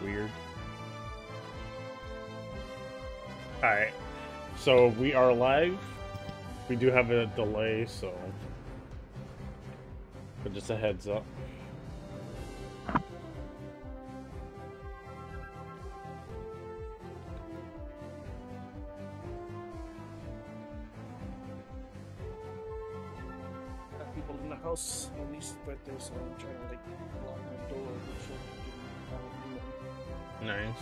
weird. Alright, so we are live. We do have a delay, so... But just a heads up. People in the house on Lisa's birthday, so I'm trying to like lock my door so I can Nice.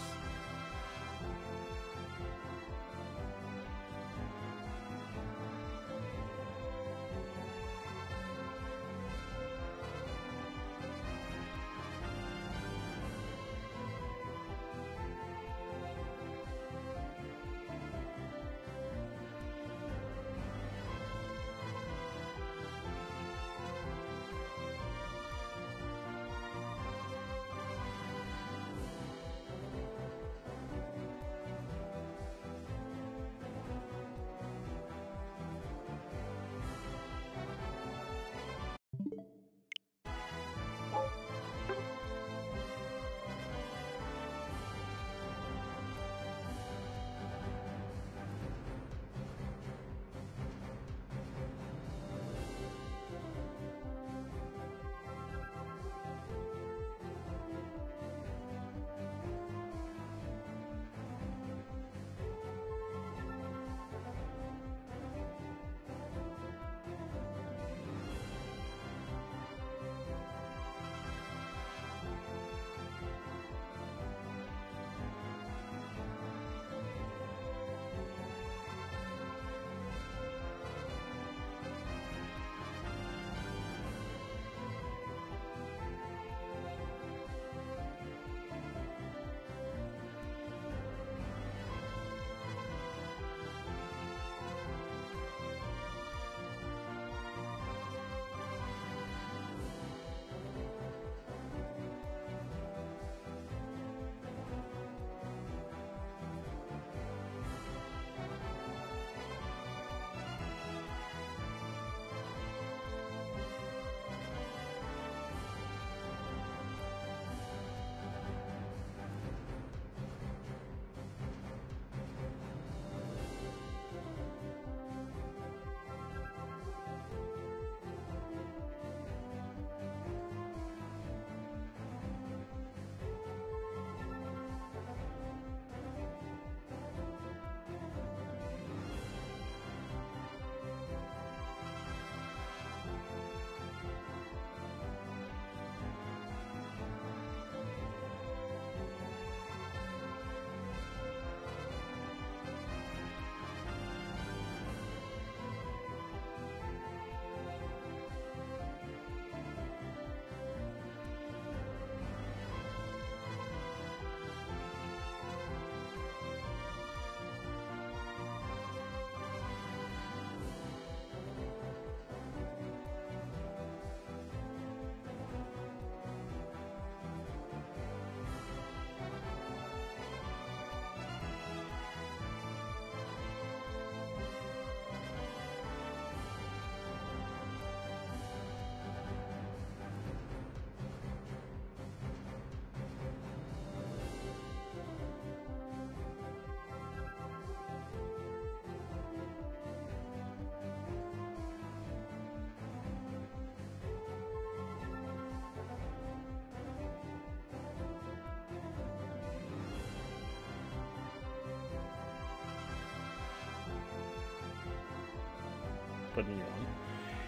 Putting you on.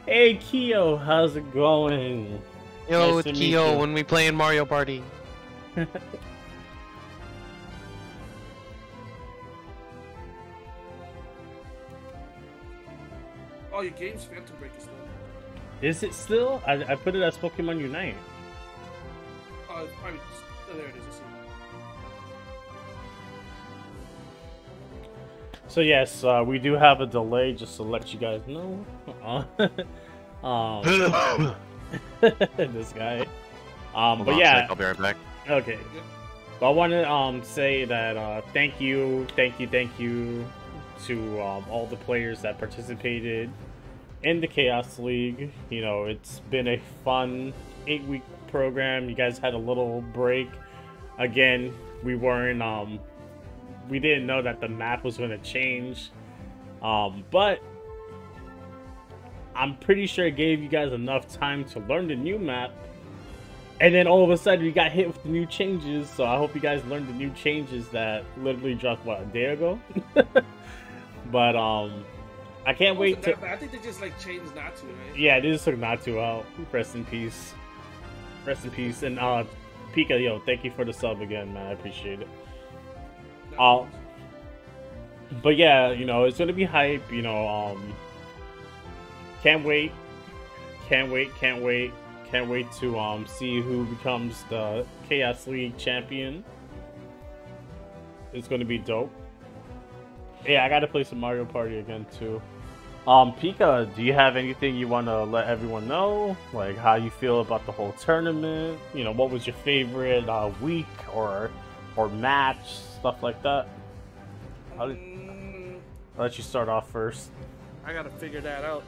Hey Kyo, how's it going? Yo, Nice it's to meet Kyo you. when we play in Mario Party. Oh, your game's Phantom Break is done. Is it still? I put it as Pokemon Unite. Oh, it's probably. Oh, there it is. I see. So yes, we do have a delay, just to let you guys know. This guy. Hold but on a yeah, sec, I'll be right back. okay. Yep. But I want to say that thank you to all the players that participated in the Chaos League. You know, it's been a fun 8-week program. You guys had a little break Again, we weren't we didn't know that the map was going to change, but I'm pretty sure it gave you guys enough time to learn the new map, and then all of a sudden we got hit with the new changes. So I hope you guys learned the new changes that literally dropped what, a day ago. But I can't wait to. I think they just like changed Natu, right? Yeah, they just took Natu out. Rest in peace. Rest in peace. And Pika, yo, thank you for the sub again, man. I appreciate it. But yeah, you know, it's gonna be hype. You know, can't wait to see who becomes the Chaos League champion. It's gonna be dope. Yeah, I gotta play some Mario Party again too. Pika, do you have anything you want to let everyone know? Like how you feel about the whole tournament? You know, what was your favorite week or match, stuff like that? I'll let you start off first. I gotta figure that out.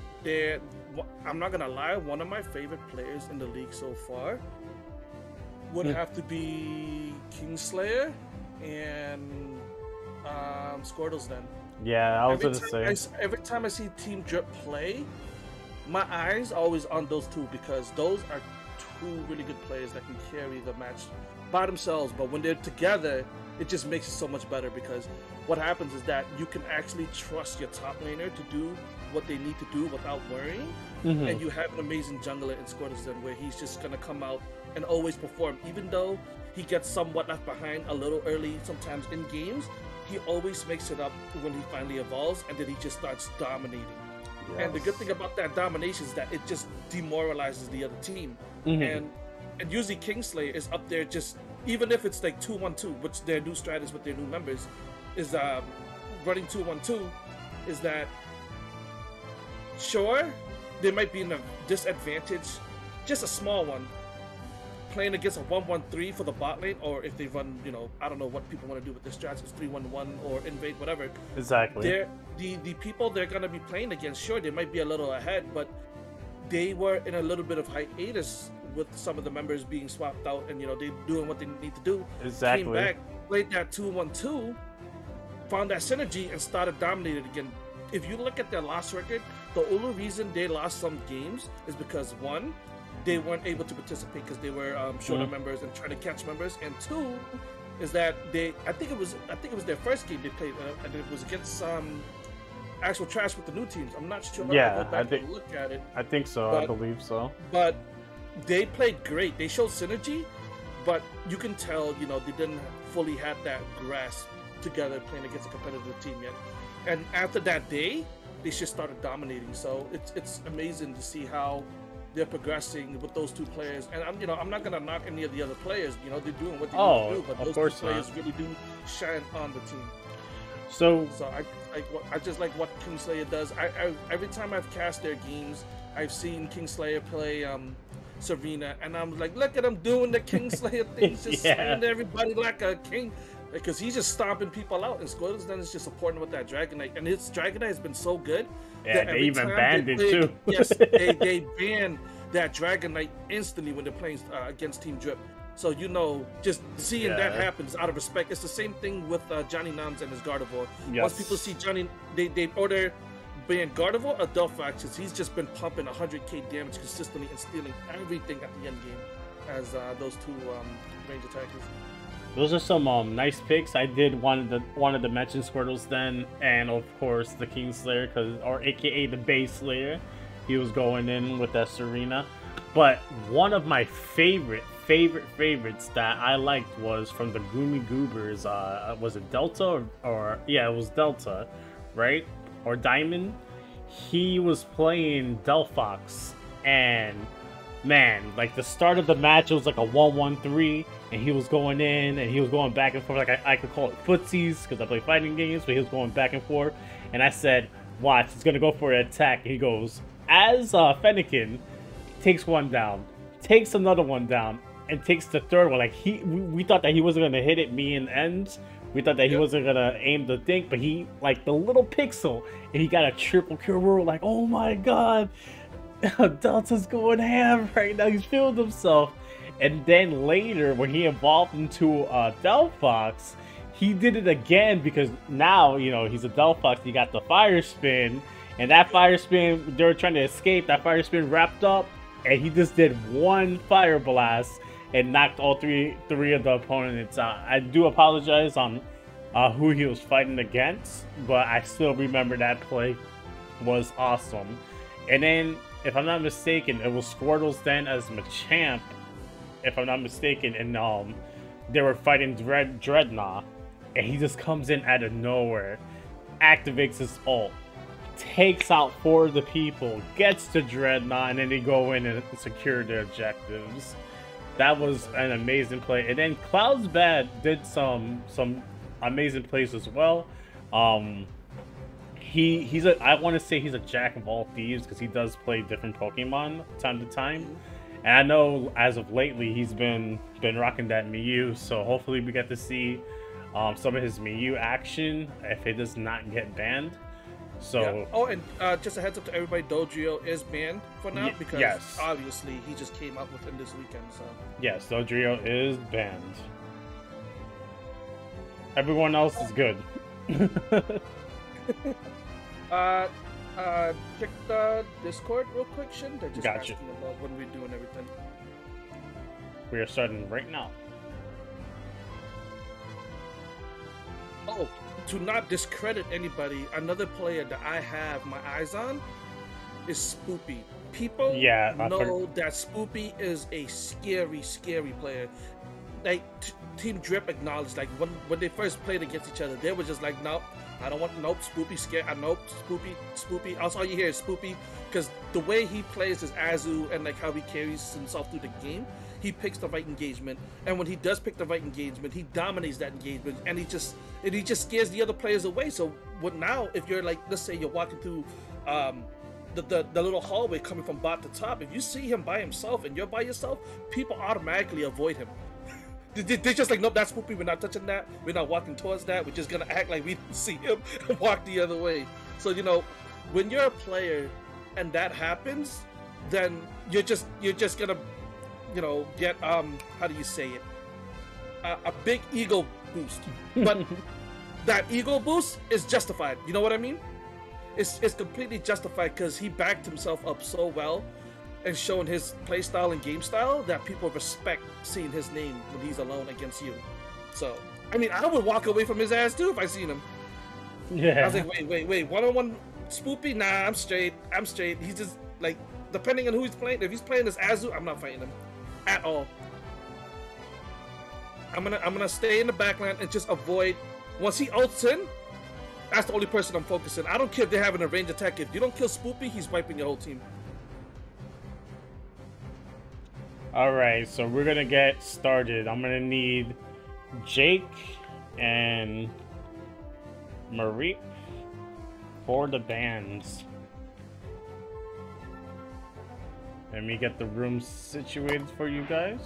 I'm not gonna lie, one of my favorite players in the league so far would have to be Kingslayer and Squirtle's Den. Yeah, I was gonna say. Every time I see Team Drip play, my eyes always on those two because those are two really good players that can carry the match by themselves. But when they're together, it just makes it so much better because what happens is that you can actually trust your top laner to do what they need to do without worrying. And you have an amazing jungler in Squirtle's Den where he's just gonna come out and always perform, even though he gets somewhat left behind a little early sometimes in games. He always makes it up when he finally evolves, and then he just starts dominating. Yes. And the good thing about that domination is that it just demoralizes the other team. And usually Kingslayer is up there just, even if it's like 2-1-2, which their new strat is with their new members, is running 2-1-2, is that, sure, they might be in a disadvantage, just a small one, playing against a 1-1-3 for the bot lane, or if they run, you know, I don't know what people want to do with their strats, it's 3-1-1 or invade, whatever. Exactly. The people they're going to be playing against, sure, they might be a little ahead, but they were in a little bit of hiatus with some of the members being swapped out and, you know, they doing what they need to do. Exactly. Came back, played that 2-1-2, found that synergy, and started dominating again. If you look at their loss record, the only reason they lost some games is because, one, they weren't able to participate because they were shorter members and trying to catch members, and two is that I think it was their first game they played, and it was against actual trash with the new teams. I'm not sure. Yeah, I think look at it. I think so. I believe so. But they played great. They showed synergy, but you can tell, you know, they didn't fully have that grasp together playing against a competitive team yet. And after that day, they just started dominating. So it's amazing to see how they're progressing with those two players. And I'm not gonna knock any of the other players. You know, they're doing what they need to do, but those two players really do shine on the team. So I just like what Kingslayer does. I every time I've cast their games, I've seen Kingslayer play Serena, and I'm like, look at him doing the Kingslayer things, just slaying everybody like a king. Because he's just stomping people out, and Squirtle's Den is just supporting with that Dragonite, and his Dragonite has been so good. Yeah, they even banned it too. Yes, they ban that Dragonite instantly when they're playing against Team Drip. So, you know, just seeing that happen is out of respect. It's the same thing with Johnny Nams and his Gardevoir. Yes. Once people see Johnny, they order ban Gardevoir or Delphox, because he's just been pumping 100k damage consistently and stealing everything at the end game as those two range attackers. Those are some nice picks. I did wanted to mention Squirtle's Den and of course the Kingslayer, or AKA the Base Slayer. He was going in with that Serena. But one of my favorites that I liked was from the Goomy Goobers. Was it Delta or yeah, it was Delta, right? Or Diamond. He was playing Delphox, and man, like the start of the match, it was like a 1-1-3, and he was going in and he was going back and forth. Like I could call it footsies because I play fighting games, but he was going back and forth. And I said, watch, he's gonna go for an attack. And he goes, as Fennekin takes one down, takes another one down, and takes the third one. Like we thought that he wasn't gonna hit it, me and Ends. We thought that he wasn't gonna aim the thing, but he, like the little pixel, and he got a triple kill. We were like, oh my god, Delta's going ham right now. He's feeling himself. And then later, when he evolved into Delphox, he did it again because now, you know, he's a Delphox. He got the Fire Spin, and that Fire Spin, they were trying to escape. That Fire Spin wrapped up, and he just did one Fire Blast and knocked all three of the opponents out. I do apologize on who he was fighting against, but I still remember that play was awesome. And then, if I'm not mistaken, it was Squirtle's then as Machamp, if I'm not mistaken, and they were fighting Dreadnought, and he just comes in out of nowhere, activates his ult, takes out 4 of the people, gets to Dreadnought, and then they go in and secure their objectives. That was an amazing play. And then Cloud's Bad did some amazing plays as well. I want to say he's a jack of all thieves because he does play different Pokemon time to time. And I know as of lately he's been rocking that Mew, so hopefully we get to see some of his Mew action if it does not get banned. So yeah. Oh, and just a heads up to everybody, Dodrio is banned for now because obviously he just came out within this weekend. So yes, Dodrio is banned. Everyone else is good. Check the Discord real quick, Shin. They're just Gotcha. asking about when we're doing everything. We are starting right now. Oh, to not discredit anybody, another player that I have my eyes on is Spoopy. People know that Spoopy is a scary, scary player. Like, Team Drip acknowledged, like, when they first played against each other, they were just like, nope, I don't want, nope, Spoopy scared, nope, Spoopy. Also, all you hear is Spoopy, because the way he plays his Azu and, like, how he carries himself through the game, he picks the right engagement, and when he does pick the right engagement, he dominates that engagement, and he just scares the other players away. So what now, if you're like, let's say you're walking through the little hallway coming from bot to top, if you see him by himself and you're by yourself, people automatically avoid him. They're just like, nope, that's Spoopy, we're not touching that, we're not walking towards that, we're just gonna act like we didn't see him and walk the other way. So, you know, when you're a player and that happens, then you're just gonna, you know, get how do you say it, a big ego boost. But that ego boost is justified, you know what I mean? It's completely justified because he backed himself up so well and shown his play style and game style that people respect seeing his name when he's alone against you. So, I mean, I would walk away from his ass too if I seen him. Yeah. I was like, wait, one-on-one Spoopy? Nah, I'm straight. He's just, like, depending on who he's playing, if he's playing as Azu, I'm not fighting him. At all. I'm gonna stay in the backline and just avoid, once he ults in, that's the only person I'm focusing. I don't care if they're having a range attack. If you don't kill Spoopy, he's wiping your whole team. Alright, so we're gonna get started. I'm gonna need Jake and Marie for the bands. Let me get the room situated for you guys.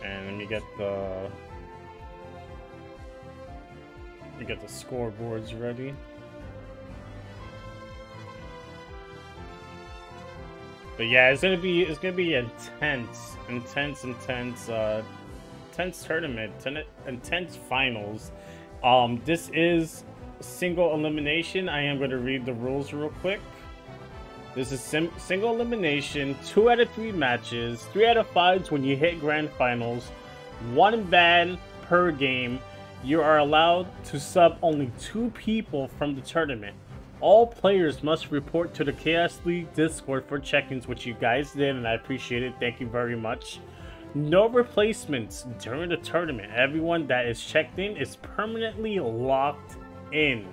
And let me get the scoreboards ready. But yeah, it's gonna be intense tournament, intense finals. This is single elimination. I am gonna read the rules real quick. This is single elimination, 2 out of 3 matches, 3 out of 5 when you hit grand finals, 1 ban per game. You are allowed to sub only 2 people from the tournament. All players must report to the Chaos League Discord for check-ins, which you guys did, and I appreciate it. Thank you very much. No replacements during the tournament. Everyone that is checked in is permanently locked in.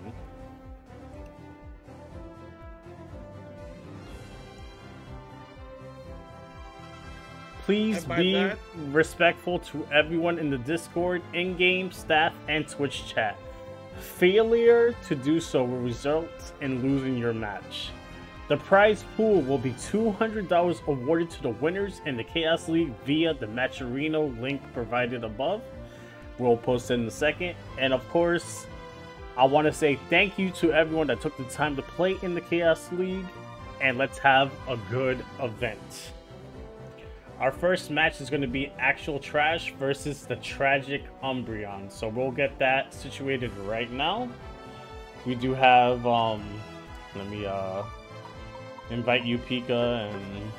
Please be respectful to everyone in the Discord, in-game, staff, and Twitch chat. Failure to do so will result in losing your match. The prize pool will be $200 awarded to the winners in the Chaos League via the Matcherino link provided above. We'll post it in a second. And of course, I want to say thank you to everyone that took the time to play in the Chaos League. And let's have a good event. Our first match is going to be Actual Trash versus the Tragic Umbreon. So we'll get that situated right now. We do have, let me invite you, Pika, and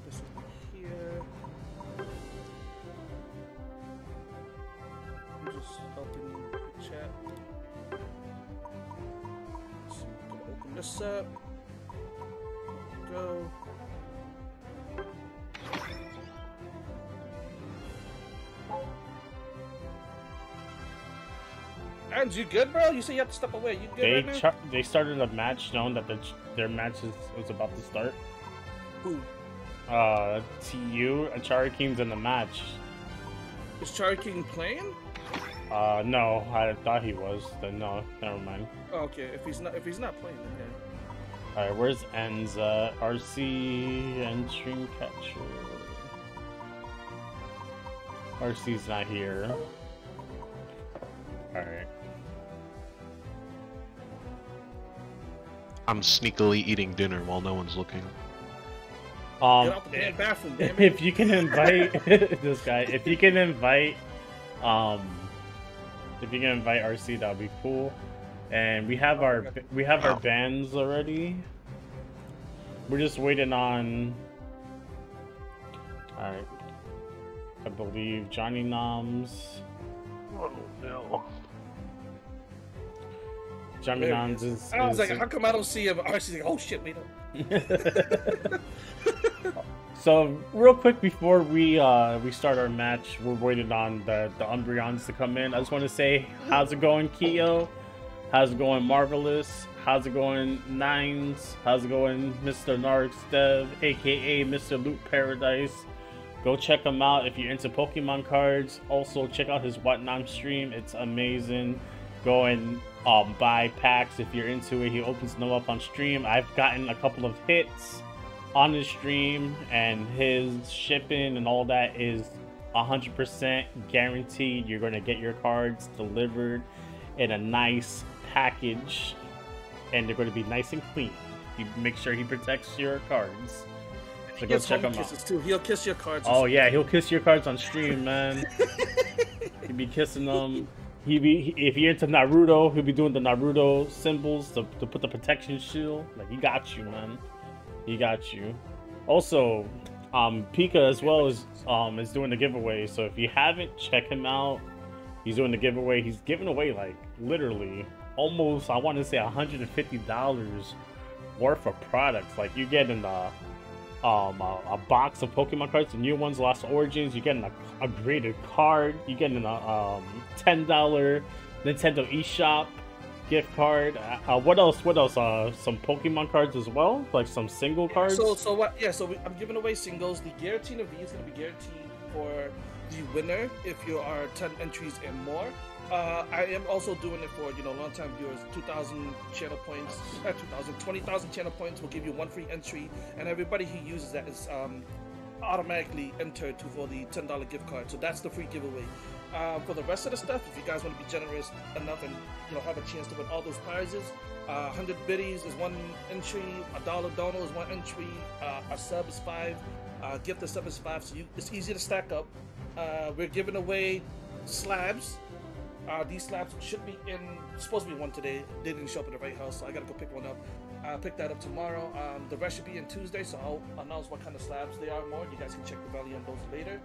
This one here. I'm just helping the chat. So I'm gonna open this up. Go. And you good, bro? You say you have to step away. You good right now? they started a match knowing that their match is about to start. Who? TU, Achari King's in the match. Is Chari King playing? No, I thought he was. Then no, never mind. Oh, okay. If he's not playing, then yeah. Alright, where's Enza? RC and Dreamcatcher. RC's not here. Alright. I'm sneakily eating dinner while no one's looking. Get out the damn bathroom, damn it. If you can invite this guy, if you can invite RC, that'll be cool. And we have our bands already. We're just waiting on. All right, I believe Johnny Noms. Oh no. Johnny Noms is. I was like, how come I don't see him? RC's like, oh shit, wait up. So real quick before we start our match, we're waiting on the Umbreons to come in. I just want to say, how's it going, Keo? How's it going, Marvelous? How's it going, Nines? How's it going, Mr. Narx Dev, aka Mr. Loot Paradise? Go check him out if you're into Pokemon cards. Also check out his Whatnot stream. It's amazing. Go and buy packs if you're into it. He opens them up on stream. I've gotten a couple of hits on his stream, and his shipping and all that is 100% guaranteed. You're going to get your cards delivered in a nice package, and they're going to be nice and clean. You make sure he protects your cards. So go check him out. Too. He'll kiss your cards. Oh yeah, he'll kiss your cards on stream, man. He'll be kissing them. If you're into Naruto, he'll be doing the Naruto symbols to put the protection shield. Like, he got you, man. He got you. Also, Pika as well is doing the giveaway. So if you haven't, check him out. He's doing the giveaway. He's giving away, like, literally almost, I want to say, $150 worth of products. Like, you're getting a box of Pokemon cards, the new ones, Lost Origins. You're getting a graded card. You're getting a $10 Nintendo eShop gift card. What else? Some Pokemon cards as well, like some single cards. So what? Yeah. So I'm giving away singles. The guaranteed of these is going to be guaranteed for the winner if you are 10 entries and more. I am also doing it for, long-time viewers. 2,000 channel points, 20,000 channel points will give you one free entry, and everybody who uses that is automatically entered for the $10 gift card. So that's the free giveaway. For the rest of the stuff, if you guys want to be generous enough and have a chance to win all those prizes, 100 biddies is one entry, $1 dono is one entry, a sub is 5, gift a sub is 5. So it's easy to stack up. We're giving away slabs. These slabs should be supposed to be one today. They didn't show up at the right house, so I gotta go pick one up. I'll pick that up tomorrow. The rest should be in Tuesday, so I'll announce what kind of slabs they are more. You guys can check the value on those later.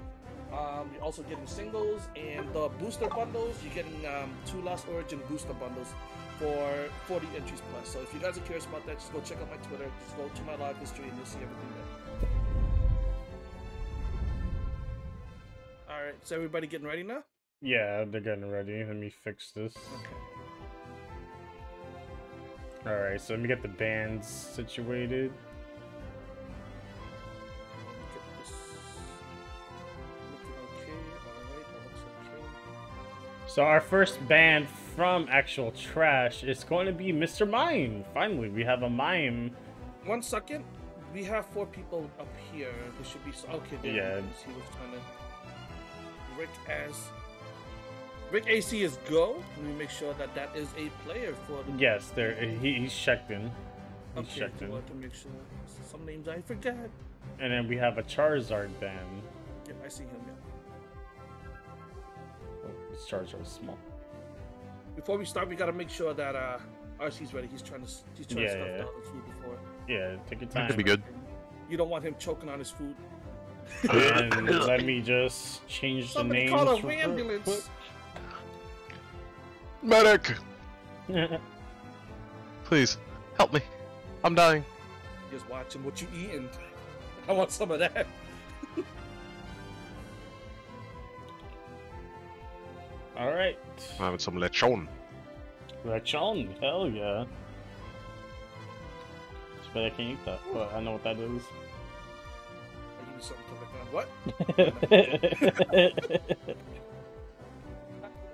You're also getting singles and the booster bundles. You're getting 2 Lost Origin booster bundles for 40 entries plus. So if you guys are curious about that, just go check out my Twitter. Just go to my live history and you'll see everything there. All right, so everybody getting ready now? Yeah, they're getting ready. Let me fix this. Okay. Alright, so let me get the bands situated. Get this looking okay. All right, that looks okay. So our first ban from Actual Trash is going to be Mr. Mime. Finally, we have a Mime. 1 second. We have 4 people up here. There should be okay. There Yeah. he was trying to. Rick AC is go. Let me make sure that that is a player for the. Yes, there. He's checked in. He's Okay, checked in. so I can make sure. Some names I forgot. And then we have a Charizard ban. Yep, I see him. Yeah. Oh, this Charizard is small. Before we start, we gotta make sure that RC's ready. He's trying to stuff Yeah. down his food before. Yeah, take your That time. could be good. You don't want him choking on his food. And let me just change Somebody the call a names. real ambulance. Medic! quick. Please, help me. I'm dying. Just watching what you eating. I want some of that. All right. I'm having some lechon. Lechon, hell yeah. Just bet I can't eat that, but I know what that is. I give you something to look at. What?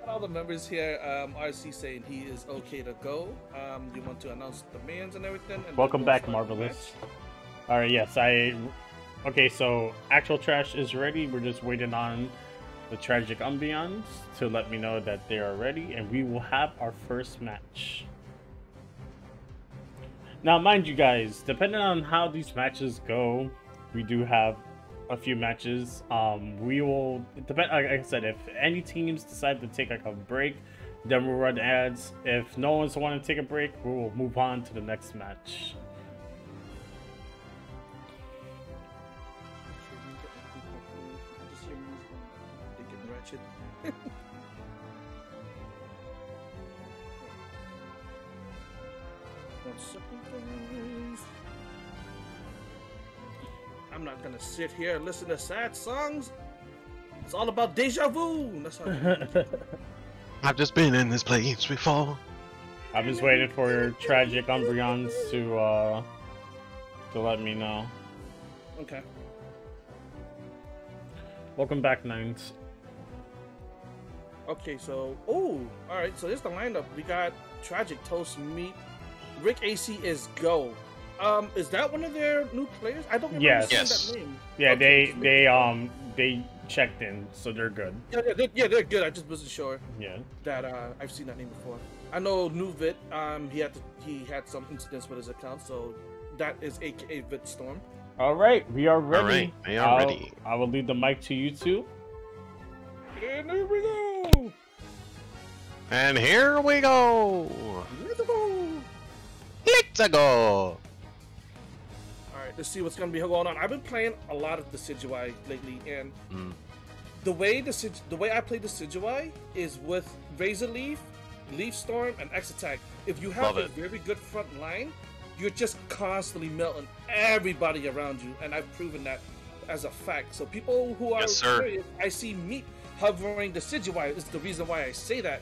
Got all the members here. RC saying he is okay to go. You want to announce the demands and everything? And Welcome we'll back, start the Marvelous. match. All right, yes, Okay, so Actual Trash is ready. We're just waiting on the Tragic Ambiance to let me know that they are ready, and we will have our first match. Now, mind you guys, depending on how these matches go, we do have a few matches. We will depend. Like I said, if any teams decide to take like a break, then we'll run ads. If no one's want to take a break, we will move on to the next match. I just hear music and they getting ratchet. One second, please. I'm not gonna sit here and listen to sad songs. It's all about deja vu. That's how I've just been in this place before. I'm just waiting for Tragic Umbreons to let me know. Okay. Welcome back, Nines. Okay, so all right. So here's the lineup. We got Tragic Toast Meat. Rick AC is go. Is that one of their new players? I don't remember Yes. seeing Yes. that name. Yeah, Okay, they checked in, so they're good. yeah, they're good. I just wasn't sure Yeah. that I've seen that name before. I know Nuvit. He had some incidents with his account, so that is AKA Vitstorm. All right, we are ready. All right, we are ready. I will leave the mic to you two. And here we go. And here we go. Let's go. Let's go. All right, let's see what's gonna be going on. I've been playing a lot of the Decidueye lately, and the way I play the Decidueye is with Razor Leaf, Leaf Storm, and X Attack. If you have Love a it. very good front line, you're just constantly melting everybody around you, and I've proven that as a fact. So people who are Yes, sir. curious, I see Meat hovering Decidueye is the reason why I say that.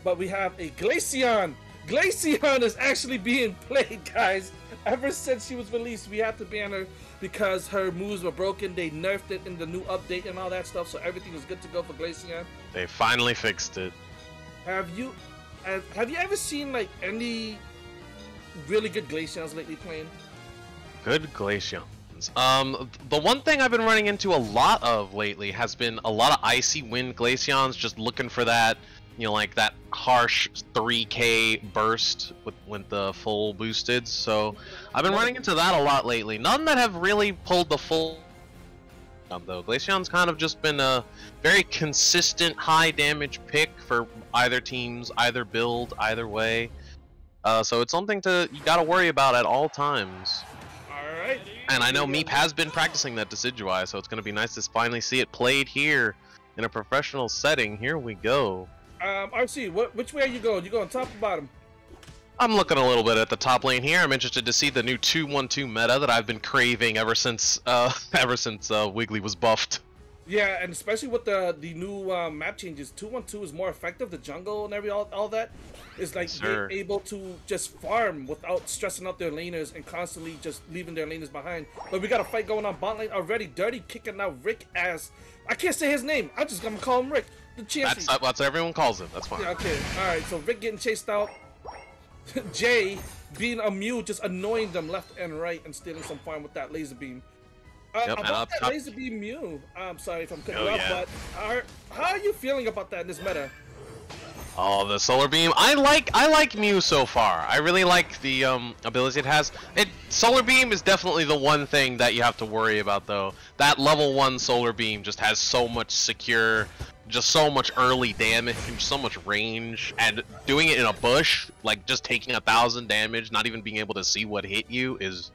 But we have a Glaceon. Glaceon is actually being played, guys. Ever since she was released, we had to ban her because her moves were broken. They nerfed it in the new update and all that stuff, so everything was good to go for Glaceon. They finally fixed it. Have you ever seen like any really good Glaceons lately playing? Good Glaceons. The one thing I've been running into a lot of lately has been a lot of Icy Wind Glaceons, just looking for that, you know, like that harsh 3k burst with the full boosted. So I've been running into that a lot lately. None that have really pulled the full though. Glaceon's kind of just been a very consistent high damage pick for either teams, either build, either way. So it's something you gotta worry about at all times. Alright. And I know Meep has been practicing that Decidueye, so it's gonna be nice to finally see it played here in a professional setting. Here we go. RC, which way are you going? You going top or bottom? I'm looking a little bit at the top lane here. I'm interested to see the new 2-1-2 meta that I've been craving ever since Wiggly was buffed. Yeah, and especially with the new map changes, 2-1-2 is more effective. The jungle and all that is like Sure. they're able to just farm without stressing out their laners and constantly just leaving their laners behind. But we got a fight going on bot lane already. Dirty kicking out Rick as I can't say his name. I'm just gonna call him Rick. The Chansey. That's what everyone calls it. That's fine. Yeah, okay. All right. So Vic getting chased out. Jay being a Mew, just annoying them left and right and stealing some farm with that laser beam. Yep, about that laser beam Mew, I'm sorry if I'm cutting you off, yeah. but how are you feeling about that in this meta? Oh, the solar beam. I like Mew so far. I really like the abilities it has. Solar beam is definitely the one thing that you have to worry about though. That level 1 solar beam just has so much secure, just so much early damage, so much range, and doing it in a bush, like just taking 1,000 damage, not even being able to see what hit you, is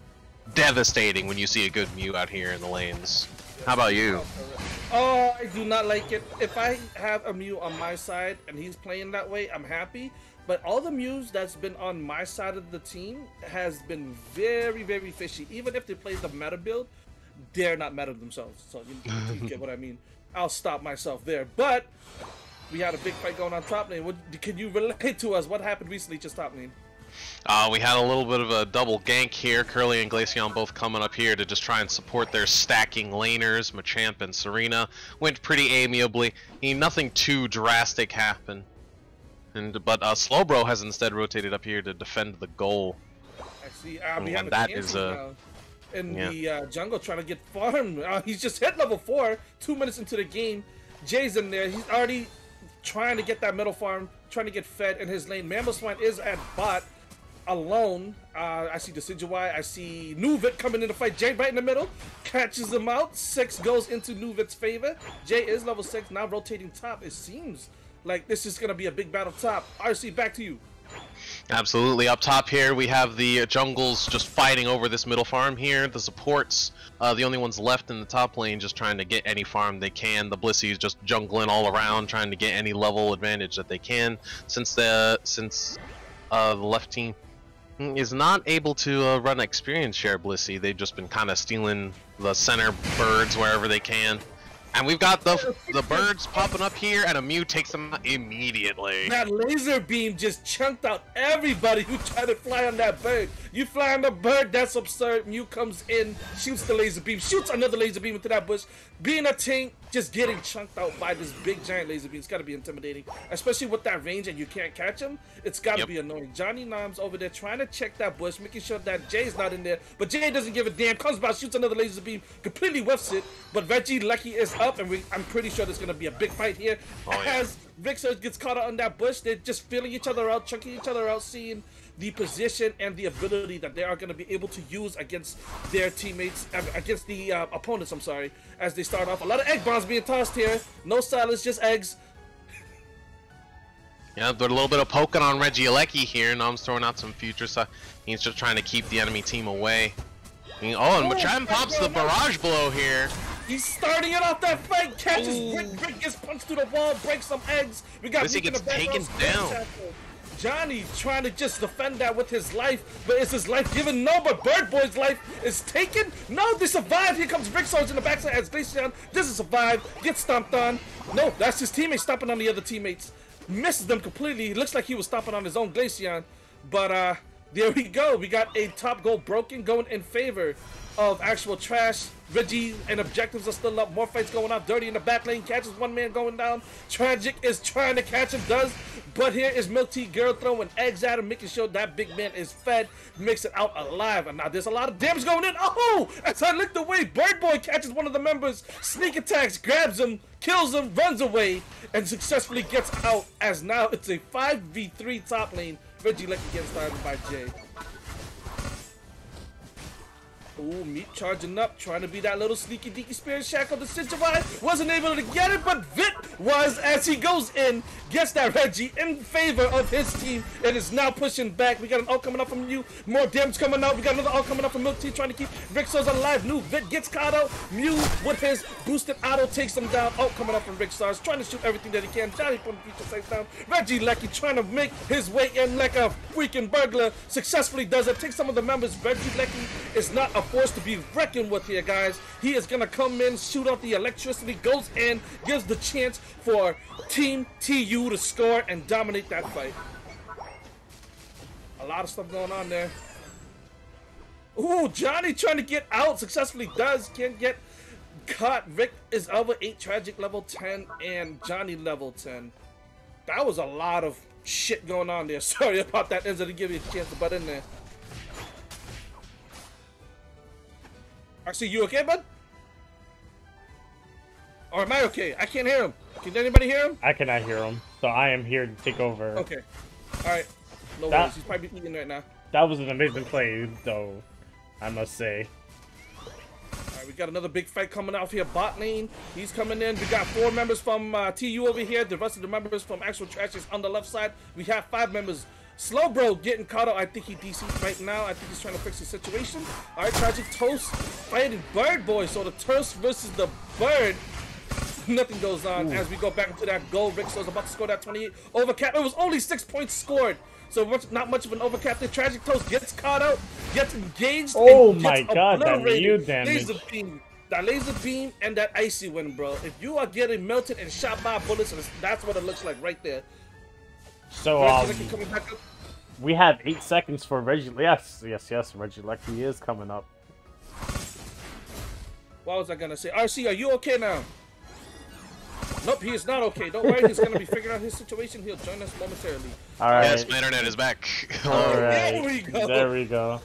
devastating when you see a good Mew out here in the lanes. How about you? Oh, I do not like it. If I have a Mew on my side and he's playing that way, I'm happy. But all the Mews that's been on my side of the team has been very, very fishy. Even if they play the meta build, they're not meta themselves. So you get what I mean. I'll stop myself there. But we had a big fight going on top lane. Can you relate to us? What happened recently just top lane? We had a little bit of a double gank here. Curly and Glaceon both coming up here to just try and support their stacking laners. Machamp and Serena went pretty amiably. Nothing too drastic happened. But Slowbro has instead rotated up here to defend the goal. I see. We have that is in yeah. the jungle trying to get farmed. He's just hit level 4, 2 minutes into the game. Jay's in there. He's already trying to get that middle farm, trying to get fed in his lane. Mamoswine is at bot alone. I see Decidueye. I see Nuvit coming in to fight Jay right in the middle. Catches him out. 6 goes into Nuvit's favor. Jay is level 6, now rotating top. It seems like this is going to be a big battle top. RC, back to you. Absolutely. Up top here, we have the jungles just fighting over this middle farm here. The supports, the only ones left in the top lane, just trying to get any farm they can. The Blissey's just jungling all around, trying to get any level advantage that they can. Since the left team is not able to run experience share Blissey, they've just been kind of stealing the center birds wherever they can. And we've got the birds popping up here, and a Mew takes them out immediately. That laser beam just chunked out everybody who tried to fly on that bird. You fly on the bird, that's absurd. Mew comes in, shoots the laser beam, shoots another laser beam into that bush. Being a tank, just getting chunked out by this big giant laser beam, it's got to be intimidating. Especially with that range and you can't catch him, it's got to be annoying. Johnny Nom's over there trying to check that bush, making sure that Jay's not in there. But Jay doesn't give a damn, comes by, shoots another laser beam, completely whiffs it. But Reggie Lucky is up, and I'm pretty sure there's going to be a big fight here. As Vixer gets caught out on that bush, they're just feeling each other out, chunking each other out, seeing the position and the ability that they are going to be able to use against their teammates, against the opponents, I'm sorry, as they start off. A lot of egg bombs being tossed here. No silence, just eggs. Yeah, but a little bit of poking on Regieleki here. Nom's throwing out some future stuff. He's just trying to keep the enemy team away. And Machamp pops the barrage blow here. He's starting it off that fight, catches Brick gets punched through the wall, breaks some eggs. We got Blissey gets taken down. Johnny trying to just defend that with his life, but is his life given? No, but Bird Boy's life is taken. No, they survive. Here comes Brick Swords in the backside as Glaceon doesn't survive, gets stomped on. No, that's his teammate stomping on the other teammates. Misses them completely. Looks like he was stomping on his own Glaceon, but there we go. We got a top goal broken, going in favor of actual trash. Reggie and objectives are still up. More fights going on. Dirty in the back lane catches one man going down. Tragic is trying to catch him, but here is Milk Tea Girl throwing eggs at him, making sure that big man is fed, makes it out alive. And now there's a lot of damage going in. Oh, as I looked away, Bird Boy catches one of the members, sneak attacks, grabs him, kills him, runs away, and successfully gets out, as now it's a 5v3 top lane. Reggie Lucky gets started by Jay. Ooh, Meat charging up, trying to be that little sneaky deaky spirit shackle. The Decidueye wasn't able to get it, but Vit was, as he goes in, gets that Reggie in favor of his team, and is now pushing back. We got an ult coming up from Mew, more damage coming out. We got another ult coming up from Milk Tea, trying to keep Rick Stars alive. New Vit gets caught out. Mew with his boosted auto takes him down. Ult coming up from Rick Stars, trying to shoot everything that he can. Johnny putting future sights down. Reggie Lucky trying to make his way in like a freaking burglar. Successfully does it. Takes some of the members. Reggie Lucky is not a force to be reckoned with here, guys. He is gonna come in, shoot off the electricity, goes in, gives the chance for Team TU to score and dominate that fight. A lot of stuff going on there. Ooh, Johnny trying to get out, successfully does, can't get caught Rick is level 8, Tragic level 10, and Johnny level 10. That was a lot of shit going on there. Sorry about that, Enzo, to give you a chance to butt in there. RC, you okay, bud? Or am I okay? I can't hear him. Can anybody hear him? I cannot hear him, so I am here to take over. Okay. Alright. No worries. He's probably eating right now. That was an amazing play, though, I must say. Alright, we got another big fight coming out here. Bot lane, he's coming in. We got 4 members from TU over here. The rest of the members from Actual Trash is on the left side. We have 5 members. Slowbro getting caught up. I think he DC'd right now. I think he's trying to fix the situation. Alright, Tragic Toast fighting Bird Boy. So the Toast versus the Bird. Nothing goes on. Ooh. As we go back into that goal. Rixo's about to score that 28 overcap. It was only 6 points scored. So not much of an overcap. The Tragic Toast gets caught out, gets engaged. Oh my god, that Mew damage. That laser beam and that icy wind, bro. If you are getting melted and shot by bullets, that's what it looks like right there. So, we have 8 seconds for Reggie. Yes, Regieleki is coming up. What was I gonna say? RC, are you okay now? Nope, he is not okay. Don't worry, he's gonna be figuring out his situation. He'll join us momentarily. Alright. Yes, my internet is back. Alright. There we go. There we go.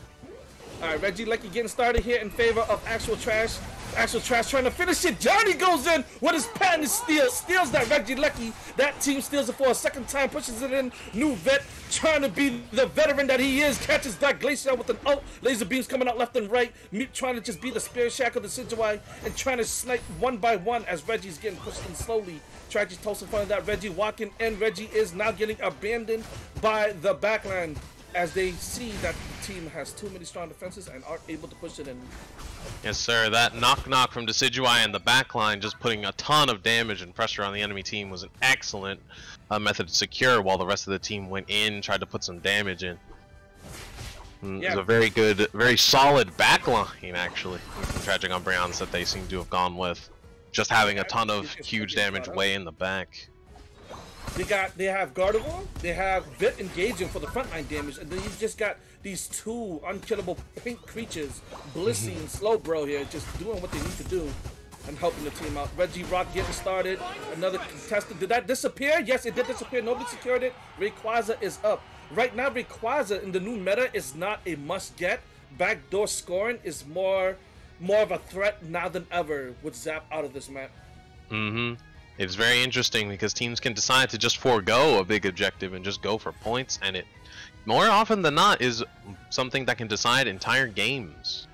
Alright, Regieleki getting started here in favor of Actual Trash. Actual Trash trying to finish it. Johnny goes in with his patented steal. Steals that Regieleki. That team steals it for a second time. Pushes it in. New vet trying to be the veteran that he is. Catches that Glacier with an ult. Laser beams coming out left and right. Meep trying to just be the Spirit Shack of the Decidueye. And trying to snipe one by one as Reggie's getting pushed in slowly. Tragic Toast in front of that Reggie walking in. Reggie is now getting abandoned by the backline. As they see that the team has too many strong defenses and aren't able to push it in. Yes, sir. That knock from Decidueye in the backline, just putting a ton of damage and pressure on the enemy team, was an excellent method to secure, while the rest of the team went in, tried to put some damage in. It was a very good, very solid backline, actually, from Tragic Umbreons that they seem to have gone with. Just having a ton of huge damage way in the back. They have Gardevoir, they have Vit engaging for the frontline damage, and then you just got these 2 unkillable pink creatures, Blissey and Slowbro here, just doing what they need to do and helping the team out. Regirock getting started, another contestant. Did that disappear? Yes, it did disappear. Nobody secured it. Rayquaza is up. Right now, Rayquaza in the new meta is not a must-get. Backdoor scoring is more of a threat now than ever with Zap out of this map. It's very interesting because teams can decide to just forego a big objective and just go for points, and it more often than not is something that can decide entire games.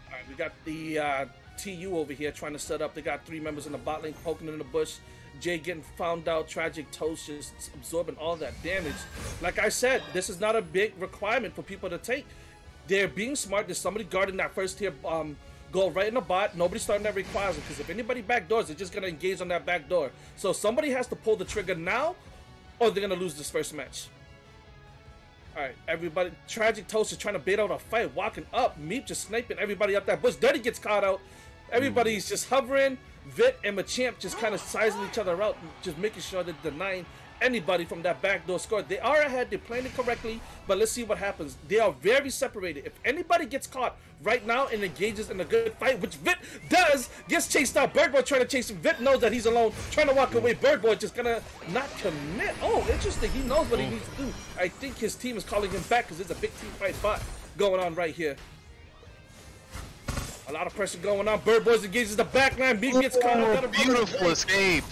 Alright, we got the TU over here trying to set up. They got 3 members in the bot lane poking in the bush. Jay getting found out. Tragic Toast just absorbing all that damage. Like I said, this is not a big requirement for people to take. They're being smart. There's somebody guarding that first tier go right in the bot. Nobody's starting that Rayquaza, because if anybody backdoors, they're just going to engage on that back door. So somebody has to pull the trigger now, or they're going to lose this first match. Alright, everybody. Tragic Toast is trying to bait out a fight, walking up. Meep just sniping everybody up that bush. Dirty gets caught out. Everybody's just hovering. Vit and Machamp just kind of sizing each other out, just making sure they're denying anybody from that backdoor score. They are ahead, they're playing it correctly, but let's see what happens. They are very separated. If anybody gets caught right now and engages in a good fight, which Vit does, gets chased out. Birdboy trying to chase him. Vit knows that he's alone, trying to walk away. Birdboy just gonna not commit. Oh, interesting. He knows what he needs to do. I think his team is calling him back because there's a big team fight bot going on right here. A lot of pressure going on. Birdboy engages the backline. Meep gets caught out. Beautiful escape.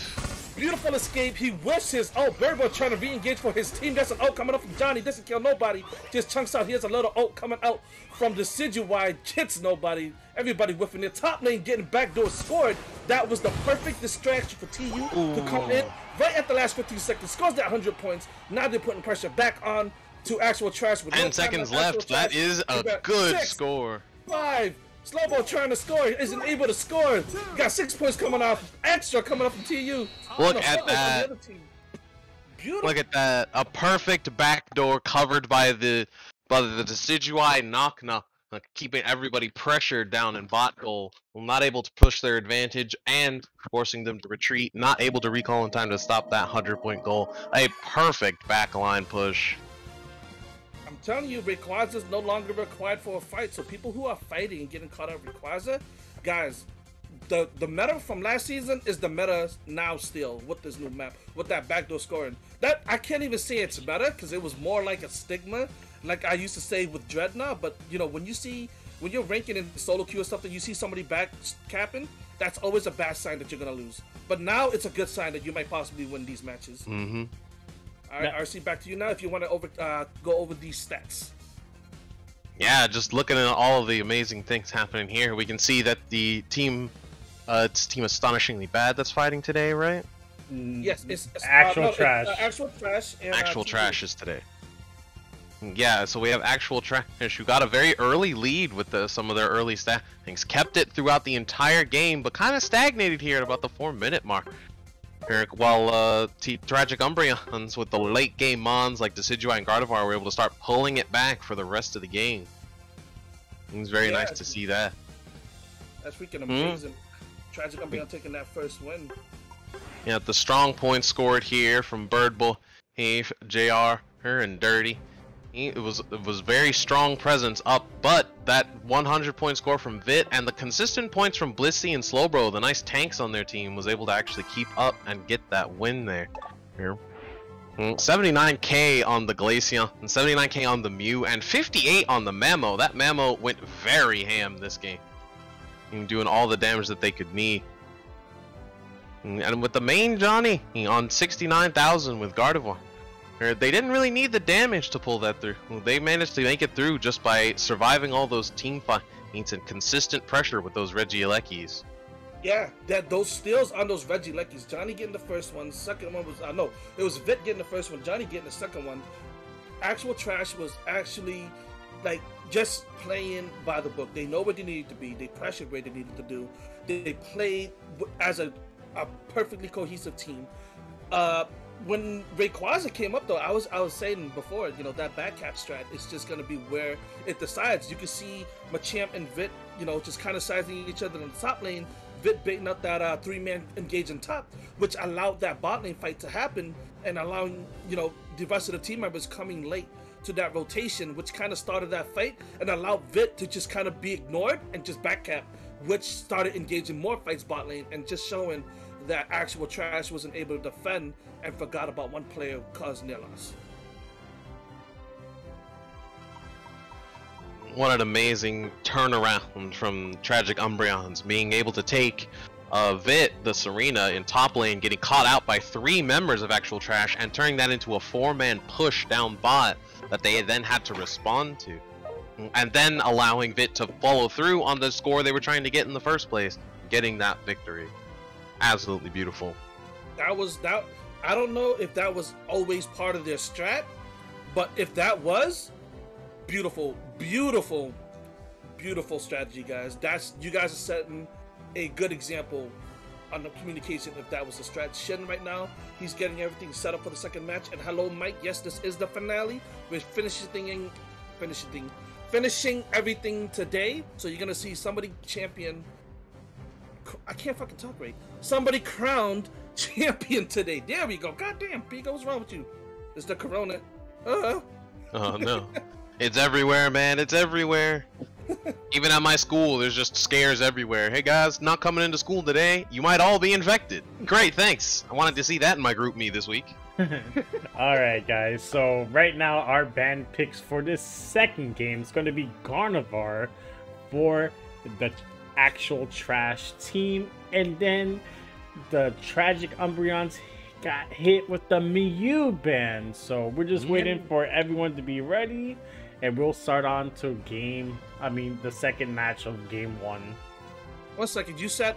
Beautiful escape. He whiffs his ult. Birdboy trying to re-engage for his team. That's an ult coming up from Johnny. Doesn't kill nobody. Just chunks out. Here's a little ult coming out from Decidueye. Gets nobody. Everybody whiffing their top lane, getting backdoor scored. That was the perfect distraction for TU to come in right at the last 15 seconds. Scores that 100 points. Now they're putting pressure back on to Actual Trash. With 10 seconds left. That is a good score. 5. Slowbro trying to score, isn't able to score. Got 6 points coming off, extra coming up from TU. Look at that. Look at that. A perfect backdoor covered by the Decidueye knock, keeping everybody pressured down in bot goal. Not able to push their advantage and forcing them to retreat. Not able to recall in time to stop that 100-point goal. A perfect backline push. I'm telling you, Rayquaza is no longer required for a fight. So people who are fighting and getting caught out Rayquaza, guys, the meta from last season is the meta now still with this new map, with that backdoor scoring. That I can't even say it's meta because it was more like a stigma, like I used to say with Dreadnought. But you know, when you're ranking in solo queue or something, you see somebody back capping, that's always a bad sign that you're gonna lose. But now it's a good sign that you might possibly win these matches. Mm-hmm. All right, RC, back to you now. If you want to go over these stats. Yeah, just looking at all of the amazing things happening here, we can see that the team, it's Team Astonishingly Bad that's fighting today, right? Yes, it's Actual Trash. Actual Trash. And, Actual Trash is today. Yeah, so we have Actual Trash who got a very early lead with some of their early stat things, kept it throughout the entire game, but kind of stagnated here at about the 4-minute mark. While Tragic Umbreons with the late game mons like Decidueye and Gardevoir were able to start pulling it back for the rest of the game. It was very nice to see that. That's freaking amazing. Tragic Umbreon taking that first win. Yeah, the strong points scored here from Birdbull, Heath, JR, and Dirty. It was very strong presence up, but that 100 point score from Vit and the consistent points from Blissey and Slowbro, the nice tanks on their team, was able to actually keep up and get that win there. Here. 79k on the Glaceon, and 79k on the Mew, and 58 on the Mamo. That Mamo went very ham this game, doing all the damage that they could need. And with the main Johnny on 69,000 with Gardevoir. They didn't really need the damage to pull that through. They managed to make it through just by surviving all those team fights and consistent pressure with those Regielekis. Yeah, those steals on those Regielekis. Johnny getting the first one. Second one was it was Vit getting the first one. Johnny getting the second one. Actual Trash was actually like just playing by the book. They know what they needed to be. They pressured where they needed to do. They played as a perfectly cohesive team. When Rayquaza came up though, I was saying before, you know, that back cap strat is just gonna be where it decides. You can see Machamp and Vit, you know, just kind of sizing each other in the top lane. Vit baiting up that 3-man engage in top, which allowed that bot lane fight to happen and allowing, you know, the rest of the team members coming late to that rotation, which kind of started that fight and allowed Vit to just kind of be ignored and just back cap, which started engaging more fights bot lane and just showing that Actual Trash wasn't able to defend and forgot about one player who caused near loss. What an amazing turnaround from Tragic Umbreons, being able to take Vit, the Serena, in top lane, getting caught out by 3 members of Actual Trash, and turning that into a 4-man push down bot that they then had to respond to. And then allowing Vit to follow through on the score they were trying to get in the first place, getting that victory. Absolutely beautiful. That I don't know if that was always part of their strat, but if that was, beautiful strategy, guys. You guys are setting a good example on the communication if that was a strat. Shen right now, he's getting everything set up for the second match. And hello, Mike. Yes, this is the finale. We're finishing everything today. So you're gonna see somebody champion. I can't fucking talk right. Somebody crowned champion today. There we go. Goddamn, Pico, what's wrong with you? It's the corona. Oh no. It's everywhere, man. It's everywhere. Even at my school, there's just scares everywhere. Hey guys, not coming into school today. You might all be infected. Great, thanks. I wanted to see that in my group me this week. Alright guys, so right now our band picks for this second game is going to be Gardevoir for the Actual Trash team, and then the Tragic Umbreons got hit with the Mew ban. So we're just waiting for everyone to be ready, and we'll start on to the second match of game 1. 1 second, you said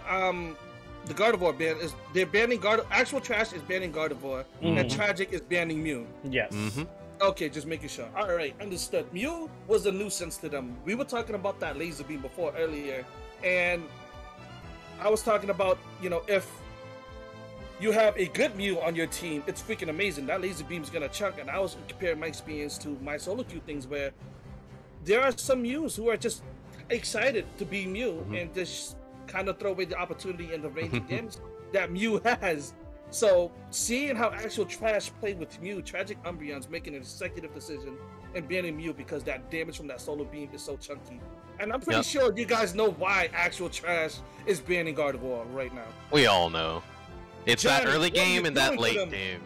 the Gardevoir ban is they're banning Actual Trash is banning Gardevoir, and Tragic is banning Mew. Yes. Okay, just making sure. All right, understood. Mew was a nuisance to them. We were talking about that laser beam earlier, and I was talking about, you know, if you have a good Mew on your team, it's freaking amazing. That laser beam's gonna chunk. And I was comparing my experience to my solo queue things where there are some Mews who are just excited to be Mew and just kind of throw away the opportunity and the range of damage that Mew has. So seeing how Actual Trash played with Mew, Tragic Umbreon's making an executive decision and banning Mew because that damage from that solo beam is so chunky. And I'm pretty sure you guys know why actual trash is banning Gardevoir right now. We all know. It's Johnny, that early game and that late them? game.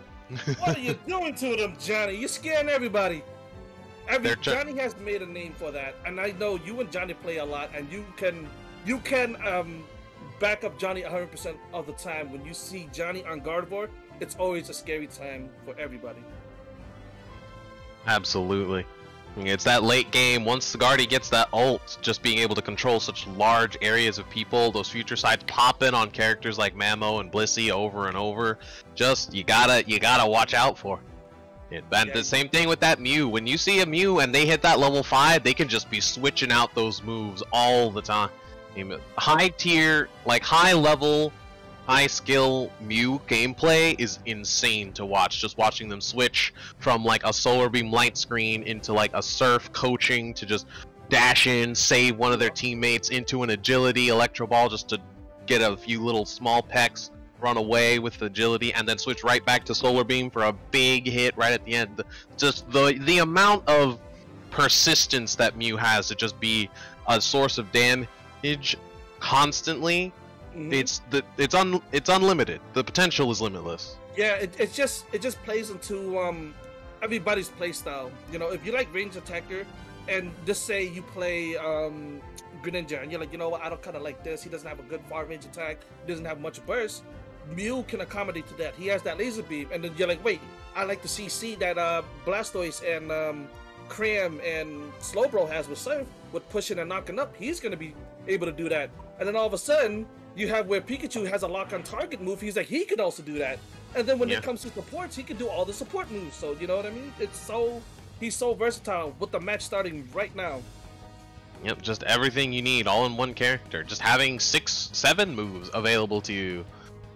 What are you doing to them, Johnny? You're scaring everybody. Johnny has made a name for that, and I know you and Johnny play a lot, and you can back up Johnny 100% of the time. When you see Johnny on Gardevoir, it's always a scary time for everybody. Absolutely. It's that late game. Once the Guardy gets that ult, just being able to control such large areas of people, those future sides pop in on characters like Mamo and Blissey over and over. Just you gotta watch out for it. And the same thing with that Mew. When you see a Mew and they hit that level 5, they can just be switching out those moves all the time. High tier, like high level, high skill Mew gameplay is insane to watch. Just watching them switch from like a Solar Beam light screen into like a Surf coaching to just dash in, save one of their teammates into an agility Electro Ball just to get a few little small pecks, run away with agility, and then switch right back to Solar Beam for a big hit right at the end. Just the amount of persistence that Mew has to just be a source of damage constantly. It's unlimited. The potential is limitless. Yeah, it just plays into everybody's play style. You know, if you like range attacker, and just say you play Greninja, and you're like, you know what, I don't kind of like this. He doesn't have a good far range attack. He doesn't have much burst. Mew can accommodate to that. He has that laser beam, and then you're like, wait, I like the CC that Blastoise and Cram and Slowbro has with Surf, with pushing and knocking up. He's gonna be able to do that, and then all of a sudden, you have where Pikachu has a lock on target move. He's like, he can also do that. And then when it comes to supports, he can do all the support moves. So you know what I mean? He's so versatile with the match starting right now. Yep, just everything you need all in one character. Just having 6-7 moves available to you.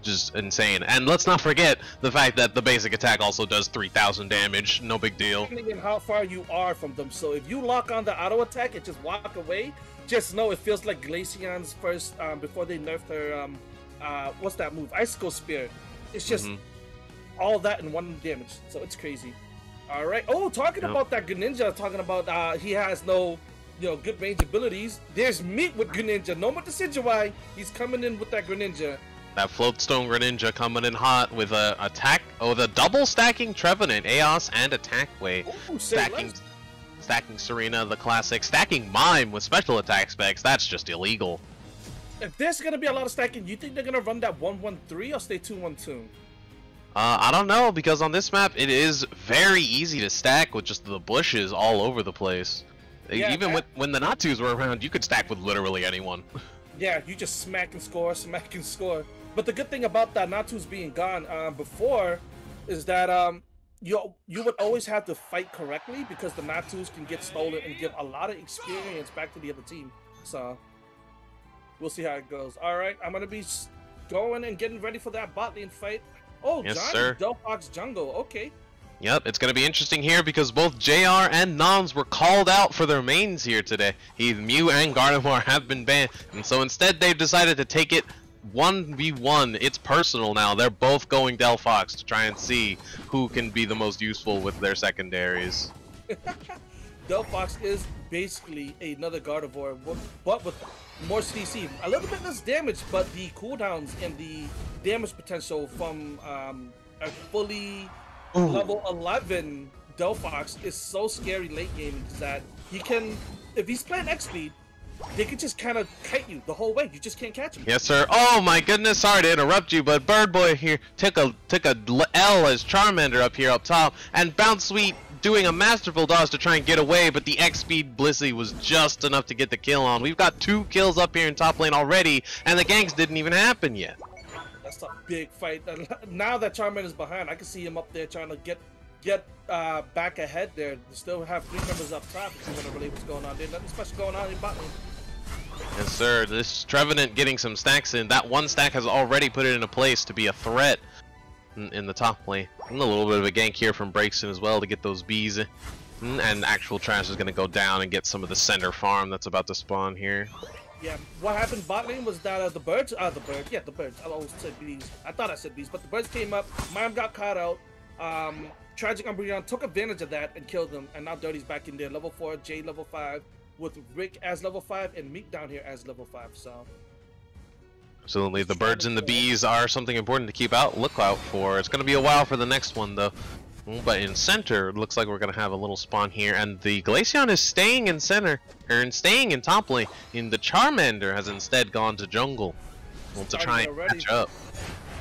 Just insane. And let's not forget the fact that the basic attack also does 3,000 damage. No big deal. Depending on how far you are from them. So if you lock on the auto attack and just walk away, just know it feels like Glaceon's first, before they nerfed her, what's that move? Icicle Spear. It's just all that in one damage. So it's crazy. All right. Oh, talking about that Greninja, talking about he has no, good range abilities. There's meat with Greninja. No more Decidueye. He's coming in with that Greninja. That Floatstone Greninja coming in hot with a attack. Oh, the double stacking Trevenant, Aeos, and Attack Way. Ooh, Stacking Serena, the classic. Stacking Mime with special attack specs. That's just illegal. If there's gonna be a lot of stacking, you think they're gonna run that 1-1-3 or stay 2-1-2? I don't know, because on this map it is very easy to stack with just the bushes all over the place. Yeah, even when the Natus were around, you could stack with literally anyone. Yeah, you just smack and score. But the good thing about that Natus being gone before is that you would always have to fight correctly, because the Natus can get stolen and give a lot of experience back to the other team. So we'll see how it goes. All right, I'm gonna be going and getting ready for that bot lane fight. Oh, yes, Johnny, sir. Delphox Jungle. Okay. Yep, it's gonna be interesting here because both JR and Noms were called out for their mains here today. Mew and Gardevoir have been banned, and so instead they've decided to take it 1v1. It's personal now. They're both going Delphox to try and see who can be the most useful with their secondaries. Delphox is basically another Gardevoir, but with more CC. A little bit less damage, but the cooldowns and the damage potential from a fully level 11 Delphox is so scary late game that he can, if he's playing X-Speed, they can just kind of kite you the whole way. You just can't catch him. Yes, sir. Oh my goodness, sorry to interrupt you, but Bird Boy here took a L as Charmander up top, and Bounce Sweet doing a masterful dodge to try and get away, but the X-Speed Blissey was just enough to get the kill on. We've got 2 kills up here in top lane already, and the ganks didn't even happen yet. That's a big fight. Now that Charmander's behind, I can see him up there trying to get back ahead there. They still have 3 members up top if you want to relate what's going on there. Nothing special going on in bot lane. Yes, sir. This Trevenant getting some stacks in. That 1 stack has already put it in a place to be a threat in the top lane. And a little bit of a gank here from Braixen as well to get those bees. And actual trash is going to go down and get some of the center farm that's about to spawn here. Yeah, what happened bot lane was that the birds. I almost said bees. I thought I said bees, but the birds came up. Mime got caught out. Tragic Umbreon took advantage of that and killed them, and now Dirty's back in there. Level 4, Jade level 5. with Rick as level 5 and Meek down here as level 5. So Absolutely, the birds and the bees are something important to keep lookout for. It's going to be a while for the next one, though. But in center, it looks like we're going to have a little spawn here, and the Glaceon is staying in center, or staying in top lane. And the Charmander has instead gone to jungle to try and catch up.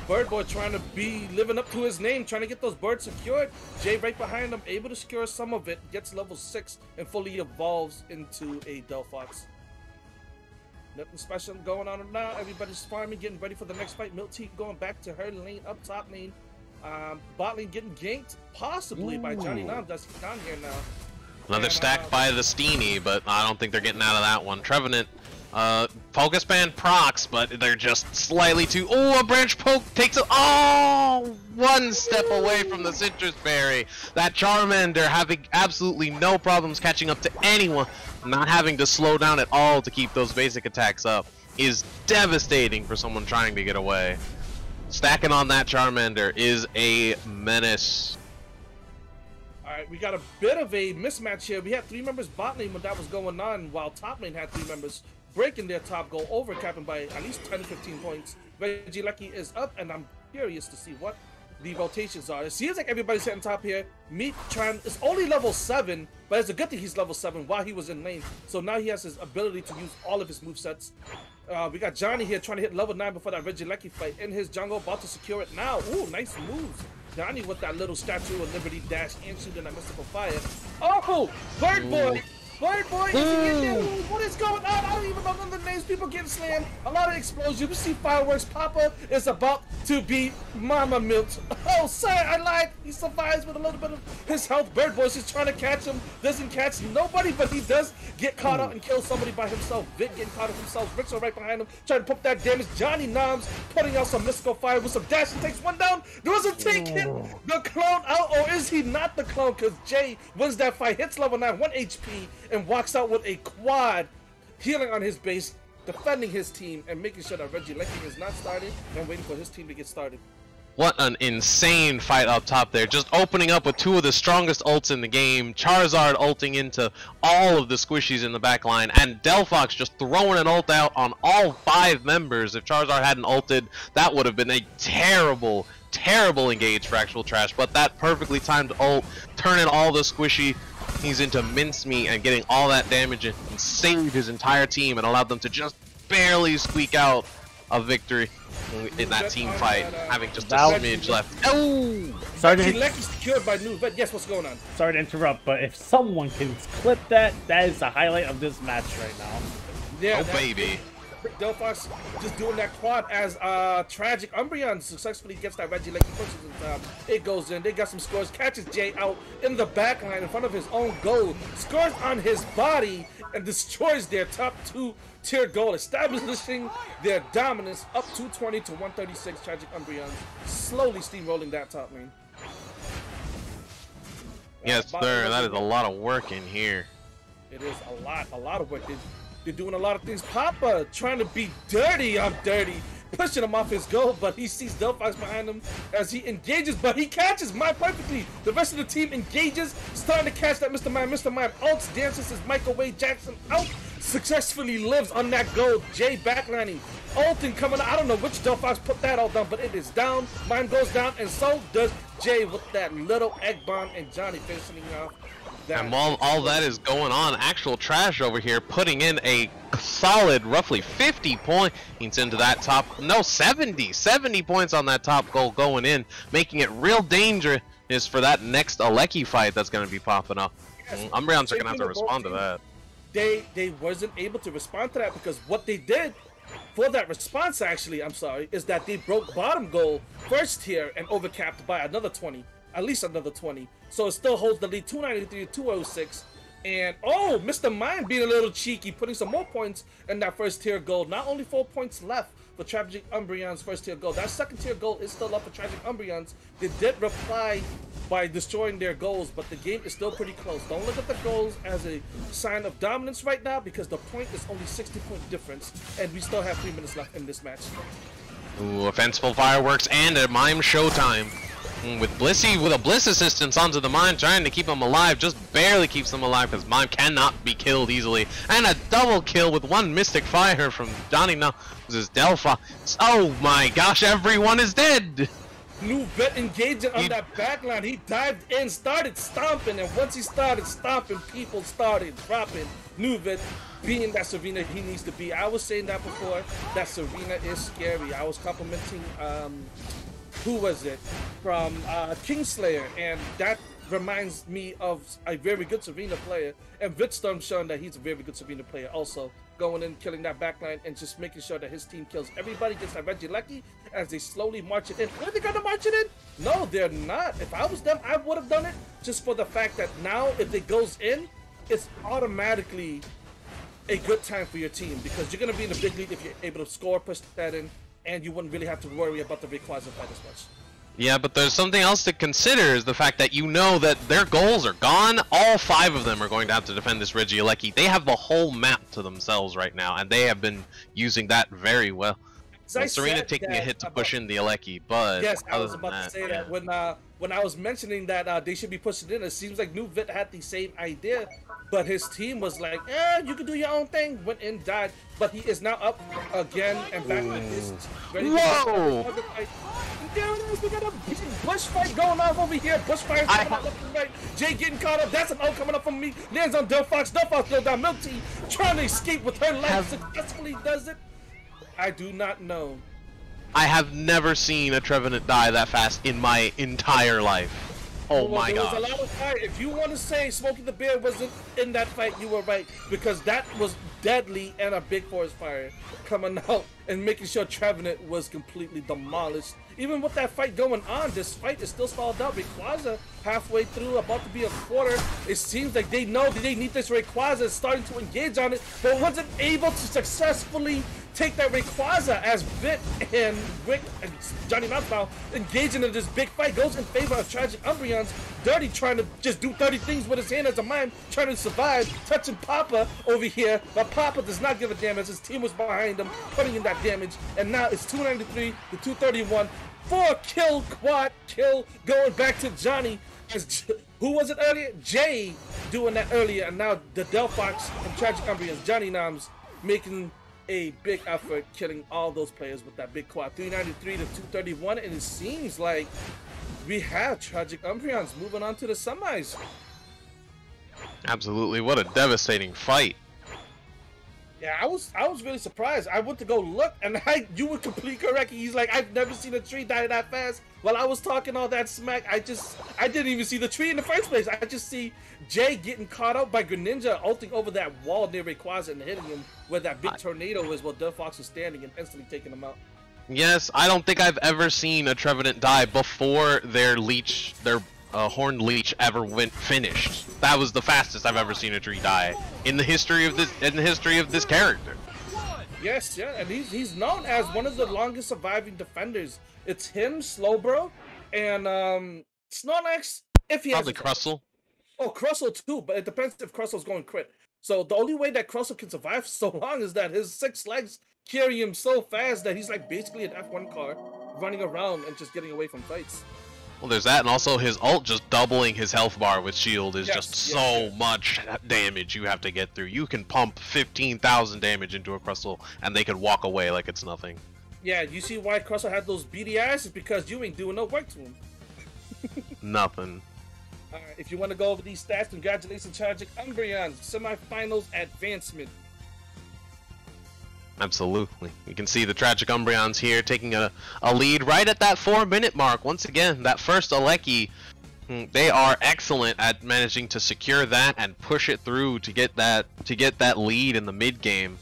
Bird Boy trying to be living up to his name, trying to get those birds secured. Jay right behind him, able to secure some of it, gets level 6 and fully evolves into a Delphox. Nothing special going on now. Everybody's farming, getting ready for the next fight. Milk Tea going back to her lane, up top lane. Bot lane getting ganked, possibly by Johnny Nam. That's down here now. Another stack by the Steenie, but I don't think they're getting out of that one. Trevenant, Focus Band procs, but they're just slightly too. Oh, a branch poke takes a. Oh, one step away from the Citrus Berry. That Charmander having absolutely no problems catching up to anyone, not having to slow down at all to keep those basic attacks up, is devastating for someone trying to get away. Stacking on that Charmander is a menace. Alright, we got a bit of a mismatch here. We had 3 members bot lane when that was going on, while top lane had 3 members breaking their top goal, overcapping by at least 10-15 points. Regieleki is up, and I'm curious to see what the rotations are. It seems like everybody's hitting top here. Meek is only level 7, but it's a good thing he's level 7 while he was in lane. So now he has his ability to use all of his movesets. We got Johnny here trying to hit level 9 before that Regieleki fight in his jungle, about to secure it now. Ooh, nice moves. Johnny with that little Statue of Liberty dash and shooting that mystical fire. Oh, Bird Boy! Bird Boy, is he in there? What is going on? I don't even know none of the names. People getting slammed. A lot of explosions. You see fireworks. Papa is about to be mama milked. Oh, sir, I lied. He survives with a little bit of his health. Bird Boy's just trying to catch him. Doesn't catch nobody, but he does get caught up and kill somebody by himself. Vic getting caught up himself. Rick's right behind him, trying to pump that damage. Johnny Noms putting out some mystical fire with some dash and takes one down. Doesn't take him. The clone out, or is he not the clone? Because Jay wins that fight, hits level 9, 1 HP, and walks out with a quad, healing on his base, defending his team, and making sure that Regieleki is not starting and waiting for his team to get started. What an insane fight up top there. Just opening up with 2 of the strongest ults in the game. Charizard ulting into all of the squishies in the back line, and Delphox just throwing an ult out on all 5 members. If Charizard hadn't ulted, that would have been a terrible engage for actual trash, but that perfectly timed ult, turning all the squishy he's into mincemeat and getting all that damage in, and saved his entire team and allowed them to just barely squeak out a victory in that team fight, having just a smidge left. Oh! Sorry to Regieleki's secured by New, but yes, what's going on? Sorry to interrupt, but if someone can clip that, that is the highlight of this match right now. Yeah, oh baby. Delphox just doing that quad as Tragic Umbreon successfully gets that Regieleki, pushes in top. It goes in. They got some scores. Catches Jay out in the back line in front of his own goal. Scores on his body and destroys their top 2-tier goal, establishing their dominance up 220 to 136. Tragic Umbreon slowly steamrolling that top lane. Yes, sir. That is a lot of work in here. It is a lot of work. They're doing a lot of things. Papa trying to be dirty. I'm dirty. Pushing him off his goal, but he sees Delphox behind him as he engages, but he catches Mime perfectly. The rest of the team engages, starting to catch that Mr. Mime. Mr. Mime ults, dances his Microwave Jackson out, successfully lives on that goal. Jay backlining, ulting coming out. I don't know which Delphox put that all down, but it is down. Mime goes down, and so does Jay with that little egg bomb, and Johnny finishing off. And while all that is going on, actual trash over here putting in a solid roughly 50 points into that top, no 70 points on that top goal going in, making it real dangerous for that next Aleki fight that's going to be popping up. Yes. Umbreons are going to have to respond to that. They wasn't able to respond to that because what they did for that response actually, I'm sorry, is that they broke bottom goal first tier and overcapped by another 20. At least another 20. So it still holds the lead 293 to 206. And oh, Mr. Mime being a little cheeky, putting some more points in that first tier goal. Not only 4 points left for Tragic Umbreon's first tier goal. That second tier goal is still up for Tragic Umbreon's. They did reply by destroying their goals, but the game is still pretty close. Don't look at the goals as a sign of dominance right now because the point is only 60-point difference. And we still have 3 minutes left in this match. Ooh, offensivul fireworks and a Mime showtime. With Blissey, with a Bliss assistance onto the Mime, trying to keep him alive, just barely keeps him alive because Mime cannot be killed easily. And a double kill with one Mystic Fire from Johnny now. This is Delphox. Oh my gosh, everyone is dead! New vet engaging on that backline. He dived in, started stomping, and once he started stomping, people started dropping. New vet being that Serena he needs to be. I was saying that before, that Serena is scary. I was complimenting who was it from Kingslayer, and that reminds me of a very good Serena player, and Vitstorm's showing that he's a very good Serena player also, going in, killing that backline, and just making sure that his team kills everybody, gets that Regieleki as they slowly march it in. Are they gonna march it in? No, they're not. If I was them, I would have done it, just for the fact that now if it goes in, it's automatically a good time for your team, because you're gonna be in the big league if you're able to score, push that in, and you wouldn't really have to worry about the Rayquaza fight as much. Yeah, but there's something else to consider, is the fact that you know that their goals are gone. All 5 of them are going to have to defend this Regieleki. They have the whole map to themselves right now, and they have been using that very well. Well, Serena taking a hit to push in the Aleki, but yes, I was about to say that when I was mentioning that they should be pushing in, it seems like New Vit had the same idea, but his team was like, you can do your own thing, went in, died, but he is now up again and back with his ready. Whoa! There it is, we got a bush fight going on over here, bush fire coming up left and right, Jay getting caught up, that's an O coming up from me, lands on Delphox, Delphox goes down, Milk Tea trying to escape with her life, successfully does it. I do not know. I have never seen a Trevenant die that fast in my entire life. Oh my god. There was a lot of fire. If you want to say Smokey the Bear wasn't in that fight, you were right. Because that was deadly and a big forest fire coming out and making sure Trevenant was completely demolished. Even with that fight going on, this fight is still stalled out. Rayquaza halfway through, about to be a quarter. It seems like they know that they need this Rayquaza, starting to engage on it, but wasn't able to successfully take that Rayquaza as Vit and Rick and Johnny Knoxville engaging in this big fight. Goes in favor of Tragic Umbreons. Dirty trying to just do 30 things with his hand as a mime, trying to survive, touching Papa over here, but Papa does not give a damn as his team was behind him, putting in that damage, and now it's 293 to 231. 4 kill, quad kill, going back to Johnny, as who was it earlier? Jay doing that earlier, and now the Delphox and Tragic Umbreons, Johnny Noms, making a big effort, killing all those players with that big quad. 393 to 231, and it seems like we have Tragic Umbreons moving on to the semis. Absolutely, what a devastating fight. Yeah, I was really surprised. I went to go look, and you were completely correct. He's like, I've never seen a tree die that fast. While I was talking all that smack, I didn't even see the tree in the first place. I just see Jay getting caught up by Greninja, ulting over that wall near Rayquaza and hitting him where that big tornado is while Delphox was standing and instantly taking him out. Yes, I don't think I've ever seen a Trevenant die before their leech, Horned Leech ever went finished. That was the fastest I've ever seen a tree die in the history of this character. Yes, yeah, and he's known as one of the longest surviving defenders. It's him, Slowbro, and Snorlax. If he probably has Crustle. Oh, Crustle too, but it depends if Crustle's going crit. So the only way that Crustle can survive so long is that his 6 legs carry him so fast that he's like basically an F1 car running around and just getting away from fights. Well, there's that, and also his ult just doubling his health bar with shield is just so much damage you have to get through. You can pump 15,000 damage into a Crustle, and they could walk away like it's nothing. Yeah, you see why Crustle had those beady eyes? It's because you ain't doing no work to him. Nothing. Alright, if you want to go over these stats, congratulations, Tragic Umbreons. Semifinals advancement. Absolutely. You can see the Tragic Umbreons here taking a lead right at that 4-minute mark. Once again, that first Aleki, they are excellent at managing to secure that and push it through to get that lead in the mid game.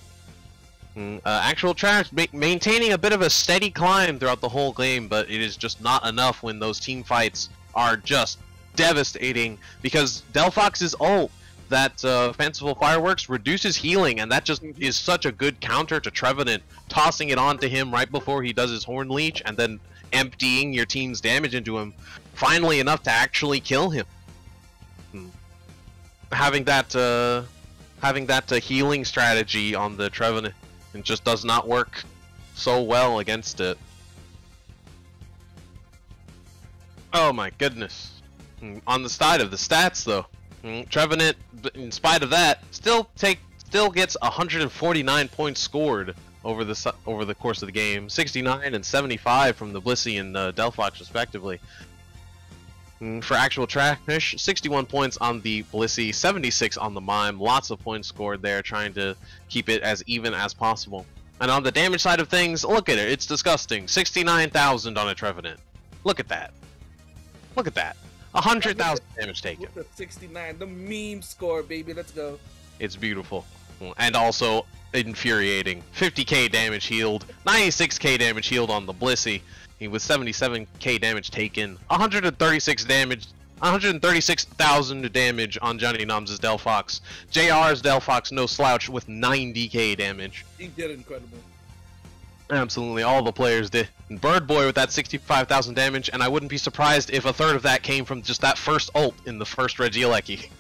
Actual Trash maintaining a bit of a steady climb throughout the whole game, but it is just not enough when those team fights are just devastating, because Delphox's ult, that Fanciful Fireworks, reduces healing, and that just is such a good counter to Trevenant, tossing it onto him right before he does his Horn Leech, and then emptying your team's damage into him, finally enough to actually kill him. Having that healing strategy on the Trevenant, it just does not work so well against it. Oh my goodness. On the side of the stats though, Trevenant, in spite of that, still gets 149 points scored over the course of the game. 69 and 75 from the Blissey and Delphox respectively. For actual trash, 61 points on the Blissey, 76 on the Mime. Lots of points scored there, trying to keep it as even as possible. And on the damage side of things, look at it. It's disgusting. 69,000 on a Trevenant. Look at that. Look at that. 100,000 damage taken. Look at 69, the meme score, baby. Let's go. It's beautiful. And also infuriating. 50k damage healed, 96k damage healed on the Blissey. He was 77k damage taken, 136,000 damage on Johnny Noms' Delphox. JR's Delphox, no slouch, with 90k damage. He did incredible. Absolutely, all the players did. And Bird Boy with that 65,000 damage, and I wouldn't be surprised if a third of that came from just that first ult in the first Regieleki.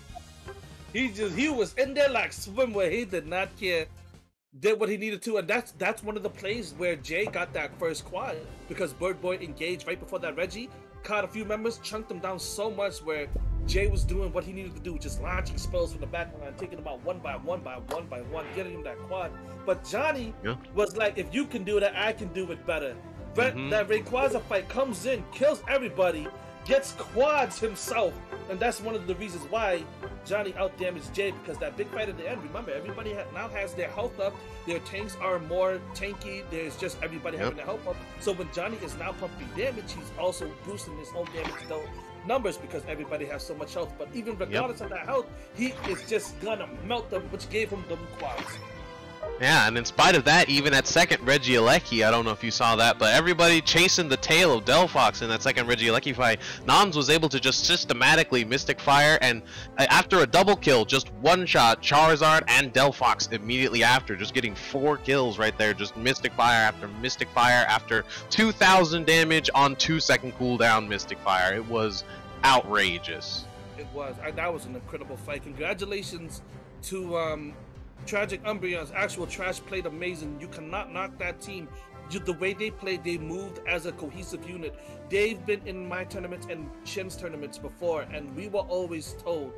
He was in there like swimwear. He did not care. Did what he needed to, and that's one of the plays where Jay got that first quad because Bird Boy engaged right before that Reggie, caught a few members, chunked them down so much where Jay was doing what he needed to do, just launching spells from the back line, taking them out one by one, getting him that quad. But Johnny was like, if you can do that, I can do it better. But that Rayquaza fight comes in, kills everybody, gets quads himself, and that's one of the reasons why Johnny outdamaged Jay, because that big fight at the end, remember, everybody now has their health up, their tanks are more tanky, there's just everybody having their health up. So when Johnny is now pumping damage, he's also boosting his own damage numbers because everybody has so much health. But even regardless of that health, he is just gonna melt them, which gave him the quads. Yeah, and in spite of that, even at second Regieleki, I don't know if you saw that, but everybody chasing the tail of Delphox in that second Regieleki fight, Noms was able to just systematically Mystic Fire, and after a double kill, just one-shot Charizard and Delphox immediately after, just getting 4 kills right there, just Mystic Fire after 2,000 damage on 2-second cooldown Mystic Fire. It was outrageous. It was. That was an incredible fight. Congratulations to Tragic Umbreon's actual trash played amazing. You cannot knock that team. The way they played, they moved as a cohesive unit. They've been in my tournaments and Shin's tournaments before, and we were always told,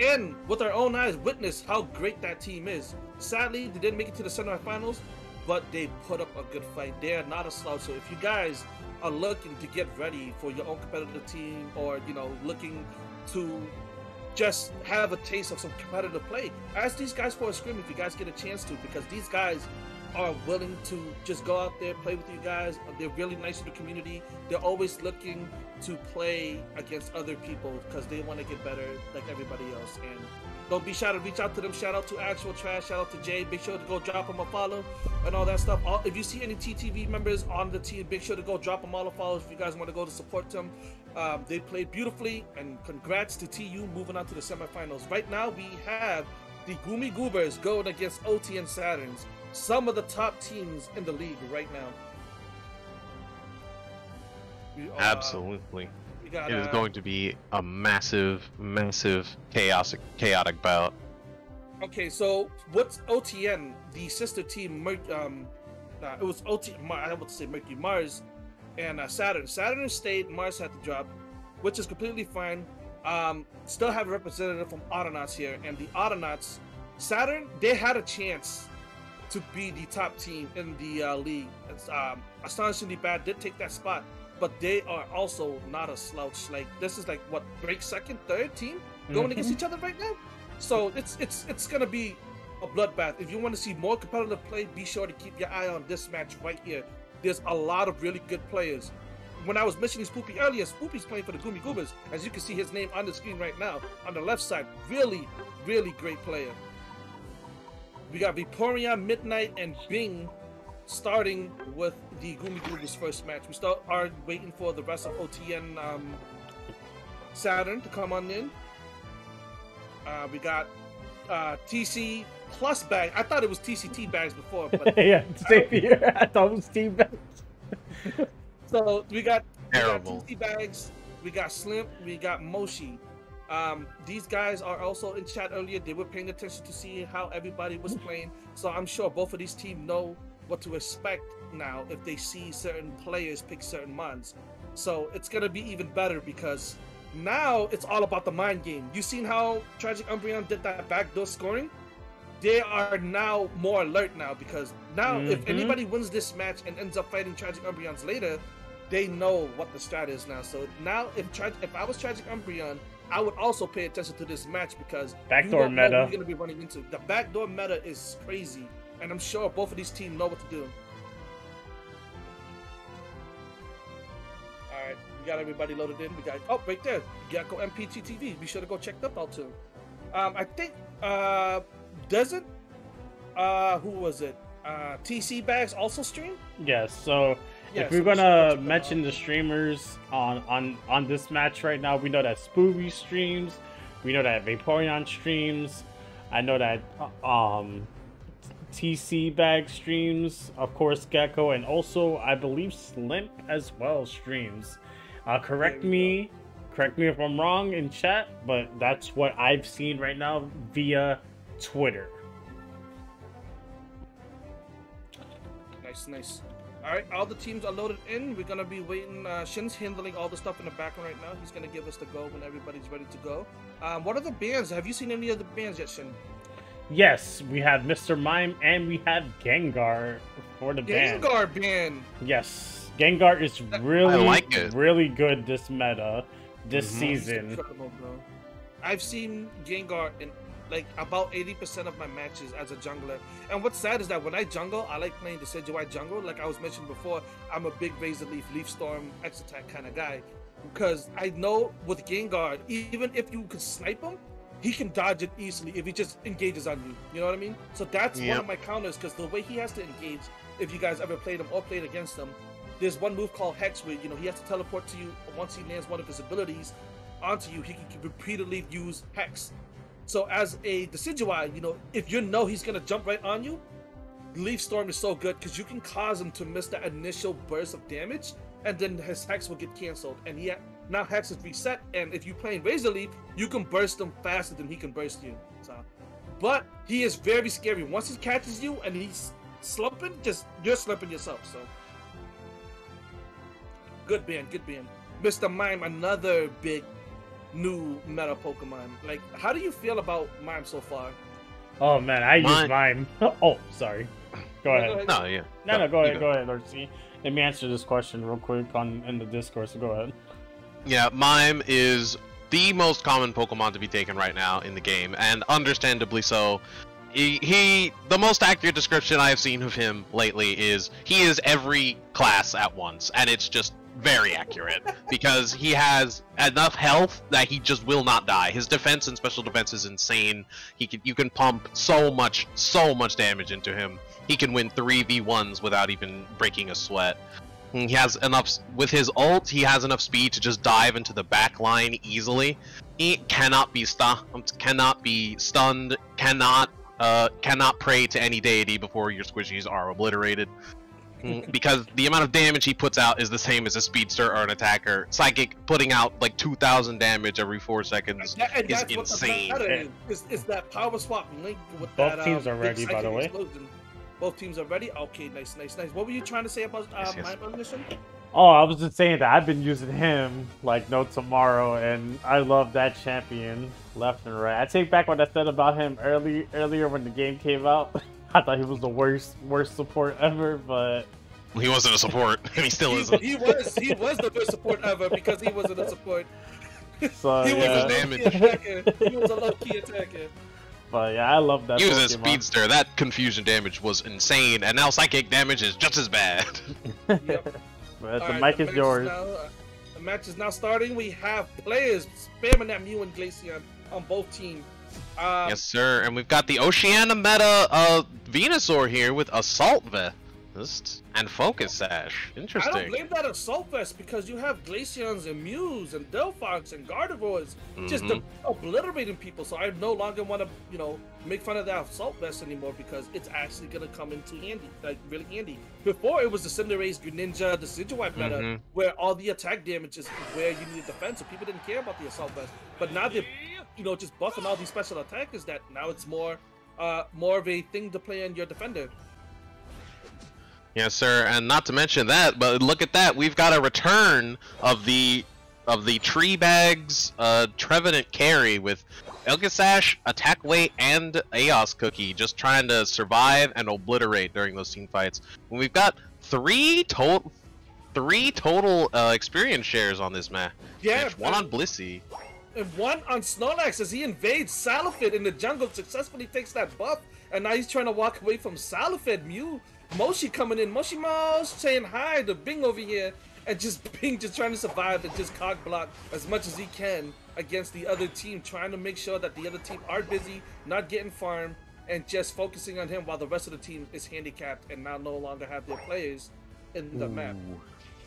and with our own eyes, witness how great that team is. Sadly, they didn't make it to the semifinals, but they put up a good fight. They are not a slouch. So if you guys are looking to get ready for your own competitive team, or looking to just have a taste of some competitive play, ask these guys for a scrim if you guys get a chance to, because these guys are willing to just go out there, play with you guys. They're really nice to the community. They're always looking to play against other people because they want to get better like everybody else. And don't be shy to reach out to them. Shout out to Actual Trash, shout out to Jay. Make sure to go drop them a follow and all that stuff. If you see any TTV members on the team, make sure to go drop them all a follow if you guys want to go to support them. They played beautifully, and congrats to TU moving on to the semifinals. Right now we have the Gumi Goobers going against OTN Saturns, some of the top teams in the league right now. Absolutely. It is going to be a massive, chaotic bout. Okay, so what's OTN? The sister team, it was I would say Mercury, Mars, and Saturn. Saturn stayed, Mars had to drop, which is completely fine. Still have a representative from Autonauts here, and the Autonauts, Saturn, they had a chance to be the top team in the league. It's astonishingly bad, did take that spot, but they are also not a slouch. Like, this is like what, break second, third team going against each other right now. So it's gonna be a bloodbath. If you want to see more competitive play, be sure to keep your eye on this match right here. There's a lot of really good players. When I was mentioning Spoopy earlier, Spoopy's playing for the Gumi Goobers. As you can see his name on the screen right now, on the left side, really great player. We got Vaporeon, Midnight, and Bing starting with the Gumi Goobers' first match. We are waiting for the rest of OTN Saturn to come on in. We got TC plus bag. I thought it was TCT bags before, but yeah, same here. I thought it was Team bags. So we got TC bags, we got Slim, we got Moshi. These guys are also in chat earlier. They were paying attention to see how everybody was playing. So I'm sure both of these teams know what to expect now if they see certain players pick certain mons. So it's gonna be even better because now it's all about the mind game. You seen how Tragic Umbreon did that backdoor scoring? They are now more alert now because now if anybody wins this match and ends up fighting Tragic Umbreons later, they know what the strat is now. So now if I was Tragic Umbreon, I would also pay attention to this match because Backdoor you don't know meta. what you're gonna be running into. The backdoor meta is crazy, and I'm sure both of these teams know what to do. All right, we got everybody loaded in. We got right there, Gecko MPTTV. Be sure to go check that out too. I think doesn't who was it? TC Bags also stream? Yes. So Yeah, if so we're we should go gonna check them mention the streamers on this match right now, we know that Spooby streams. We know that Vaporeon streams. I know that TC Bag streams. Of course, Gecko, and also I believe Slimp as well streams. Correct me if I'm wrong in chat, but that's what I've seen right now via Twitter. Nice. All right, all the teams are loaded in. We're gonna be waiting. Shin's handling all the stuff in the background right now. He's gonna give us the go when everybody's ready to go. What are the bands? Have you seen any of the bands yet, Shin? Yes, we have Mr. Mime and we have Gengar for the band. Gengar band. Yes, Gengar is really, I like it. really good this meta, this season. Incredible, bro. I've seen Gengar in like about 80% of my matches as a jungler. And what's sad is that when I jungle, I like playing the Decidueye jungle. Like I was mentioned before, I'm a big Razor Leaf, Leaf Storm, X Attack kind of guy. Because I know with Gengar, even if you could snipe him, he can dodge it easily if he just engages on you. You know what I mean? So that's one of my counters, because the way he has to engage, if you guys ever played him or played against him, there's one move called Hex where, he has to teleport to you. Once he lands one of his abilities onto you, he can repeatedly use Hex. So as a Decidueye, if you know he's gonna jump right on you, Leaf Storm is so good because you can cause him to miss the initial burst of damage, and then his Hex will get canceled. And now Hex is reset, and if you're playing Razor Leaf, you can burst him faster than he can burst you. So, but he is very scary. Once he catches you and he's slumping, you're slumping yourself. So, good band. Mr. Mime, another big new meta Pokemon. Like, how do you feel about Mime so far? Oh man, I use Mime. Oh, sorry. Go ahead. No, yeah. No, go ahead, Archie. Let me answer this question real quick in the Discord, so go ahead. Yeah, Mime is the most common Pokemon to be taken right now in the game, and understandably so. The most accurate description I have seen of him lately is he is every class at once, and it's just very accurate because he has enough health that he just will not die. His defense and special defense is insane. You can pump so much damage into him. He can win 3v1s without even breaking a sweat. He has enough with his ult. He has enough speed to just dive into the back line easily. He cannot be stunned. Cannot pray to any deity before your squishies are obliterated. Because the amount of damage he puts out is the same as a speedster or an attacker. Psychic putting out like 2,000 damage every 4 seconds is insane. Is that power swap link with both that? Teams are ready, by the way. Explosion. Both teams are ready. Okay, nice. What were you trying to say about my mission? Oh, I was just saying that I've been using him like no tomorrow, and I love that champion left and right. I take back what I said about him earlier when the game came out. I thought he was the worst support ever, but he wasn't a support, and he still isn't. He was the worst support ever because he wasn't a support. So he was a low-key attacker. But yeah, I love that. He was a speedster. That confusion damage was insane, and now psychic damage is just as bad. Yep. But the mic is yours. The match is now starting. We have players spamming that Mew and Glaceon on both teams. Yes, sir. And we've got the Oceania meta Venusaur here with Assault Vest and Focus Sash. Interesting. I don't blame that Assault Vest because you have Glaceons and Mews and Delphox and Gardevoirs just obliterating people. So I no longer want to, make fun of that Assault Vest anymore because it's actually going to come into handy, like really handy. Before it was the Cinderace, Greninja, the Decidueye meta where all the attack damage is where you need defense, so people didn't care about the Assault Vest. But now they're, just buffing all these special attackers that now it's more of a thing to play on your defender. Yes, sir. And not to mention that, but look at that. We've got a return of the Tree Bags Trevenant carry with Elgasash, Attack Weight, and Aeos Cookie just trying to survive and obliterate during those team fights. And we've got three total experience shares on this map. Yeah, one on Blissey. And one on Snorlax as he invades Salafit in the jungle, successfully takes that buff, and now he's trying to walk away from Salafit. Moshi coming in, Moshi saying hi to Bing over here, and just Bing just trying to survive and just cog block as much as he can against the other team, trying to make sure that the other team are busy, not getting farmed, and just focusing on him while the rest of the team is handicapped and now no longer have their players in the map.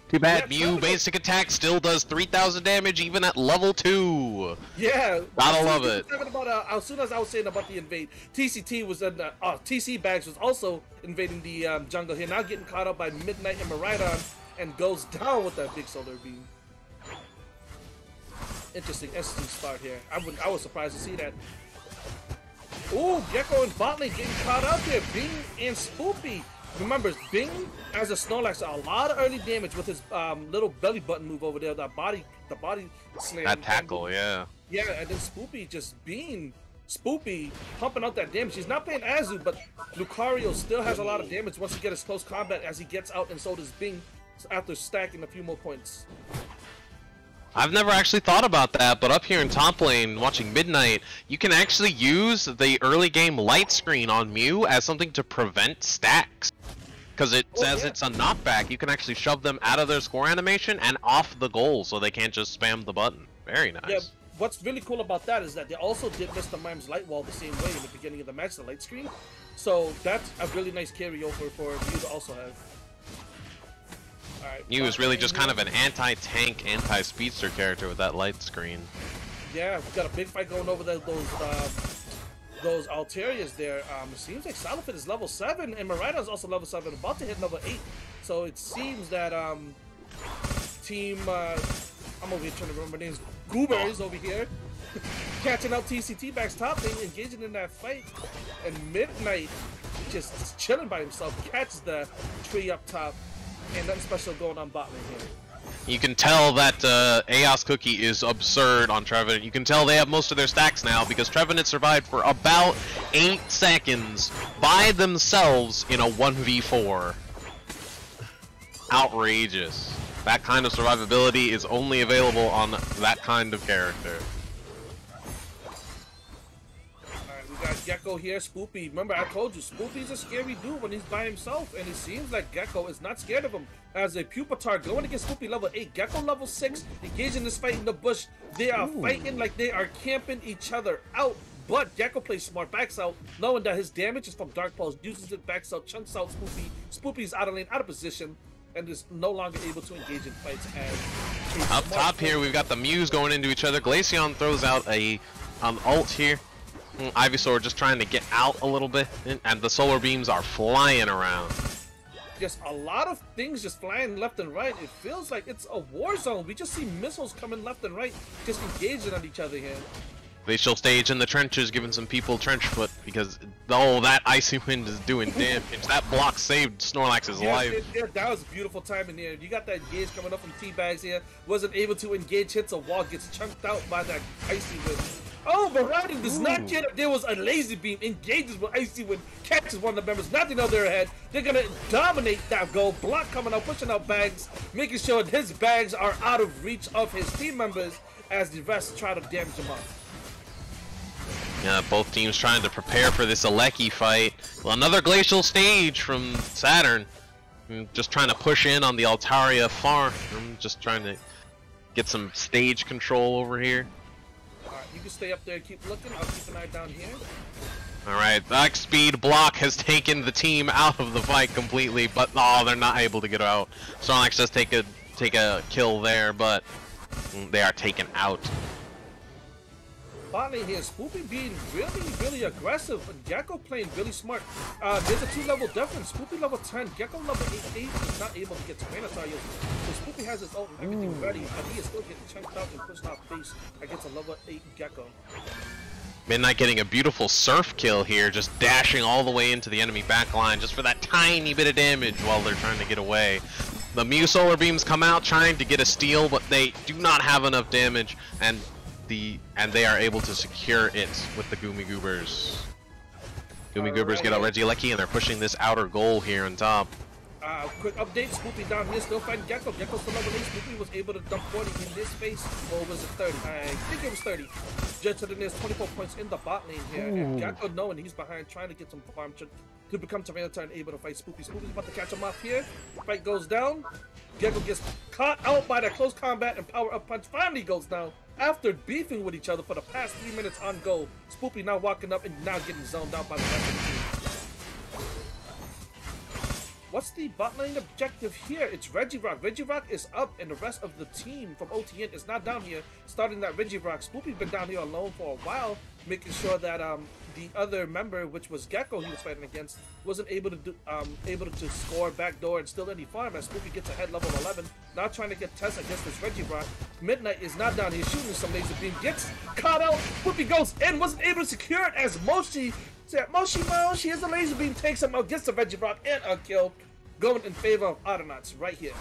Too bad. Mew basic attack still does 3,000 damage even at level 2. Yeah, gotta love it. About, as soon as I was saying about the invade, TCT was in TC Bags was also invading the jungle here, now getting caught up by Midnight and Miraidon, and goes down with that big solar beam. Interesting start here. I was surprised to see that. Ooh, Gecko and bot lane getting caught up here. Bing and Spoopy. Remember, Bing as a Snorlax, a lot of early damage with his little belly button move over there, the body slam. That tackle, yeah. Yeah, and then Spoopy just being Spoopy, pumping out that damage. He's not playing Azu, but Lucario still has a lot of damage once he gets his close combat as he gets out, and so does Bing after stacking a few more points. I've never actually thought about that, but up here in top lane, watching Midnight, you can actually use the early game light screen on Mew as something to prevent stacks. Because it says it's a knockback, you can actually shove them out of their score animation and off the goal so they can't just spam the button. Very nice. Yeah, what's really cool about that is that they also did Mr. Mime's light wall the same way in the beginning of the match, the light screen. So that's a really nice carryover for Mew to also have. Right, Mew is really just kind of an anti-tank, anti-speedster character with that light screen. Yeah, we've got a big fight going over those Altarias there. It seems like Salafit is level 7, and Miraidon is also level 7, about to hit level 8. So it seems that team, I'm over here trying to remember names, Goober is over here, catching out TCT Bags top lane, engaging in that fight, and Midnight just chilling by himself, catches the tree up top. And nothing special going on bot lane here. You can tell that Aeos Cookie is absurd on Trevenant. You can tell they have most of their stacks now because Trevenant survived for about 8 seconds by themselves in a 1v4. Outrageous. That kind of survivability is only available on that kind of character. Got Gecko here, Spoopy. Remember, I told you, Spoopy's a scary dude when he's by himself, and it seems like Gecko is not scared of him. As a Pupitar going against Spoopy level 8, Gecko level 6, engaging this fight in the bush. They are fighting like they are camping each other out, but Gecko plays smart, backs out, knowing that his damage is from Dark Pulse, uses it, backs out, chunks out Spoopy. Spoopy's out of lane, out of position, and is no longer able to engage in fights. As up top here, we've got the Mews going into each other. Glaceon throws out a ult here. Ivysaur just trying to get out a little bit, and the solar beams are flying around. Just a lot of things just flying left and right. It feels like it's a war zone. We just see missiles coming left and right, just engaging on each other here. Glacial stage in the trenches, giving some people trench foot because that icy wind is doing damage. That block saved Snorlax's life. Yeah, that was a beautiful timing here. You got that engage coming up from T-Bags here. Wasn't able to engage, hits a wall, gets chunked out by that icy wind. Oh, Miraidon does not get it. There was a lazy beam, engages with Icy Wind, catches one of the members, nothing on their head. They're going to dominate that goal. Block coming out, pushing out Bags, making sure his Bags are out of reach of his team members as the rest try to damage him up. Yeah, both teams trying to prepare for this Aleki fight. Well, another glacial stage from Saturn. Just trying to push in on the Altaria farm. I'm just trying to get some stage control over here. You can stay up there and keep looking. I'll keep an eye down here. Alright, that speed block has taken the team out of the fight completely, but they're not able to get out. Snorlax does take a kill there, but they are taken out. Botany here, Spoopy being really aggressive, and Gecko playing really smart. There's a 2-level difference. Spoopy level 10, Gecko level 8 is not able to get to Minotaur yet. So Spoopy has his ult and everything ready, but he is still getting chunked out and pushed off base against a level 8 Gecko. Midnight getting a beautiful surf kill here, just dashing all the way into the enemy backline just for that tiny bit of damage while they're trying to get away. The Mew Solar Beams come out trying to get a steal, but they do not have enough damage, and they are able to secure it with the Goomy Goobers. Goomy Goobers get out Regieleki, and they're pushing this outer goal here on top. Quick update, Spoopy down here still fighting Gecko. Gecko's still level 8. Spoopy was able to dump 40 in this space, or was it 30? I think it was 30. Jetson is 24 points in the bot lane here, and Gecko knowing he's behind, trying to get some farm to become Tyranitar and able to fight Spoopy. Spoopy's about to catch him off here. Fight goes down. Gecko gets caught out by that close combat, and power up punch finally goes down. After beefing with each other for the past 3 minutes on go, Spoopy now walking up and now getting zoned out by the rest of the team. What's the bot lane objective here? It's Regirock. Regirock is up, and the rest of the team from OTN is not down here, starting that Regirock. Spoopy's been down here alone for a while, making sure that the other member, which was Gecko he was fighting against, wasn't able to score backdoor and steal any farm as Spoopy gets ahead level 11. Now trying to get Tess against this Regirock. Midnight is not down here shooting some laser beam. Gets caught out. Spoopy goes in, wasn't able to secure it as Moshi has a laser beam, takes him out, gets the Regirock and a kill. Going in favor of Audonauts right here.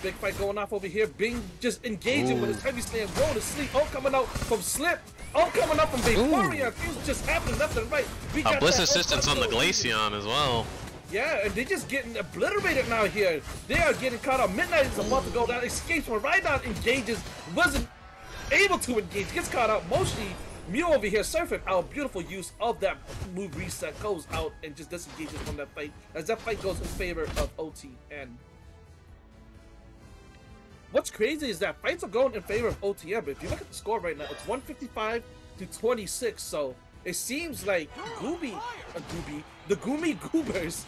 Big fight going off over here. Bing just engaging with his heavy slam. Roll to sleep. Oh, coming out from Slip. Oh, coming up from Vaporeon. Things just happening left and right. A Bliss assistance on the Glaceon as well. Yeah, and they're just getting obliterated now here. They are getting caught up. Midnight is about to go down. Escapes from Rhydon, engages. Wasn't able to engage. Gets caught out. Moshi. Mew over here surfing out. Beautiful use of that move reset. Goes out and just disengages from that fight as that fight goes in favor of OTN. What's crazy is that fights are going in favor of OTN, but if you look at the score right now, it's 155 to 26. So it seems like the Goomy Goobers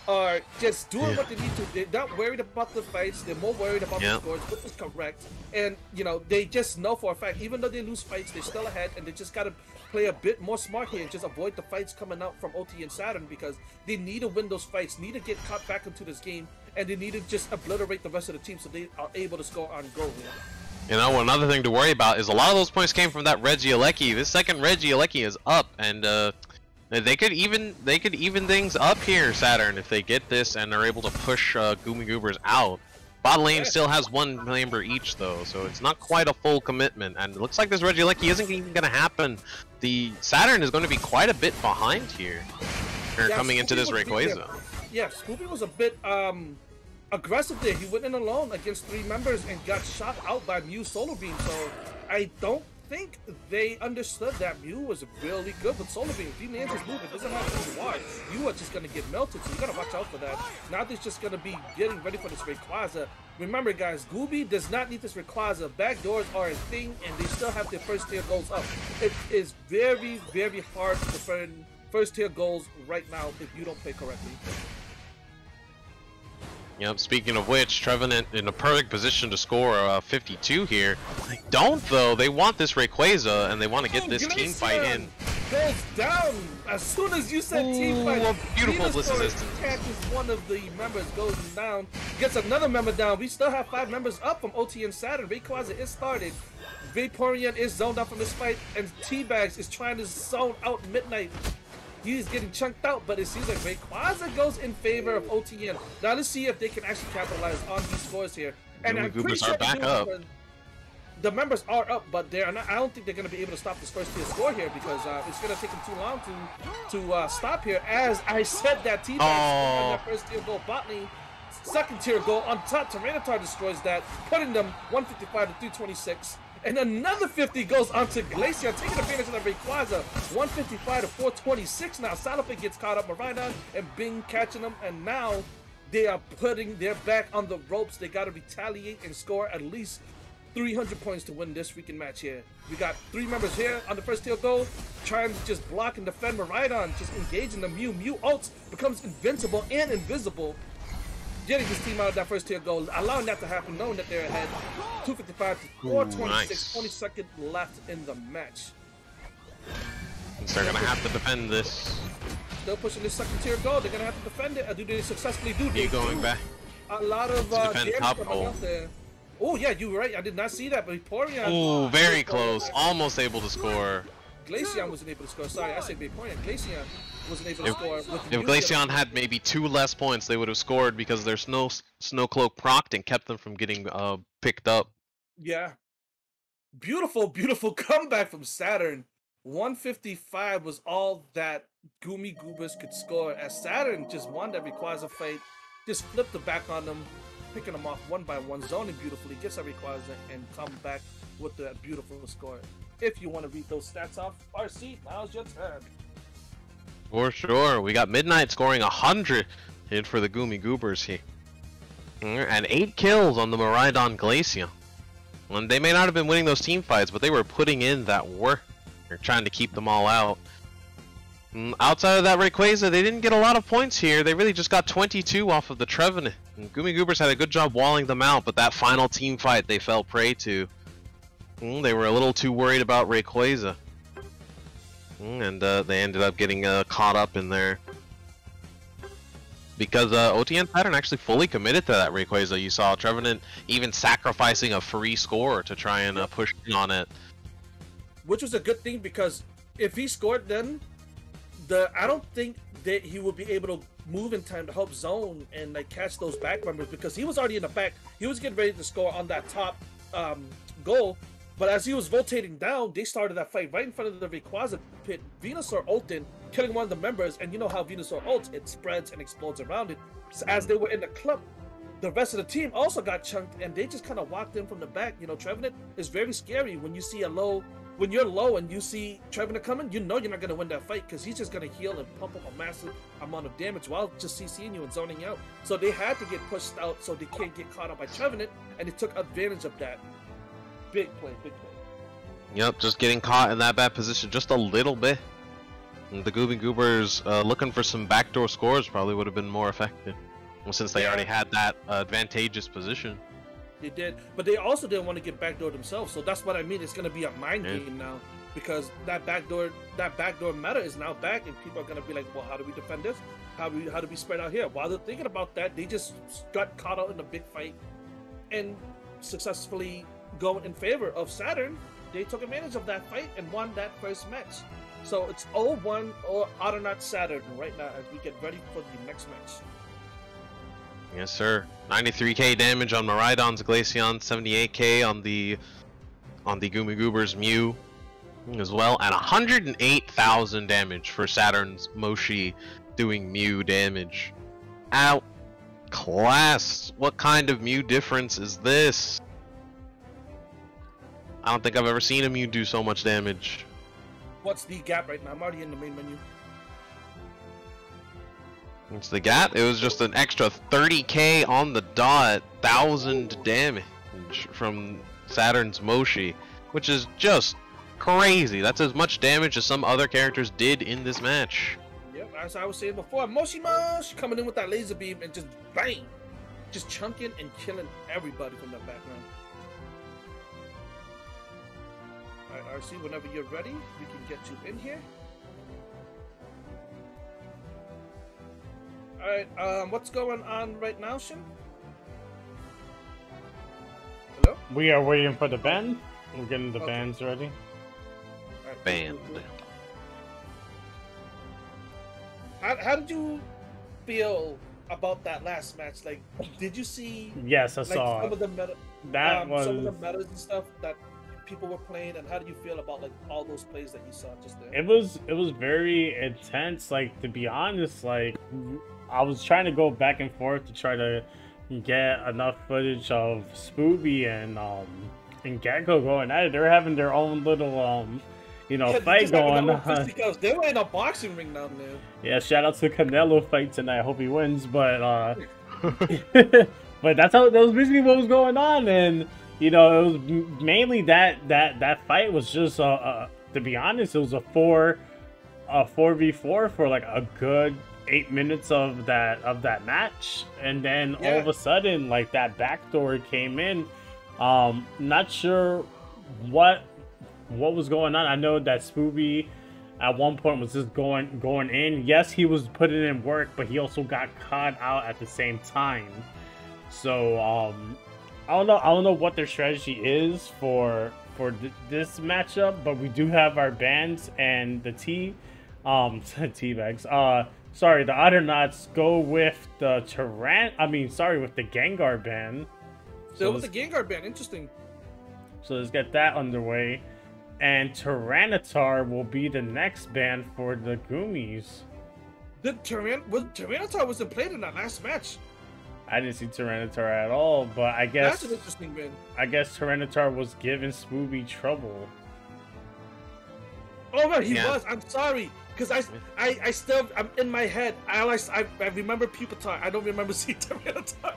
are just doing what they need to. They're not worried about the fights. They're more worried about the scores, which is correct. And, you know, they just know for a fact, even though they lose fights, they're still ahead, and they just got to play a bit more smart here and just avoid the fights coming out from OT and Saturn because they need to win those fights, need to get caught back into this game, and they need to just obliterate the rest of the team so they are able to score on goal here. You know, another thing to worry about is a lot of those points came from that Regieleki. This second Regieleki is up, and they could even things up here, Saturn, if they get this and are able to push Goomy Goobers out. Bot lane still has one member each though, so it's not quite a full commitment. And it looks like this Regieleki isn't even going to happen. The Saturn is going to be quite a bit behind here. Coming into this Rayquaza. Yeah, Spoopy was a bit aggressive there. He went in alone against 3 members and got shot out by Mew Solar Beam. So I don't think they understood that Mew was really good with Solar Beam. If he lands his move, it doesn't matter who you are. You are just going to get melted, so you got to watch out for that. Now they're just going to be getting ready for this Rayquaza. Remember, guys, Gooby does not need this Rayquaza. Backdoors are a thing, and they still have their first tier goals up. It is very, very hard to defend first tier goals right now if you don't play correctly. Yep, speaking of which, Trevenant in a perfect position to score 52 here. They don't, though. They want this Rayquaza, and they want to get this team fight in. Goes down as soon as you said team fight. A beautiful Bliss assistance. Catches one of the members, goes down, gets another member down. We still have 5 members up from OT and Saturn. Rayquaza is started. Vaporeon is zoned out from this fight, and T-Bags is trying to zone out Midnight. He's getting chunked out, but it seems like Rayquaza goes in favor of OTN. Now let's see if they can actually capitalize on these scores here. And I'm pretty sure the members are up, but they're not. I don't think they're going to be able to stop this first tier score here because it's going to take them too long to stop here. As I said, that T-Bags on that first tier goal, bot lane, second tier goal on top. Tyranitar destroys that, putting them 155 to 326. And another 50 goes onto Glaceon, taking advantage of the Rayquaza. 155 to 426 now. Salopin gets caught up with Rhydon and Bing catching them. And now they are putting their back on the ropes. They got to retaliate and score at least 300 points to win this freaking match here. We got 3 members here on the first tier goal, trying to just block and defend with Rhydon, just engaging the Mew. Mew ults, becomes invincible and invisible. Getting this team out of that first tier goal, allowing that to happen, knowing that they're ahead. 255 to 426, nice. 20 seconds left in the match. They're going to have to defend this. Still pushing this second tier goal, they're going to have to defend it. Do they successfully do? Going back. A lot of damage coming out there. Oh yeah, you were right. I did not see that, but Vaporeon. Ooh, very close. Almost able to score. Glaceon wasn't able to score. Sorry, I said Vaporeon. Glaceon wasn't able to score. With If Glaceon had maybe 2 less points, they would have scored because their Snow Cloak procced and kept them from getting picked up. Yeah. Beautiful, beautiful comeback from Saturn. 155 was all that Gumi Goobers could score, as Saturn just won that Rayquaza fight, just flipped the back on them, picking them off one by one, zoning beautifully, gets a Rayquaza, and come back with that beautiful score. If you want to read those stats off, RC, now's your turn. For sure. We got Midnight scoring 100 hit for the Gumi Goobers here. And 8 kills on the Miraidon Glaceon. And they may not have been winning those team fights, but they were putting in that work. They're trying to keep them all out. Outside of that Rayquaza, they didn't get a lot of points here. They really just got 22 off of the Trevenant. And Gumi Goobers had a good job walling them out, but that final team fight they fell prey to. They were a little too worried about Rayquaza. And they ended up getting caught up in there. Because OTN Saturn actually fully committed to that Rayquaza. You saw Trevenant even sacrificing a free score to try and push in on it. Which was a good thing, because if he scored then, I don't think that he would be able to move in time to help zone and like catch those back members, because he was already in the back. He was getting ready to score on that top goal. But as he was rotating down, they started that fight right in front of the Rayquaza pit. Venusaur ulted, killing one of the members, and you know how Venusaur ults, it spreads and explodes around it. So as they were in the club, the rest of the team also got chunked, and they just kind of walked in from the back. You know, Trevenant is very scary when you see when you're low and you see Trevenant coming, you know you're not going to win that fight, because he's just going to heal and pump up a massive amount of damage while just CCing you and zoning out. So they had to get pushed out so they can't get caught up by Trevenant, and they took advantage of that. Big play, big play. Yep, just getting caught in that bad position just a little bit. And the Gumi Goobers looking for some backdoor scores probably would have been more effective. Well, since they already had that advantageous position. They did, but they also didn't want to get backdoor themselves. So that's what I mean. It's going to be a mind game now, because that backdoor meta is now back, and people are going to be like, well, how do we defend this? How do we spread out here? While they're thinking about that, they just got caught out in a big fight and successfully going in favor of Saturn. They took advantage of that fight and won that first match. So it's 0-1 or Autonaut Saturn right now as we get ready for the next match. Yes, sir. 93k damage on Miraidon's Glaceon, 78k on the Gumi Goobers Mew as well, and 108,000 damage for Saturn's Moshi doing Mew damage. Outclassed. What kind of Mew difference is this? I don't think I've ever seen a Mew do so much damage. What's the gap right now? I'm already in the main menu. What's the gap? It was just an extra 30k on the dot, 1,000 damage from Saturn's Moshi, which is just crazy. That's as much damage as some other characters did in this match. Yep, as I was saying before, Moshi coming in with that laser beam and just bang, just chunking and killing everybody from the background. Alright, RC, whenever you're ready, we can get you in here. Alright, what's going on right now, Shin? Hello? We are waiting for the band. We're getting the bands ready. Right, Band. cool. How did you feel about that last match? Like, did you see? Yes, I like, saw. some of the meta, That was some of the metas and stuff that people were playing, and how do you feel about like all those plays that you saw just there? It was very intense. Like, to be honest, like I was trying to go back and forth to try to get enough footage of Spooby and Gecko going at it. They're having their own little fight going on. They were in a boxing ring down there. Yeah, shout out to Canelo fight tonight. I hope he wins, but but that was basically what was going on, and it was mainly that fight was just to be honest, it was a 4v4 for like a good 8 minutes of that match, and then all of a sudden, like, that backdoor came in. Not sure what was going on. I know that Spooby at one point was just going in. Yes, he was putting in work, but he also got caught out at the same time. So I don't know what their strategy is for this matchup, but we do have our bands and the tea bags. Sorry, the Otternauts go with the with the Gengar band. So with the Gengar band, interesting. So let's get that underway. And Tyranitar will be the next band for the Goomies. Tyranitar wasn't played in that last match. I didn't see Tyranitar at all, but I guess that's an interesting band. I guess Tyranitar was giving Spoopy trouble. Oh right, he was. I'm sorry, because I still I'm in my head. I remember Pupitar. I don't remember seeing Tyranitar,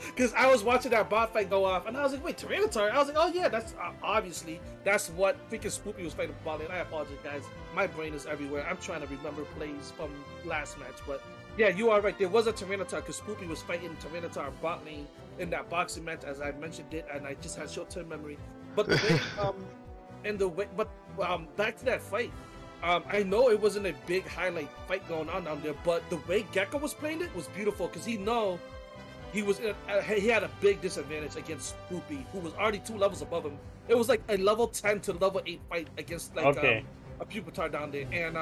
because I was watching that bot fight go off, and I was like, wait, Tyranitar? I was like, oh yeah, that's obviously that's what freaking Spoopy was fighting bot lane. I apologize, guys. My brain is everywhere. I'm trying to remember plays from last match, but yeah, you are right. There was a Tyranitar because Spoopy was fighting Tyranitar bot lane in that boxing match, as I mentioned it, and I just had short-term memory. But the way, back to that fight. I know it wasn't a big highlight fight going on down there, but the way Gecko was playing it was beautiful because he had a big disadvantage against Spoopy, who was already 2 levels above him. It was like a level 10 to level 8 fight against like a Pupitar down there, and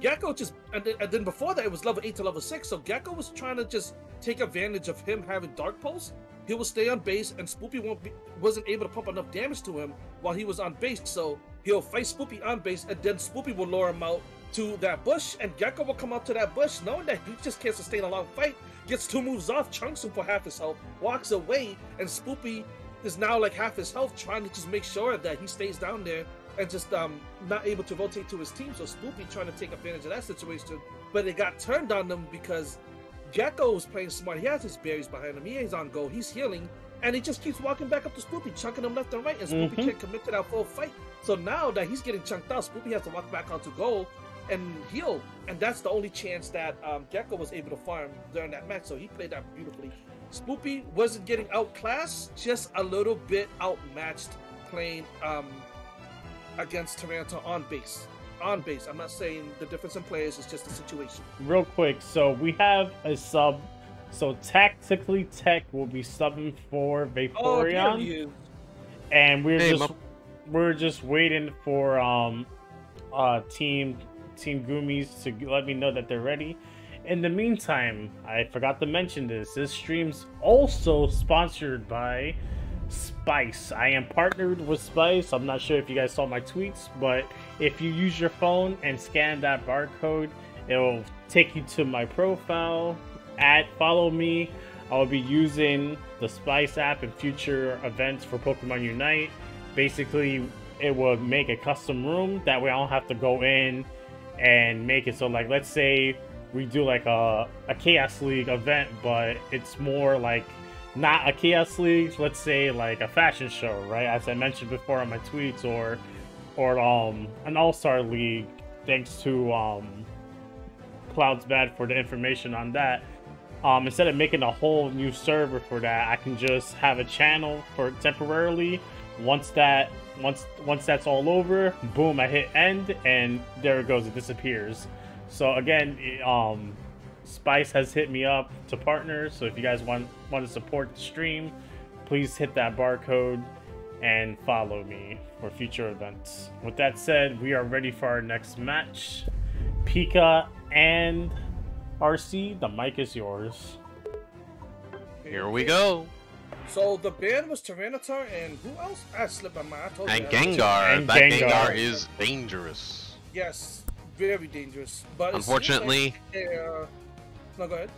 Gecko just and then before that it was level 8 to level 6. So Gecko was trying to just take advantage of him having Dark Pulse. He will stay on base, and Spoopy wasn't able to pump enough damage to him while he was on base. So he'll fight Spoopy on base, and then Spoopy will lure him out to that bush, and Gecko will come out to that bush, knowing that he just can't sustain a long fight. Gets 2 moves off, chunks him for half his health, walks away, and Spoopy is now like half his health, trying to just make sure that he stays down there and just not able to rotate to his team. So Spoopy trying to take advantage of that situation, but it got turned on them because Gecko was playing smart. He has his berries behind him. He is on go. He's healing. And he just keeps walking back up to Spoopy, chunking him left and right. And Spoopy can't commit to that full fight. So now that he's getting chunked out, Spoopy has to walk back out to goal and heal. And that's the only chance that Gecko was able to farm during that match. So he played that beautifully. Spoopy wasn't getting outclassed, just a little bit outmatched playing against Tyranitar on base. On base. I'm not saying the difference in players, is just the situation. Real quick, so we have a sub. So tactically, Tech will be subbing for Vaporeon, and we're just waiting for Team Goomies to let me know that they're ready. In the meantime, I forgot to mention this. This stream's also sponsored by Spice. I am partnered with Spice. I'm not sure if you guys saw my tweets, but if you use your phone and scan that barcode, it will take you to my profile. Follow me. I'll be using the Spice app in future events for Pokemon Unite. Basically, it will make a custom room. That way I don't have to go in and make it. So like, let's say we do like a Chaos League event, but it's more like not a Chaos League, let's say like a fashion show, right? As I mentioned before on my tweets, or an All-Star League, thanks to Cloud's Bad for the information on that. Instead of making a whole new server for that, I can just have a channel for temporarily. Once that's all over, boom, I hit end, and there it goes, it disappears. So again, Spice has hit me up to partner, so if you guys want to support the stream, please hit that barcode and follow me for future events. With that said, we are ready for our next match. Pika and RC, the mic is yours. Here we go. So the band was Tyranitar and who else? I slipped my mind. I told you. Gengar. And that Gengar is dangerous. Yes, very dangerous. But unfortunately, no, go ahead.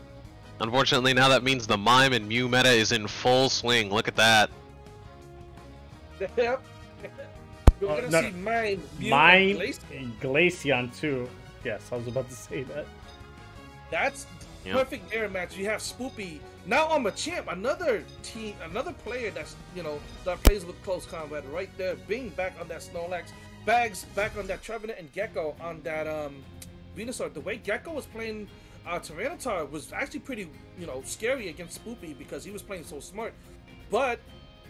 Unfortunately, now that means the Mime and Mew meta is in full swing. Look at that. Yep. We're gonna see Mime, Mew, and Glaceon too. Yes, I was about to say that. That's perfect air match. You have Spoopy now on Machamp, another player that's that plays with close combat right there. Bing back on that Snorlax, Bags back on that Trevenant, and Gecko on that Venusaur. The way Gecko was playing Tyranitar was actually pretty scary against Spoopy because he was playing so smart. But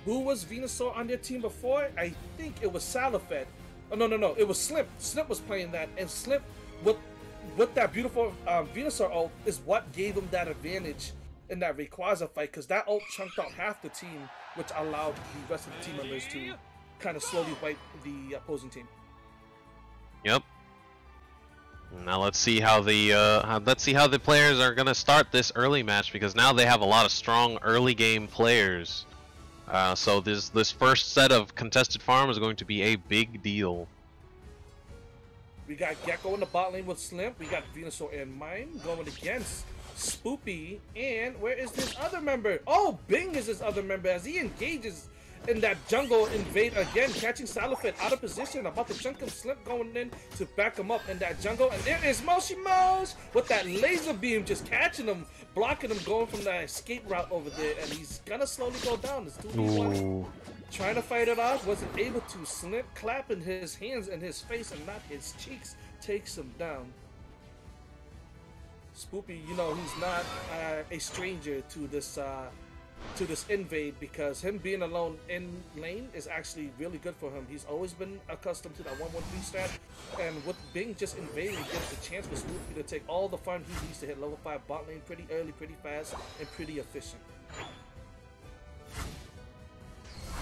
who was Venusaur on their team before? I think it was Salafed. Oh no, it was Slip. Slip was playing that, and Slip with that beautiful Venusaur ult is what gave him that advantage in that Rayquaza fight, because that ult chunked out half the team, which allowed the rest of the team members to kind of slowly wipe the opposing team. Yep. Now let's see how the players are gonna start this early match, because now they have a lot of strong early game players. So this first set of contested farm is going to be a big deal. We got Gecko in the bot lane with Slimp. We got Venusaur and Mime going against Spoopy. And where is this other member? Oh, Bing is this other member as he engages in that jungle invade again, catching Salafit out of position, about to chunk him. Slimp going in to back him up in that jungle. And there is Moshi Mosh with that laser beam just catching him, blocking him, going from that escape route over there. And he's gonna slowly go down. It's 2v1. Trying to fight it off, wasn't able to. Slimp clapping his hands in his face and not his cheeks, takes him down. Spoopy, you know, he's not a stranger to this invade, because him being alone in lane is actually really good for him. He's always been accustomed to that 1-1-3 strat, and with Bing just invading, he gets the chance for Spoopy to take all the farm he needs to hit level 5 bot lane pretty early, pretty fast, and pretty efficient.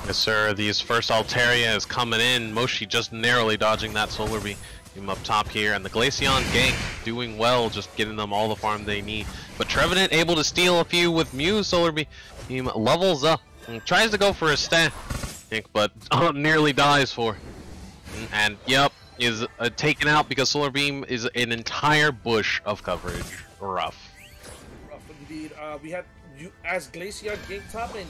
Yes, sir. These first Altaria is coming in. Moshi just narrowly dodging that Solar Beam up top here, and the Glaceon gank doing well, just getting them all the farm they need. But Trevenant able to steal a few with Mew. Solar Beam levels up and tries to go for a stat, but nearly dies for. And yep, is taken out because Solar Beam is an entire bush of coverage. Rough. Rough indeed. We had as Glaceon gank top lane,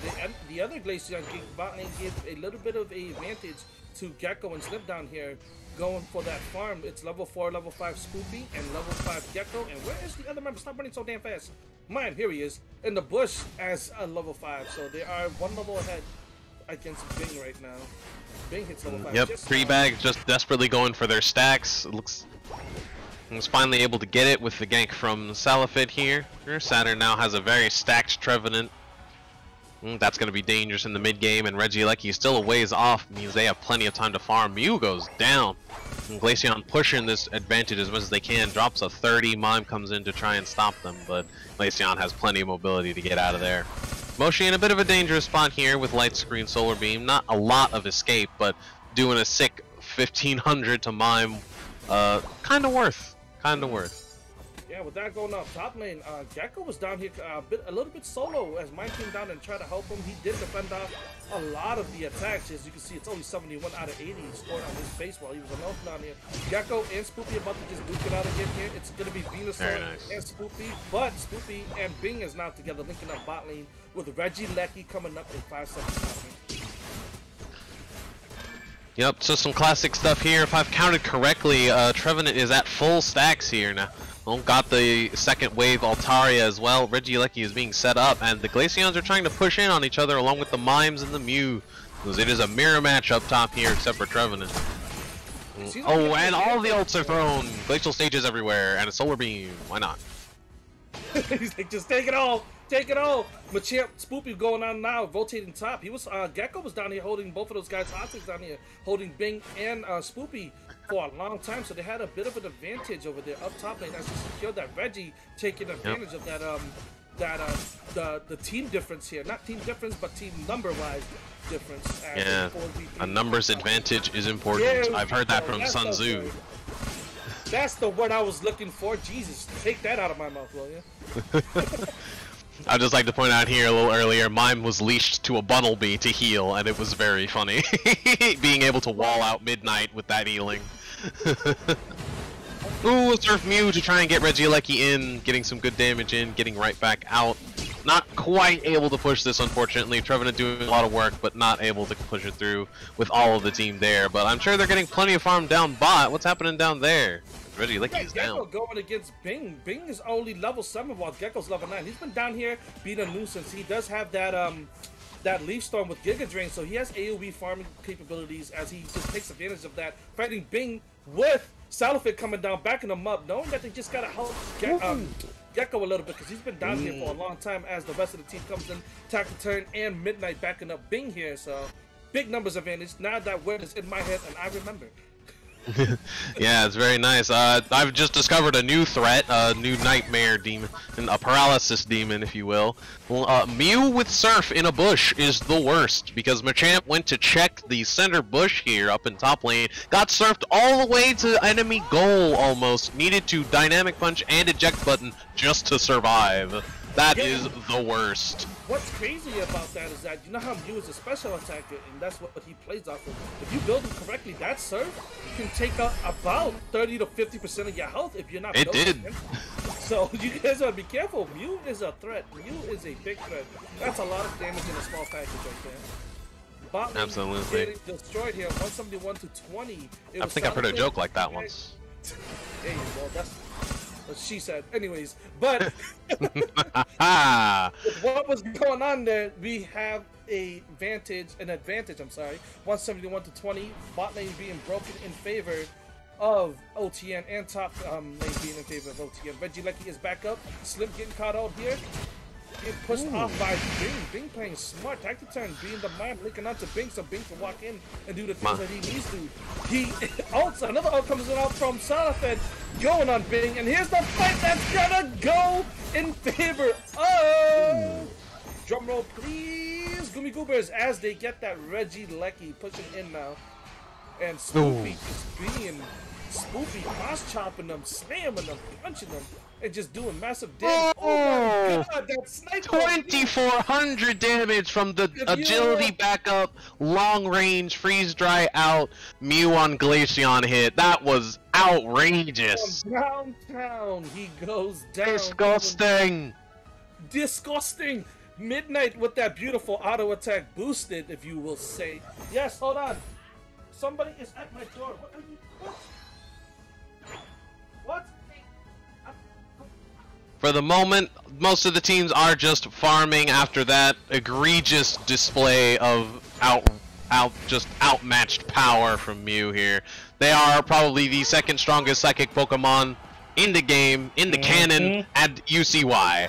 the other Glaceon gank bot lane gave a little bit of a advantage to Gecko and Slip down here, going for that farm. It's level 4, level 5 Spoopy, and level 5 Gecko. And where is the other member? Stop running so damn fast. Mine, here he is, in the bush as a level 5. So they are one level ahead against Bing right now. Bing hits level 5. Yep, Treebag just desperately going for their stacks. It looks... was finally able to get it with the gank from Salafit here. Saturn now has a very stacked Trevenant. That's going to be dangerous in the mid game, and Regieleki is still a ways off, means they have plenty of time to farm. Mew goes down, and Glaceon pushing this advantage as much as they can, drops a 30, Mime comes in to try and stop them, but Glaceon has plenty of mobility to get out of there. Moshi in a bit of a dangerous spot here with Light Screen Solar Beam, not a lot of escape, but doing a sick 1500 to Mime, kinda worth. Yeah, with that going up top lane, Gecko was down here a little bit solo as Mime came down and tried to help him. He did defend off a lot of the attacks. As you can see, it's only 71 out of 80 he scored on his face while he was alone down here. Gecko and Spoopy about to just duke it out again here. It's going to be Venusaur and Spoopy, but Spoopy and Bing is now together linking up bot lane with Regieleki coming up in 5 seconds top lane. Yep, so some classic stuff here. If I've counted correctly, Trevenant is at full stacks here now. Got the second wave Altaria as well. Regieleki is being set up, and the Glaceons are trying to push in on each other along with the Mimes and the Mew. Because it is a mirror match up top here, except for Trevenant. Oh, and all the ults are thrown. Glacial stages everywhere, and a Solar Beam. Why not? He's like, just take it all. Take it all. Machamp Spoopy going on now, rotating top. He was Gecko was down here holding both of those guys hostage down here, holding Bing and Spoopy for a long time, so they had a bit of an advantage over there up top lane as they secured that. Reggie taking advantage of that the team difference here. Not team difference, but team number-wise difference. Yeah, a numbers advantage is important. I've heard that from Sun Tzu. That's the word I was looking for. Jesus, take that out of my mouth, will you? I'd just like to point out here a little earlier, Mime was leashed to a Bunnelby to heal, and it was very funny. Being able to wall out Midnight with that healing. Ooh, Surf Mew to try and get Regieleki in, getting some good damage in, getting right back out. Not quite able to push this, unfortunately. Trevenant doing a lot of work, but not able to push it through with all of the team there. But I'm sure they're getting plenty of farm down bot. What's happening down there? Regieleki's down. Gecko going against Bing. Bing is only level 7 while Gecko's level 9. He's been down here being a nuisance. He does have that Leaf Storm with Giga Drain, so he has AoE farming capabilities as he just takes advantage of that. Fighting Bing with Salafit coming down, backing him up, knowing that they just gotta help Gecko a little bit because he's been down here for a long time as the rest of the team comes in, attack the turn, and Midnight backing up Bing here, so big numbers advantage. Now that word is in my head and I remember. Yeah, it's very nice. I've just discovered a new threat, a new nightmare demon, a paralysis demon, if you will. Well, Mew with Surf in a bush is the worst, because Machamp went to check the center bush here up in top lane, got surfed all the way to enemy goal almost, needed to dynamic punch and eject button just to survive. That is the worst. What's crazy about that is that you know how Mew is a special attacker, and that's what he plays off of. If you build him correctly, that Surf can take out about 30 to 50% of your health if you're not building him. So you guys gotta be careful. Mew is a threat. Mew is a big threat. That's a lot of damage in a small package right there. Bot lane Absolutely. getting destroyed here, 171 to 20. I think I've heard a joke like that once. Hey, well, that's what she said. Anyways, but what was going on there? We have an advantage. I'm sorry, 171 to 20. Bot lane being broken in favor of OTN, and top lane being in favor of OTN. Regieleki is back up. Slim getting caught out here. Getting pushed off by Bing. Bing playing smart. Tactic turn, being the mime, linking onto Bing so Bing can walk in and do the things that he needs to. He also, another ult comes out from Salafed going on Bing, and here's the fight that's gonna go in favor of. Drum roll, please. Gumi Goobers as they get that Regieleki pushing in now. And Spoopy just being Spoopy, cross-chopping them, slamming them, punching them, and just doing massive damage. Oh my god, that sniper! 2,400 damage from the agility backup, long range, freeze dry out, Mew on Glaceon hit. That was outrageous. Downtown, he goes down. Disgusting. Disgusting. Midnight with that beautiful auto attack boosted, if you will say. Yes, hold on. Somebody is at my door. What are you? What? For the moment, most of the teams are just farming after that egregious display of just outmatched power from Mew here. They are probably the second strongest psychic Pokemon in the game, in the canon, at UCY.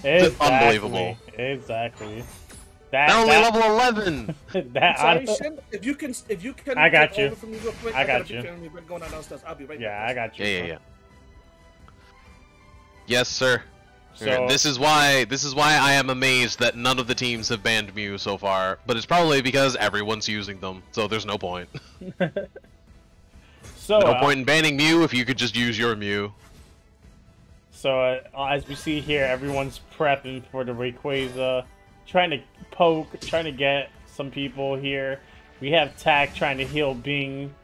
Exactly. Unbelievable. Exactly. They're only level 11. Sorry, Shin, if you can, I got you. Over from me real quick, I got you. Going on downstairs. I'll be right back. Yeah, I got you. Yeah. Yes, sir. So, this is why I am amazed that none of the teams have banned Mew so far, but it's probably because everyone's using them, so there's no point. so no point in banning Mew if you could just use your Mew. So as we see here, everyone's prepping for the Rayquaza, trying to poke, trying to get some people here. We have Tack trying to heal Bing.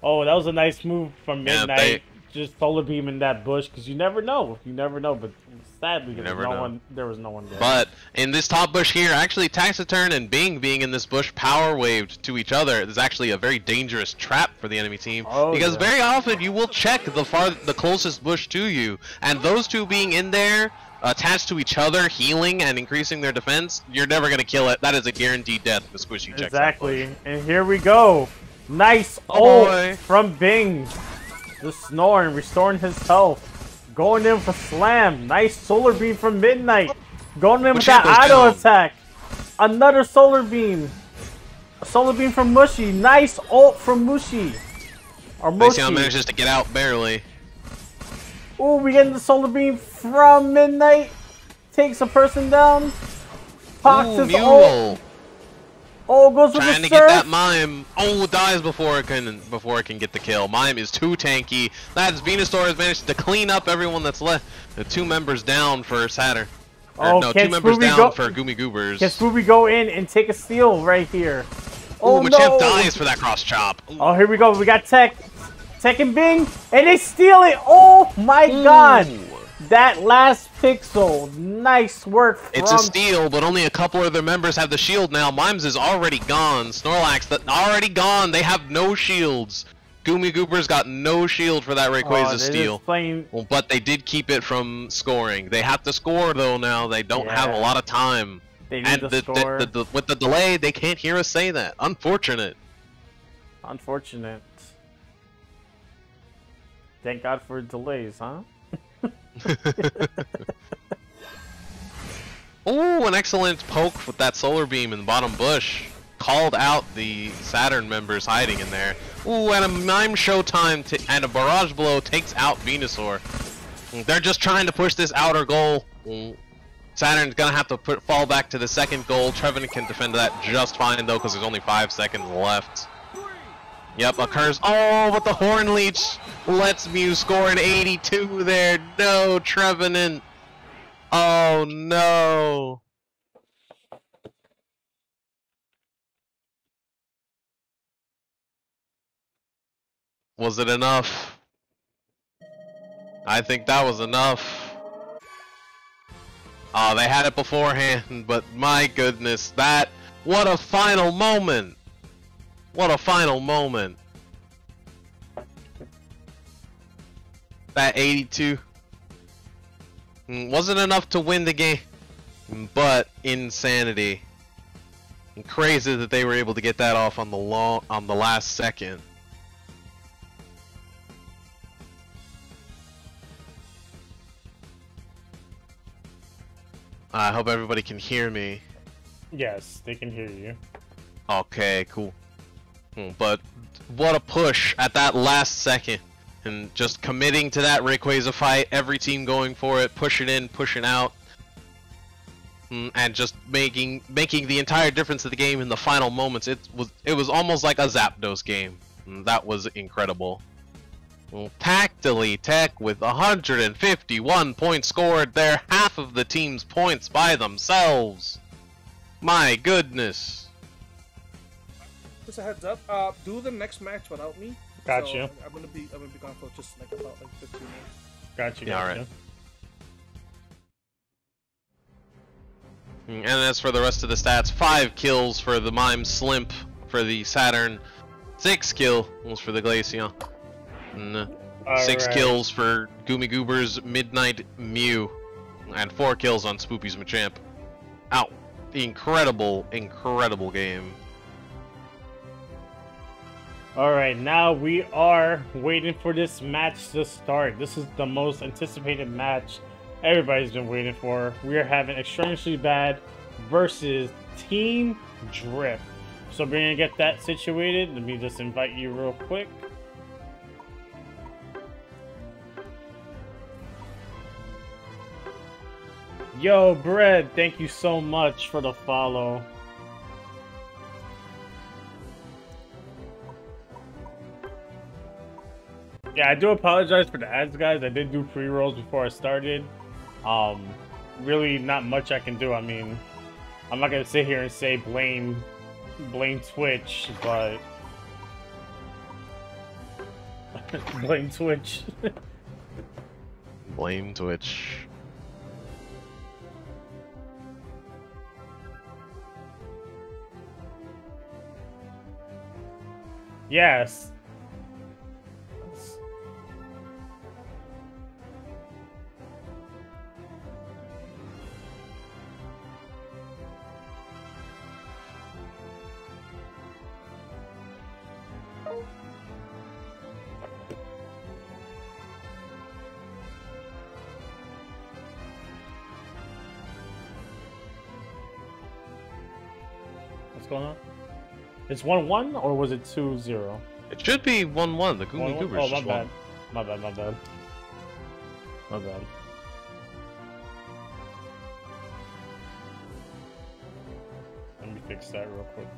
Oh, that was a nice move from Midnight. Just solar beam in that bush, because you never know. You never know, but sadly, there was no one there. But in this top bush here, actually Taciturn and Bing being in this bush power waved to each other is actually a very dangerous trap for the enemy team. Because very often you will check the closest bush to you, and those two being in there, attached to each other, healing and increasing their defense, you're never going to kill it. That is a guaranteed death if Squishy checks exactly. that bush. And here we go. Nice ult from Bing. Just snoring, restoring his health. Going in for slam. Nice solar beam from Midnight. Going in with that auto attack. Another solar beam. A solar beam from Mushy. Nice ult from Mushy. Or Mushy. Glaceon manages to get out barely. Ooh, we getting the solar beam from Midnight. Takes a person down. Pox his ult. Oh, goes with the surf. Trying to get that Mime. Oh, dies before it can get the kill. Mime is too tanky. That's Venusaur has managed to clean up everyone that's left. The 2 members down for Saturn. Oh, no, 2 members down for Gumi Goobers. Can Spoopy go in and take a steal right here? Oh, Machamp dies for that cross chop. Oh, here we go. We got Tech and Bing, and they steal it. Oh my god. That last pixel, nice work from... It's a steal, but only a couple of their members have the shield now. Mimes is already gone. Snorlax, already gone. They have no shields. Gumi Goobers got no shield for that Rayquaza steal. Well, but they did keep it from scoring. They have to score, though, now. They don't have a lot of time. They need to score. With the delay, they can't hear us say that. Unfortunate. Unfortunate. Thank God for delays, huh? Oh, an excellent poke with that solar beam in the bottom bush. called out the Saturn members hiding in there. Ooh, and a Mime Showtime and a Barrage Blow takes out Venusaur. They're just trying to push this outer goal. Saturn's gonna have to fall back to the second goal. Trevenant can defend that just fine though, because there's only 5 seconds left. Yep, occurs. Oh, but the Horn Leech lets Mew score an 82 there. No, Trevenant. Oh no. Was it enough? I think that was enough. Oh, they had it beforehand, but my goodness, what a final moment! What a final moment. That 82 wasn't enough to win the game, but insanity. And crazy that they were able to get that off on the last second. I hope everybody can hear me. Yes, they can hear you. Okay, cool. But what a push at that last second. And just committing to that Rayquaza fight, every team going for it, pushing in, pushing out. And just making the entire difference of the game in the final moments. It was almost like a Zapdos game. That was incredible. Tactily Tech with 151 points scored. They're half of the team's points by themselves. My goodness. Just a heads up. Do the next match without me. Gotcha. So I'm gonna be gone for just like about 15 minutes. Gotcha. Yeah, alright. And as for the rest of the stats, 5 kills for the Mime Slimp for the Saturn, 6 kills for the Glaceon. 6 kills for Goomy Goober's Midnight Mew, and 4 kills on Spoopy's Machamp. Ow. Incredible, incredible game. Alright, now we are waiting for this match to start. This is the most anticipated match everybody's been waiting for. We are having Extremely Bad versus Team Drift. So we're gonna get that situated. Let me just invite you real quick. Yo, Bread, thank you so much for the follow. Yeah, I do apologize for the ads, guys. I did do pre-rolls before I started. Really not much I can do. I mean, I'm not gonna sit here and say blame Twitch, but blame Twitch. Blame Twitch. Yes. What's going on? It's 1-1 or was it 2-0? It should be 1-1. The Goomy Goobers oh, just won. My bad. My bad. Let me fix that real quick.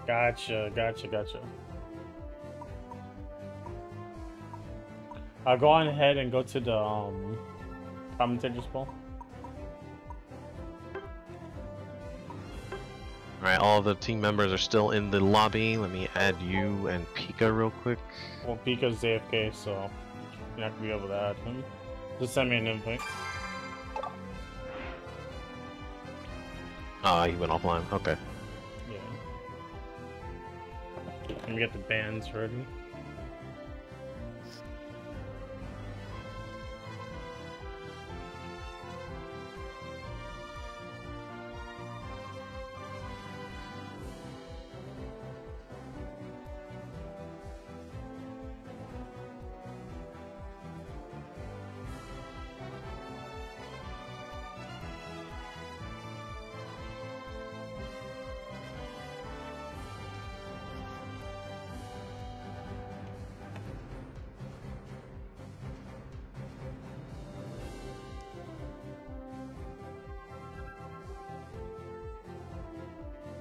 Gotcha. I'll go on ahead and go to the commentators poll. Alright, all of the team members are still in the lobby. Let me add you and Pika real quick. Well, Pika's AFK, so you're not gonna be able to add him. Just send me an invite. Ah, he went offline. Okay. Yeah. Let me get the bands ready.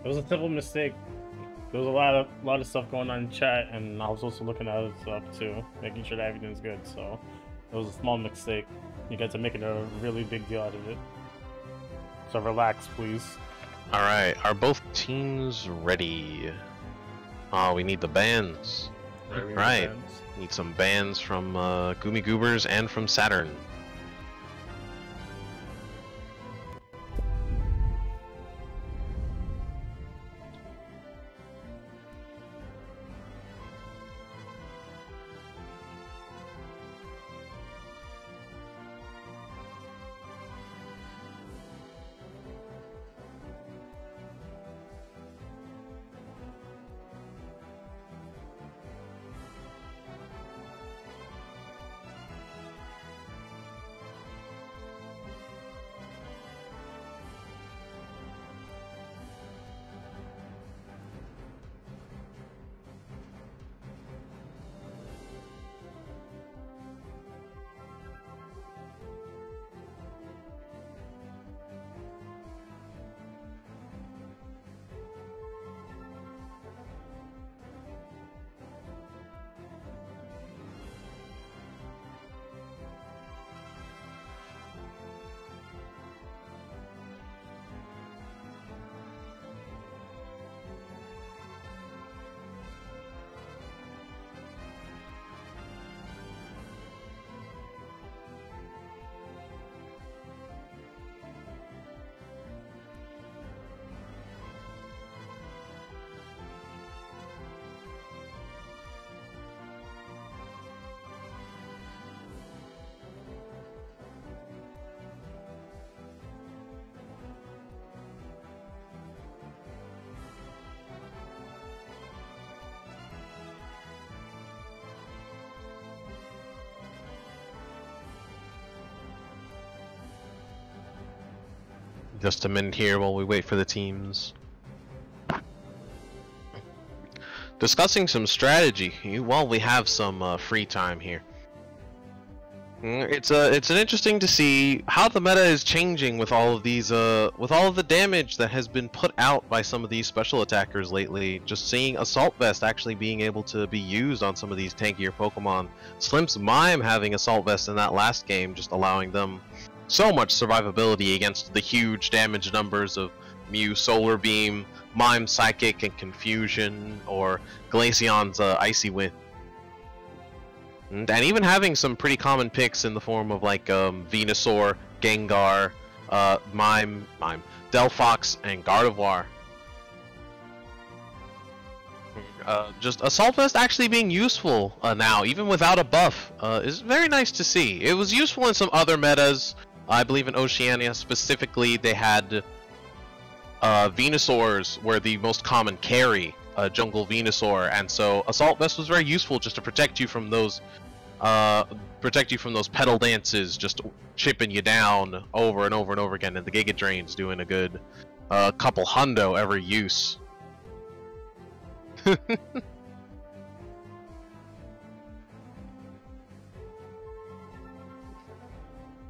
It was a simple mistake. There was a lot of stuff going on in chat, and I was also looking at other stuff too, making sure that everything's good. So it was a small mistake. You guys are making a really big deal out of it. So relax, please. All right, are both teams ready? Oh, we need the bands. Right. Need some bands from Gumi Goobers and from Saturn. Just a minute here while we wait for the teams. Discussing some strategy while we have some free time here. It's an interesting to see how the meta is changing with all of these with all of the damage that has been put out by some of these special attackers lately. Just seeing Assault Vest actually being able to be used on some of these tankier Pokemon. Slimp's Mime having Assault Vest in that last game, just allowing them so much survivability against the huge damage numbers of Mew Solar Beam, Mime Psychic and Confusion, or Glaceon's Icy Wind. And even having some pretty common picks in the form of like Venusaur, Gengar, Mime, Delphox, and Gardevoir. Just Assault Vest actually being useful now, even without a buff, is very nice to see. It was useful in some other metas. I believe in Oceania specifically, they had Venusaurs were the most common carry, Jungle Venusaur, and so Assault Vest was very useful just to protect you from those pedal dances, just chipping you down over and over and over again, and the Giga Drain's doing a good couple hundo every use.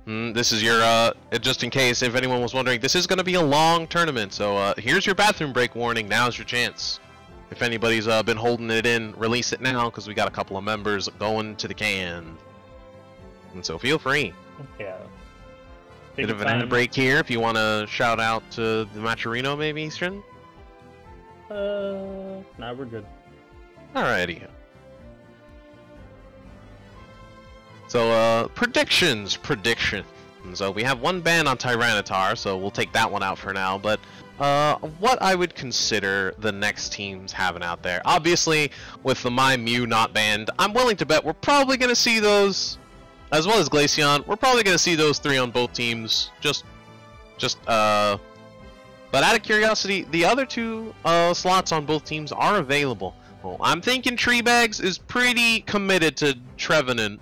This is your, just in case if anyone was wondering, this is going to be a long tournament, so here's your bathroom break warning. Now's your chance. If anybody's been holding it in, release it now, because we got a couple of members going to the can. And so feel free. Yeah. Bit of an end break here if you want to shout out to the Maturino, maybe, Eastern? Nah, we're good. Alrighty. So, predictions. So we have one ban on Tyranitar, so we'll take that one out for now, but what I would consider the next teams having out there. Obviously, with the My Mew not banned, I'm willing to bet we're probably going to see those, as well as Glaceon, we're probably going to see those three on both teams, but out of curiosity, the other two slots on both teams are available. Well, I'm thinking Treebags is pretty committed to Trevenant.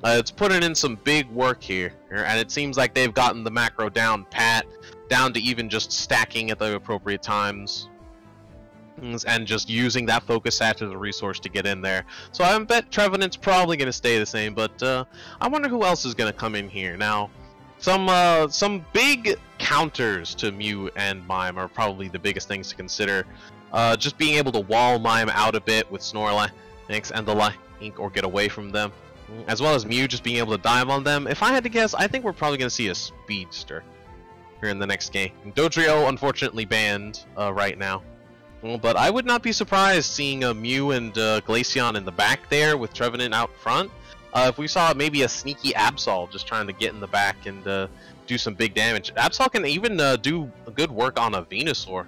It's putting in some big work here, and it seems like they've gotten the macro down pat, down to even just stacking at the appropriate times, and just using that focus sat as a resource to get in there. So I bet Trevenant's probably going to stay the same, but I wonder who else is going to come in here. Now, some big counters to Mew and Mime are probably the biggest things to consider. Just being able to wall Mime out a bit with Snorlax and the like, or get away from them, as well as Mew just being able to dive on them. If I had to guess, I think we're probably going to see a Speedster here in the next game. Dodrio unfortunately banned right now. But I would not be surprised seeing a Mew and Glaceon in the back there with Trevenant out front. If we saw maybe a sneaky Absol just trying to get in the back and do some big damage. Absol can even do good work on a Venusaur,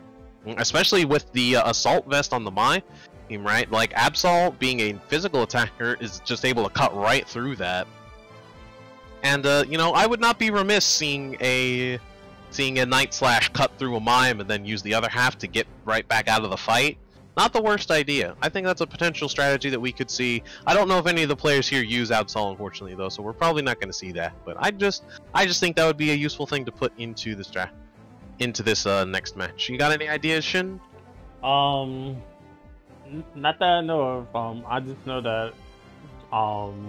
especially with the Assault Vest on the Mai team, right? Like, Absol, being a physical attacker, is just able to cut right through that. And, you know, I would not be remiss seeing a Night Slash cut through a Mime and then use the other half to get right back out of the fight. Not the worst idea. I think that's a potential strategy that we could see. I don't know if any of the players here use Absol, unfortunately, though, so we're probably not going to see that. But I just think that would be a useful thing to put into this next match. You got any ideas, Shin? Not that I know of. I just know that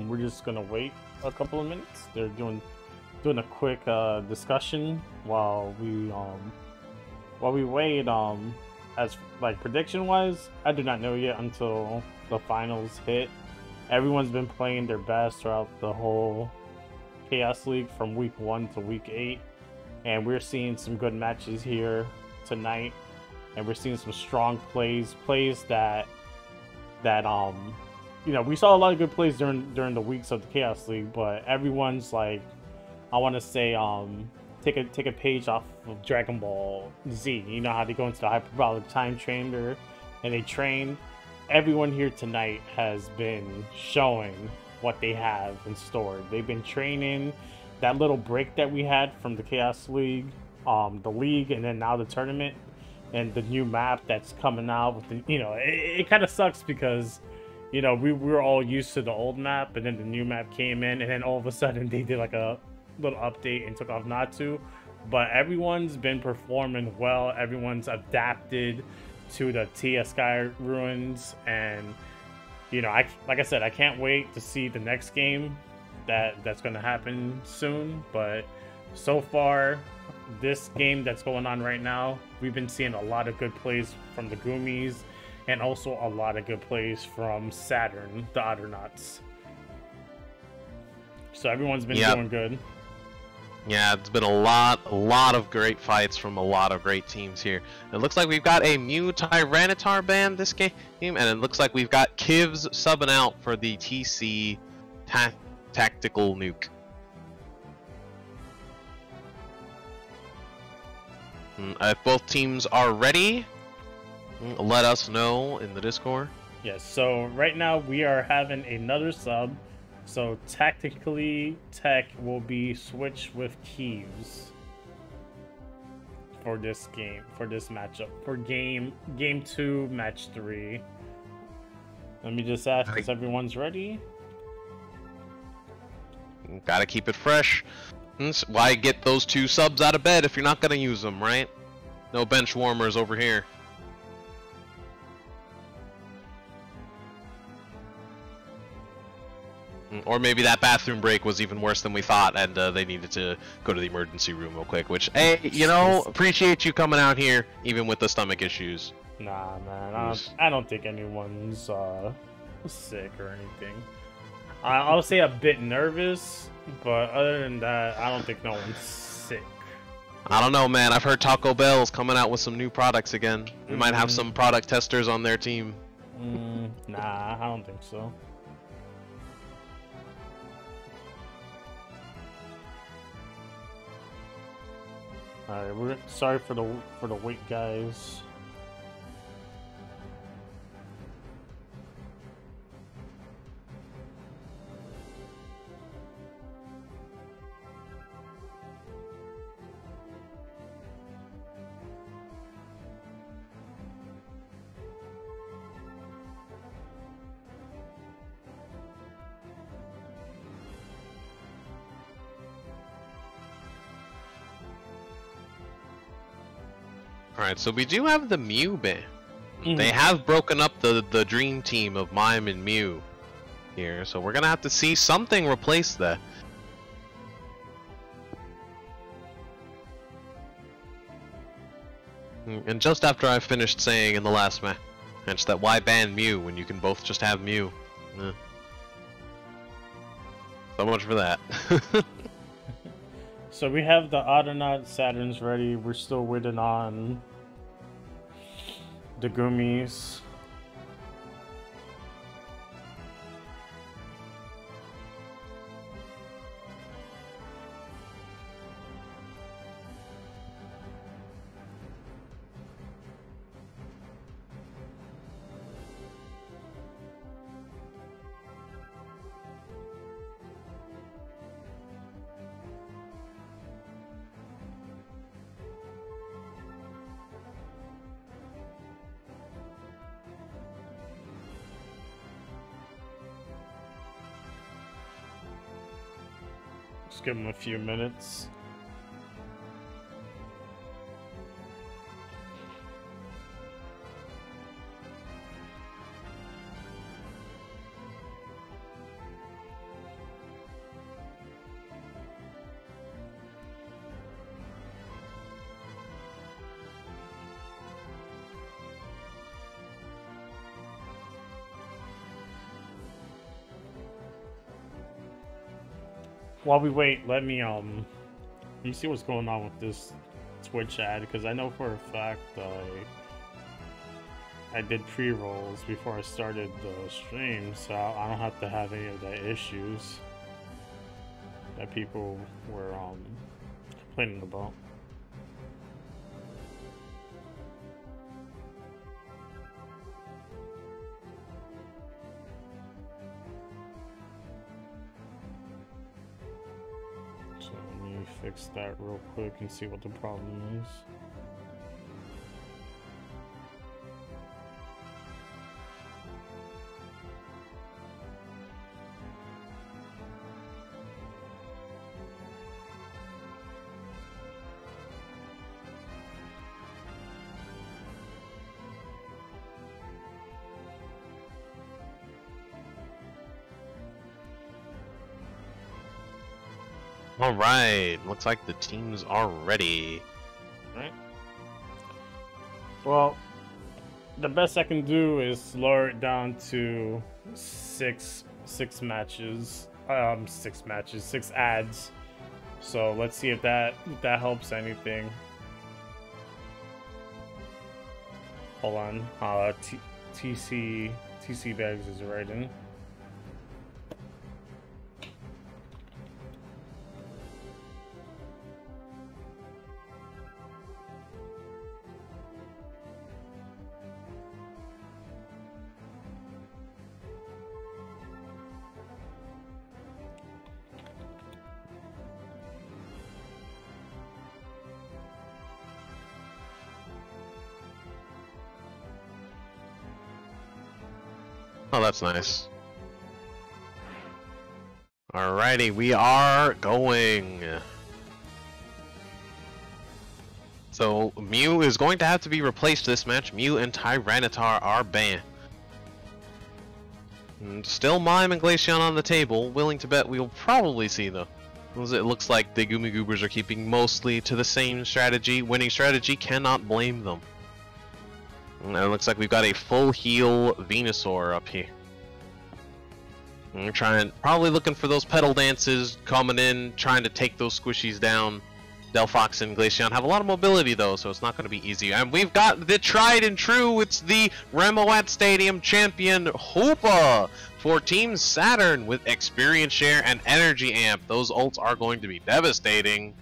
we're just gonna wait a couple of minutes. They're doing a quick discussion while we wait. As like prediction wise, I do not know yet until the finals hit. Everyone's been playing their best throughout the whole Chaos League from week 1 to week 8, and we're seeing some good matches here tonight. And we're seeing some strong plays that you know, we saw a lot of good plays during the weeks of the Chaos League, but everyone's like, I want to say take a page off of Dragon Ball Z. You know how they go into the hyperbolic time chamber and they train. Everyone here tonight has been showing what they have in store. They've been training. That little break that we had from the Chaos League, the league, and then now the tournament. And the new map that's coming out with the, you know, it kind of sucks because, you know, we were all used to the old map, and then the new map came in, and then all of a sudden they did like a little update and took off Natsu. But everyone's been performing well. Everyone's adapted to the Tia Sky Ruins, and you know, like I said, I can't wait to see the next game that's going to happen soon. But so far, this game that's going on right now, we've been seeing a lot of good plays from the Goomies, and also a lot of good plays from Saturn, the Otternauts. So everyone's been doing good. Yeah, it's been a lot of great fights from a lot of great teams here. It looks like we've got a Mew Tyranitar ban this game, and it looks like we've got Kivs subbing out for the TC Tactical Nuke. If both teams are ready, let us know in the Discord. Yes, so right now we are having another sub. So tactically, Tech will be switched with Kivs for this game, for this matchup, for game 2, match 3. Let me just ask if everyone's ready. Gotta keep it fresh. Why get those 2 subs out of bed if you're not gonna use them, right? No bench warmers over here. Or maybe that bathroom break was even worse than we thought, and they needed to go to the emergency room real quick, which, hey, you know, appreciate you coming out here, even with the stomach issues. Nah, man, I don't think anyone's sick or anything. I'll say a bit nervous, but other than that, I don't think no one's sick. I don't know, man. I've heard Taco Bell's coming out with some new products again. We might have some product testers on their team. Nah, I don't think so. Alright, we're sorry for the wait, guys. Alright, so we do have the Mew ban. They have broken up the dream team of Mime and Mew here, so we're gonna have to see something replace that. And just after I finished saying in the last match that why ban Mew when you can both just have Mew. So much for that. So we have the Autonaut Saturns ready. We're still waiting on the Gummies. Just give them a few minutes. While we wait, let me see what's going on with this Twitch ad, because I know for a fact I did pre-rolls before I started the stream, so I don't have to have any of the issues that people were complaining about. So let me fix that real quick and see what the problem is. Alright, looks like the teams are ready. Alright. Well, the best I can do is lower it down to six ads. So let's see if that helps anything. Hold on. TC Bags is writing. Oh, that's nice. Alrighty, we are going. So, Mew is going to have to be replaced this match. Mew and Tyranitar are banned. And still Mime and Glaceon on the table, willing to bet we'll probably see though. It looks like the Gumi Goobers are keeping mostly to the same strategy. Winning strategy, cannot blame them. And it looks like we've got a full heal Venusaur up here. And we're probably looking for those pedal dances, coming in, trying to take those squishies down. Delphox and Glaceon have a lot of mobility though, so it's not going to be easy. And we've got the tried and true, it's the Remoet Stadium champion, Hoopa, for Team Saturn with Experience Share and Energy Amp. Those ults are going to be devastating.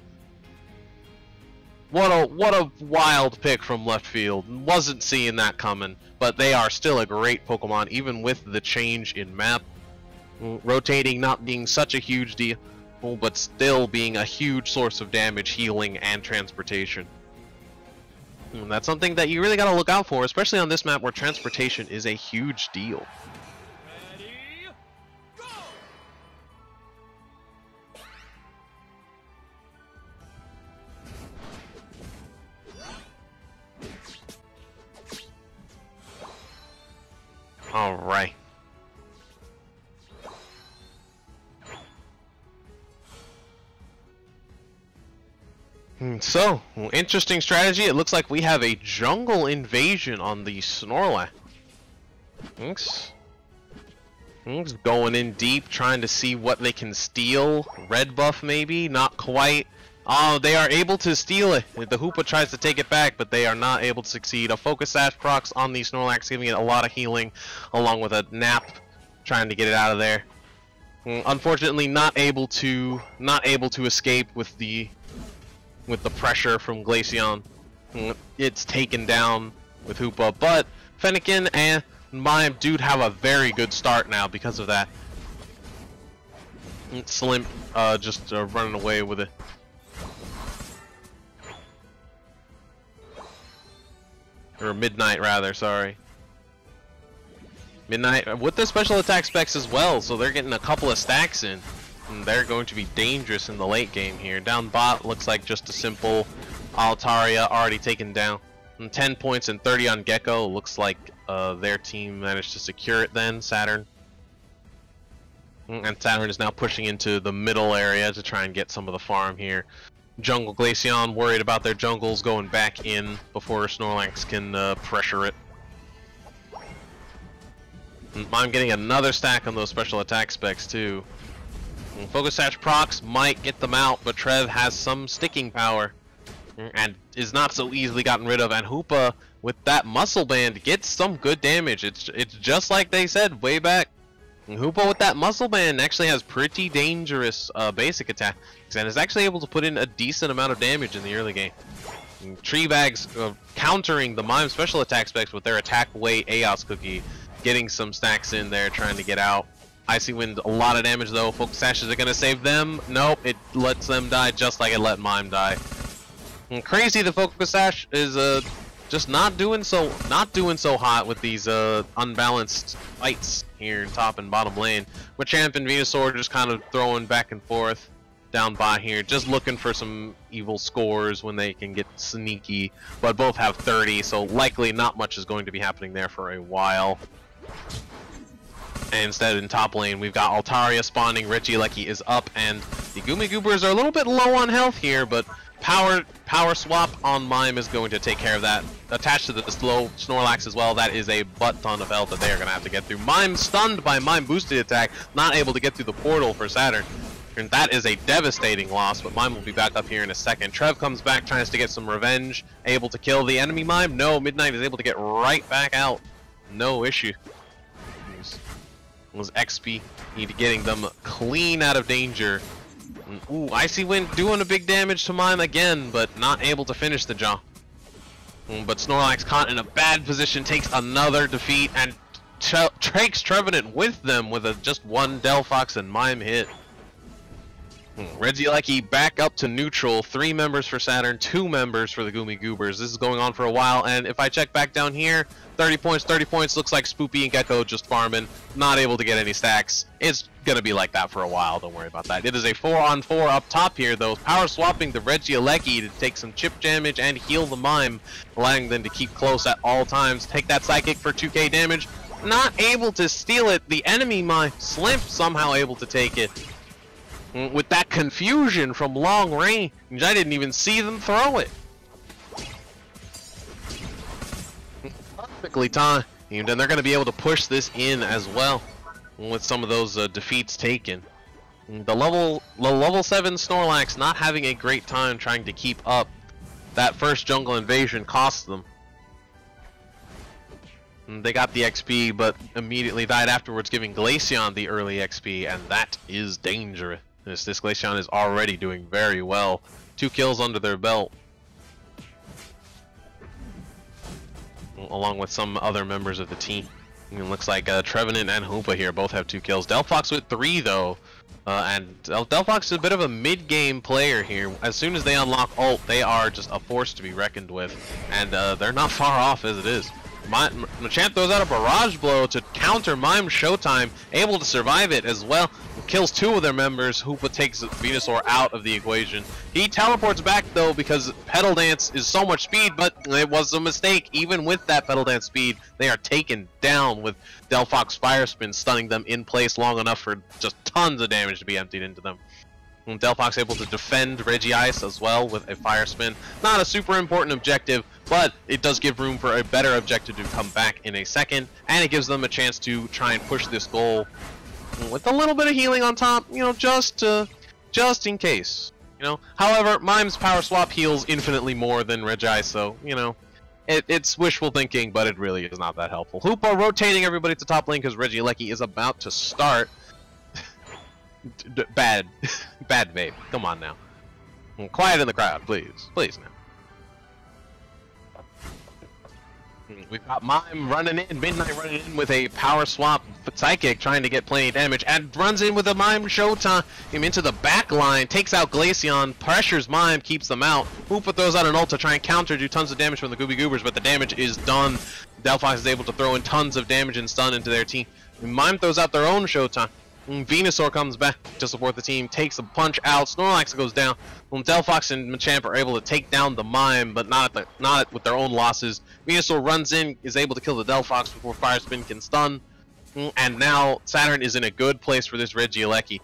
What a wild pick from left field. Wasn't seeing that coming, but they are still a great Pokemon, even with the change in map. Rotating not being such a huge deal, but still being a huge source of damage, healing, and transportation. And that's something that you really gotta look out for, especially on this map where transportation is a huge deal. Alright. So, interesting strategy. It looks like we have a jungle invasion on the Snorlax. Thanks. Going in deep, trying to see what they can steal. Red buff maybe? Not quite. Oh, they are able to steal it. The Hoopa tries to take it back, but they are not able to succeed. A Focus Sash procs on the Snorlax, giving it a lot of healing, along with a Nap, trying to get it out of there. Unfortunately, not able to escape with the pressure from Glaceon. It's taken down with Hoopa, but Fennekin and Mime do have a very good start now because of that. Slim just running away with it. Or Midnight, rather, sorry. Midnight with the special attack specs as well, so they're getting a couple of stacks in. And they're going to be dangerous in the late game here. Down bot looks like just a simple Altaria already taken down. And 10 points and 30 on Gecko. Looks like their team managed to secure it then, Saturn. And Saturn is now pushing into the middle area to try and get some of the farm here. Jungle Glaceon worried about their jungles going back in before Snorlax can pressure it. I'm getting another stack on those special attack specs too. Focus Sash procs might get them out, but Trev has some sticking power and is not so easily gotten rid of. And Hoopa with that muscle band gets some good damage. It's just like they said way back. Hoopa with that muscle band actually has pretty dangerous basic attack and is actually able to put in a decent amount of damage in the early game. And Tree Bags countering the Mime special attack specs with their attack away Aeos Cookie, getting some stacks in there, trying to get out. Icy Wind, a lot of damage though. Focus Sashes are gonna save them. Nope, it lets them die just like it let Mime die. And crazy, the Focus Sash is just not doing so hot with these unbalanced fights here in top and bottom lane. Machamp and Venusaur just kind of throwing back and forth down by here, just looking for some evil scores when they can get sneaky. But both have 30, so likely not much is going to be happening there for a while. And instead in top lane we've got Altaria spawning, Regieleki is up, and the Gumi Goobers are a little bit low on health here, but power swap on Mime is going to take care of that. Attached to the slow Snorlax as well, that is a butt ton of health that they are going to have to get through. Mime stunned by Mime boosted attack, not able to get through the portal for Saturn. And that is a devastating loss, but Mime will be back up here in a second. Trev comes back, tries to get some revenge, able to kill the enemy Mime. No, Midnight is able to get right back out. No issue. Was XP getting them clean out of danger. Ooh, Icy Wind doing a big damage to Mime again, but not able to finish the job. But Snorlax caught in a bad position, takes another defeat, and takes Trevenant with them with just one Delphox and Mime hit. Regieleki back up to neutral. 3 members for Saturn, 2 members for the Gumi Goobers. This is going on for a while, and if I check back down here, 30 points, looks like Spoopy and Gecko just farming, not able to get any stacks. It's gonna be like that for a while, don't worry about that. It is a 4-on-4 up top here though, power swapping the Regieleki to take some chip damage and heal the Mime, allowing them to keep close at all times. Take that Psychic for 2k damage, not able to steal it. The enemy Mime, Slimp, somehow able to take it. With that confusion from long range, I didn't even see them throw it. Perfectly timed, and they're going to be able to push this in as well with some of those defeats taken. The level 7 Snorlax not having a great time trying to keep up. That first jungle invasion cost them. They got the XP, but immediately died afterwards, giving Glaceon the early XP, and that is dangerous. This Glaceon is already doing very well. 2 kills under their belt. Along with some other members of the team. It looks like Trevenant and Hoopa here both have 2 kills. Delphox with 3 though. And Delphox is a bit of a mid-game player here. As soon as they unlock ult, they are just a force to be reckoned with. And they're not far off as it is. Machamp throws out a barrage blow to counter Mime Showtime, able to survive it as well. Kills 2 of their members. Hoopa takes Venusaur out of the equation. He teleports back though because Petal Dance is so much speed, but it was a mistake. Even with that Petal Dance speed, they are taken down with Delphox Fire Spin stunning them in place long enough for just tons of damage to be emptied into them. Delphox able to defend Regice as well with a Fire Spin. Not a super important objective, but it does give room for a better objective to come back in a second, and it gives them a chance to try and push this goal with a little bit of healing on top, you know, just in case, you know. However, Mime's Power Swap heals infinitely more than Regice, so, you know, it's wishful thinking, but it really is not that helpful. Hoopa rotating everybody to top lane because Regieleki is about to start. Bad vape. Come on now. Quiet in the crowd, please. Please now. We've got Mime running in, Midnight running in with a power swap psychic trying to get plenty of damage, and runs in with a Mime Showtime into the back line, takes out Glaceon, pressures Mime, keeps them out. Hoopa throws out an ult to try and counter, do tons of damage from the Gooby Goobers, but the damage is done. Delphox is able to throw in tons of damage and stun into their team. Mime throws out their own Showtime. Venusaur comes back to support the team, takes a punch out, Snorlax goes down. Delphox and Machamp are able to take down the Mime, but not with their own losses. Venusaur runs in, is able to kill the Delphox before Fire Spin can stun. And now Saturn is in a good place for this Regieleki.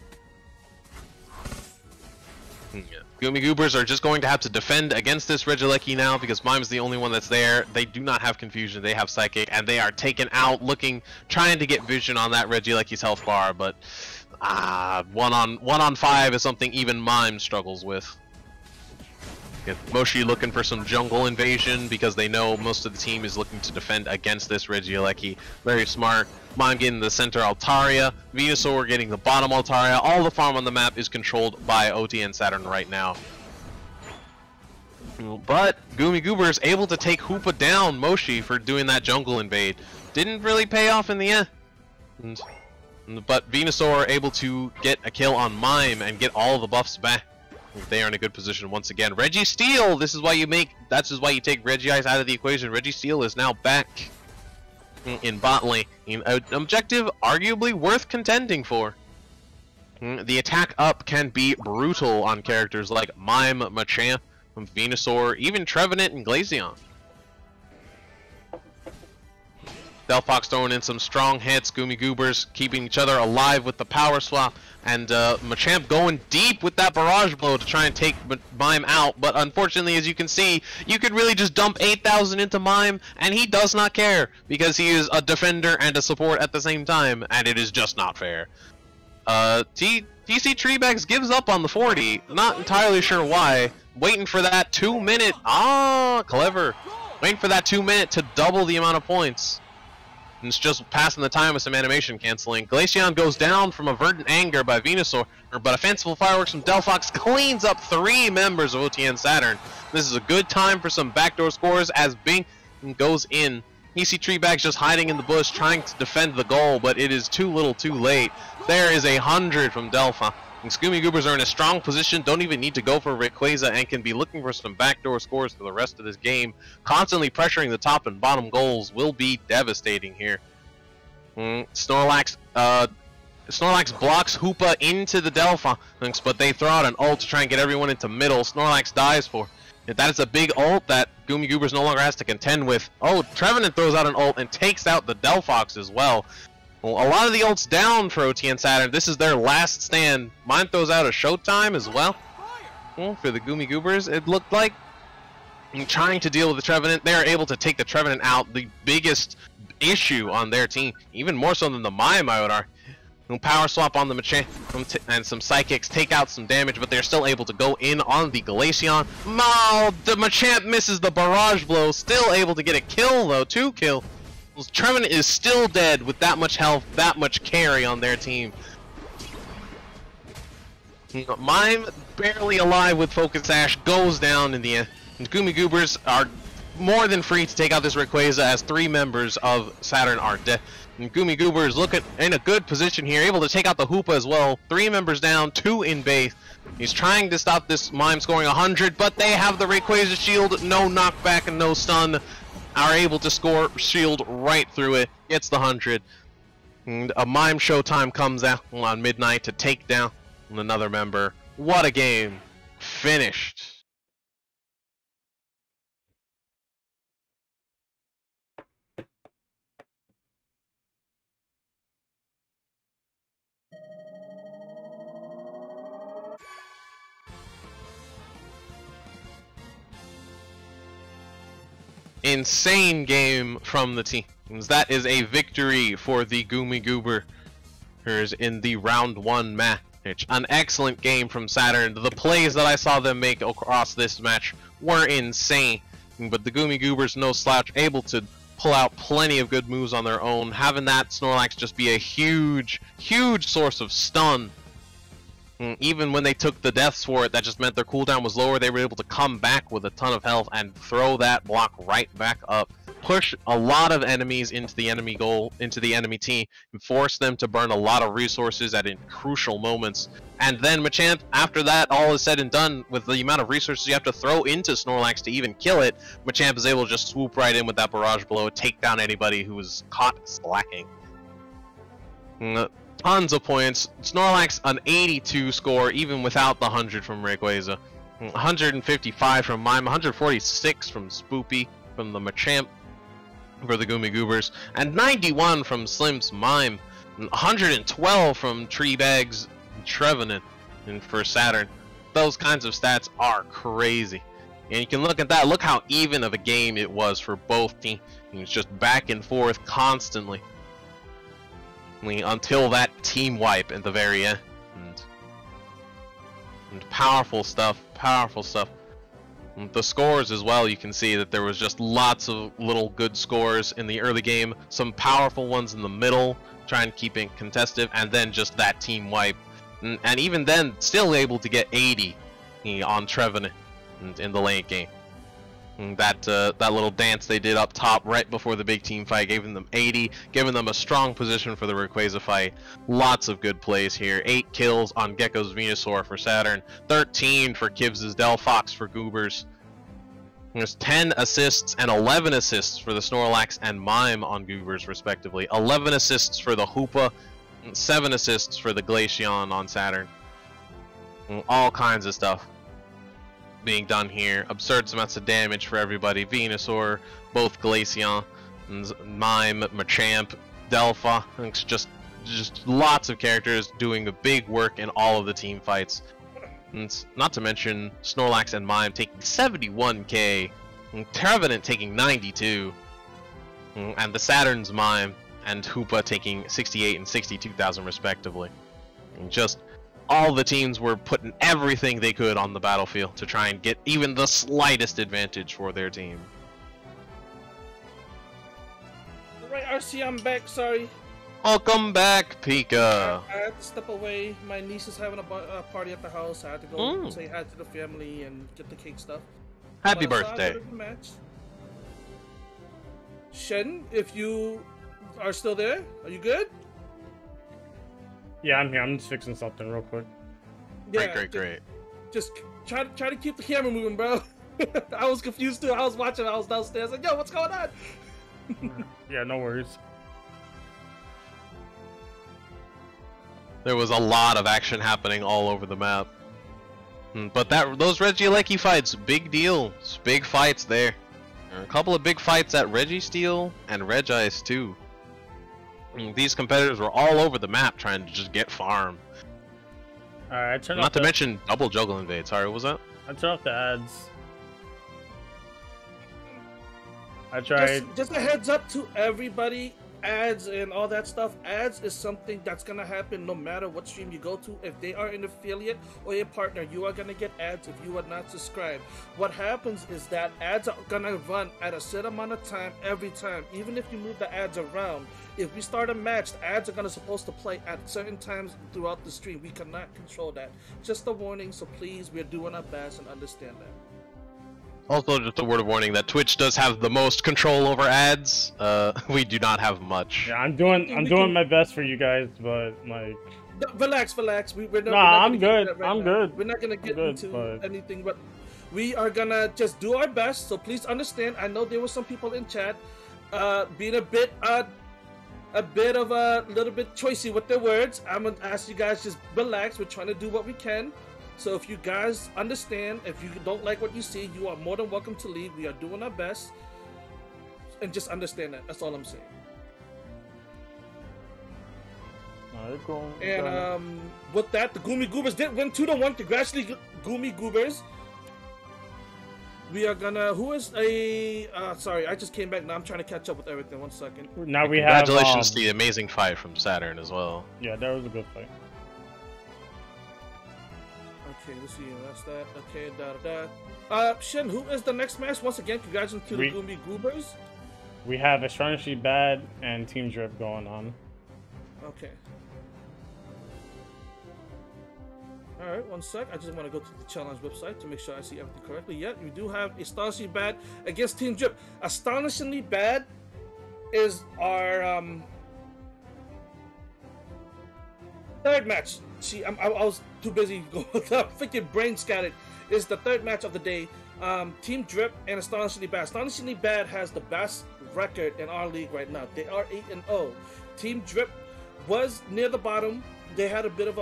Goomy Goobers are just going to have to defend against this Regieleki now because Mime's the only one that's there. They do not have Confusion, they have Psychic, and they are taken out trying to get vision on that Regieleki's health bar, but one on five is something even Mime struggles with. Moshi looking for some jungle invasion because they know most of the team is looking to defend against this Regieleki. Very smart. Mime getting the center Altaria, Venusaur getting the bottom Altaria. All the farm on the map is controlled by OTN Saturn right now. But Goomy Goober is able to take Hoopa down Moshi for doing that jungle invade. Didn't really pay off in the end. But Venusaur able to get a kill on Mime and get all the buffs back. They are in a good position once again. Registeel, that's why you take Regice out of the equation. Registeel is now back in bot lane. An objective arguably worth contending for. The attack up can be brutal on characters like Mime, Machamp, Venusaur, even Trevenant and Glaceon. Delphox throwing in some strong hits, Goomy Goobers keeping each other alive with the power swap, and Machamp going deep with that barrage blow to try and take Mime out, but unfortunately, as you can see, you could really just dump 8,000 into Mime, and he does not care, because he is a defender and a support at the same time, and it is just not fair. TC Treebags gives up on the 40, not entirely sure why, waiting for that 2-minute, clever, waiting for that 2-minute to double the amount of points. And it's just passing the time with some animation canceling. Glaceon goes down from a Verdant Anger by Venusaur, but a Fanciful Fireworks from Delphox cleans up 3 members of OTN Saturn. This is a good time for some backdoor scores as Bing goes in. EC Treebags just hiding in the bush trying to defend the goal, but it is too little too late. There is 100 from Delpha. And Scoomy Goobers are in a strong position, don't even need to go for Rayquaza, and can be looking for some backdoor scores for the rest of this game. Constantly pressuring the top and bottom goals will be devastating here. Snorlax blocks Hoopa into the Delpha, but they throw out an ult to try and get everyone into middle. Snorlax dies for it. That is a big ult that Goomy Goobers no longer has to contend with. Oh, Trevenant throws out an ult and takes out the Delphox as well. Well, a lot of the ults down for OTN Saturn. This is their last stand. Mine throws out a Showtime as well. For the Goomy Goobers, it looked like. And trying to deal with the Trevenant, they are able to take the Trevenant out. The biggest issue on their team, even more so than the Mime, I would argue. Power swap on the Machamp and some Psychics take out some damage, but they're still able to go in on the Glaceon. The Machamp misses the barrage blow, still able to get a kill though, 2 kills. Trevenant is still dead with that much health, that much carry on their team. Mime, barely alive with Focus Sash, goes down in the end. And Goomy Goobers are more than free to take out this Rayquaza as 3 members of Saturn are dead. And Goomy Goobers looking in a good position here, able to take out the Hoopa as well. 3 members down, 2 in base. He's trying to stop this Mime scoring 100, but they have the Rayquaza shield, no knockback and no stun. Are able to score shield right through it, gets the 100. And a Mime Showtime comes out on Midnight to take down another member. What a game. Finished. insane game from the teams. That is a victory for the Goomy Goobers in the round 1 match. An excellent game from Saturn. The plays that I saw them make across this match were insane, but the Goomy Goobers, no slouch, able to pull out plenty of good moves on their own, having that Snorlax just be a huge source of stun. Even when they took the deaths for it, that just meant their cooldown was lower. They were able to come back with a ton of health and throw that block right back up. Push a lot of enemies into the enemy team, and force them to burn a lot of resources at crucial moments. And then Machamp, after that all is said and done, with the amount of resources you have to throw into Snorlax to even kill it, Machamp is able to just swoop right in with that barrage blow, take down anybody who was caught slacking. Tons of points. Snorlax an 82 score even without the 100 from Rayquaza. 155 from Mime, 146 from Spoopy from the Machamp for the Goomy Goobers, and 91 from Slim's Mime, 112 from Treebags Trevenant for Saturn. Those kinds of stats are crazy. And you can look at that, look how even of a game it was for both teams. It's just back and forth constantly. Until that team wipe at the very end. And powerful stuff, powerful stuff. The scores as well, you can see that there was just lots of little good scores in the early game, some powerful ones in the middle, trying to keep it contested, and then just that team wipe. And even then, still able to get 80 on Trevenant in the late game. That little dance they did up top right before the big team fight, giving them 80, giving them a strong position for the Rayquaza fight. Lots of good plays here. 8 kills on Gecko's Venusaur for Saturn, 13 for Kivs' Delphox for Goobers. There's 10 assists and 11 assists for the Snorlax and Mime on Goobers respectively. 11 assists for the Hoopa, 7 assists for the Glaceon on Saturn. All kinds of stuff being done here. Absurd amounts of damage for everybody. Venusaur, both Glaceon, Mime, Machamp, Delpha. It's just lots of characters doing a big work in all of the team fights. And not to mention Snorlax and Mime taking 71k, and Trevenant taking 92, and the Saturn's Mime and Hoopa taking 68 and 62,000 respectively. And just all the teams were putting everything they could on the battlefield to try and get even the slightest advantage for their team. Alright, RC, I'm back, sorry. Welcome back, Pika. I had to step away. My niece is having a party at the house. I had to go say hi to the family and get the cake stuff. Happy birthday. Shen, if you are still there, are you good? Yeah, I'm here. I'm just fixing something real quick. Yeah, great. Just try to keep the camera moving, bro. I was confused too. I was watching. I was downstairs like, yo, what's going on? Yeah, no worries. There was a lot of action happening all over the map. But those Regieleki fights, big deal. Big fights there. A couple of big fights at Registeel and Regice too. These competitors were all over the map trying to just get farm. Alright, Not to mention double juggle invade. Sorry, what was that? I turned off the ads. I tried. Just a heads up to everybody. Ads and all that stuff. Ads is something that's gonna happen no matter what stream you go to. If they are an affiliate or a partner, you are gonna get ads if you are not subscribed. What happens is that ads are gonna run at a set amount of time every time, even if you move the ads around. If we start a match, the ads are supposed to play at certain times throughout the stream. We cannot control that. Just a warning, so please, we're doing our best and understand that. Also, just a word of warning that Twitch does have the most control over ads. We do not have much. Yeah, I'm doing my best for you guys, but like. Relax. I'm good. I'm good. We're not gonna get into anything, but we are gonna just do our best. So please understand. I know there were some people in chat being a little bit choicy with their words. I'm gonna ask you guys just relax. We're trying to do what we can. So if you guys understand, if you don't like what you see, you are more than welcome to leave. We are doing our best. And just understand that. That's all I'm saying. Alright, cool. And with that, the Goomy Goobers did win 2-1. Congratulations, Goomy Goobers. We are gonna. Who is a? Sorry, I just came back. Now I'm trying to catch up with everything. 1 second. Now we have. Congratulations to the amazing fight from Saturn as well. Yeah, that was a good fight. Okay, let's see. That's that. Okay, da. Shin, who is the next match? Once again, congratulations to the Goombie Goobers. We have Astonishingly Bad and Team Drip going on. Okay. Alright, 1 sec. I just want to go to the challenge website to make sure I see everything correctly. Yeah, we do have Astonishingly Bad against Team Drip. Astonishingly Bad is our third match. See, I was too busy going up. Freaking brain scattered. Is the third match of the day. Team Drip and Astonishingly Bad. Astonishingly Bad has the best record in our league right now. They are 8-0. Team Drip was near the bottom. They had a bit of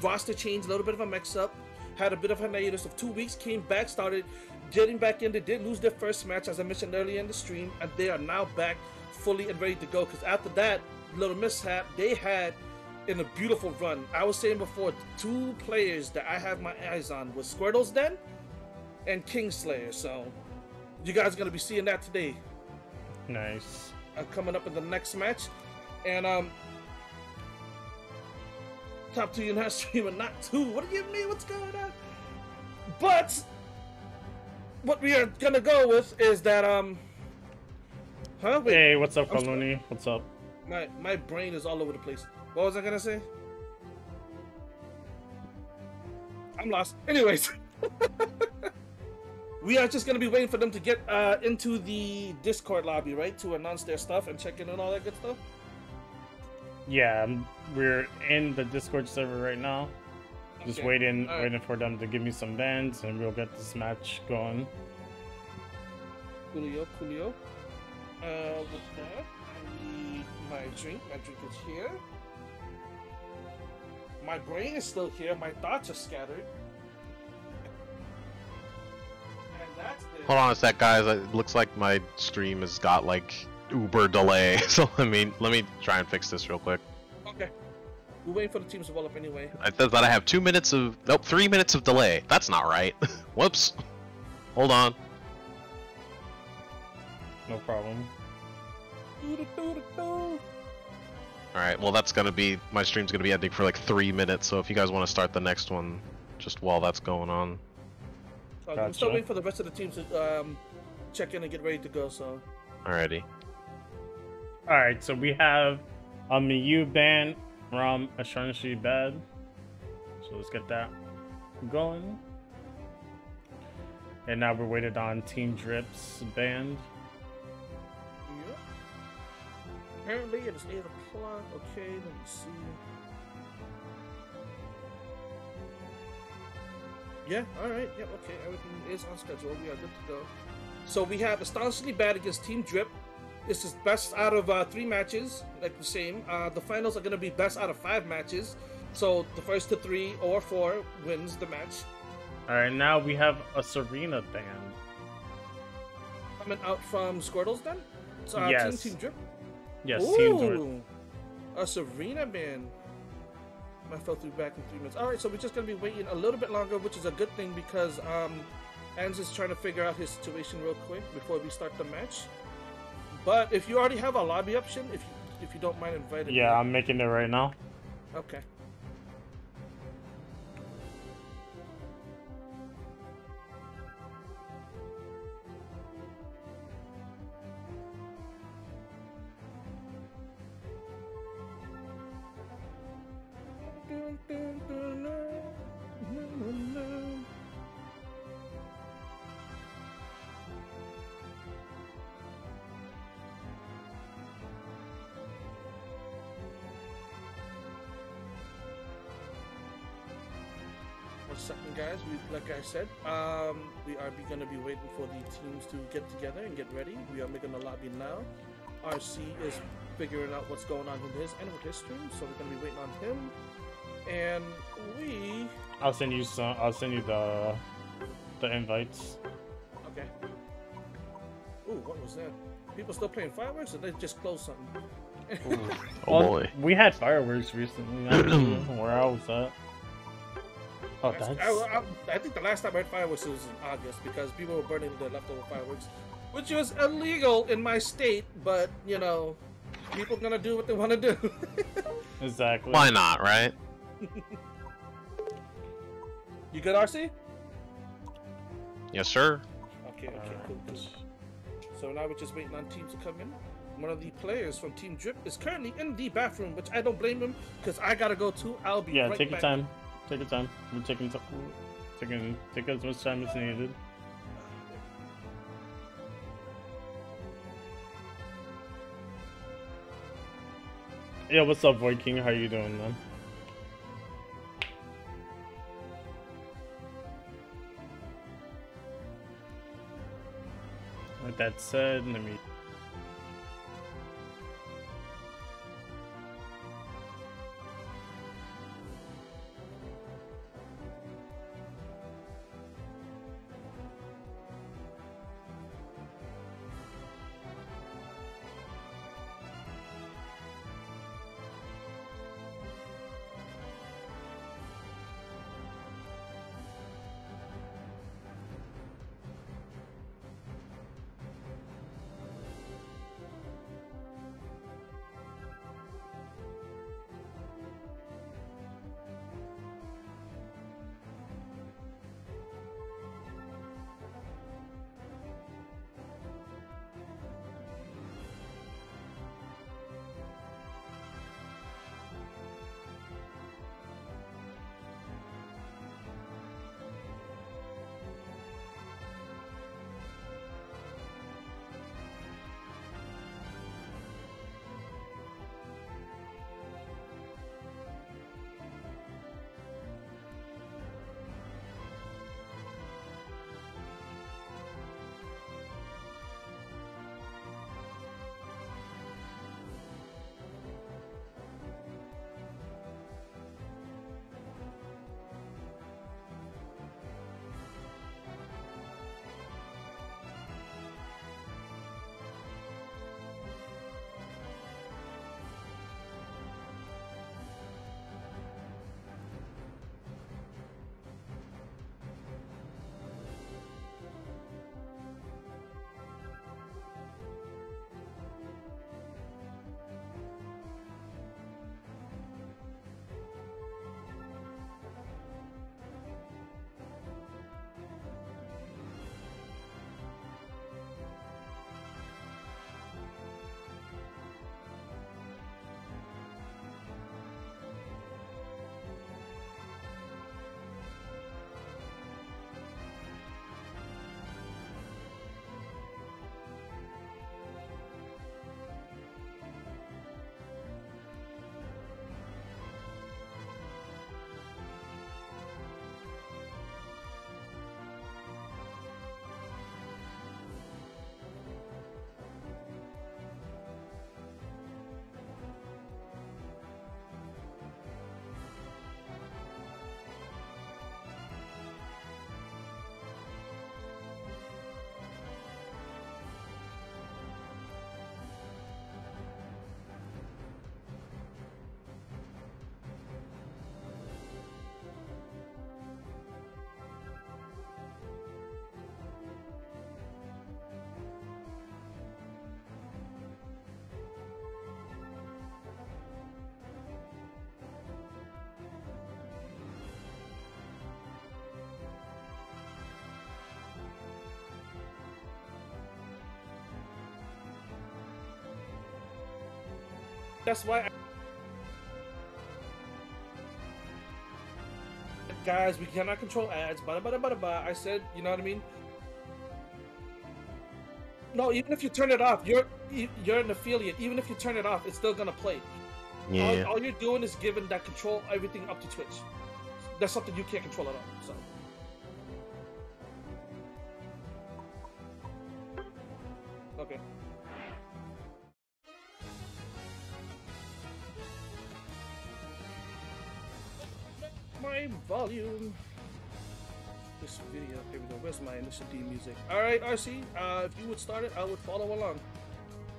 roster change, a little bit of a mix-up, had a bit of a hiatus of 2 weeks, came back, started getting back in. They did lose their first match, as I mentioned earlier in the stream, and they are now back fully and ready to go, because after that little mishap they had in a beautiful run. I was saying before, 2 players that I have my eyes on was Squirtle's Den and Kingslayer, so you guys are going to be seeing that today. Nice. Coming up in the next match, and top 2 in that stream and not 2. What do you mean? What's going on? But what we are gonna go with is that Wait, hey, what's up, Kaluni? What's up? My brain is all over the place. What was I gonna say? I'm lost. Anyways, we are just gonna be waiting for them to get into the Discord lobby, right, to announce their stuff and check in and all that good stuff. Yeah, we're in the Discord server right now. Just Okay. waiting Alright. for them to give me some bans, and we'll get this match going. Coolio. With that, I need my drink. My drink is here. My brain is still here. My thoughts are scattered. And that's it. Hold on a sec, guys. It looks like my stream has got like uber delay. So let me try and fix this real quick. Okay. We're waiting for the teams to roll up anyway. It says that I have 3 minutes of delay. That's not right. Whoops. Hold on. No problem. Alright, well that's gonna be, my stream's gonna be ending for like 3 minutes, so if you guys want to start the next one, just while that's going on. I'm still waiting for the rest of the teams to check in and get ready to go, so. Alrighty. Alright, so we have a Miyu ban from Astonishingly Bad. So let's get that going. And now we're waiting on Team Drip's band. Yep. Apparently it is 8 o'clock. Okay, let me see. Yeah, alright. Yep, okay. Everything is on schedule. We are good to go. So we have Astonishingly Bad against Team Drip. This is best out of 3 matches, like the same. The finals are going to be best out of 5 matches. So the first to 3 or 4 wins the match. Alright, now we have a Serena band. Coming out from Squirtle's Den? So, Yes. Team Drip? Yes, Team Drip. Ooh, a Serena band. I fell through back in 3 minutes. Alright, so we're just going to be waiting a little bit longer, which is a good thing because Anz is trying to figure out his situation real quick before we start the match. But if you already have a lobby option, if you don't mind inviting me. Yeah, I'm making it right now. Okay. Second, guys, like I said, we are going to be waiting for the teams to get together and get ready. We are making the lobby now. RC is figuring out what's going on with his end with his stream, so we're going to be waiting on him. And we. I'll send you some. I'll send you the invites. Okay. Ooh, what was that? People still playing fireworks, or they just closed something? Oh boy. We had fireworks recently. I don't know where I was at. Oh, That's- that's I think the last time I had fireworks was in August because people were burning the leftover fireworks, which was illegal in my state. But you know, people gonna do what they want to do. exactly. Why not, right? You good, RC? Yes, sir. Okay, cool. So now we're just waiting on teams to come in. One of the players from Team Drip is currently in the bathroom, which I don't blame him because I gotta go too. I'll be Yeah, right take your back. time. Take your time. We're taking take as much time as needed. Yeah, what's up, Void King? How you doing, man? With that said, let me. That's why, guys, we cannot control ads. I said, you know what I mean? No, even if you turn it off, you're an affiliate. Even if you turn it off, it's still gonna play. Yeah. All you're doing is giving that control everything up to Twitch. That's something you can't control at all. So. Okay. My volume. This video. Here we go. Where's my initial D music? All right, RC. If you would start it, I would follow along.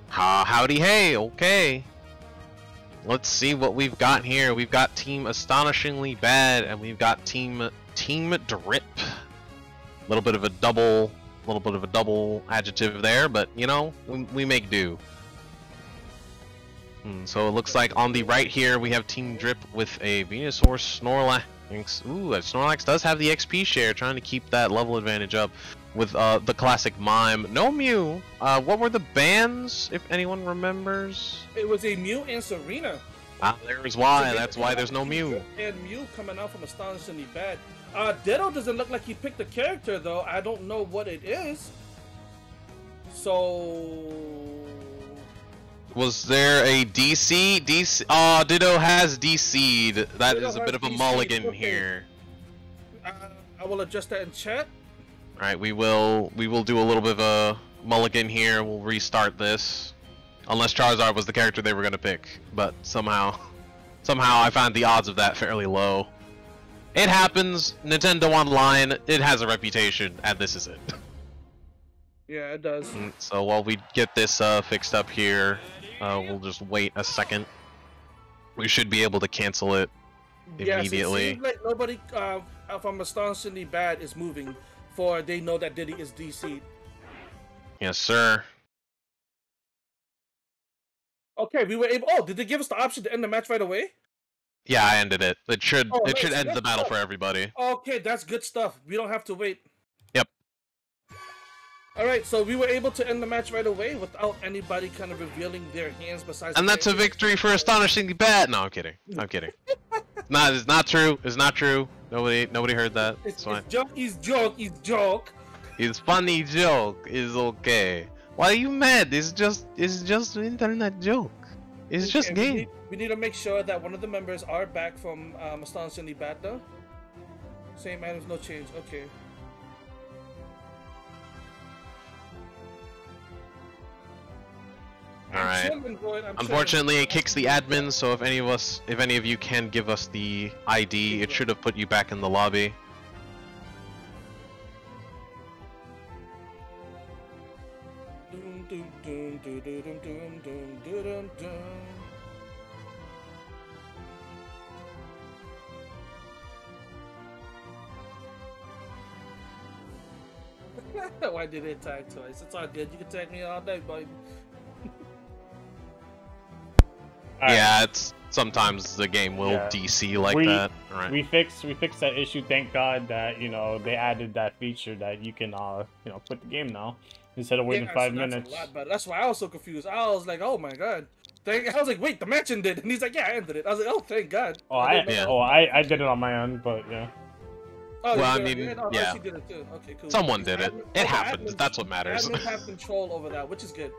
Howdy hey, okay. let's see what we've got here. We've got Team Astonishingly Bad, and we've got Team Drip. Little bit of a double adjective there, but you know, we make do. So it looks like on the right here we have Team Drip with a Venusaur Snorlax. Ooh, Snorlax does have the XP share, trying to keep that level advantage up with the classic Mime. No Mew. What were the bans, if anyone remembers? It was a Mew and Serena. Ah, there's why. That's why there's no Mew. And Mew coming out from Astonishingly Bad. Ditto doesn't look like he picked a character though. I don't know what it is. So was there a DC? DC? Oh, Ditto has DC'd. That Ditto is a bit of a mulligan here. I will adjust that in chat. All right, we will do a little bit of a mulligan here. We'll restart this, unless Charizard was the character they were gonna pick. But somehow I found the odds of that fairly low. It happens. Nintendo Online, it has a reputation, and this is it. Yeah, it does. So while we get this fixed up here, we'll just wait a second. We should be able to cancel it immediately. It seems like nobody from Astonishingly Bad is moving, for they know that Diddy is DC'd. Yes, sir. Okay, we were able. Oh, did they give us the option to end the match right away? Yeah, I ended it. It should nice. end the battle for everybody. Okay, that's good stuff. We don't have to wait. Yep. Alright, so we were able to end the match right away without anybody kind of revealing their hands besides. And that's a victory for Astonishingly Bad. No, I'm kidding. I'm kidding. It's not true. It's not true. Nobody heard that. It's fine. It's joke. It's funny joke. It's okay. Why are you mad? It's just internet joke. It's just game. We need to make sure that one of the members are back from Astonishingly Bad though. Same items, no change. Okay. Alright. Unfortunately, it kicks the admins, so if any of you can give us the ID, it should have put you back in the lobby. Why did it tag twice? It's all good. You can tag me all day, baby. Yeah, it's sometimes the game will DC like that. Right. We fixed that issue. Thank God that they added that feature that you can quit the game now instead of waiting 5 minutes. That's a lot better. That's why I was so confused. I was like, oh my God. I was like, wait, the match ended, and he's like, yeah, I ended it. I was like, oh, thank God. I did it on my end, but yeah. Oh, well, I mean, yeah. She did it too. Okay, cool. Someone did it. It happened. That's what matters. Admins have control over that, which is good.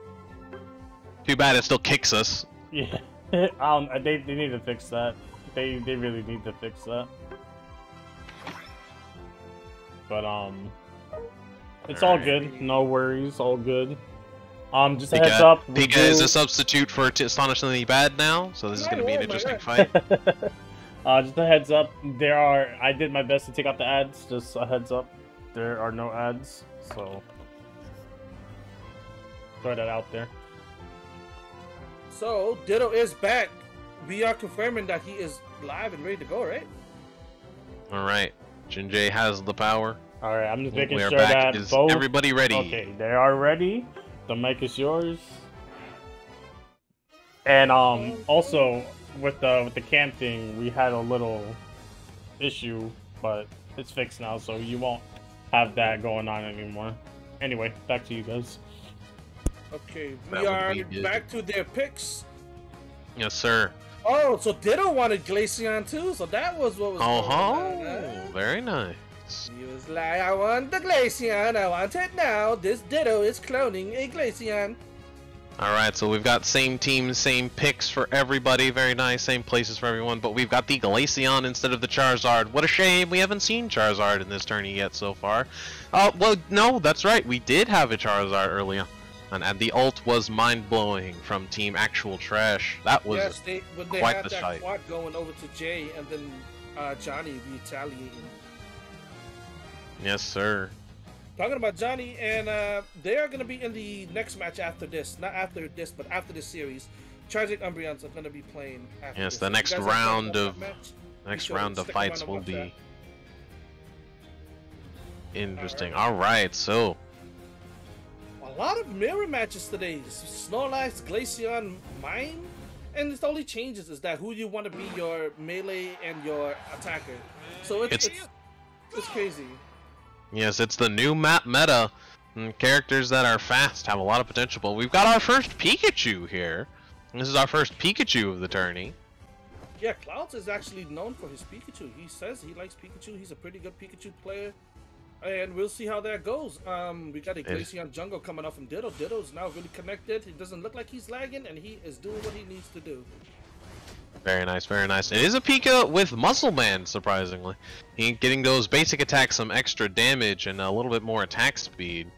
Too bad it still kicks us. Yeah. They need to fix that. They really need to fix that. But it's all good. No worries. All good. Just a heads up. Pika is a substitute for Astonishingly Bad now, so this is going to be an interesting fight. Just a heads up. I did my best to take out the ads. Just a heads up. There are no ads, so throw that out there. So Ditto is back. We are confirming that he is live and ready to go, right? All right. Jinjay has the power. All right. I'm just making sure that is everybody ready. Okay, they are ready. The mic is yours. And also with the cam thing, we had a little issue, but it's fixed now, so you won't have that going on anymore. Anyway, back to you guys. Okay, we are back to their picks. Yes, sir. Oh, so Ditto wanted Glaceon too, so that was what was going on. Very nice. He was like, I want the Glaceon, I want it now. This Ditto is cloning a Glaceon. Alright, so we've got same teams, same picks for everybody. Very nice, same places for everyone. But we've got the Glaceon instead of the Charizard. What a shame we haven't seen Charizard in this tourney yet so far. Well, no, that's right. We did have a Charizard earlier. And the ult was mind-blowing from Team Actual Trash. That was when they quite had the that sight. quad going over to Jay and then Johnny retaliating. Yes, sir. Talking about Johnny, and they are going to be in the next match after this. Not after this, but after this series. Tragic Umbreons are gonna be playing after Yes, this. the If you next guys have round fun with of that match, next sure to round of stick around fights and will watch be that. interesting. All right, so A lot of mirror matches today. Snorlax, Glaceon, Mime, and the only changes is that who you want to be your melee and your attacker. So it's crazy. yes, it's the new map meta. And characters that are fast have a lot of potential. But we've got our first Pikachu here. This is our first Pikachu of the tourney. Yeah, Clouds is actually known for his Pikachu. He says he likes Pikachu. He's a pretty good Pikachu player. And we'll see how that goes. We got a Glaceon Jungle coming off from Ditto. Ditto's now really connected. He doesn't look like he's lagging, and he is doing what he needs to do. Very nice, very nice. It is a Pika with Muscle Man, surprisingly. He getting those basic attacks some extra damage and a little bit more attack speed.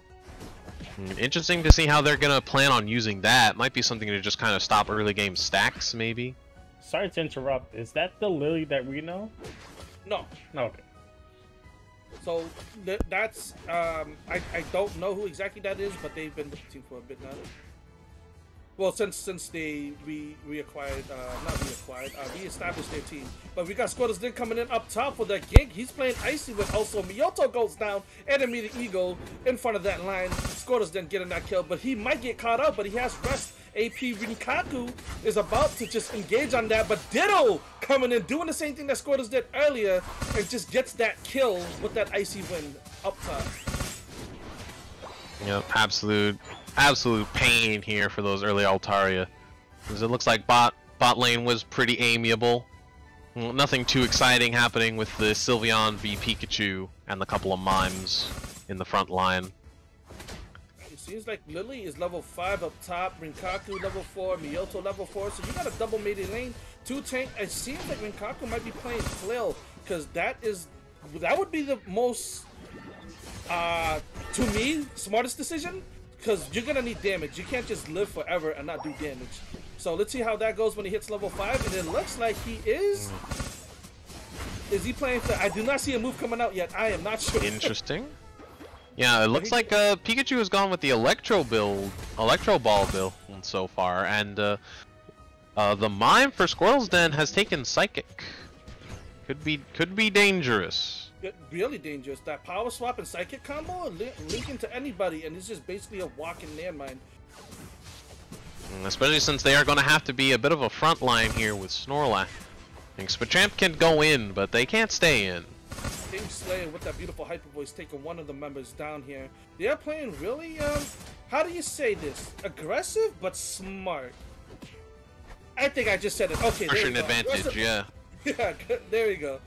Interesting to see how they're gonna plan on using that. Might be something to just kind of stop early game stacks, maybe. Sorry to interrupt. Is that the Lily that we know? No. No. Okay. So that's I don't know who exactly that is, but they've been with the team for a bit now. Well, since they reacquired, reestablished their team. But we got Squirtles then coming in up top for that gank. He's playing Icy with also Miyoto goes down and immediate Ego in front of that line. Squirtles then getting that kill, but he might get caught up, but he has rest. AP Rinkaku is about to just engage on that, but Ditto coming in, doing the same thing that Squirtles did earlier, and just gets that kill with that Icy Wind up top. Yep, absolute pain here for those early Altaria. Because it looks like bot lane was pretty amiable. Well, nothing too exciting happening with the Sylveon v Pikachu and the couple of mimes in the front line. It seems like Lily is level 5 up top, Rinkaku level 4, Miyoto level 4, so you got a double melee lane, 2 tank. It seems like Rinkaku might be playing Flail, because that would be the most, to me, smartest decision, because you're going to need damage. You can't just live forever and not do damage. So let's see how that goes when he hits level 5, and it looks like he is. Is he playing Flail? I do not see a move coming out yet. I am not sure. Interesting. Yeah, it looks like Pikachu has gone with the Electro Ball build so far, and the Mime for Squirrel's Den has taken Psychic. Could be dangerous. Really dangerous. That Power Swap and Psychic combo linking to anybody, and it's just basically a walking landmine. Especially since they are going to have to be a bit of a front line here with Snorlax. Machamp can go in, but they can't stay in. King Slayer with that beautiful hyper voice taking one of the members down here. They are playing really, how do you say this? Aggressive, but smart. I think I just said it. Okay, there you go. Advantage, yeah. Yeah, there you go.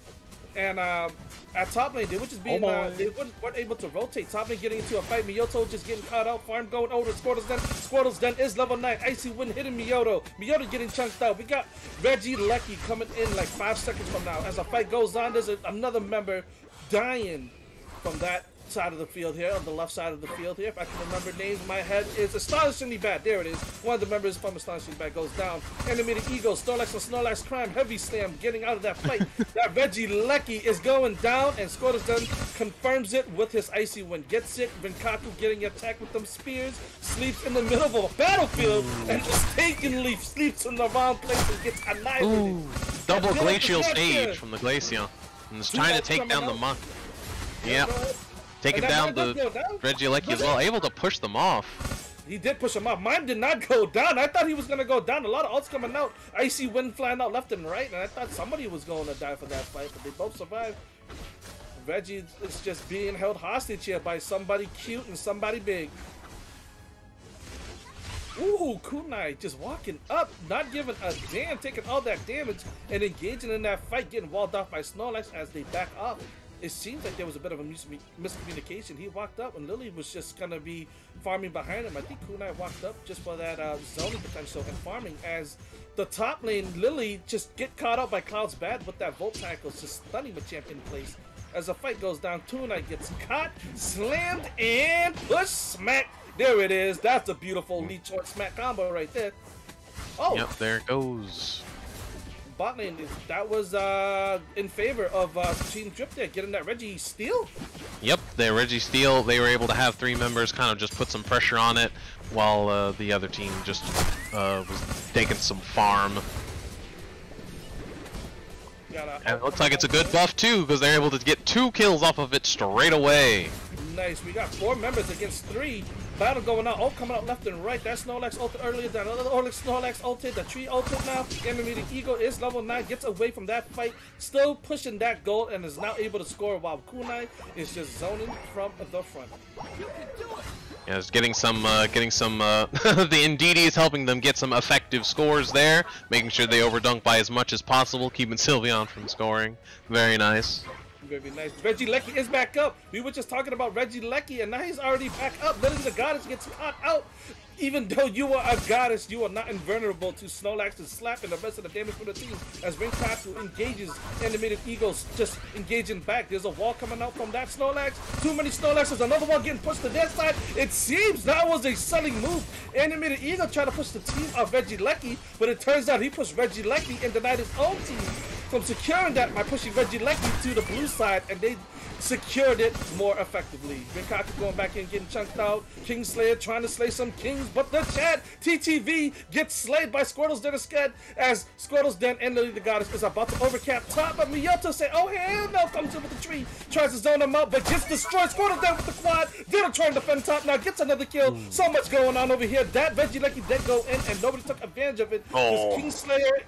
And at top lane, they were just being, they weren't able to rotate. Top lane getting into a fight. Miyoto just getting caught out. Farm going over to Squirtles Den. Squirtles Den is level 9. Icy Wind hitting Miyoto. Miyoto getting chunked out. We got Regieleki coming in like 5 seconds from now. As the fight goes on, there's another member dying from that side of the field here, on the left side of the field here. If I can remember names, my head is Astonishingly Bad. There it is. One of the members from Astonishingly Bad goes down. Animated Ego, Snorlax and Snorlax Crime, Heavy Slam getting out of that fight. That Regieleki is going down, and Squirtles then confirms it with his Icy Wind. Gets it. Rinkaku getting attacked with them spears. Sleeps in the middle of a battlefield and mistakenly sleeps in the wrong place and gets annihilated. Ooh, double glacial stage from the Glaceon. And it's trying to take down the Monk. Yep. Taking down the Regieleki as well, able to push them off. He did push him off. Mine did not go down. I thought he was going to go down. A lot of ults coming out. Icy Wind flying out left and right, and I thought somebody was going to die for that fight, but they both survived. Reggie is just being held hostage here by somebody cute and somebody big. Ooh, Kunai just walking up, not giving a damn, taking all that damage and engaging in that fight, getting walled off by Snorlax as they back off. It seems like there was a bit of a miscommunication. He walked up and Lily was just going to be farming behind him. I think Kunai walked up just for that zoning potential and farming, as the top lane, Lily, just get caught up by Cloud's Bad with that Volt Tackle, just stunning Machamp in place. As the fight goes down, Kunai gets caught, slammed, and push smack. There it is. That's a beautiful lead short smack combo right there. Oh. Yep, there it goes. bot lane. That was in favor of Team Drip there, getting that Reggie steal. Yep, the Reggie steal. They were able to have 3 members kind of just put some pressure on it, while the other team just was taking some farm. And it looks like it's a good buff too, because they're able to get 2 kills off of it straight away. Nice. We got 4 members against 3. Battle going on. Oh, coming out left and right. That Snorlax ulted earlier. That other Snorlax ulted. The tree ulted now. Animated Eagle is level 9. Gets away from that fight. Still pushing that goal and is now able to score while Kunai is just zoning from the front. Yeah, it's getting some, the Indeedee is helping them get some effective scores there, making sure they overdunk by as much as possible, keeping Sylveon from scoring. Very nice. Very nice. Regieleki is back up. We were just talking about Regieleki, and now he's already back up. Literally, the goddess gets caught out. Even though you are a goddess, you are not invulnerable to Snorlax's slap and the rest of the damage for the team. As Rinkaku engages, Animated Eagles just engaging back. There's a wall coming out from that Snorlax. Too many Snorlaxes. Another one getting pushed to their side. It seems that was a selling move. Animated Eagle tried to push the team of Regieleki, but it turns out he pushed Regieleki and denied his own team from securing that by pushing Regieleki to the blue side, and they secured it more effectively. Rinkaku going back in, getting chunked out. Kingslayer trying to slay some kings, but the Chad TTV gets slayed by Squirtle's Den instead, as Squirtle's Den and Lily the Goddess is about to overcap top, but Miyoto say, oh hell no, comes in with the tree, tries to zone him out, but gets destroyed. Squirtle's Den with the quad, Ditto trying to defend top, now gets another kill. So much going on over here. That Regieleki did go in, and nobody took advantage of it. Because Kingslayer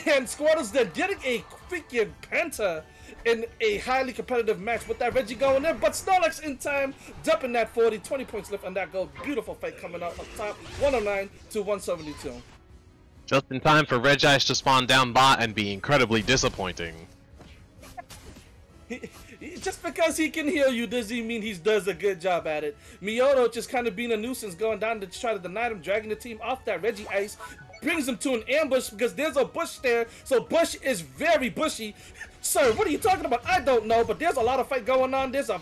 and Squirtle's Den getting a freaking penta in a highly competitive match with that Reggie going in, but Snorlax in time, dumping that 40, 20 points left on that goal. Beautiful fight coming out up top, 109 to 172. Just in time for Regice to spawn down bot and be incredibly disappointing. Just because he can heal you doesn't mean he does a good job at it. Miyoto just kind of being a nuisance, going down to try to deny him, dragging the team off that Reggie ice, brings him to an ambush because there's a bush there, so Bush is very bushy. Sir, what are you talking about? I don't know, but there's a lot of fight going on. There's a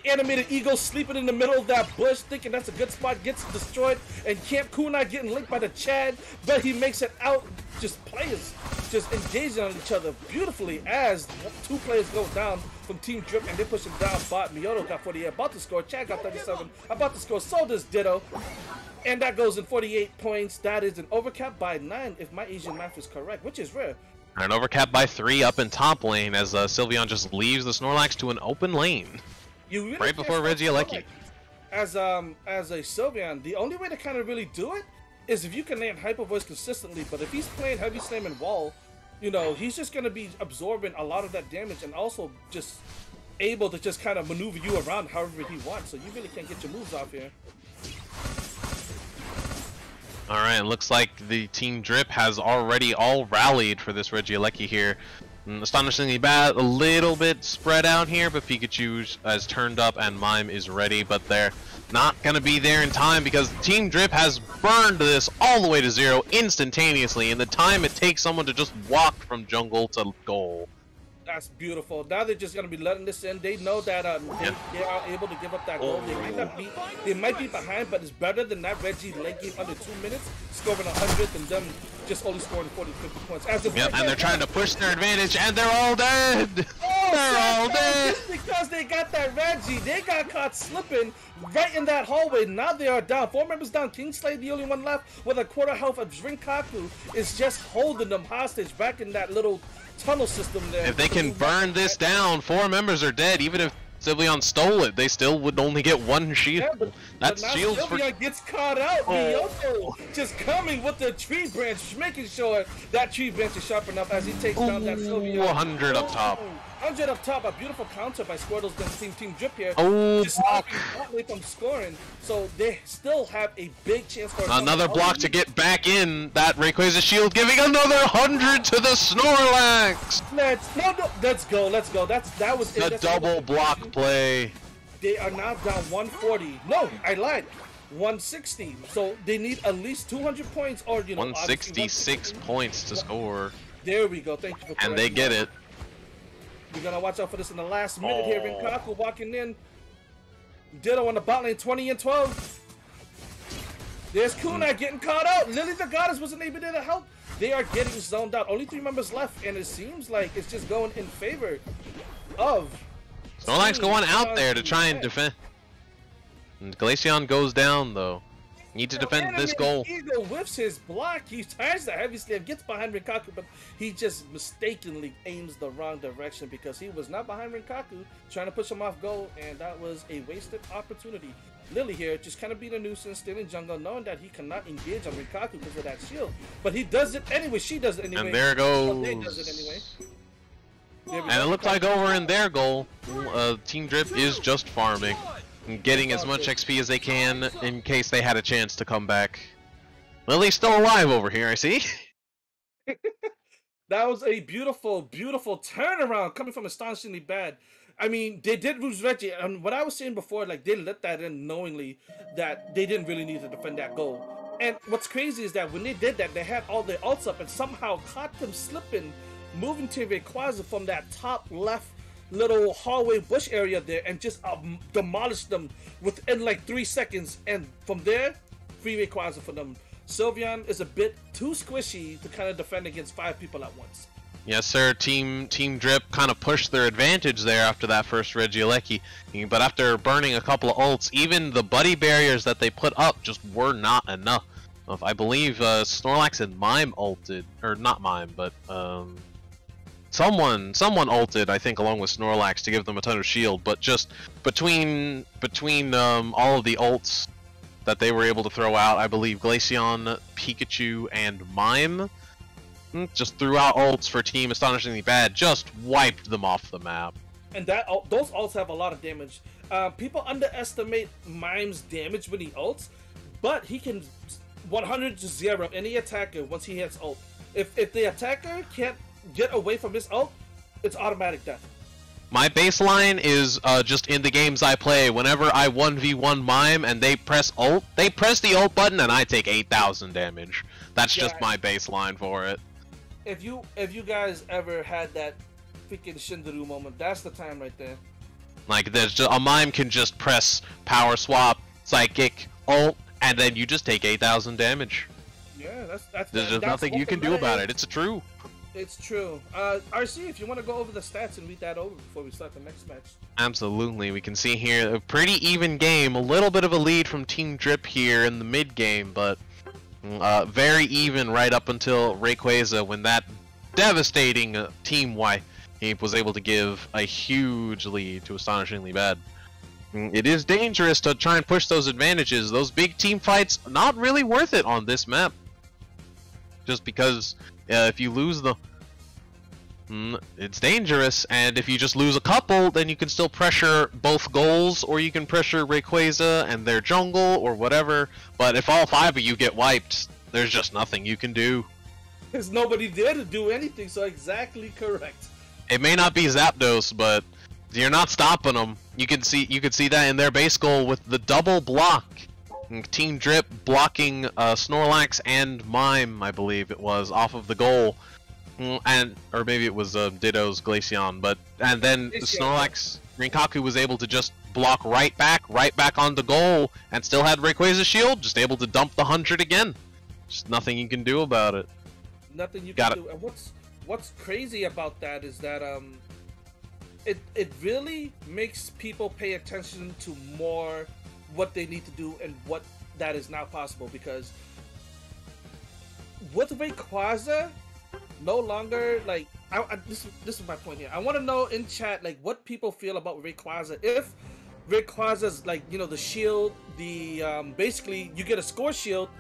Animated Eagle sleeping in the middle of that bush, thinking that's a good spot, gets destroyed, and Camp Kunai getting linked by the Chad, but he makes it out. Just players just engaging on each other beautifully as 2 players go down from Team Drip, and they're pushing down bot. Miyoto got 48, about to score. Chad got 37, about to score. So does Ditto. And that goes in 48 points. That is an overcap by 9, if my Asian math is correct, which is rare. An overcap by 3 up in top lane as Sylveon just leaves the Snorlax to an open lane. You really right before Regieleki. As a Sylveon, the only way to kind of really do it is if you can land Hyper Voice consistently, but if he's playing Heavy Slam and Wall, you know, he's just going to be absorbing a lot of that damage and also just able to just kind of maneuver you around however he wants, so you really can't get your moves off here. Alright, looks like the Team Drip has already all rallied for this Regieleki here. Astonishingly bad, a little bit spread out here, but Pikachu has turned up and Mime is ready, but they're not going to be there in time because Team Drip has burned this all the way to 0 instantaneously in the time it takes someone to just walk from jungle to goal. That's beautiful. Now they're just gonna be letting this in. They know that they are able to give up that goal. They might be behind, but it's better than that Regieleki under 2 minutes scoring 100 than them just only scoring 40, 50 points. Yep, and they're trying to push their advantage, and they're all dead. They're all dead. Just because they got that Reggie, they got caught slipping right in that hallway. Now they are down. 4 members down. Kingslayer, the only one left with a quarter health of Rinkaku, is just holding them hostage back in that little tunnel system there. If they can burn this down, 4 members are dead. Even if Sylveon stole it, they still would only get 1 shield. Yeah, That's shields for. Sylveon gets caught out. Miyoto just coming with the tree branch, making sure that tree branch is sharp enough as he takes down that Sylveon. 100 up top. 100 up top, a beautiful counter by Squirtle's Team Drip here. Oh, just stopping Bartley from scoring, so they still have a big chance for another block to get back in. That Rayquaza shield giving another 100 to the Snorlax. Let's go. That was the double block play. They are now down 140. No, I lied. 160. So they need at least 200 points, or 166 points to score. There we go. Thank you for. And they get it. We're gonna watch out for this in the last minute here. Rinkaku walking in. Ditto on the bot lane, 20 and 12. There's Kunai getting caught out. Lily the Goddess wasn't able to help. They are getting zoned out. Only 3 members left, and it seems like it's just going in favor of Snorlax going out there to try and defend. And Glaceon goes down though. Need to defend this goal. Eagle whiffs his block. He tries the heavy slam, gets behind Rinkaku, but he just mistakenly aims the wrong direction because he was not behind Rinkaku, trying to push him off goal, and that was a wasted opportunity. Lily here just kind of being a nuisance, still in jungle, knowing that he cannot engage on Rinkaku because of that shield. But he does it anyway. She does it anyway. And there goes. They does it anyway. And it looks like over in their goal, Team Drip is just farming and getting as much XP as they can in case they had a chance to come back. Lily's still alive over here, I see. That was a beautiful, beautiful turnaround coming from Astonishingly Bad. I mean, they did lose Reggie, and what I was saying before, like, they let that in knowingly that they didn't really need to defend that goal. And what's crazy is that when they did that, they had all their ults up and somehow caught them slipping, moving to Rayquaza from that top left little hallway bush area there and just demolished them within like 3 seconds. And from there, free Rayquaza for them. Sylveon is a bit too squishy to kind of defend against 5 people at once. Yes, sir. Team Drip kind of pushed their advantage there after that first Regieleki. But after burning a couple of ults, even the buddy barriers that they put up just were not enough. I believe Snorlax and Mime ulted, or not Mime, but someone ulted, I think, along with Snorlax to give them a ton of shield. But just between all of the ults that they were able to throw out, I believe Glaceon, Pikachu, and Mime just threw out ults for Team Astonishingly Bad, just wiped them off the map. And those ults have a lot of damage. People underestimate Mime's damage when he ults, but he can 100 to 0 any attacker once he hits ult. If the attacker can't get away from his ult, it's automatic death. My baseline is just in the games I play, whenever I 1v1 Mime and they press ult, they press the ult button and I take 8,000 damage. That's just my baseline for it. If you guys ever had that freaking Shindaru moment, that's the time right there. Like, there's just, a Mime can just press power swap, psychic, ult, and then you just take 8,000 damage. Yeah, that's there's just nothing you can do about it. It's true. It's true. RC, if you want to go over the stats and read that over before we start the next match. Absolutely. We can see here a pretty even game. A little bit of a lead from Team Drip here in the mid game, but very even right up until Rayquaza, when that devastating team wipe he was able to give a huge lead to Astonishingly Bad. It is dangerous to try and push those advantages. Those big team fights, not really worth it on this map. Just because if you lose the... it's dangerous, and if you just lose a couple, then you can still pressure both goals, or you can pressure Rayquaza and their jungle, or whatever. But if all 5 of you get wiped, there's just nothing you can do. There's nobody there to do anything, so exactly correct. It may not be Zapdos, but you're not stopping them. You can see that in their base goal with the double block. Team Drip blocking Snorlax and Mime, I believe it was, off of the goal. Or maybe it was Ditto's Glaceon, and then Snorlax, Rinkaku was able to just block right back on the goal, and still had Rayquaza's shield, just able to dump the 100 again. Just nothing you can do about it. Nothing you can do. And what's crazy about that is that it really makes people pay attention to more what they need to do and what that is now possible, because with Rayquaza no longer, like, this is my point here. I want to know in chat, like, what people feel about Rayquaza. If Rayquaza's, like, you know, the shield, the basically you get a score shield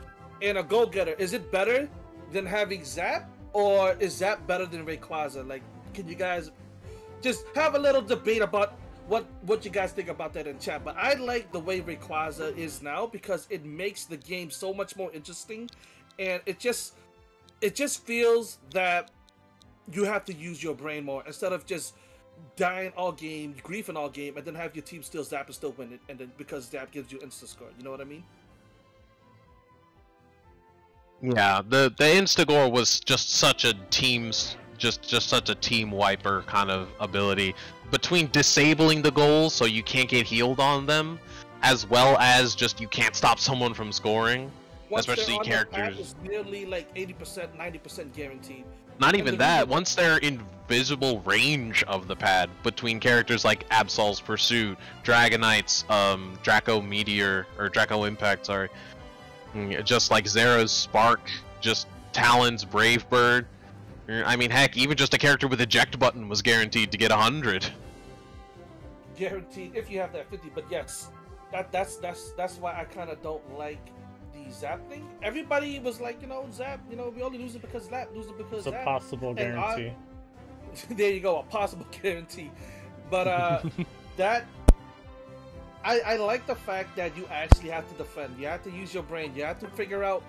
and a goal getter, is it better than having Zap, or is Zap better than Rayquaza? Like, can you guys just have a little debate about what you guys think about that in chat? But I like the way Rayquaza is now because it makes the game so much more interesting, and it just feels that you have to use your brain more instead of just dying all game, griefing all game, and then have your team still Zap and still win it, and then because Zap gives you insta score. You know what I mean? Yeah, the Instagore was just such a such a team wiper kind of ability, between disabling the goals so you can't get healed on them, as well as just you can't stop someone from scoring. Once they're especially on the path, characters. it's nearly like 80%, 90% guaranteed. Not And even the that. reason- Once they're in visible range of the pad between characters like Absol's Pursuit, Dragonites, Draco Meteor or Draco Impact, sorry, just like Zera's Spark, just Talon's Brave Bird. I mean, heck, even just a character with eject button was guaranteed to get 100. Guaranteed if you have that 50. But yes, that's why I kind of don't like the Zap thing. Everybody was like, Zap, we only lose it because Zap, lose it because It's a Zap. possible guarantee. There you go, a possible guarantee. But that I like the fact that you actually have to defend. You have to use your brain. You have to figure out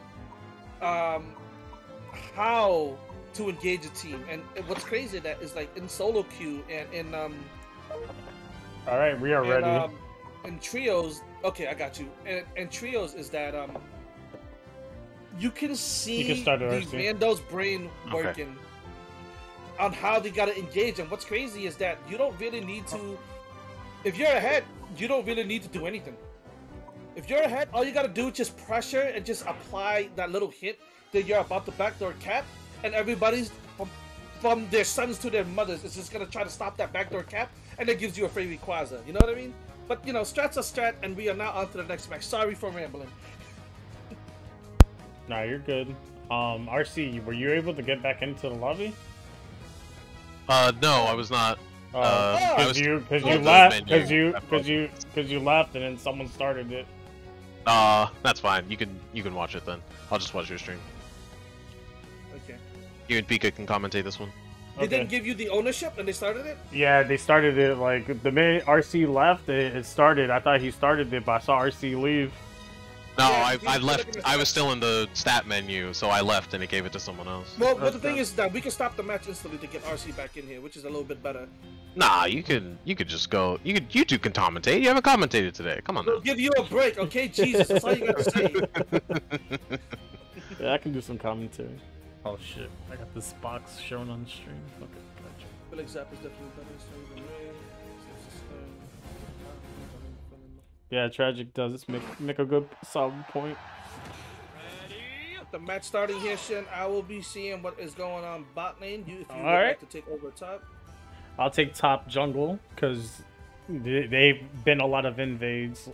how to engage a team. And what's crazy that is like in solo queue and in All right, we are ready. in trios. Okay, I got you. And trios is that you can see You can start it, the RC. Vando's brain Okay. working on how they gotta engage. And what's crazy is that you don't really need to. If you're ahead, you don't really need to do anything. If you're ahead, all you gotta do is just pressure and just apply that little hint that you're about to backdoor cap, and everybody's from their sons to their mothers is just gonna try to stop that backdoor cap, and that gives you a free Rayquaza. You know what I mean? But strat's a strat, and we are now on to the next match. Sorry for rambling. Nah, you're good. RC, were you able to get back into the lobby? No, I was not. Because I was- you Oh, left, menu. because you left, and then someone started it. That's fine. You can watch it then. I'll just watch your stream. Okay. You and Pika can commentate this one. They Okay. didn't give you the ownership, and they started it. Yeah, they started it like the minute RC left, it started. I thought he started it, but I saw RC leave. No, Yeah, I you can look left. at the I was stats. still in the stat menu, so I left and it gave it to someone else. Well, but the Okay. thing is that we can stop the match instantly to get RC back in here, which is a little bit better. Nah, you could just go. You two can commentate. You haven't commentated today. Come on now. We'll give you a break, okay? Jesus, that's all you gotta say. Yeah, I can do some commentary. Oh shit, I got this box shown on stream. Okay, gotcha. I feel like Zap is definitely better than me. Yeah, Tragic does make a good solid point. The match starting here, Shin. I will be seeing what is going on bot lane. If you would Alright. like to take over top. I'll take top jungle because they've been a lot of invades.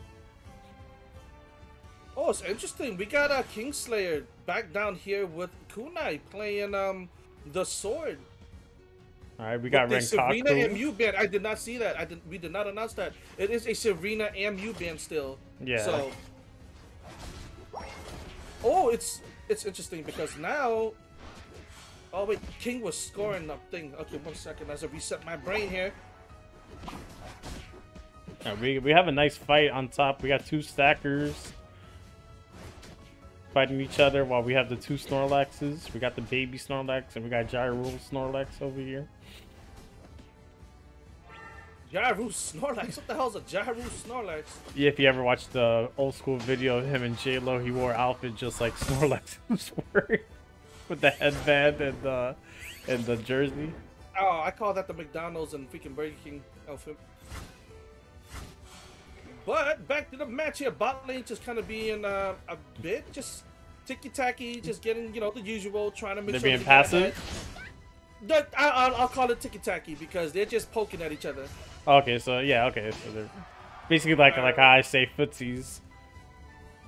Oh, it's interesting. We got Kingslayer back down here with Kunai playing the sword. All right, we got With the Serena Renkaku. MU band. I did not see that. We did not announce that. It is a Serena MU band still. Yeah. So. Oh, it's interesting because now. Oh wait, King was scoring up thing. Okay, 1 second. As I reset my brain here. Yeah, we have a nice fight on top. We got two stackers fighting each other while we have the two Snorlaxes. We got the baby Snorlax and we got Gyro Snorlax over here. Gyro Snorlax. What the hell's a Gyro Snorlax? Yeah, if you ever watched the old school video of him and J-Lo, he wore outfit just like Snorlax was wearing. With the headband and the jersey. Oh, I call that the McDonald's and freaking Burger King outfit. But back to the match here. Bot lane just kind of being a bit just ticky-tacky, just getting, the usual, trying to make They're sure being they got passive? that. I'll call it ticky-tacky because they're just poking at each other. Okay, so yeah, okay, so they're basically like how I say footsies.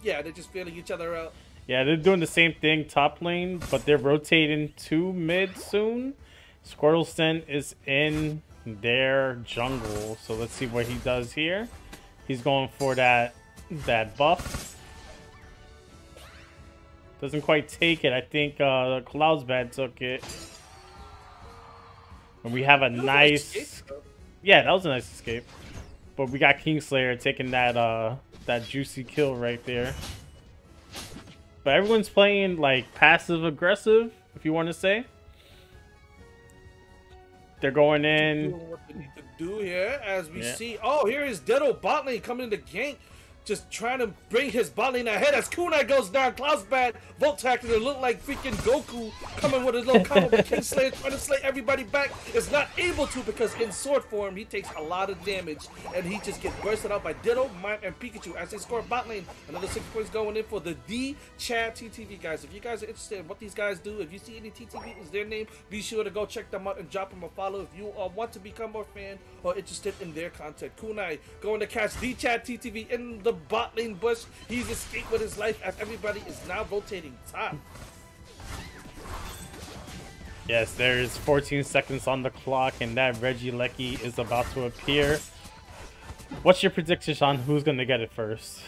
Yeah, they're just feeling each other out. Yeah, they're doing the same thing top lane, but they're rotating to mid soon. Squirtleston is in their jungle, so let's see what he does here. He's going for that buff. Doesn't quite take it. I think Cloudsbad took it. And we have a nice... Yeah, that was a nice escape. But we got Kingslayer taking that juicy kill right there. But everyone's playing like passive aggressive, if you want to say. They're going in. Doing what they need to do here as we Yeah. see. Oh, here is Ditto bot lane coming in the gank. just trying to bring his bot lane ahead as Kunai goes down. Cloud's bad. Volt tacking it look like freaking Goku coming with his little combo with Kingslayer trying to slay everybody back. Is not able to because in sword form he takes a lot of damage and he just gets bursted out by Ditto, Mime, and Pikachu as they score bot lane. Another 6 points going in for the Chad TTV guys. If you guys are interested in what these guys do, if you see any TTV is their name, be sure to go check them out and drop them a follow if you want to become a fan or interested in their content. Kunai going to catch Chad TTV in the bot lane bush. He's escaped with his life as everybody is now rotating top. Yes, there's 14 seconds on the clock, and that Regieleki is about to appear. What's your prediction, Sean? Who's going to get it first?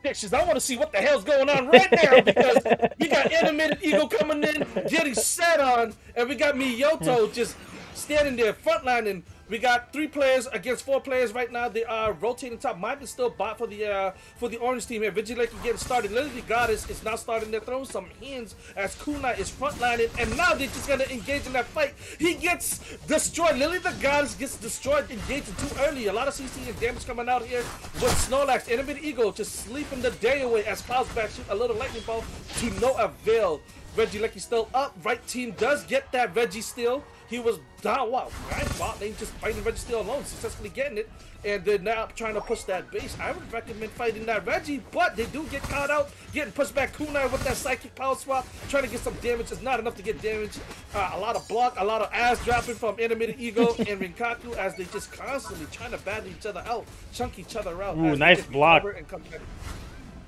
Predictions. I want to see what the hell's going on right now because we got Animated Eagle coming in, getting set on, and we got Miyoto just standing there frontlining. We got 3 players against 4 players right now. They are rotating top. Mime is still bot for the orange team here. Regieleki getting started. Literally Goddess is now starting to throw some hands as Kunai is frontlining, and now they're just gonna engage in that fight. He gets destroyed. Lily the Goddess gets destroyed, engaging too early. A lot of CC and damage coming out here with Snorlax. Animated Eagle just sleeping the day away as Cloud's back shoot a little lightning ball to no avail. Regieleki still up. Right team does get that Reggie still. He was down, wow, right? Bot lane just fighting Reggie still alone, successfully getting it. And they're now trying to push that base. I would recommend fighting that Reggie, but they do get caught out, getting pushed back. Kunai with that psychic power swap, trying to get some damage. It's not enough to get damage. A lot of block, a lot of ass dropping from Animated Eagle and Rinkaku as they just constantly trying to battle each other out, chunk each other out. Ooh, nice block. And come back.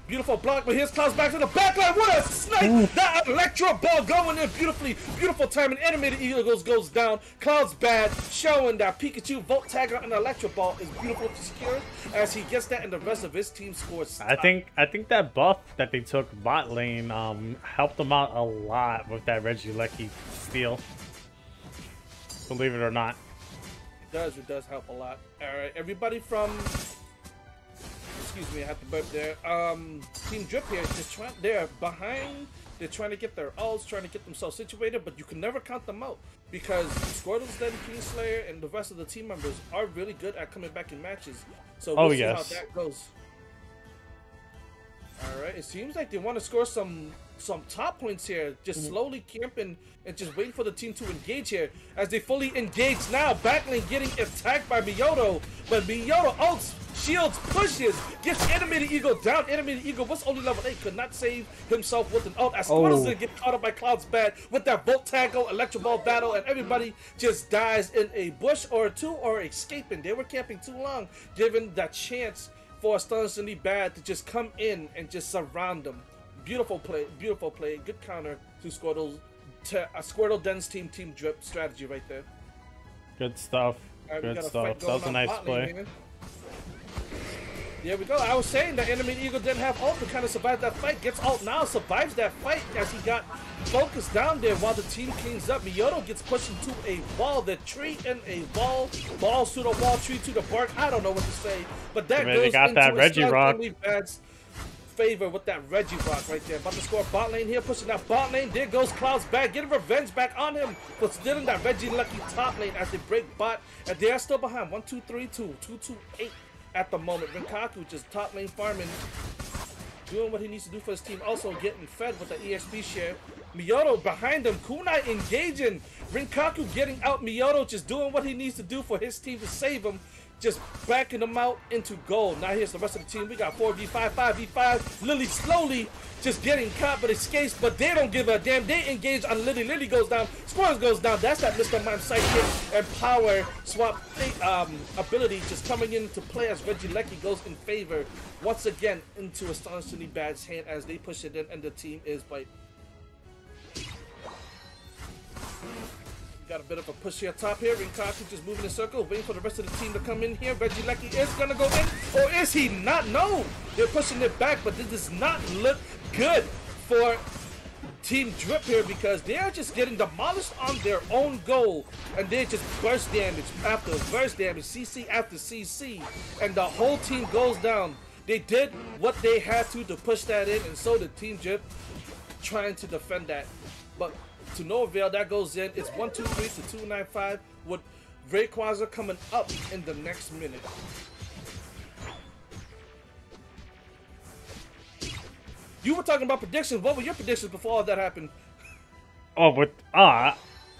Beautiful block, but here's Cloud's back to the backline. What a snipe! Ooh. That electro ball going in beautifully. Beautiful timing. Animated Eagle goes down. Cloud's bad, showing that Pikachu, Volt Tagger, and electro ball is beautiful to secure as he gets that, and the rest of his team scores. I think that buff that they took bot lane helped them out a lot with that Regieleki steal. Believe it or not. It does help a lot. All right, everybody from. Excuse me, I had to burp there. Team Drip here is just trying. They're behind. They're trying to get their ults, trying to get themselves situated, but you can never count them out because Squirtle's then Kingslayer and the rest of the team members are really good at coming back in matches. So we'll see how that goes. All right, it seems like they want to score some top points here, just slowly camping and just waiting for the team to engage here as they fully engage now. Backlane getting attacked by Miyoto, but Miyoto ults, shields, pushes, gets Animated Eagle down. Animated Eagle was only level 8, could not save himself with an ult as Squirtle's gonna get caught up by Cloud's bad with that Volt Tackle, Electro Ball battle, and everybody just dies in a bush or 2 or escaping. They were camping too long, given that chance for Astonishingly Bad to just come in and just surround them. Beautiful play, good counter to Squirtle's Squirtle Den's team Drip strategy right there. Good stuff. Right, good stuff. That was a nice play. Lane, there we go. I was saying that Animated Eagle didn't have ult to kind of survive that fight. Gets ult now, survives that fight as he got focused down there while the team cleans up. Miyoto gets pushed into a wall, the tree in a wall, balls to the wall, tree to the bark. I don't know what to say, but that goes into that Regirock. Bad's favor with that Regirock right there. About to score bot lane here, pushing that bot lane. There goes Cloud's back, getting revenge back on him, but still in that Regieleki top lane as they break bot, and they are still behind 1-2-3-2, 2-2-8. At the moment, Rinkaku just top lane farming, doing what he needs to do for his team. Also getting fed with the EXP share. Miyoto behind him. Kunai engaging. Rinkaku getting out. Miyoto just doing what he needs to do for his team to save him. Just backing them out into goal. Now here's the rest of the team. We got 4v5, 5v5. Lily slowly just getting caught but escapes, but they don't give a damn. They engage on Lily. Lily goes down. Squirrels goes down. That's that Mr. Mime sidekick and power swap ability just coming into play as Regieleki goes in favor once again into Astonishingly Bad's hand as they push it in, and the team is by. Got a bit of a push here top here. Rinkaku just moving in circles, waiting for the rest of the team to come in here. Regieleki is gonna go in, or is he not? No, they're pushing it back, but this does not look good for Team Drip here because they are just getting demolished on their own goal, and they just burst damage after burst damage, CC after CC, and the whole team goes down. They did what they had to push that in, and so did Team Drip trying to defend that, but to no avail. That goes in. It's 1-2-3 to 2-9-5 with Rayquaza coming up in the next minute. You were talking about predictions. What were your predictions before all that happened? Oh, but I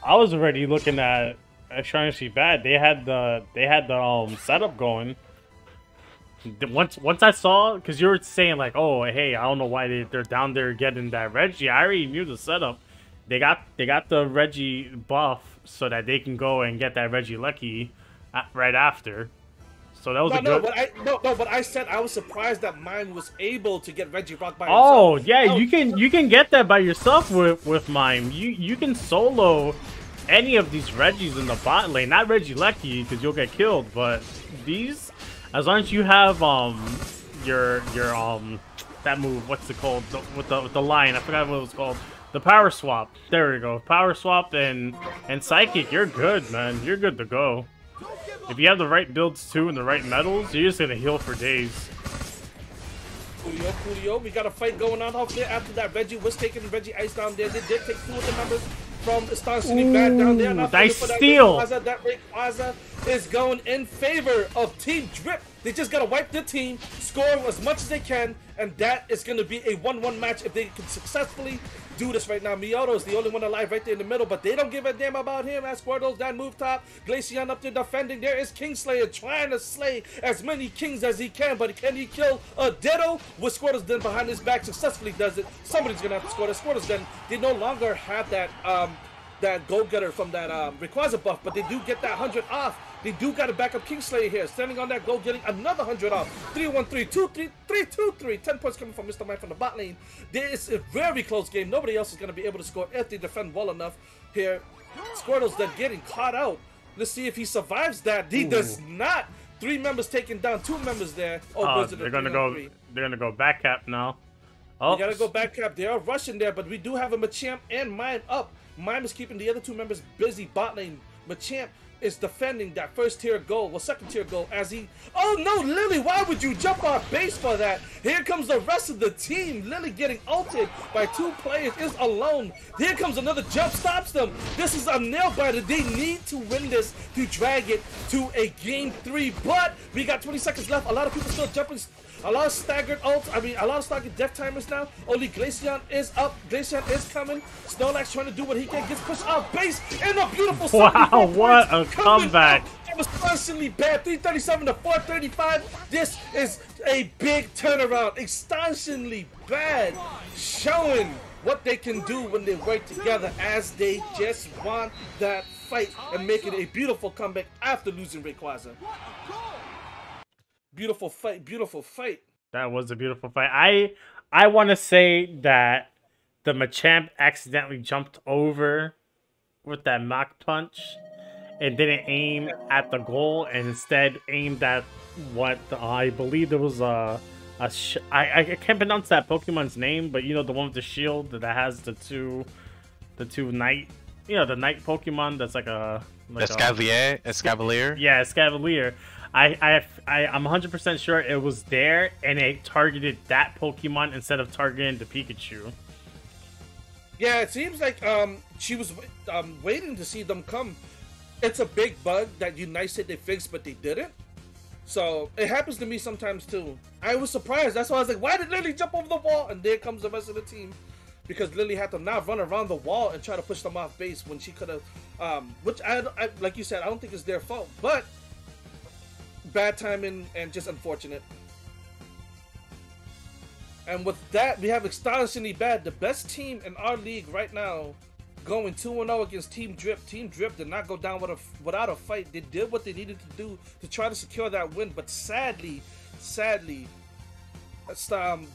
was already looking at Astonishingly Bad. They had the setup going. Once I saw, because you were saying like, oh hey, I don't know why they're down there getting that Reggie. I already knew the setup. They got the Reggie buff so that they can go and get that Reggie Lucky right after. So that was but I said I was surprised that mine was able to get Reggie Rock by himself. Oh yeah, you can get that by yourself with mine. You can solo any of these Reggies in the bot lane. Not Reggie Lucky because you'll get killed, but these, as long as you have your that move, what's it called, with the line? I forgot what it was called. The power swap. There we go. Power swap and psychic. You're good, man. You're good to go. If you have the right builds too and the right metals, you're just gonna heal for days. Coolio. We got a fight going on out there after that. Reggie was taking Reggie Ice down there. They did take 2 of the members from Astonishingly Bad down there. Nice steal. That Rayquaza is going in favor of Team Drip. They just gotta wipe their team, score as much as they can, and that is gonna be a 1-1 match if they can successfully do this right now. Miyato is the only one alive right there in the middle, but they don't give a damn about him. As Squirtle's down move top, Glaceon up there defending. There is Kingslayer trying to slay as many kings as he can, but can he kill a Ditto? With Squirtle's then behind his back successfully does it. Somebody's gonna have to score. The Squirtle's then, they no longer have that that Go-Getter from that Rayquaza buff, but they do get that 100 off. They do got a backup Kingslayer here, standing on that goal, getting another 100 off. 3-1-3, 2-3, 3-2-3. 10 points coming from Mr. Mime from the bot lane. This is a very close game. Nobody else is going to be able to score if they defend well enough here. Squirtle's then getting caught out. Let's see if he survives that. He does not. 3 members taken down, 2 members there. Oh, they're gonna go. They're gonna go back cap now. Oh, we gotta go back cap. They are rushing there, but we do have a Machamp and Mime up. Mime is keeping the other 2 members busy bot lane. Machamp is defending that first tier goal, well, second tier goal, as he... Oh no, Lily, why would you jump off base for that? Here comes the rest of the team. Lily getting ulted by 2 players, is alone. Here comes another jump, stops them. This is a nail biter. They need to win this to drag it to a game 3, but we got 20 seconds left. A lot of people still jumping. A lot of staggered ults, a lot of staggered death timers now. Only Glaceon is up. Glaceon is coming. Snorlax trying to do what he can. Gets pushed off base. And a beautiful... Wow, what a comeback. It was constantly bad. 337 to 435. This is a big turnaround. Astonishingly bad. Showing what they can do when they work together, as they just won that fight and making a beautiful comeback after losing Rayquaza. Beautiful fight, beautiful fight. That was a beautiful fight. I want to say that the Machamp accidentally jumped over with that Mach Punch and didn't aim at the goal and instead aimed at what I believe there was I can't pronounce that Pokemon's name, but you know, the one with the shield that has the two knight, you know, the knight Pokemon that's like a Escavalier. Yeah, Escavalier. I'm 100% sure it was there, and it targeted that Pokemon instead of targeting the Pikachu. Yeah, it seems like she was waiting to see them come. It's a big bug that Unite said they fixed, but they didn't. So it happens to me sometimes too. I was surprised. That's why I was like, why did Lily jump over the wall? And there comes the rest of the team. Because Lily had to now run around the wall and try to push them off base when she could have, which I like you said, I don't think it's their fault, but bad timing and just unfortunate. And with that, we have Astonishingly Bad, the best team in our league right now, going 2-0 against Team Drip. Team Drip did not go down without a fight. They did what they needed to do to try to secure that win, but sadly,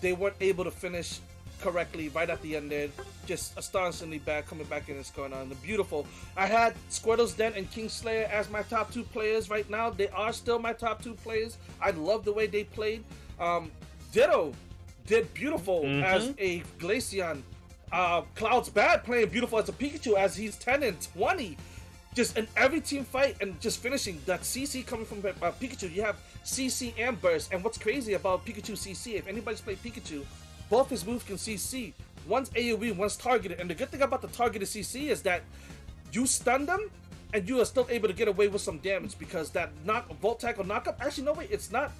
they weren't able to finish correctly right at the end there. Just Astonishingly Bad coming back in and scoring on the beautiful. I had Squirtle's Den and Kingslayer as my top 2 players right now. They are still my top 2 players. I love the way they played. Ditto did beautiful as a Glaceon. Cloud's Bad playing beautiful as a Pikachu as he's 10 and 20. Just in every team fight and just finishing. That CC coming from Pikachu. You have CC and Burst. And what's crazy about Pikachu CC, if anybody's played Pikachu, both his moves can CC. One's AoE, one's targeted. And the good thing about the targeted CC is that you stun them and you are still able to get away with some damage because that Volt Tackle knockup, actually no wait, it's not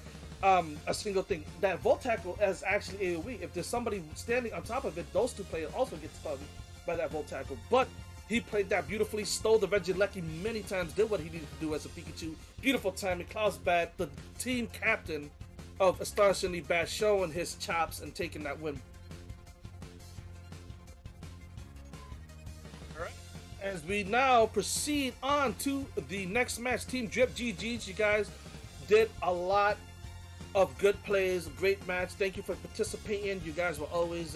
a single thing. That Volt Tackle is actually AoE. If there's somebody standing on top of it, those two players also get stunned by that Volt Tackle. But he played that beautifully, stole the Regieleki many times, did what he needed to do as a Pikachu. Beautiful timing. Klaus Bad, the team captain of Astonishingly Bad, showing his chops and taking that win. Alright. As we now proceed on to the next match, Team Drip GG's. You guys did a lot of good plays, great match. Thank you for participating. You guys were always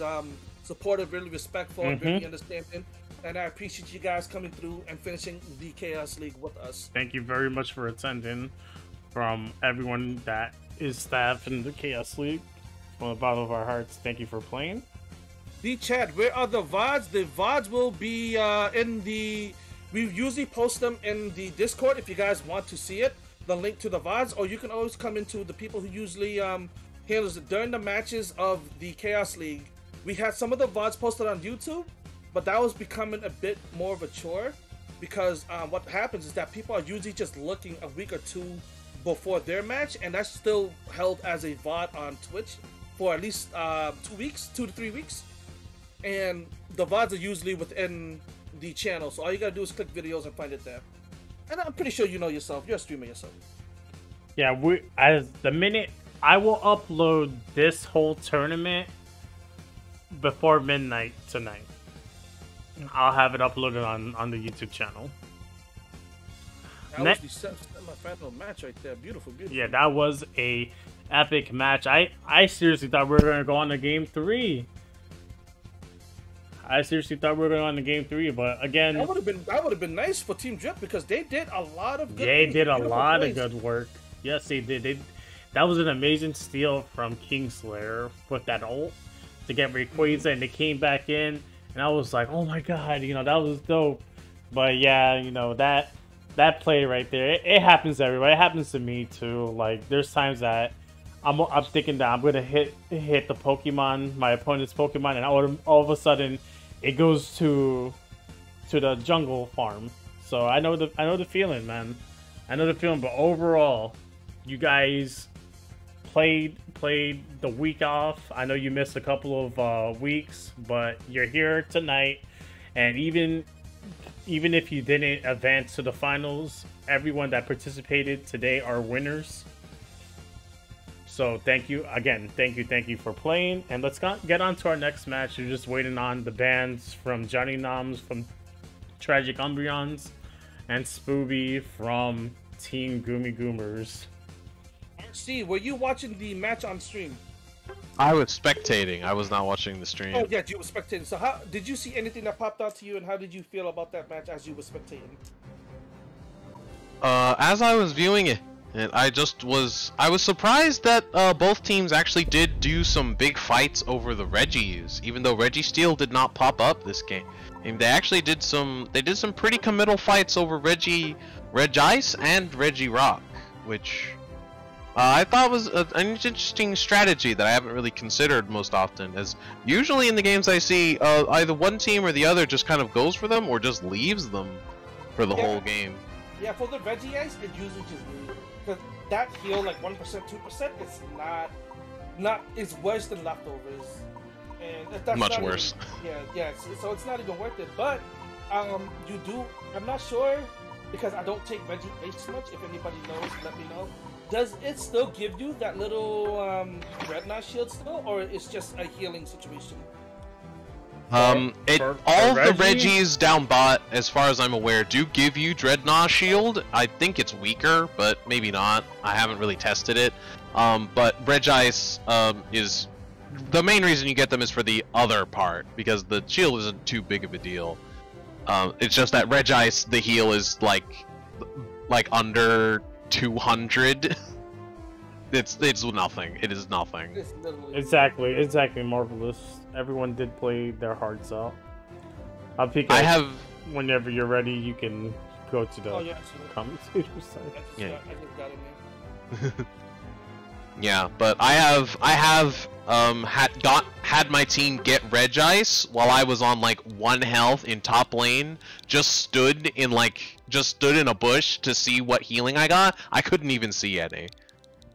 supportive, really respectful, and really understanding. And I appreciate you guys coming through and finishing the Chaos League with us. Thank you very much for attending. From everyone that is staff in the Chaos League, from the bottom of our hearts, thank you for playing. The chat, where are the VODs? The VODs will be in the... We usually post them in the Discord if you guys want to see it. The link to the VODs, or you can always come into the people who usually handles it during the matches of the Chaos League. We had some of the VODs posted on YouTube, but that was becoming a bit more of a chore because what happens is that people are usually just looking a week or two before their match, and that's still held as a VOD on Twitch for at least 2 weeks, 2 to 3 weeks. And the VODs are usually within the channel, so all you gotta do is click videos and find it there. And I'm pretty sure you know yourself. You're a streamer yourself. Yeah, as the minute I will upload this whole tournament before midnight tonight. I'll have it uploaded on the YouTube channel. That was the semi-final match right there. Beautiful, beautiful. Yeah, that was a epic match. I seriously thought we were gonna go on to game 3. I seriously thought we were going on to game 3, but again, that would have been nice for Team Drip because they did a lot of good. They did a lot of good work. Yes, they did. That was an amazing steal from Kingslayer with that ult to get Rayquaza, and they came back in, and I was like, oh my god, you know, that was dope. But yeah, you know, that play right there, it happens to everybody. It happens to me too. Like, there's times that I'm thinking that I'm gonna hit the Pokemon, my opponent's Pokemon, and all of a sudden it goes to the jungle farm. So I know the feeling, man. I know the feeling. But overall, you guys played the week off. I know you missed a couple of weeks, but you're here tonight. And even if you didn't advance to the finals, everyone that participated today are winners. So thank you again. Thank you for playing. And let's get on to our next match. We're just waiting on the bands from Johnny Noms from Tragic Umbreons and Spooby from Team Goomy Goomers. Steve, were you watching the match on stream? I was spectating. I was not watching the stream. Oh yeah, you were spectating. So how did you see anything that popped out to you, and how did you feel about that match as you were spectating? As I was viewing it, I was surprised that both teams actually did do some big fights over the Regis, even though Registeel did not pop up this game. And they actually did some pretty committal fights over Regice and Regirock, which I thought was an interesting strategy that I haven't really considered most often, as usually in the games I see, either one team or the other just kind of goes for them or just leaves them for the whole game. Yeah, for the Regice, it usually just leaves. Because that heal, like 1%, 2%, it's not, it's worse than leftovers. And that's much worse. Yeah, so it's not even worth it. But, I'm not sure, because I don't take Regice much. If anybody knows, let me know. Does it still give you that little Dreadnought shield still, or it's just a healing situation? All of the Regis down bot, as far as I'm aware, do give you Dreadnought shield. I think it's weaker, but maybe not. I haven't really tested it. But Regice is the main reason you get them is for the other part, because the shield isn't too big of a deal. It's just that Regice, the heal is like under 200. It's nothing. It is nothing. Exactly, Marvelous. Everyone did play their hearts out. I have. Whenever you're ready, you can go to the commentator side. I just got in there. Yeah, but I have had my team get Regice while I was on like 1 health in top lane. Just stood in a bush to see what healing I got. I couldn't even see any.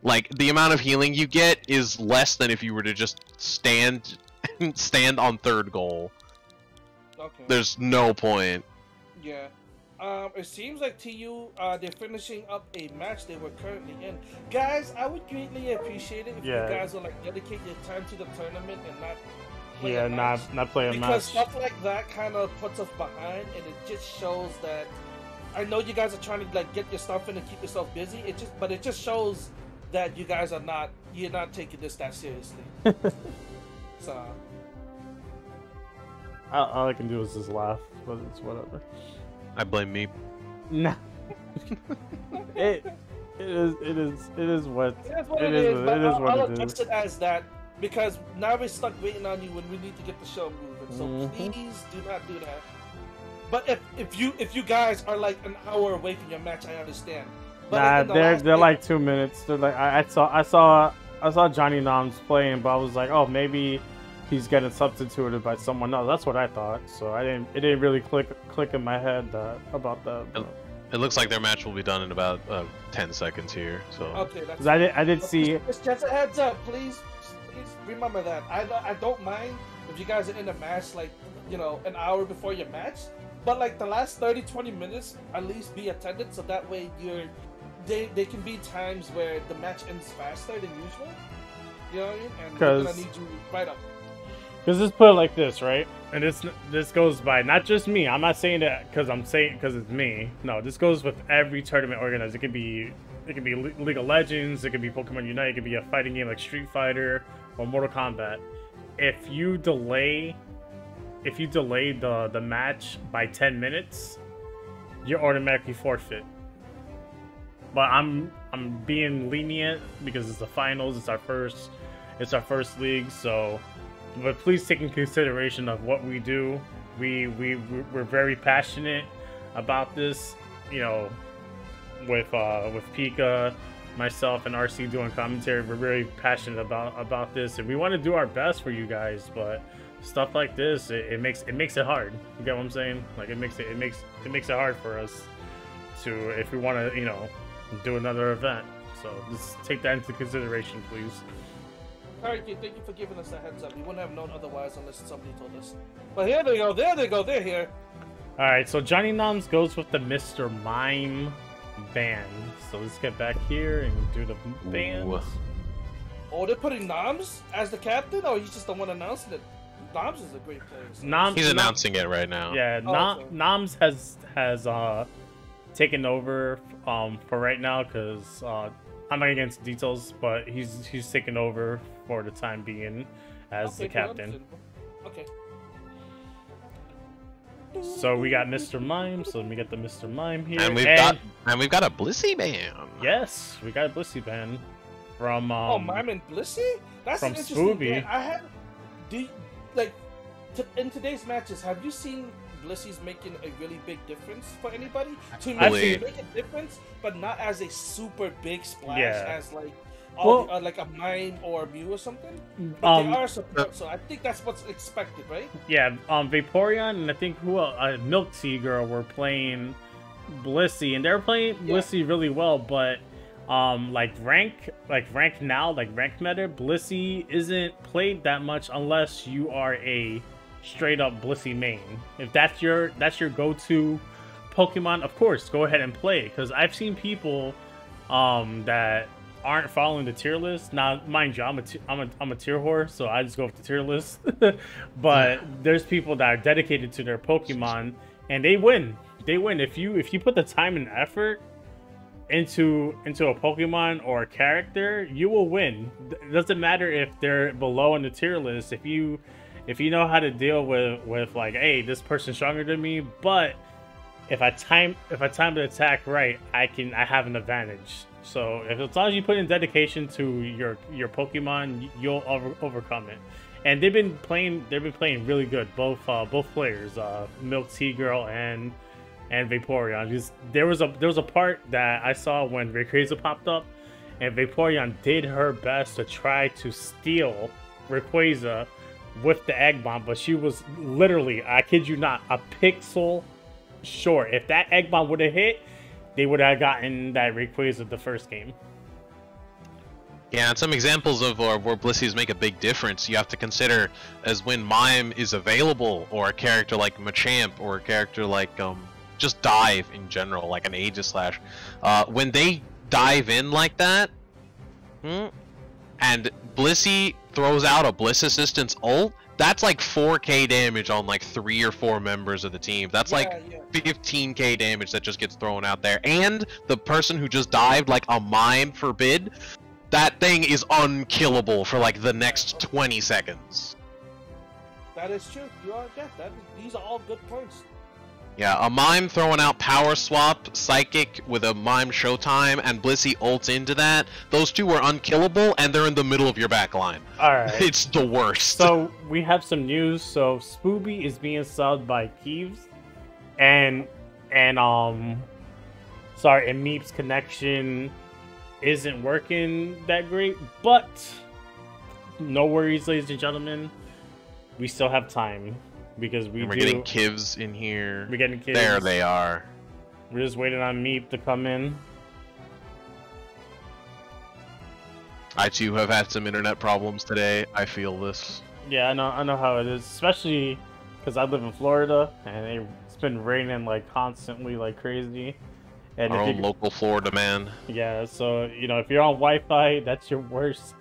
Like, the amount of healing you get is less than if you were to just stand on third goal. Okay. There's no point. Yeah. It seems like TU, they're finishing up a match they were currently in. Guys, I would greatly appreciate it if you guys would like dedicate your time to the tournament and not play a match. not play a match. Because stuff like that kind of puts us behind, and it just shows that. I know you guys are trying to like get your stuff in and keep yourself busy. But it just shows that you guys are not. You're not taking this that seriously. So. All I can do is just laugh, but it's whatever. I blame me. Nah. it is what it is. But I'll it address it as that because now we're stuck waiting on you when we need to get the show moving. So please do not do that. But if you guys are like an hour away from your match, I understand. But nah, they're like 2 minutes. They're like I saw Johnny Noms playing, but I was like, oh, maybe he's getting substituted by someone else. That's what I thought. So it didn't really click in my head about that. It looks like their match will be done in about 10 seconds here. So okay, that's I did see. Just a heads up, please remember that. I don't mind if you guys are in a match like an hour before your match, but like the last 30-20 minutes at least be attended, so that way they can be times where the match ends faster than usual. You know what I mean? And we're gonna need you right up. Because let's put it like this, right? And this goes by not just me. I'm not saying that because it's me. No, this goes with every tournament organizer. It could be League of Legends. It could be Pokemon Unite. It could be a fighting game like Street Fighter or Mortal Kombat. If you delay the match by 10 minutes, you're automatically forfeit. But I'm being lenient because it's the finals. It's our first league, so. But please take in consideration of what we do. We're very passionate about this, with Pika, myself, and RC doing commentary. We're very passionate about this, and we want to do our best for you guys. But stuff like this, it makes it hard. You get what I'm saying? Like it makes it hard for us to, if we want to, do another event. So just take that into consideration, please. Alright, thank you for giving us a heads up. We wouldn't have known otherwise unless somebody told us. But here they go, they're here. Alright, so Johnny Noms goes with the Mr. Mime band. So let's get back here and do the band. Oh, they're putting Noms as the captain? Or he's just the one announcing it? Noms is a great player. So. He's announcing it right now. Yeah, Noms has taken over for right now because I'm not against details, but he's taken over for the time being as the captain. Okay. So we got Mr. Mime. So let me get the Mr. Mime here. And we've got a Blissey band. Yes, we got a Blissey band from Mime and Blissey. That's from an interesting Spoobie. band. In today's matches, have you seen Blissey's making a really big difference for anybody? To me, they make a difference, but not as a super big splash as like like a Mime or a Mew or something. But they are support, so I think that's what's expected, right? Yeah, Vaporeon and I think Milk Tea Girl were playing Blissey, and they're playing Blissey really well, but ranked meta, Blissey isn't played that much unless you are a straight up Blissey main. If that's your go-to Pokemon, of course, go ahead and play it. Because I've seen people that aren't following the tier list. Now, mind you, I'm a tier whore, so I just go with the tier list. But there's people that are dedicated to their Pokemon, and they win. They win if you put the time and effort into a Pokemon or a character, you will win. It doesn't matter if they're below in the tier list. If you know how to deal with like, hey, this person's stronger than me, but if I time the attack right, I have an advantage. So as long as you put in dedication to your Pokemon, you'll overcome it. And they've been playing really good, both players, Milk Tea Girl and Vaporeon. Just there was a part that I saw when Rayquaza popped up, and Vaporeon did her best to try to steal Rayquaza with the Egg Bomb, but she was literally, I kid you not, a pixel short. If that Egg Bomb would have hit, they would have gotten that Rayquaza the first game. Yeah, and some examples of where Blissey's make a big difference, you have to consider as when Mime is available, or a character like Machamp, or a character like just Dive in general, like an Aegislash. When they dive in like that, and Blissey throws out a Bliss Assistance ult, that's like 4k damage on like 3 or 4 members of the team. That's like 15k damage that just gets thrown out there. And the person who just dived like a Mime Forbid, that thing is unkillable for like the next 20 seconds. That is true. You are these are all good points. Yeah, a Mime throwing out Power Swap, Psychic with a Mime Showtime, and Blissey ults into that. Those two are unkillable, and they're in the middle of your back line. Alright. It's the worst. So, we have some news. So, Spooby is being subbed by Keeves. And Meep's connection isn't working that great. But, no worries, ladies and gentlemen. We still have time. Because we're getting Kivs in here. We're getting Kivs. There they are. We're just waiting on Meep to come in. I too have had some internet problems today. I feel this. Yeah, I know how it is, especially because I live in Florida and it's been raining like constantly, like crazy. And our own local Florida man. Yeah, so you know if you're on Wi-Fi, that's your worst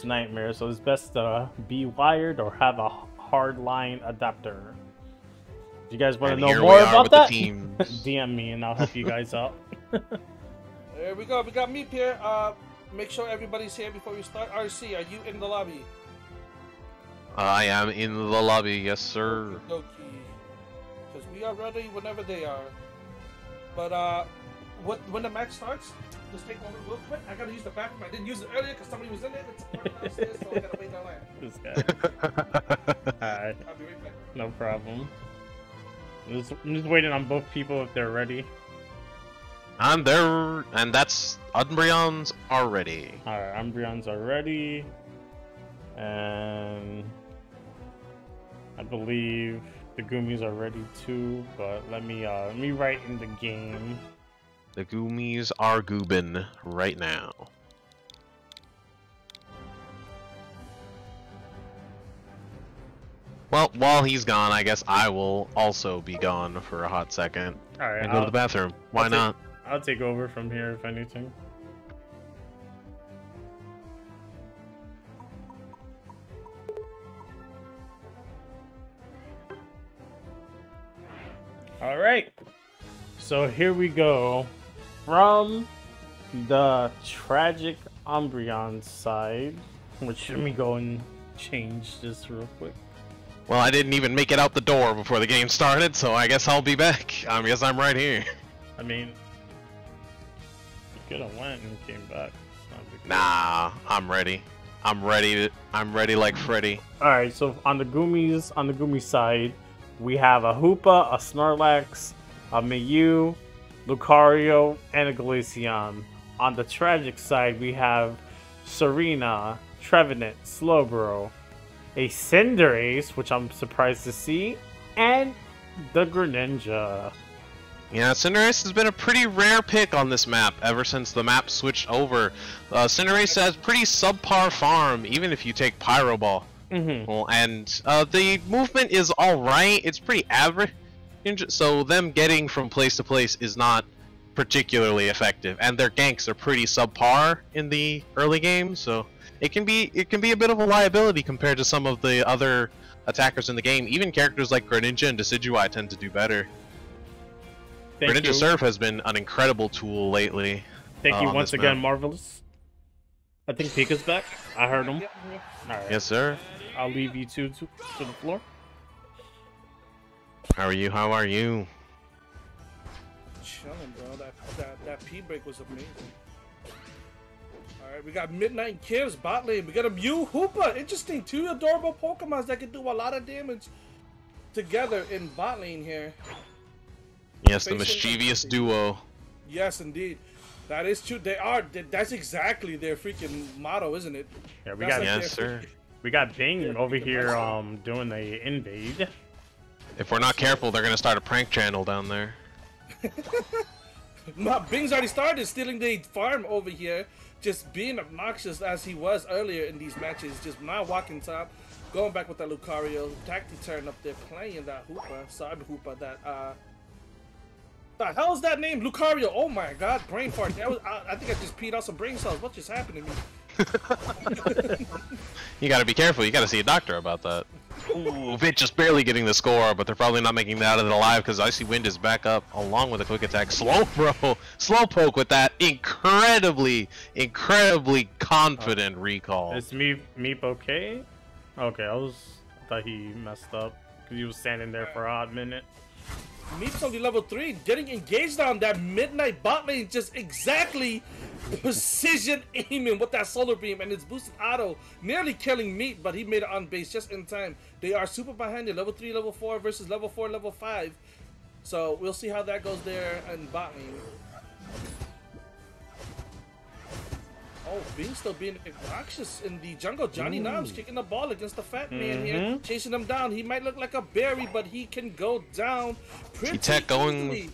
nightmare. So it's best to be wired or have a hardline adapter. If you guys want to know more about that, DM me and I'll help you guys out. There we go. We got Meep here. Make sure everybody's here before we start. RC, are you in the lobby? I am in the lobby, yes sir. Okay. Because we are ready whenever they are. But when the match starts, just take one real quick. I gotta use the bathroom. I didn't use it earlier because somebody was in it. It's downstairs, so I gotta wait down there. This guy. Alright. I'll be right back. No problem. I'm just waiting on both people if they're ready. I'm there, and that's Umbreons are ready. Alright, Umbreons are ready. And I believe the Goomies are ready too, but let me write in the game. The Goomies are goobin right now. Well, while he's gone, I guess I will also be gone for a hot second. Alright, and go to the bathroom. Why not? I'll take over from here if anything. Alright, so here we go. From the tragic Umbreon side, which let me go and change this real quick. Well, I didn't even make it out the door before the game started, so I guess I'll be back. I guess I'm right here. I mean, you could have went and came back. Nah, I'm ready. I'm ready like Freddy. Alright, so on the Goomy side, we have a Hoopa, a Snorlax, a Mayu, Lucario, and a Glaceon. On the tragic side, we have Serena, Trevenant, Slowbro, a Cinderace, which I'm surprised to see, and the Greninja. Yeah, Cinderace has been a pretty rare pick on this map ever since the map switched over. Cinderace has pretty subpar farm, even if you take Pyro Ball. Well, and the movement is alright, it's pretty average, so them getting from place to place is not particularly effective, and their ganks are pretty subpar in the early game, so it can be a bit of a liability compared to some of the other attackers in the game. Even characters like Greninja and Decidueye tend to do better. Greninja Surf has been an incredible tool lately. Thank you once again, Marvelous. I think Pika's back. I heard him. Alright. Yes, sir. I'll leave you two to the floor. How are you? How are you? Chilling, bro. That P break was amazing. Alright, we got Midnight Kivs, bot lane. We got a Mew Hoopa. Interesting. Two adorable Pokemons that can do a lot of damage together in bot lane here. Yes, the mischievous duo. Yes, indeed. That is true. They are. That's exactly their freaking motto, isn't it? Yeah, we got like yes, sir. We got Bing over here doing the invade. If we're not careful, they're gonna start a prank channel down there. No, Bing's already started stealing the farm over here just being obnoxious as he was earlier in these matches, just not walking top, going back with that Lucario, Tacti turn up there playing that Hoopa, Cyber Hoopa, that the hell is that name? Lucario, oh my god, brain fart. That was, I think I just peed out some brain cells. What just happened to me? You gotta be careful, you gotta see a doctor about that. Ooh, Vit just barely getting the score, but they're probably not making that out of it alive because Icy Wind is back up along with a quick attack. Slowpoke with that incredibly confident recall. Is Meep okay? Okay, I thought he messed up because he was standing there for a hot minute. Meep's only level 3, getting engaged on that midnight bot lane, just exactly precision aiming with that solar beam and its boosted auto, nearly killing Meep, but he made it on base just in time. They are super behind it, level 3, level 4 versus level 4, level 5. So we'll see how that goes there in bot lane. Oh, Bing still being obnoxious in the jungle. Johnny Knobs kicking the ball against the fat man here, chasing him down. He might look like a berry, but he can go down pretty easily.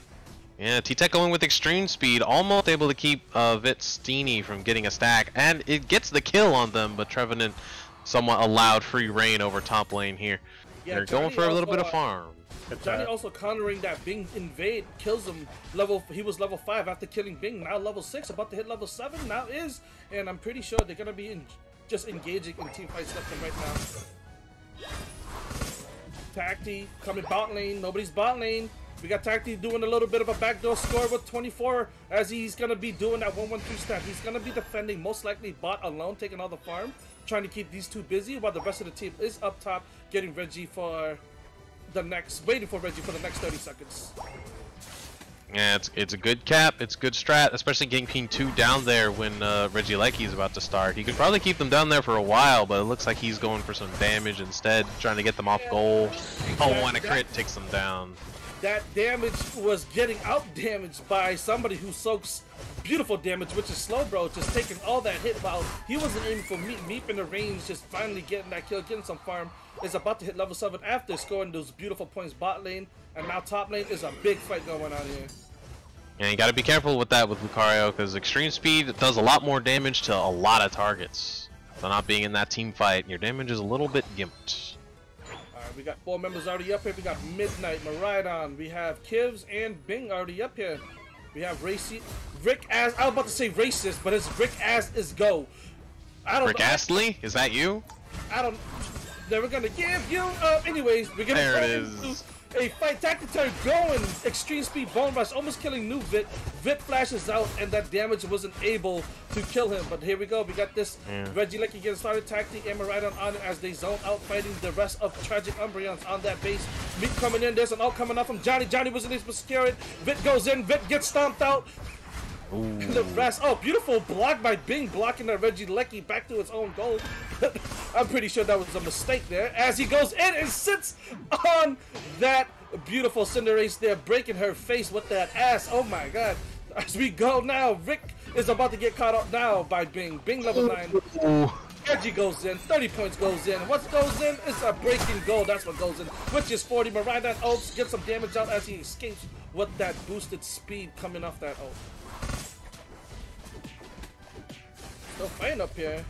Yeah, T-Tech going with extreme speed, almost able to keep Vit Steenie from getting a stack, and it gets the kill on them, but Trevenant somewhat allowed free reign over top lane here. Yeah, they're going for a little bit of farm. Johnny also countering that Bing invade, kills him he was level 5 after killing Bing, now level 6, about to hit level 7, now is, and I'm pretty sure they're gonna be just engaging in team fights left and right now. Tacti coming bot lane, nobody's bot lane. We got Tacti doing a little bit of a backdoor score with 24 as he's gonna be doing that 1-1-3 step. He's gonna be defending most likely bot alone, taking all the farm, trying to keep these two busy while the rest of the team is up top getting Reggie for waiting for Reggie for the next 30 seconds. Yeah, it's a good cap, it's a good strat, especially getting King 2 down there when Regieleki is about to start. He could probably keep them down there for a while, but it looks like he's going for some damage instead, trying to get them off goal. Oh, and a crit takes them down. That damage was getting out damaged by somebody who soaks beautiful damage, which is Slowbro, just taking all that hit while he wasn't aiming for Meep. Meep in the range, just finally getting that kill, getting some farm. Is about to hit level 7 after scoring those beautiful points bot lane, and now top lane is a big fight going on here. And you gotta be careful with that with Lucario, because extreme speed does a lot more damage to a lot of targets. So not being in that team fight, your damage is a little bit gimped. Alright, we got 4 members already up here. We got Midnight, Miraidon, we have Kivs and Bing already up here. We have Rick As, I was about to say racist, but it's Rick As is go. I don't Rick Astley? Is that you? I don't. They were gonna give you. Anyways, we're gonna there it is. A fight. Tacti turn going. Extreme speed bone rush, almost killing new Vit. Vit flashes out, and that damage wasn't able to kill him. But here we go. We got this Regieleki getting started. Tacti and Miraidon on it as they zone out, fighting the rest of Tragic Umbreons on that base. Meep coming in. There's an ult coming up from Johnny. Johnny wasn't able to secure it. Vit goes in. Vit gets stomped out. The rest, oh, beautiful block by Bing, blocking that Regieleki back to its own goal. I'm pretty sure that was a mistake there, as he goes in and sits on that beautiful Cinderace there, breaking her face with that ass. Oh my god. As we go now, Rick is about to get caught up now by Bing. Bing level 9. Reggie goes in, 30 points goes in. What goes in is a breaking goal, that's what goes in, which is 40. Miraidon ults, gets some damage out as he escapes with that boosted speed coming off that ult. Still fighting up here.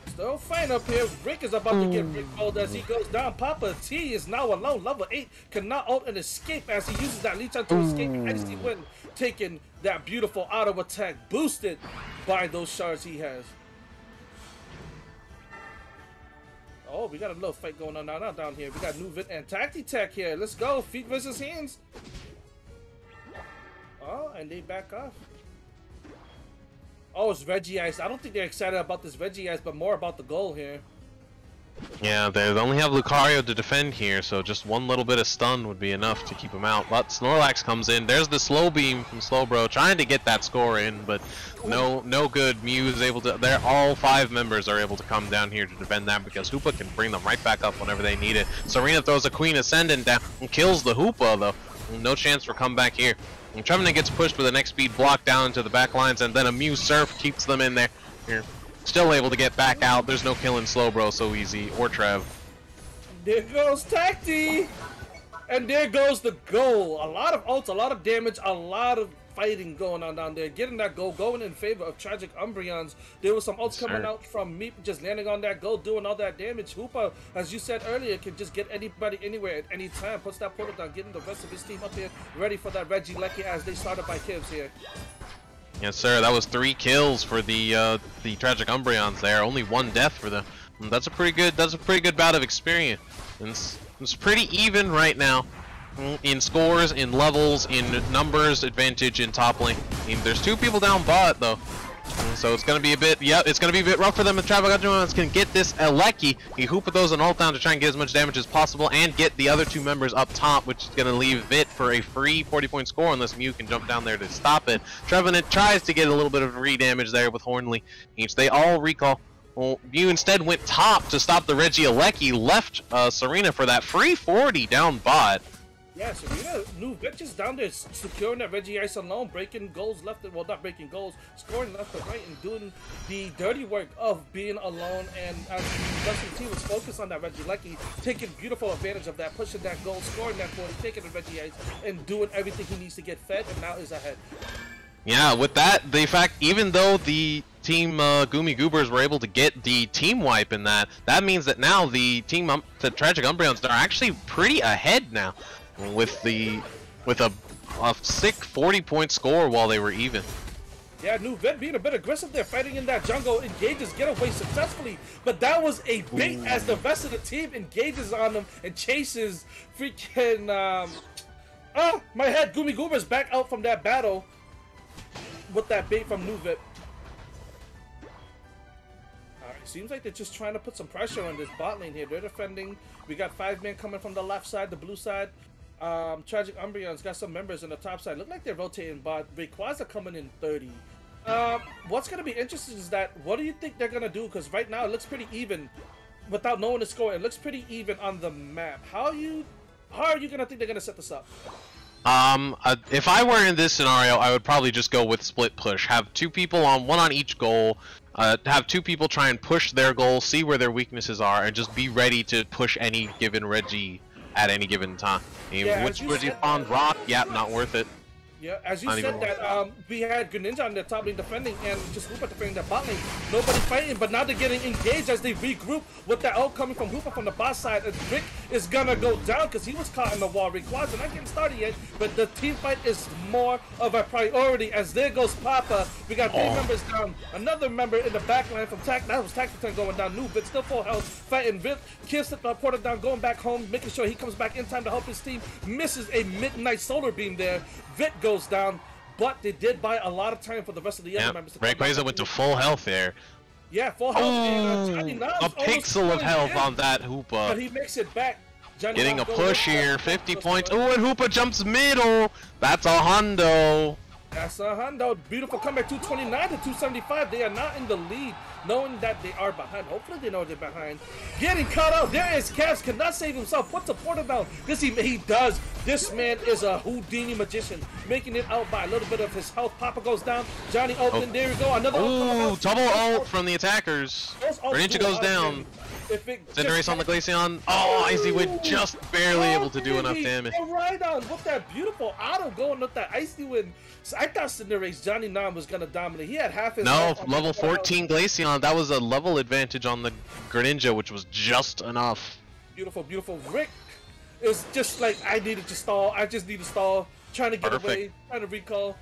Still fighting up here. Rick is about to get Rick rolled as he goes down. Papa T is now alone. Level 8 cannot ult and escape as he uses that leech out to escape. Icy Wind taking that beautiful auto attack boosted by those shards he has. Oh, we got a little fight going on now down here. We got New Vit and Tacti Tech here. Let's go. Feet versus hands. Oh, and they back off. Oh, it's Regice. I don't think they're excited about this Regice, but more about the goal here. Yeah, they only have Lucario to defend here, so just one little bit of stun would be enough to keep him out. But Snorlax comes in. There's the slow beam from Slowbro, trying to get that score in, but no good. Mew is able to. All 5 members are able to come down here to defend that because Hoopa can bring them right back up whenever they need it. Serena throws a Queen Ascendant down and kills the Hoopa though. No chance for comeback here. And Trevenant gets pushed with an next speed block down into the back lines, and then a Mew Surf keeps them in there. Here, still able to get back out. There's no killing Slowbro so easy, or Trev. There goes Tacti! And there goes the goal. A lot of ults, a lot of damage, a lot of fighting going on down there, getting that goal, going in favor of Tragic Umbreons. There was some ults coming out from Meep, just landing on that goal, doing all that damage. Hoopa, as you said earlier, can just get anybody anywhere at any time, puts that portal down, getting the rest of his team up here ready for that Regieleki as they started by Kibs here. Yes, sir. That was 3 kills for the Tragic Umbreons there. Only 1 death for them. That's a pretty good. That's a pretty good bout of experience. It's pretty even right now, in scores, in levels, in numbers advantage in top lane. I mean, there's 2 people down bot though, so it's gonna be a bit. Yeah, it's gonna be a bit rough for them. If Tragic Umbreons can get this Eleki, he Hoopa those an ult down to try and get as much damage as possible, and get the other 2 members up top, which is gonna leave Vit for a free 40-point score unless Mew can jump down there to stop it. Trevenant tries to get a little bit of re-damage there with Hornly. They all recall. Well, Mew instead went top to stop the Regieleki, left Serena for that free 40 down bot. Yeah, Serena, new bitches down there securing that Regice alone, breaking goals left and, well, not breaking goals, scoring left and right, and doing the dirty work of being alone. And as the rest of the team was focused on that Regieleki, taking beautiful advantage of that, pushing that goal, scoring that 40, taking the Regice, and doing everything he needs to get fed, and now is ahead. Yeah, with that, the fact, even though the team Goomy Goobers were able to get the team wipe in that means that now the team the Tragic Umbreons are actually pretty ahead now, with a sick 40-point score while they were even. Yeah, New Vet being a bit aggressive there, fighting in that jungle, engages, get away successfully, but that was a bait as the rest of the team engages on them and chases freaking, my head, Goomy Goobers back out from that battle with that bait from New Vet. Alright, seems like they're just trying to put some pressure on this bot lane here. They're defending. We got 5 men coming from the left side, the blue side. Tragic Umbreons got some members on the top side. Look like they're rotating bot. Rayquaza coming in 30. What's going to be interesting is that, what do you think they're going to do? Because right now it looks pretty even without knowing the score. It looks pretty even on the map. How are you going to think they're going to set this up? If I were in this scenario, I would probably just go with split push. Have 2 people on, 1 on each goal. Have 2 people try and push their goal, see where their weaknesses are, and just be ready to push any given Reggie at any given time. Yeah, which Reggie on rock? Yeah, not worth it. Yeah, as you said that, we had Greninja on the top lane defending and just Hoopa defending the bot lane. Nobody fighting, but now they're getting engaged as they regroup with that ult coming from Hoopa from the bot side. And Rick is gonna go down because he was caught in the wall. Rayquaza not getting started yet, but the team fight is more of a priority as there goes Papa. We got 3 members down. Another member in the back line from Tac. That was Tactiton going down. New, but still full health. Fighting Rick. Kills the porter down, going back home, making sure he comes back in time to help his team. Misses a midnight solar beam there. Vit goes down, but they did buy a lot of time for the rest of the other members to come back. Rayquaza went to full health there. Yeah, full health. And, a pixel of health on that Hoopa. But he makes it back. Johnny getting a push here, 50 points. Oh, and Hoopa jumps middle. That's a hundo. That's a hundo. Beautiful comeback, 229 to 275. They are not in the lead, knowing that they are behind. Hopefully they know they're behind. Getting caught out. There is Cavs, cannot save himself. Puts a portal down. This he does. This man is a Houdini magician, making it out by a little bit of his health. Papa goes down. Johnny open. There we go. Another ult. Double ult from the attackers. Greninja goes down. Cinderace on the Glaceon. Oh, Icy Wind just barely able to do enough damage. Right on with that beautiful auto going with that Icy Wind. So I thought Cinderace Johnny Nam was gonna dominate. He had half his. No, level 14 Glaceon. That was a level advantage on the Greninja, which was just enough. Beautiful, beautiful. Rick is just like, I needed to stall. I just need to stall. Trying to get away. Trying to recall.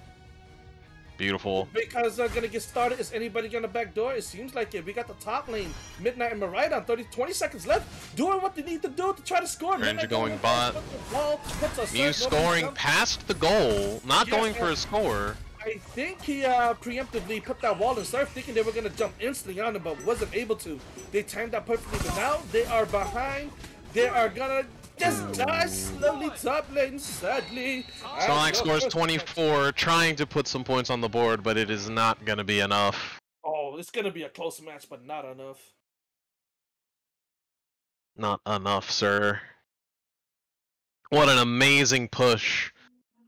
Beautiful. Because they're gonna get started. Is anybody gonna backdoor? It seems like it. We got the top lane. Midnight and Miraidon, 20 seconds left. Doing what they need to do to try to score. Greninja going bot. Mew scoring past the goal. Not going for a score. I think he preemptively put that wall in surf, thinking they were gonna jump instantly on him, but wasn't able to. They timed that perfectly, but now they are behind. They are gonna just die slowly top lane, sadly. Sonic scores 24, trying to put some points on the board, but it is not going to be enough. Oh, it's going to be a close match, but not enough. Not enough, sir. What an amazing push.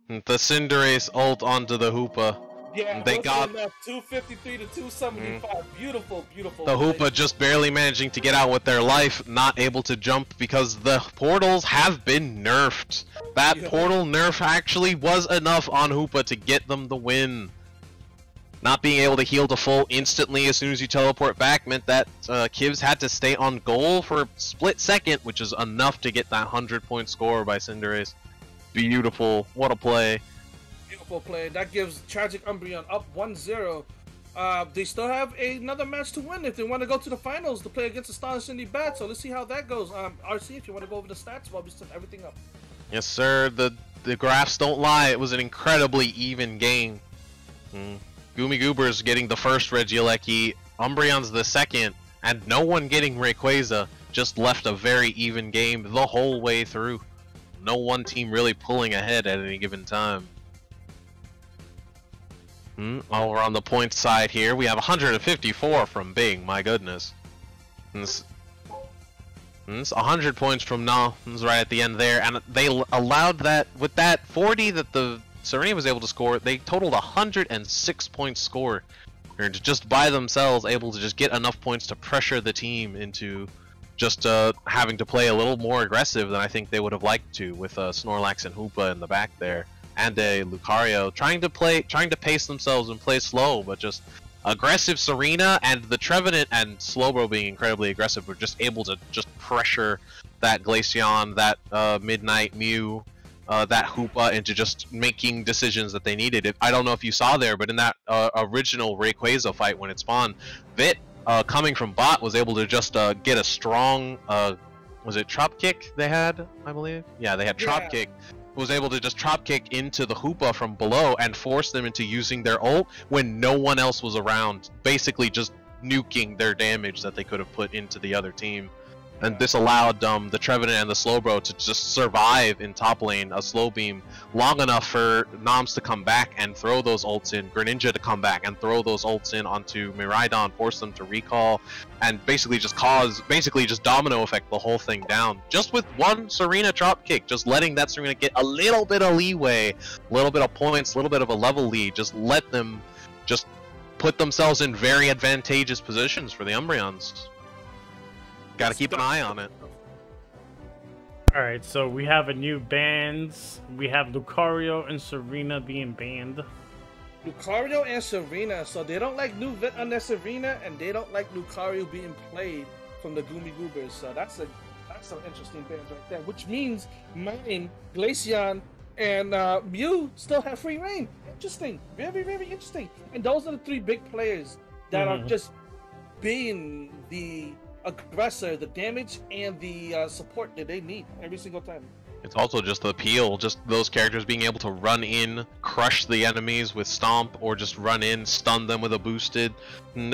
The Cinderace ult onto the Hoopa. Yeah, They got 253 to 275. Beautiful, beautiful. the Hoopa just barely managing to get out with their life, not able to jump because the portals have been nerfed. That portal nerf actually was enough on Hoopa to get them the win. Not being able to heal to full instantly as soon as you teleport back meant that Kivs had to stay on goal for a split second, which is enough to get that 100-point score by Cinderace. Beautiful. What a play. Beautiful play. That gives Tragic Umbreon up 1-0. They still have another match to win if they want to go to the finals to play against Astonishingly Bad. So let's see how that goes. RC, if you want to go over the stats while we set everything up. Yes, sir. The graphs don't lie. It was an incredibly even game. Goomy Goober's getting the first Regieleki, Umbreon's the second, and no one getting Rayquaza. Just left a very even game the whole way through. No one team really pulling ahead at any given time. Over on the point side here, we have 154 from Bing, my goodness. It's 100 points from Nams right at the end there, and they allowed that, with that 40 that the Serena was able to score, they totaled 106 points score. They're just by themselves able to just get enough points to pressure the team into just having to play a little more aggressive than I think they would have liked to, with Snorlax and Hoopa in the back there, and a Lucario trying to pace themselves and play slow, but just aggressive Serena and the Trevenant and Slowbro being incredibly aggressive were just able to just pressure that Glaceon, that Midnight Mew, that Hoopa into just making decisions that they needed. I don't know if you saw there, but in that original Rayquaza fight when it spawned, Vit, coming from bot, was able to just get a strong, was it Trop Kick they had, I believe? Yeah, they had Trop Kick. Was able to just Trop Kick into the Hoopa from below and force them into using their ult when no one else was around, basically just nuking their damage that they could have put into the other team. And this allowed the Trevenant and the Slowbro to just survive in top lane, a slow beam, long enough for Noms to come back and throw those ults in, Greninja to come back and throw those ults in onto Miraidon, force them to recall, and basically just domino effect the whole thing down. Just with one Serena Trop Kick, just letting that Serena get a little bit of leeway, a little bit of points, a little bit of a level lead, just let them just put themselves in very advantageous positions for the Umbreons. Gotta keep an eye on it. Alright, so we have a new bans. We have Lucario and Serena being banned. Lucario and Serena, so they don't like new Vit on their Serena, and they don't like Lucario being played from the Goomy Goobers. So that's some interesting bans right there. Which means mine, Glaceon, and Mew still have free reign. Interesting, very, very interesting. And those are the three big players that are just being the aggressor, the damage, and the support that they need every single time. It's also just the appeal, just those characters being able to run in, crush the enemies with Stomp, or just run in, stun them with a boosted,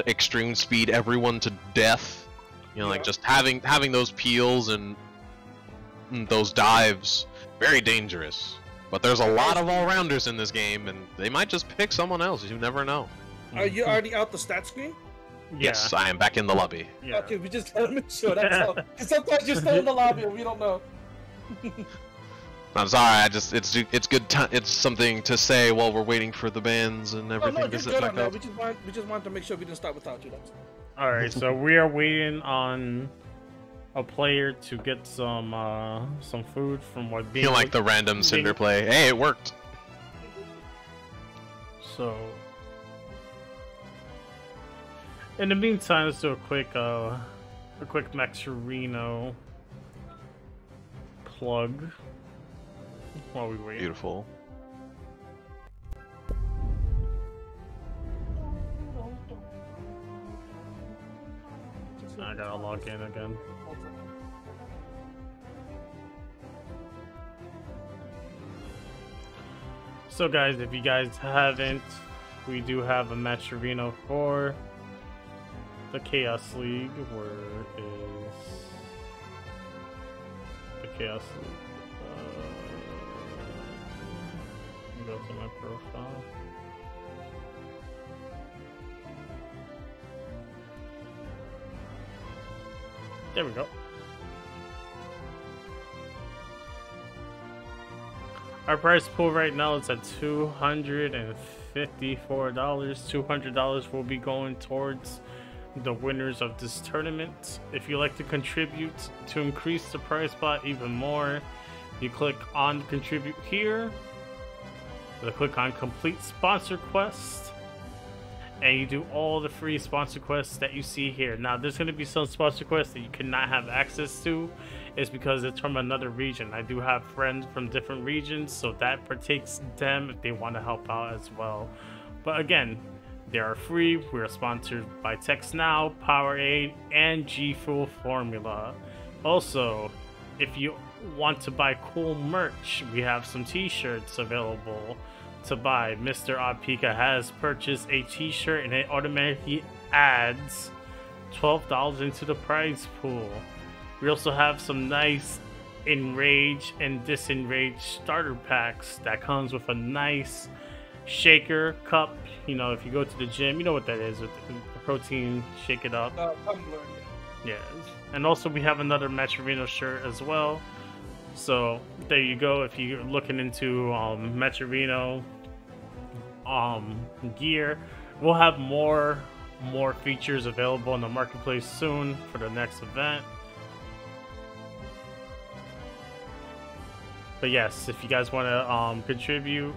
extreme speed everyone to death. You know, like just having those peels and those dives, very dangerous. But there's a lot of all-rounders in this game, and they might just pick someone else, you never know. Are you already out the stat screen? Yes, I am back in the lobby. Yeah. Okay, we just gotta make sure, that's all. Because sometimes you're still in the lobby and we don't know. I'm sorry, it's good it's something to say while we're waiting for the bans and everything to sit back up. We just wanted to make sure we didn't start without you, that's all. Alright, so we are waiting on a player to get some food from what being... You like the random Cinder play. Hey, it worked! So... in the meantime, let's do a quick Maxerino plug while we wait. Beautiful. I gotta log in again. So guys, if you guys haven't, we do have a Maxerino for the Chaos League. Where is the Chaos League? Go to my profile. There we go. Our prize pool right now is at 250. $4, $200 will be going towards the winners of this tournament. If you like to contribute to increase the prize pot even more, you click on contribute here, you click on complete sponsor quest, and you do all the free sponsor quests that you see here. Now there's going to be some sponsor quests that you cannot have access to. It's because it's from another region. I do have friends from different regions, so that partakes them if they want to help out as well. But again, they are free. We are sponsored by TextNow, Powerade, and G Fuel Formula. Also, if you want to buy cool merch, we have some t-shirts available to buy. Mr. Oddpika has purchased a t-shirt and it automatically adds $12 into the prize pool. We also have some nice Enrage and Disenrage starter packs that comes with a nice shaker cup. You know, if you go to the gym, you know what that is, with the protein, shake it up. Tumbler, Yeah. And also we have another Metrorino shirt as well. So there you go. If you're looking into Metrorino gear, we'll have more features available in the marketplace soon for the next event. But yes, if you guys want to contribute,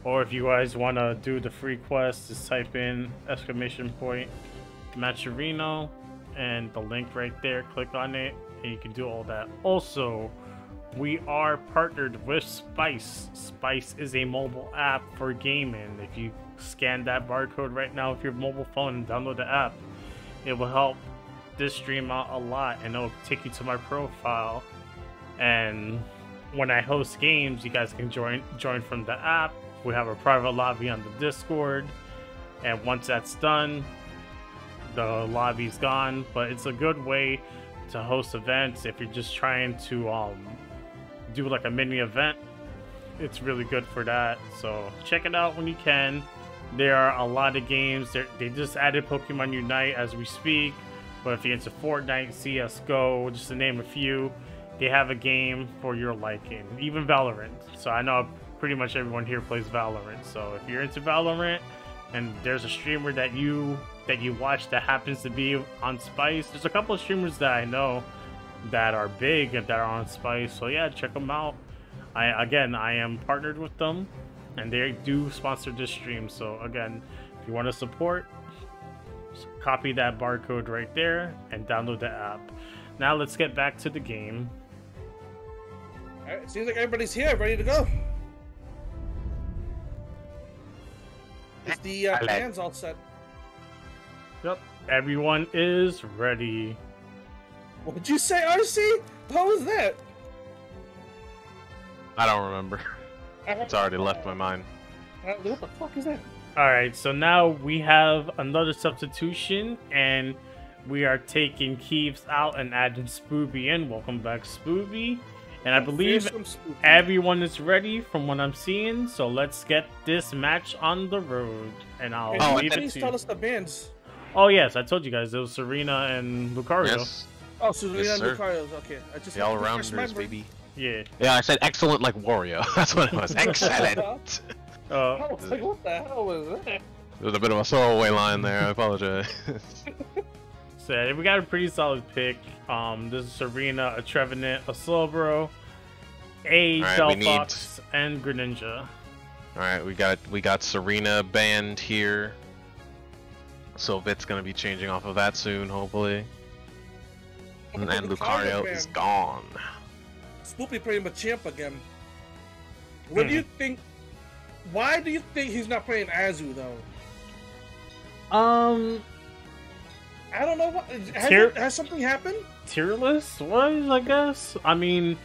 or if you guys want to do the free quest, just type in !Metrorino and the link right there, click on it, and you can do all that. Also, we are partnered with Spice. Spice is a mobile app for gaming. If you scan that barcode right now with your mobile phone and download the app, it will help this stream out a lot, and it'll take you to my profile. And when I host games, you guys can join from the app. We have a private lobby on the Discord, and once that's done, the lobby's gone. But it's a good way to host events if you're just trying to do like a mini event. It's really good for that, so check it out when you can. There are a lot of games. They just added Pokemon Unite as we speak, but if you're into Fortnite, CSGO, just to name a few, they have a game for your liking. Even Valorant. So I know pretty much everyone here plays Valorant, so if you're into Valorant and there's a streamer that you watch that happens to be on Spice, there's a couple of streamers that I know that are big and that are on Spice, so yeah, check them out. I am partnered with them, and they do sponsor this stream. So again, if you want to support, copy that barcode right there and download the app. Now let's get back to the game. Alright, it seems like everybody's here, ready to go. Is the hands all set? Yep, everyone is ready. What did you say, RC? How was that? I don't remember. It's already left my mind. What the fuck is that? Alright, so now we have another substitution, and we are taking Keeves out and adding Spooby in. Welcome back, Spooby. And I believe everyone is ready from what I'm seeing, so let's get this match on the road. And I'll leave it to you. Tell us the bands. Oh yes, I told you guys, it was Serena and Lucario. Yes. Oh, Serena Yes, and sir. Lucario's, okay. I just The all-rounders, baby. Yeah. Yeah, I said excellent like Wario. That's what it was. Excellent. I was like, what the hell was that? There's a bit of a throwaway line there. I apologize. So we got a pretty solid pick. This is Serena, a Trevenant, a Slowbro, a Delphox, and Greninja. Alright, we got Serena banned here. So Vit's gonna be changing off of that soon, hopefully. And Lucario is gone. Spoopy playing Machamp again. What do you think? Why do you think he's not playing Azu though? I don't know. What has something happened? Tierless was, I guess. I mean,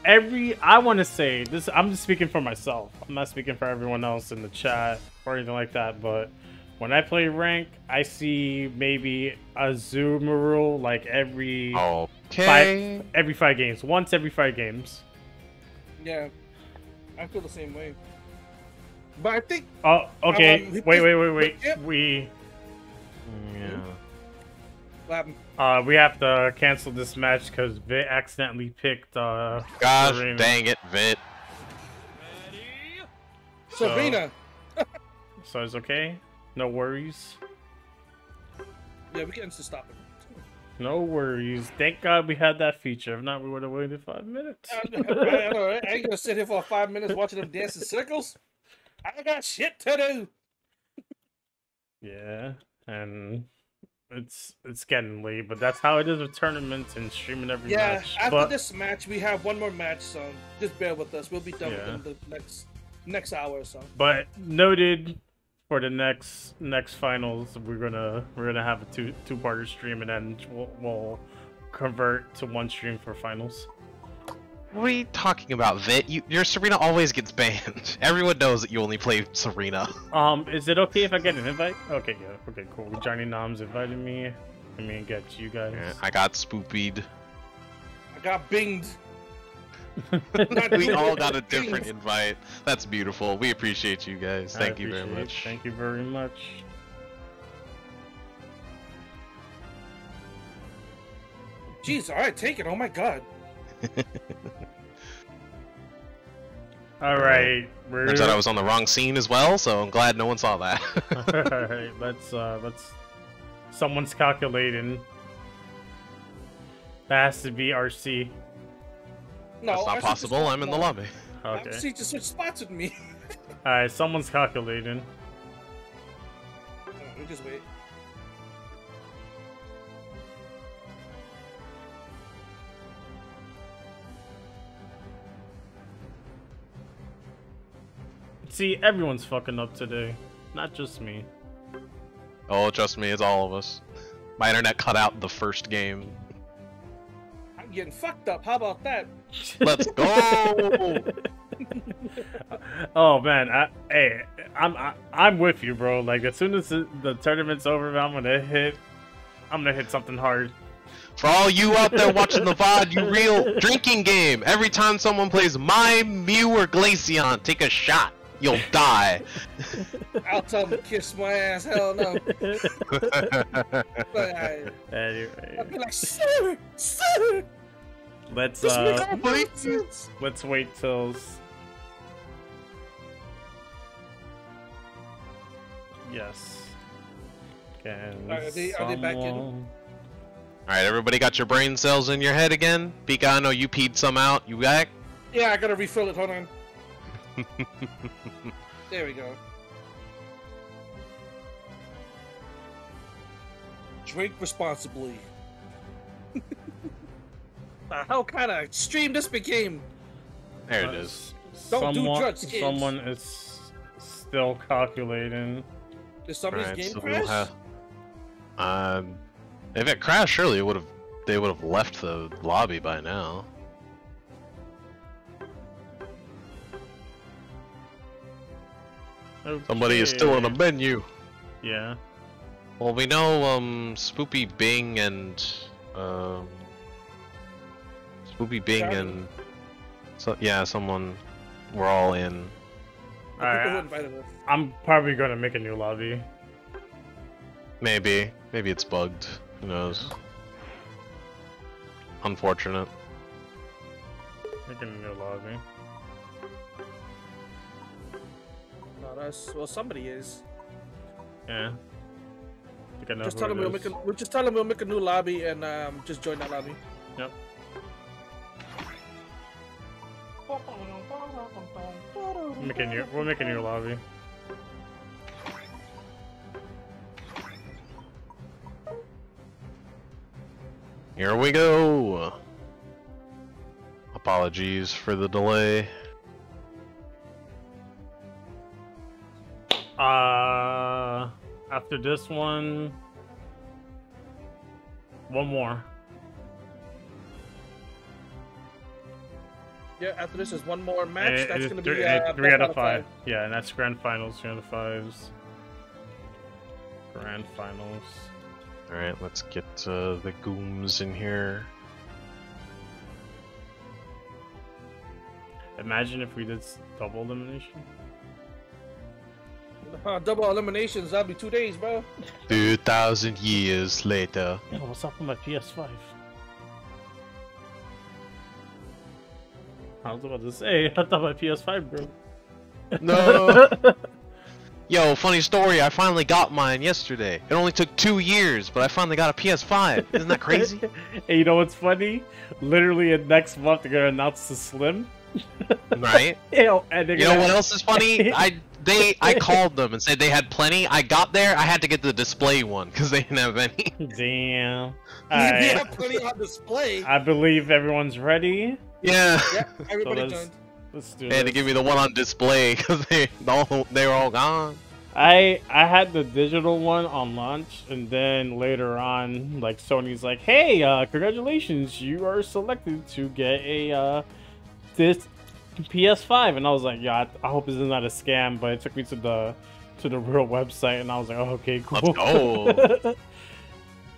I want to say this. I'm just speaking for myself. I'm not speaking for everyone else in the chat or anything like that. But when I play rank, I see maybe Azumarill like every 5 games. Once every 5 games. Yeah, I feel the same way. But I think. Oh, okay. Wait. We have to cancel this match because Vit accidentally picked. Gosh, Serena. dang it, Vit. Serena. So it's okay? No worries? Yeah, we can instant stop it. No worries. Thank God we had that feature. If not, we would have waited 5 minutes. I know, right? I ain't gonna sit here for 5 minutes watching them dance in circles. I got shit to do. Yeah, and it's getting late, but that's how it is with tournaments and streaming every match. After this match, we have one more match, so just bear with us. We'll be done within the next hour or so. But noted for the next finals, we're gonna have a two-parter stream, and then we'll convert to one stream for finals. What are you talking about, Vit? Your Serena always gets banned. Everyone knows that you only play Serena. Is it okay if I get an invite? Okay, yeah. Okay, cool. Johnny Noms invited me. I mean, get you guys. Yeah, I got spoopied. I got binged. We all got a different invite. That's beautiful. We appreciate you guys. Thank you very much. Thank you very much. Jeez, alright, take it. Oh my god. Alright, Turns out I was on the wrong scene as well, so I'm glad no one saw that. Alright, let's someone's calculating. That has to be RC. No, that's not possible. I'm in the lobby. Okay. RC just switched spots with me. Alright, someone's calculating. We just wait. See, everyone's fucking up today. Not just me. Oh, trust me, it's all of us. My internet cut out the first game. I'm getting fucked up. How about that? Let's go! Oh man, I'm with you, bro. Like as soon as the tournament's over, I'm gonna hit something hard. For all you out there watching the VOD, you real drinking game. Every time someone plays my Mew or Glaceon, take a shot. You'll die. I'll tell them to kiss my ass. Hell no. Anyway, I'll be like, sir. let's wait till. Yes. Are they back in? Alright, everybody got your brain cells in your head again? Pika, I know you peed some out. You back? Yeah, I gotta refill it. Hold on. There we go. Drink responsibly. How kind of stream this became? There it is. Don't do drugs, kids. Someone is still calculating. Did somebody's Alright, game so crash? we'll if it crashed, surely they would have left the lobby by now. Okay. Somebody is still in the menu. Yeah. Well, we know Spoopy Bing and Spoopy Bing and someone. We're all in. Alright. I'm probably gonna make a new lobby. Maybe it's bugged. Who knows? Unfortunate. Making a new lobby. Not us. Well, somebody is. Yeah. I think I know Just who tell them it we'll is. make a new lobby and just join that lobby. Yep. We'll make a new lobby. Here we go. Apologies for the delay. After this one more. Yeah, after this is one more match. That's gonna be 3 out of 5. Yeah, and that's grand finals, 3 out of 5s. Grand finals. Alright, let's get the gooms in here. Imagine if we did double elimination. Double eliminations. That'll be 2 days, bro. 2,000 years later. Yo, what's up with my PS5? I was about to say, I thought my PS5 broke. No! Yo, funny story, I finally got mine yesterday. It only took 2 years, but I finally got a PS5. Isn't that crazy? And you know what's funny? Literally, next month they're gonna announce the Slim. Right? You know, and they're You know gonna... what else is funny? I called them and said they had plenty. I got there, I had to get the display one because they didn't have any. Damn. They Alright. have plenty on display. I believe everyone's ready. Yeah. Yeah, everybody So joined. Let's do They had to this. give me the one on display because they were all gone. I had the digital one on launch, and then later on, like Sony's like, "Hey, congratulations, you are selected to get a this PS5." And I was like, "Yeah, I hope this is not a scam." But it took me to the real website, and I was like, "Oh, okay, cool." Let's go.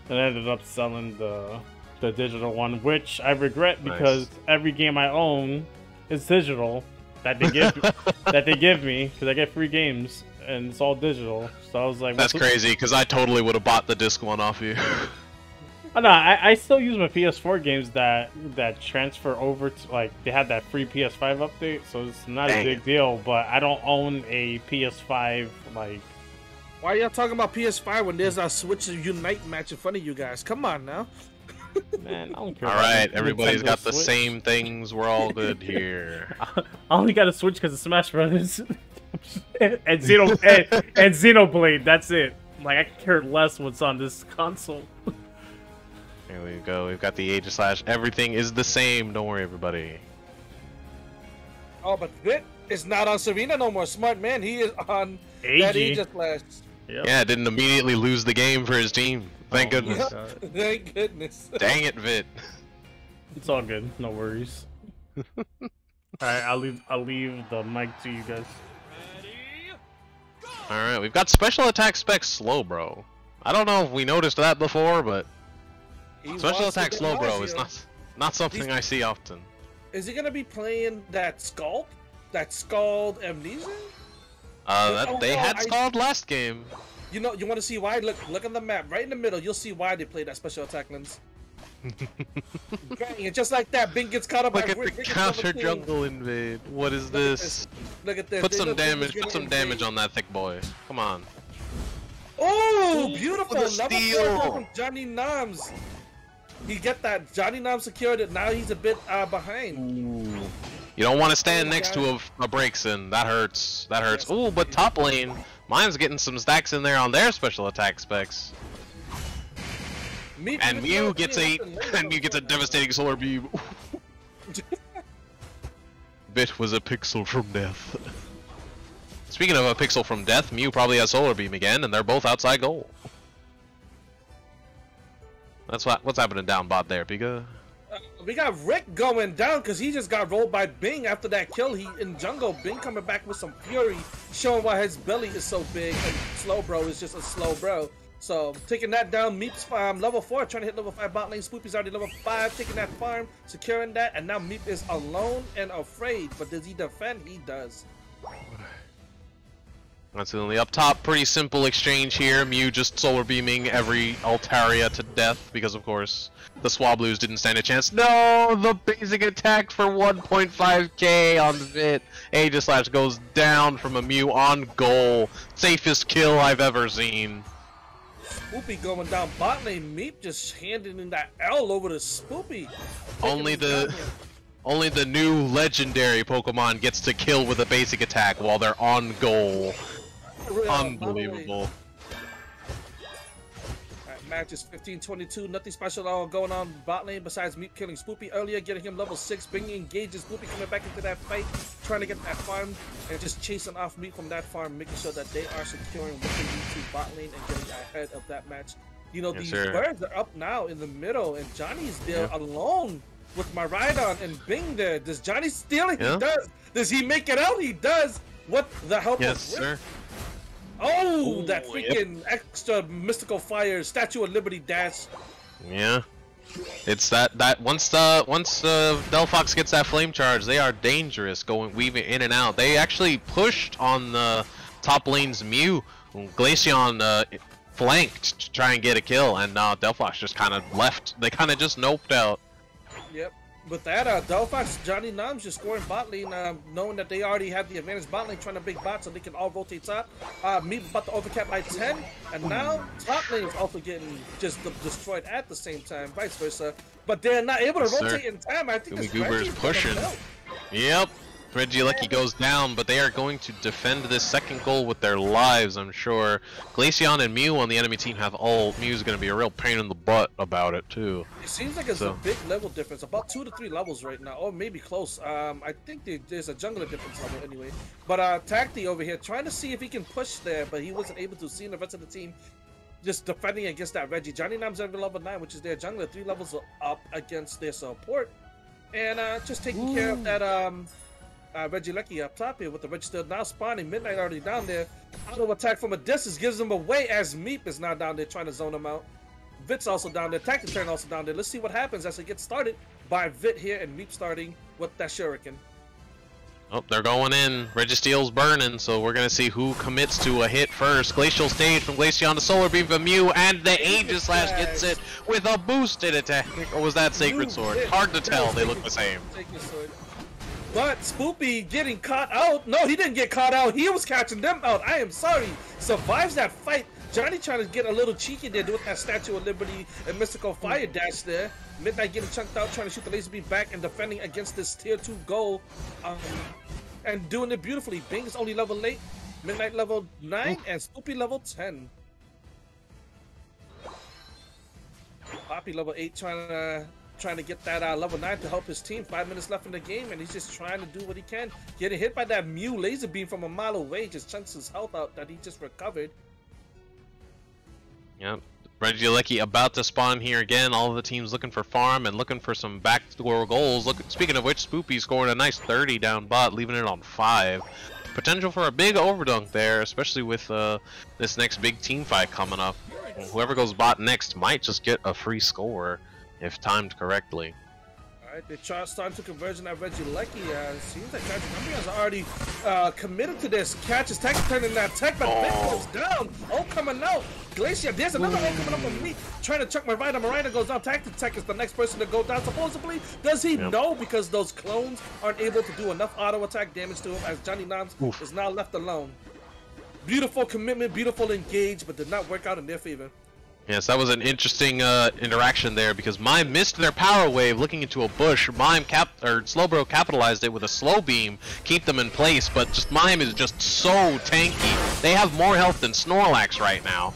And I ended up selling the digital one, which I regret Nice. because every game I own is digital that they give me because I get free games and it's all digital. So I was like, That's crazy because I totally would have bought the disc one off you. Oh, no, I still use my PS4 games that transfer over to, like, they had that free PS5 update, so it's not a Dang big deal. But I don't own a PS5 like. Why are y'all talking about PS5 when there's a Switch Unite match in front of you guys? Come on now. Man, I don't care. All about right, the everybody's Nintendo got the Switch. same things. We're all good here. I only got a Switch because of Smash Brothers and Xenoblade. That's it. Like, I care less what's on this console. Here we go. We've got the Aegis Slash. Everything is the same. Don't worry, everybody. Oh, but Vit is not on Serena no more. Smart man, he is on that AG. Aegis Slash. Yep. Yeah, didn't immediately lose the game for his team. Thank Oh my goodness. God. Thank goodness. Dang it, Vit. It's all good. No worries. All right, I'll leave the mic to you guys. All right, we've got special attack specs slow, bro. I don't know if we noticed that before, but He special wants to attack get slow, bro, is Lazio. not something I see often. Is he gonna be playing that Scald? That Scald Amnesia? They no, had Scald last game. You know, you want to see why? Look on the map, right in the middle. You'll see why they play that special attack lens. Bang, and just like that, Bing gets caught up. Look by at the Rick Rick counter level 2. jungle invade. What is Look at this? Look at this. Put They some look like damage. he's Put some gonna damage invade. on that thick boy. Come on. Oh, Ooh, beautiful! the Level steal. 4 from Johnny Noms. He get that. Johnny Noms secured it. Now he's a bit behind. You don't want to stand Oh my next God. to a Braixen. That hurts. That hurts. Yes. Ooh, but top lane, mine's getting some stacks in there on their special attack specs. And Mew gets a devastating solar beam. Bit was a pixel from death. Speaking of a pixel from death, Mew probably has solar beam again, and they're both outside goal. That's what's happening down bot there, Pika. We got Rick going down because he just got rolled by Bing after that kill. He in jungle. Bing coming back with some fury, showing why his belly is so big. And slow bro is just a slow bro. So taking that down, Meep's level 4, trying to hit level 5 bot lane. Spoopy's already level 5, taking that farm, securing that, and now Meep is alone and afraid. But does he defend? He does. That's only up top. Pretty simple exchange here. Mew just solar beaming every Altaria to death because, of course, the Swablues didn't stand a chance. No, the basic attack for 1.5k on Vit. Aegis Slash goes down from a Mew on goal. Safest kill I've ever seen. Spoopy going down bot lane. Meep just handing in that L over to Spoopy. Only Taking him the down. only the new legendary Pokemon gets to kill with a basic attack while they're on goal. Unbelievable. Alright, match is 15-22. Nothing special all going on bot lane besides Meep killing Spoopy earlier, getting him level 6. Bing engages Spoopy coming back into that fight, trying to get that farm and just chasing off Meep from that farm, making sure that they are securing what they need to bot lane and getting ahead of that match. You know, Yes, these sir. birds are up now in the middle, and Johnny's there alone with my Rhydon and Bing there. Does Johnny steal it? Yeah. He does. Does he make it out? He does. What the help Yes, of Rick? sir. Oh, Ooh, that yep. freaking extra mystical fire, Statue of Liberty dash. Yeah. It's that once Delphox gets that flame charge, they are dangerous going weaving in and out. They actually pushed on the top lane's Mew. Glaceon flanked to try and get a kill, and Delphox just kind of left. They kind of just noped out. Yep. With that, Delphox, Johnny Noms just scoring bot lane, knowing that they already have the advantage bot lane, trying to big bot so they can all rotate top. Meep about to overcap by 10, and now top lane is also getting just destroyed at the same time, vice versa. But they're not able to rotate in time. I think this Goober's pushing. Yep. Regieleki goes down, but they are going to defend this second goal with their lives, I'm sure. Glaceon and Mew on the enemy team have ult. Mew's going to be a real pain in the butt about it, too. It seems like it's a big level difference, about 2 to 3 levels right now, or maybe close. I think there's a jungler difference level anyway. But Tacti over here trying to see if he can push there, but he wasn't able to. See the rest of the team just defending against that Reggie. Johnny Nam's at level 9, which is their jungler, 3 levels up against their support. And just taking care of that Regieleki up top here with the Register now spawning. Midnight already down there. Auto attack from a distance gives them away as Meep is now down there trying to zone him out. Vit's also down there. Tactic Turn also down there. Let's see what happens as it gets started by Vit here and Meep starting with that Shuriken. Oh, they're going in. Registeel's burning, so we're going to see who commits to a hit first. Glacial Stage from Glaceon to Solar Beam from Mew, and the Aegis Slash gets it with a boosted attack. Or was that Sacred Sword? Hard to tell. They look the same. But Spoopy getting caught out. No, he didn't get caught out. He was catching them out. I am sorry. Survives that fight. Johnny trying to get a little cheeky there, doing that Statue of Liberty and Mystical Fire dash there. Midnight getting chunked out, trying to shoot the laser beam back and defending against this tier 2 goal. And doing it beautifully. Bing is only level 8. Midnight level 9 and Spoopy level 10. Poppy level 8 trying to get that level 9 to help his team. 5 minutes left in the game, and he's just trying to do what he can. Getting hit by that Mew laser beam from a mile away just chunks his health out that he just recovered. Yep. Regieleki about to spawn here again. All of the teams looking for farm and looking for some backdoor goals. Speaking of which, Spoopy scoring a nice 30 down bot, leaving it on 5. Potential for a big overdunk there, especially with this next big team fight coming up. Whoever goes bot next might just get a free score if timed correctly. Alright, they're starting to conversion at Regieleki. Seems like Tragic Ambiance are already committed to this. Catches Tech turning that tech, but Vic goes down. Oh, coming out. Glacier, there's another one coming up on me. Trying to chuck Marina. Marina goes down. Tactic Tech is the next person to go down, supposedly. Does he know? Because those clones aren't able to do enough auto attack damage to him as Johnny Noms is now left alone. Beautiful commitment, beautiful engage, but did not work out in their favor. Yes, that was an interesting interaction there because Mime missed their power wave looking into a bush. Slowbro capitalized it with a slow beam, keep them in place, but just Mime is just so tanky. They have more health than Snorlax right now.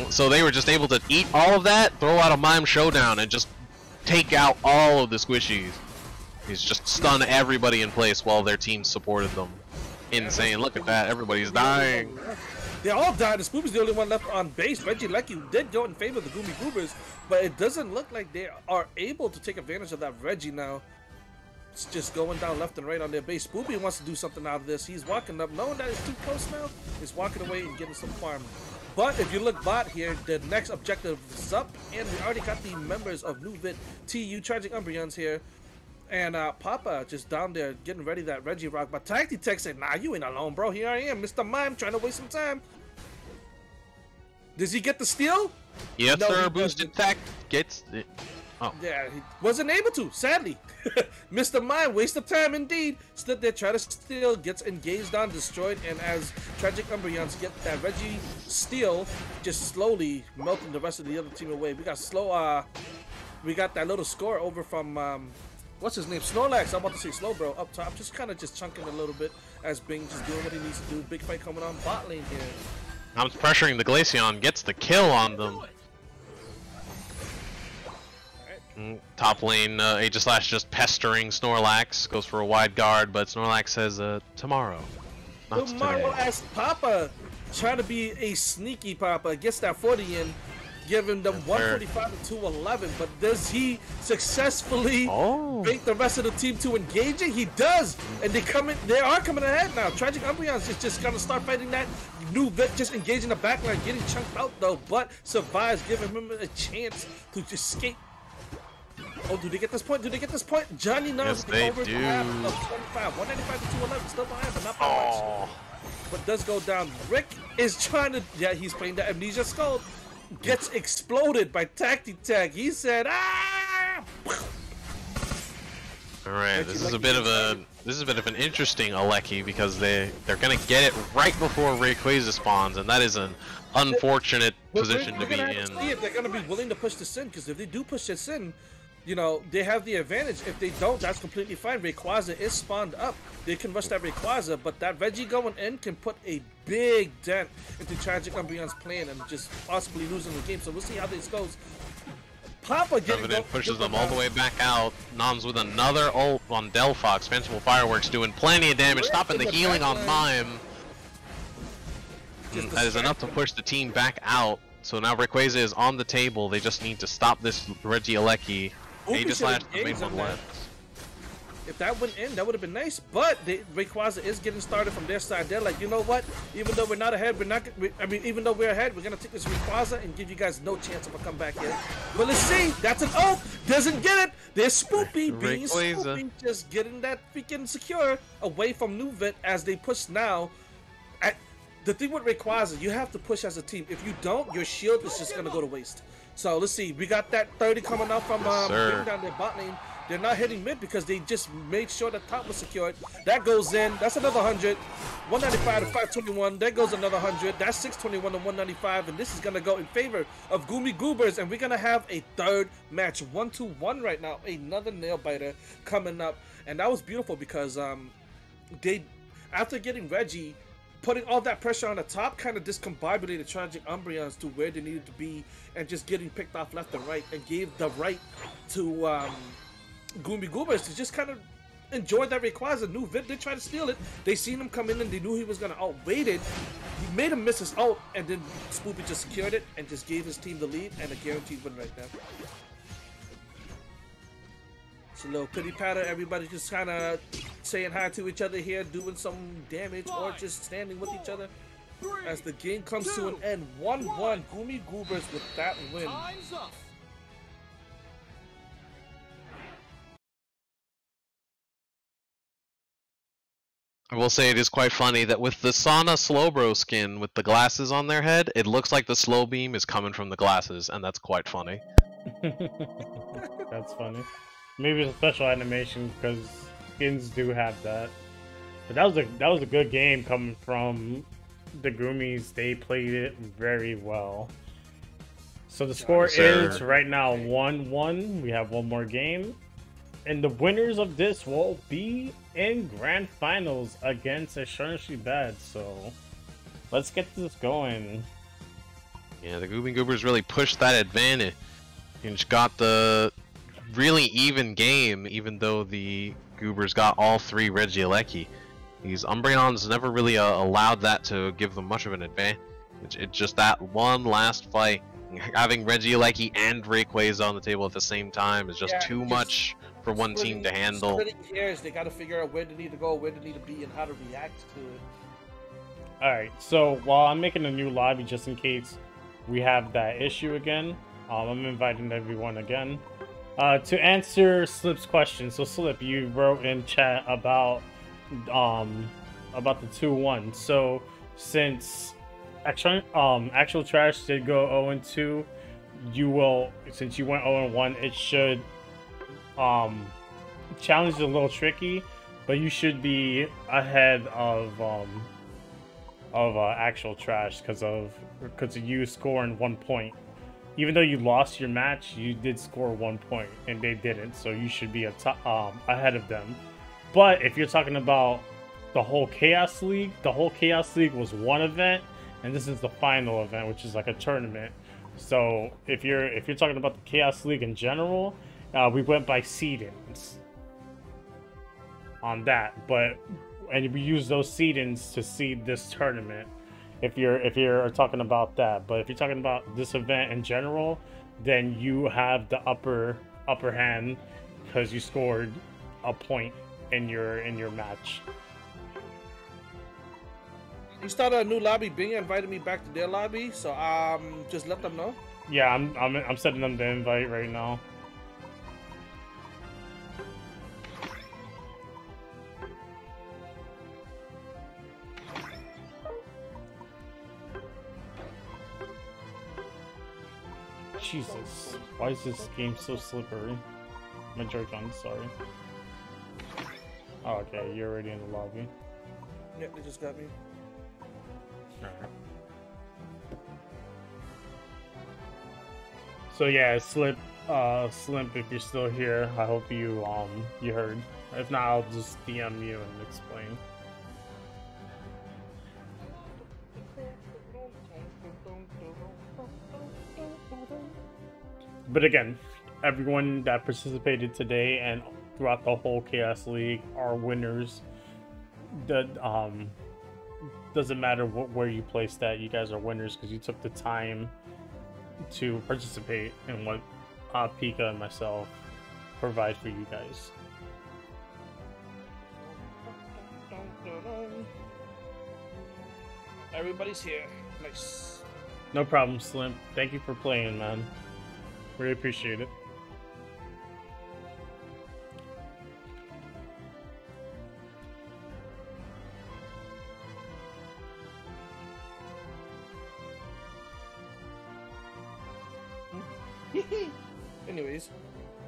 So they were just able to eat all of that, throw out a Mime Showdown, and just take out all of the squishies. He's just stunned everybody in place while their team supported them. Insane, look at that, everybody's dying. They all died. The Spoopy's the only one left on base. Regieleki did go in favor of the Goomy Goobers, but it doesn't look like they are able to take advantage of that Reggie now. It's just going down left and right on their base. Spoopy wants to do something out of this. He's walking up, knowing that it's too close now. He's walking away and getting some farm. But if you look bot here, the next objective is up, and we already got the members of New Vit, TU, Tragic Umbreons here. And Papa just down there getting ready that Reggie Rock. But Tacti Tech said, nah, you ain't alone, bro. Here I am, Mr. Mime, trying to waste some time. Does he get the steal? Yes, no, sir. Boosted Tech gets it. Oh. Yeah, he wasn't able to, sadly. Mr. Mime, waste of time indeed. Stood there, try to steal, gets engaged on, destroyed, and as Tragic Umbreons get that Reggie steal, just slowly melting the rest of the other team away. We got we got that little score over from what's his name? Snorlax. I'm about to say Slowbro up top, just kind of just chunking a little bit as Bing just doing what he needs to do. Big fight coming on bot lane here. I'm pressuring the Glaceon, gets the kill on them. Top lane, Aegislash just pestering Snorlax, goes for a wide guard, but Snorlax says, tomorrow. Not tomorrow today. as Papa, trying to be a sneaky Papa, gets that 40 in, giving them 145 to 211, but does he successfully bait the rest of the team to engage it? He does, and they are coming ahead now. Tragic Umbreons is just gonna start fighting that New Vit, just engaging the backline, getting chunked out though, but survives, giving him a chance to just escape. Oh, do they get this point? Do they get this point? Johnny Noms over to half of 25, 195 to 211, still behind, but not by much. But does go down. Rick is trying to, yeah, he's playing the Amnesia Skull. Gets exploded by Tacti Tech. He said, ah! All right, this is a bit of an interesting Aleki because they're gonna get it right before Rayquaza spawns, and that is an unfortunate position to be have in. To see if they're gonna be willing to push this in, because if they do push this in, you know, they have the advantage. If they don't, that's completely fine. Rayquaza is spawned up. They can rush that Rayquaza, but that Reggie going in can put a big dent into Tragic Umbreon's plan and just possibly losing the game. So we'll see how this goes. Papa Revenant pushes them all the way back out. Noms with another ult on Delphox. Fanciful Fireworks doing plenty of damage, stopping the healing on Mime. That is enough to push the team back out. So now Rayquaza is on the table. They just need to stop this Regieleki. Aegislash made one left. If that went in, that would have been nice. But Rayquaza is getting started from their side. They're like, you know what? Even though we're not ahead, even though we're ahead, we're gonna take this Rayquaza and give you guys no chance of a comeback here. But let's see. That's an ult. Doesn't get it. There's Spoopy being Spoopy, just getting that freaking secure away from Nuvit as they push now. The thing with Rayquaza, you have to push as a team. If you don't, your shield is just gonna go to waste. So let's see. We got that 30 coming out from down their bot lane. They're not hitting mid because they just made sure the top was secured. That goes in. That's another 100. 195 to 521. There goes another 100. That's 621 to 195. And this is going to go in favor of Goomy Goobers. And we're going to have a third match. 1-2-1 right now. Another nail biter coming up. And that was beautiful because they, after getting Reggie, putting all that pressure on the top kind of discombobulated Tragic Umbreons to where they needed to be and just getting picked off left and right and gave the right to Goomy Goobers to just kind of enjoy that Rayquaza. Nuvit did try to steal it. They seen him come in and they knew he was going to outweight it. He made him miss his ult, and then Spoopy just secured it and just gave his team the lead and a guaranteed win right there. It's a little pity patter. Everybody just kind of saying hi to each other here, doing some damage or just standing with each other. As the game comes to an end, 1-1. Goomy Goobers with that win. I will say it is quite funny that with the Sana Slowbro skin with the glasses on their head, it looks like the slow beam is coming from the glasses, and that's quite funny. That's funny. Maybe it's a special animation because skins do have that. But that was a good game coming from the Goomies. They played it very well. So the score is right now 1-1. We have one more game. And the winners of this will be in grand finals against Astonishingly Bad. So let's get this going. Yeah, the Goomy Goobers really pushed that advantage and got the really even game, even though the Goobers got all three Regieleki. These Umbreons never really allowed that to give them much of an advantage. It's just that one last fight. Having Regieleki and Rayquaza on the table at the same time is just too much for one team to handle. They got to figure out where they need to go, where they need to be, and how to react to it. Alright, so while I'm making a new lobby just in case we have that issue again, I'm inviting everyone again. To answer Slip's question, so Slip, you wrote in chat about the 2-1. So since Actual Trash did go 0-2, you will, since you went 0-1, it should challenge is a little tricky, but you should be ahead of Actual Trash because of you scoring 1 point. Even though you lost your match, you did score 1 point, and they didn't, so you should be ahead of them. But if you're talking about the whole Chaos League was one event, and this is the final event, which is like a tournament. So if you're talking about the Chaos League in general, we went by seedings on that, and we use those seedings to seed this tournament. If you're talking about that, but if you're talking about this event in general, then you have the upper hand because you scored a point in your match. You started a new lobby. Bing invited me back to their lobby, so just let them know. Yeah, I'm sending them the invite right now. Jesus, why is this game so slippery? My Joy-Con, sorry. Oh, okay, you're already in the lobby. Yeah, they just got me. Alright. So yeah, Slimp, if you're still here, I hope you heard. If not, I'll just DM you and explain. But again, everyone that participated today and throughout the whole Chaos League are winners. That doesn't matter where you placed at, you guys are winners because you took the time to participate in what Pika and myself provide for you guys. Everybody's here. Nice. No problem, Slim. Thank you for playing, man. Really appreciate it. Anyways,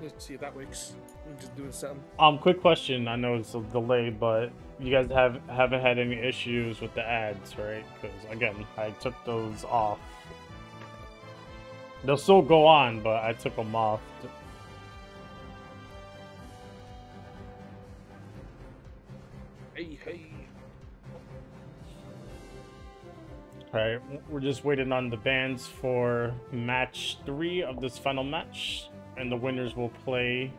let's see if that works. I'm just doing something. Quick question. I know it's a delay, but you guys haven't had any issues with the ads, right? Because again, I took those off. They'll still go on, but I took them off. Hey, hey. Alright, we're just waiting on the bands for match 3 of this final match, and the winners will play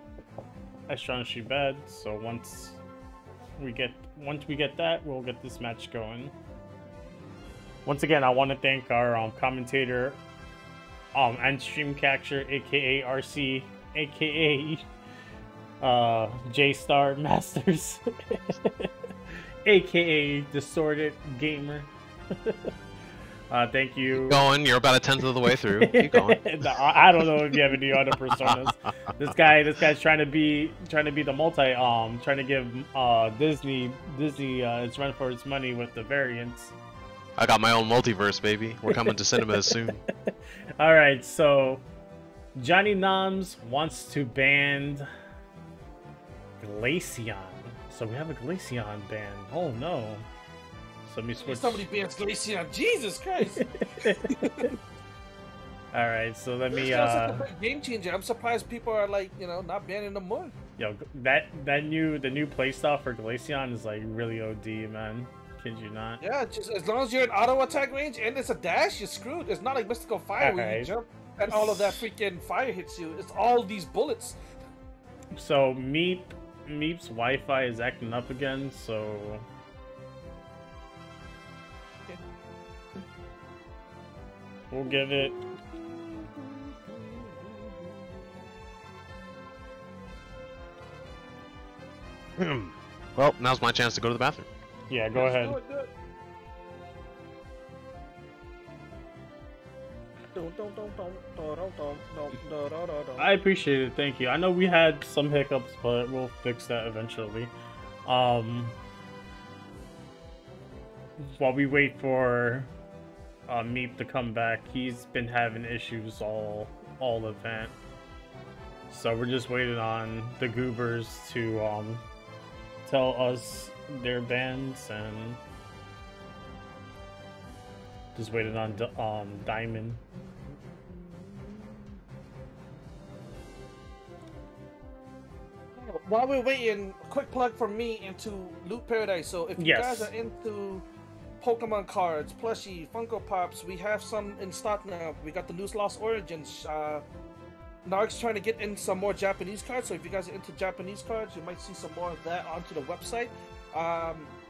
Astonishing Bed. So once we get that, we'll get this match going. Once again, I want to thank our commentator and stream catcher, aka RC, aka J-Star Masters, aka Distorted Gamer. Thank you. Keep going. You're about a tenth of the way through. Keep going. I don't know if you have any other personas. This guy's trying to be the multi trying to give Disney its run for its money with the variants. I got my own multiverse, baby. We're coming to cinemas soon. All right, so Johnny Noms wants to ban Glaceon. So we have a Glaceon ban. Oh no. So let me switch. Somebody bans Glaceon. Jesus Christ. All right, so let me. That's a game changer. I'm surprised people are like, not banning them more. Yo, the new playstyle for Glaceon is like really OD, man. Kid you not? Yeah, just as long as you're in auto attack range and it's a dash, you're screwed. It's not like Mystical Fire where you jump and all of that freaking fire hits you. It's all these bullets. So Meep's Wi-Fi is acting up again, so. We'll give it. Well, now's my chance to go to the bathroom. Yeah, go ahead. I appreciate it, thank you. I know we had some hiccups, but we'll fix that eventually. While we wait for Meep to come back, he's been having issues all event. So we're just waiting on the goobers to tell us their bans, and just waiting on Diamond. While we're waiting, quick plug from me into Loot Paradise. So if you guys are into Pokemon cards, plushie, Funko Pops, we have some in stock now. We got the News Lost Origins. Narg's trying to get in some more Japanese cards, so if you guys are into Japanese cards, you might see some more of that onto the website.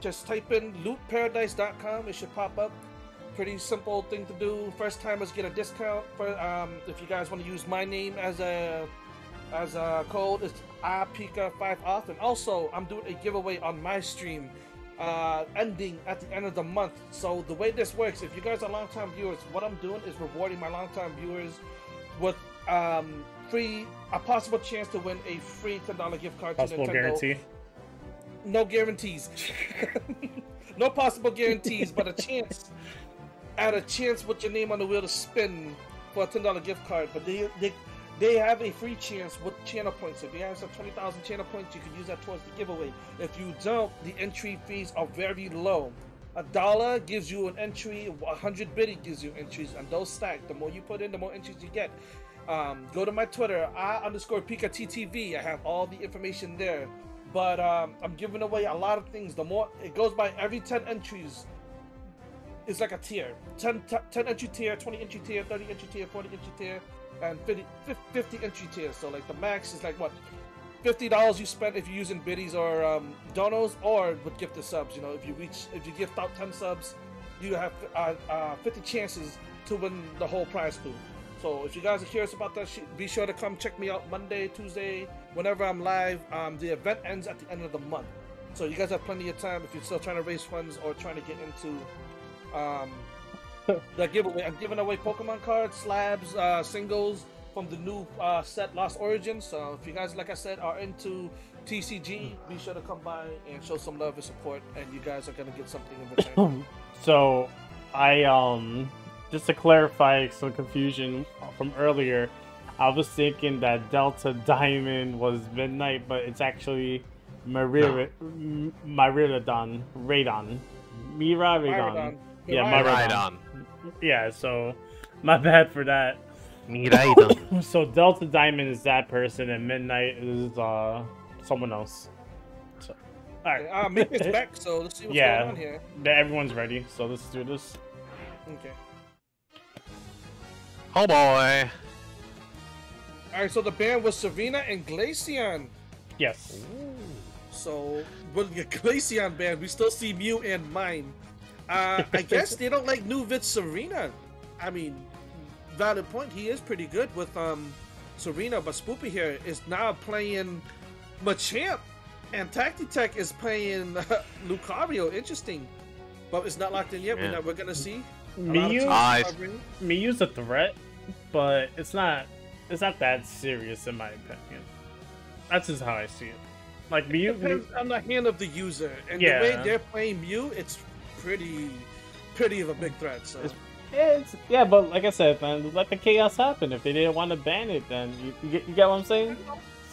Just type in lootparadise.com, it should pop up. Pretty simple thing to do. First timers get a discount. For if you guys want to use my name as a code, it's APIKA5 off. And also, I'm doing a giveaway on my stream ending at the end of the month. So the way this works, if you guys are long-time viewers, what I'm doing is rewarding my long-time viewers with a possible chance to win a free $10 gift card to Nintendo. Guarantee? No guarantees. No possible guarantees, but a chance. Add a chance with your name on the wheel to spin for a $10 gift card. But they have a free chance with channel points. If you have some 20,000 channel points, you can use that towards the giveaway. If you don't, the entry fees are very low. $1 gives you an entry, 100 biddy gives you entries, and those stack. The more you put in, the more entries you get. Go to my Twitter, _PikaTTV. I have all the information there. But I'm giving away a lot of things. The more it goes by, every 10 entries is like a tier. 10 entry tier, 20 entry tier, 30 entry tier, 40 entry tier, and 50 entry tiers. So like the max is like what, $50 you spend if you're using biddies or donos, or with gifted subs. You know, if you gift out 10 subs, you have 50 chances to win the whole prize pool. So if you guys are curious about that, be sure to come check me out Monday, Tuesday, whenever I'm live. The event ends at the end of the month, so you guys have plenty of time if you're still trying to raise funds or trying to get into the giveaway. I'm giving away Pokemon cards, slabs, singles from the new set Lost Origins. So if you guys, like I said, are into TCG, be sure to come by and show some love and support, and you guys are gonna get something in return. So I just to clarify some confusion from earlier, I was thinking that Delta Diamond was Midnight, but it's actually Miraidon. Miraidon. Yeah, Miraidon. Yeah, so my bad for that. Miraidon. So Delta Diamond is that person, and Midnight is someone else. So, all right. Mickey's back, so let's see what's going on here. Everyone's ready, so let's do this. Okay. Oh boy. Alright, so the band was Serena and Glaceon. Yes. Ooh. So, with the Glaceon band, we still see Mew and Mine. I guess they don't like new Vit Serena. I mean, valid point. He is pretty good with Serena, but Spoopy here is now playing Machamp, and Tactitech is playing Lucario. Interesting. But it's not locked in yet. Yeah. We're gonna see. Mew's a threat, but it's not that serious in my opinion. That's just how I see it. Like Mew depends on the hand of the user, and the way they're playing Mew, it's pretty of a big threat. So it's but like I said, man, let the chaos happen. If they didn't want to ban it, then you get what I'm saying.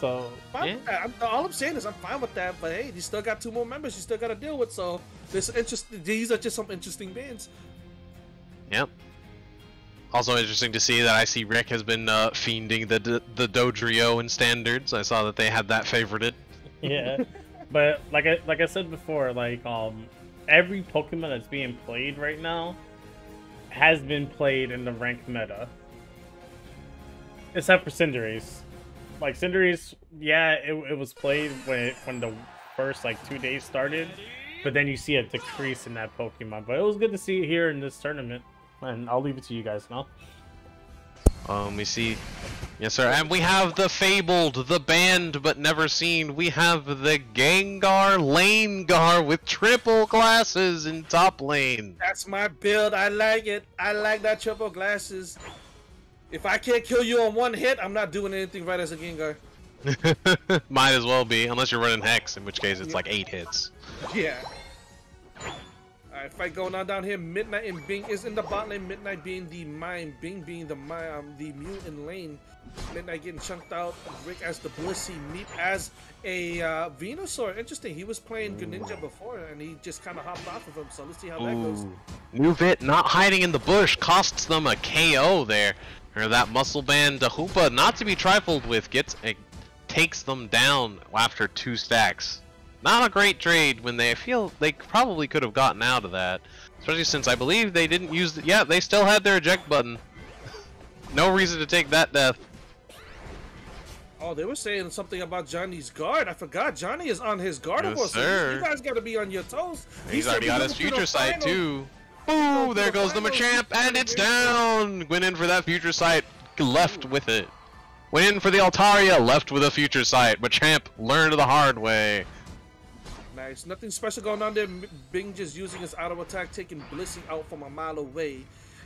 So all I'm saying is I'm fine with that. But hey, you still got 2 more members you still got to deal with. So these are just some interesting bands. Yep. Also interesting to see that I see Rick has been fiending the Dodrio in standards. I saw that they had that favorited. Yeah, but like I said before, like every Pokemon that's being played right now has been played in the ranked meta, except for Cinderace. Like Cinderace, yeah, it was played when the first like 2 days started, but then you see a decrease in that Pokemon. But it was good to see it here in this tournament. And I'll leave it to you guys now. We see, yes sir, and we have the fabled, the banned but never seen. We have the Gengar Lanegar with triple glasses in top lane. That's my build. I like it. I like that triple glasses. If I can't kill you on 1 hit, I'm not doing anything right as a Gengar. Might as well be, unless you're running Hex, in which case it's like 8 hits. Yeah. Alright, fight going on down here. Midnight and Bing is in the bot lane. Midnight being the mine, Bing being the Mew in lane. Midnight getting chunked out. Rick as the Blissey, Meep as a Venusaur. Interesting. He was playing Greninja before, and he just kind of hopped off of him. So let's see how that goes. New Vit not hiding in the bush costs them a KO there. Or that muscle band Hoopa, not to be trifled with, takes them down after 2 stacks. Not a great trade when they feel they probably could have gotten out of that. Especially since I believe they didn't use the, yeah, they still had their eject button. No reason to take that death. Oh, they were saying something about Johnny's guard. I forgot. Johnny is on his guard. Yes, sir. You guys got to be on your toes. He's already got his future sight too. Ooh, there goes the Machamp, and it's down! Went in for that future sight, left with it. Went in for the Altaria, left with a future sight. Machamp learned the hard way. Nice. Nothing special going on there. Bing just using his auto attack, taking Blissey out from a mile away,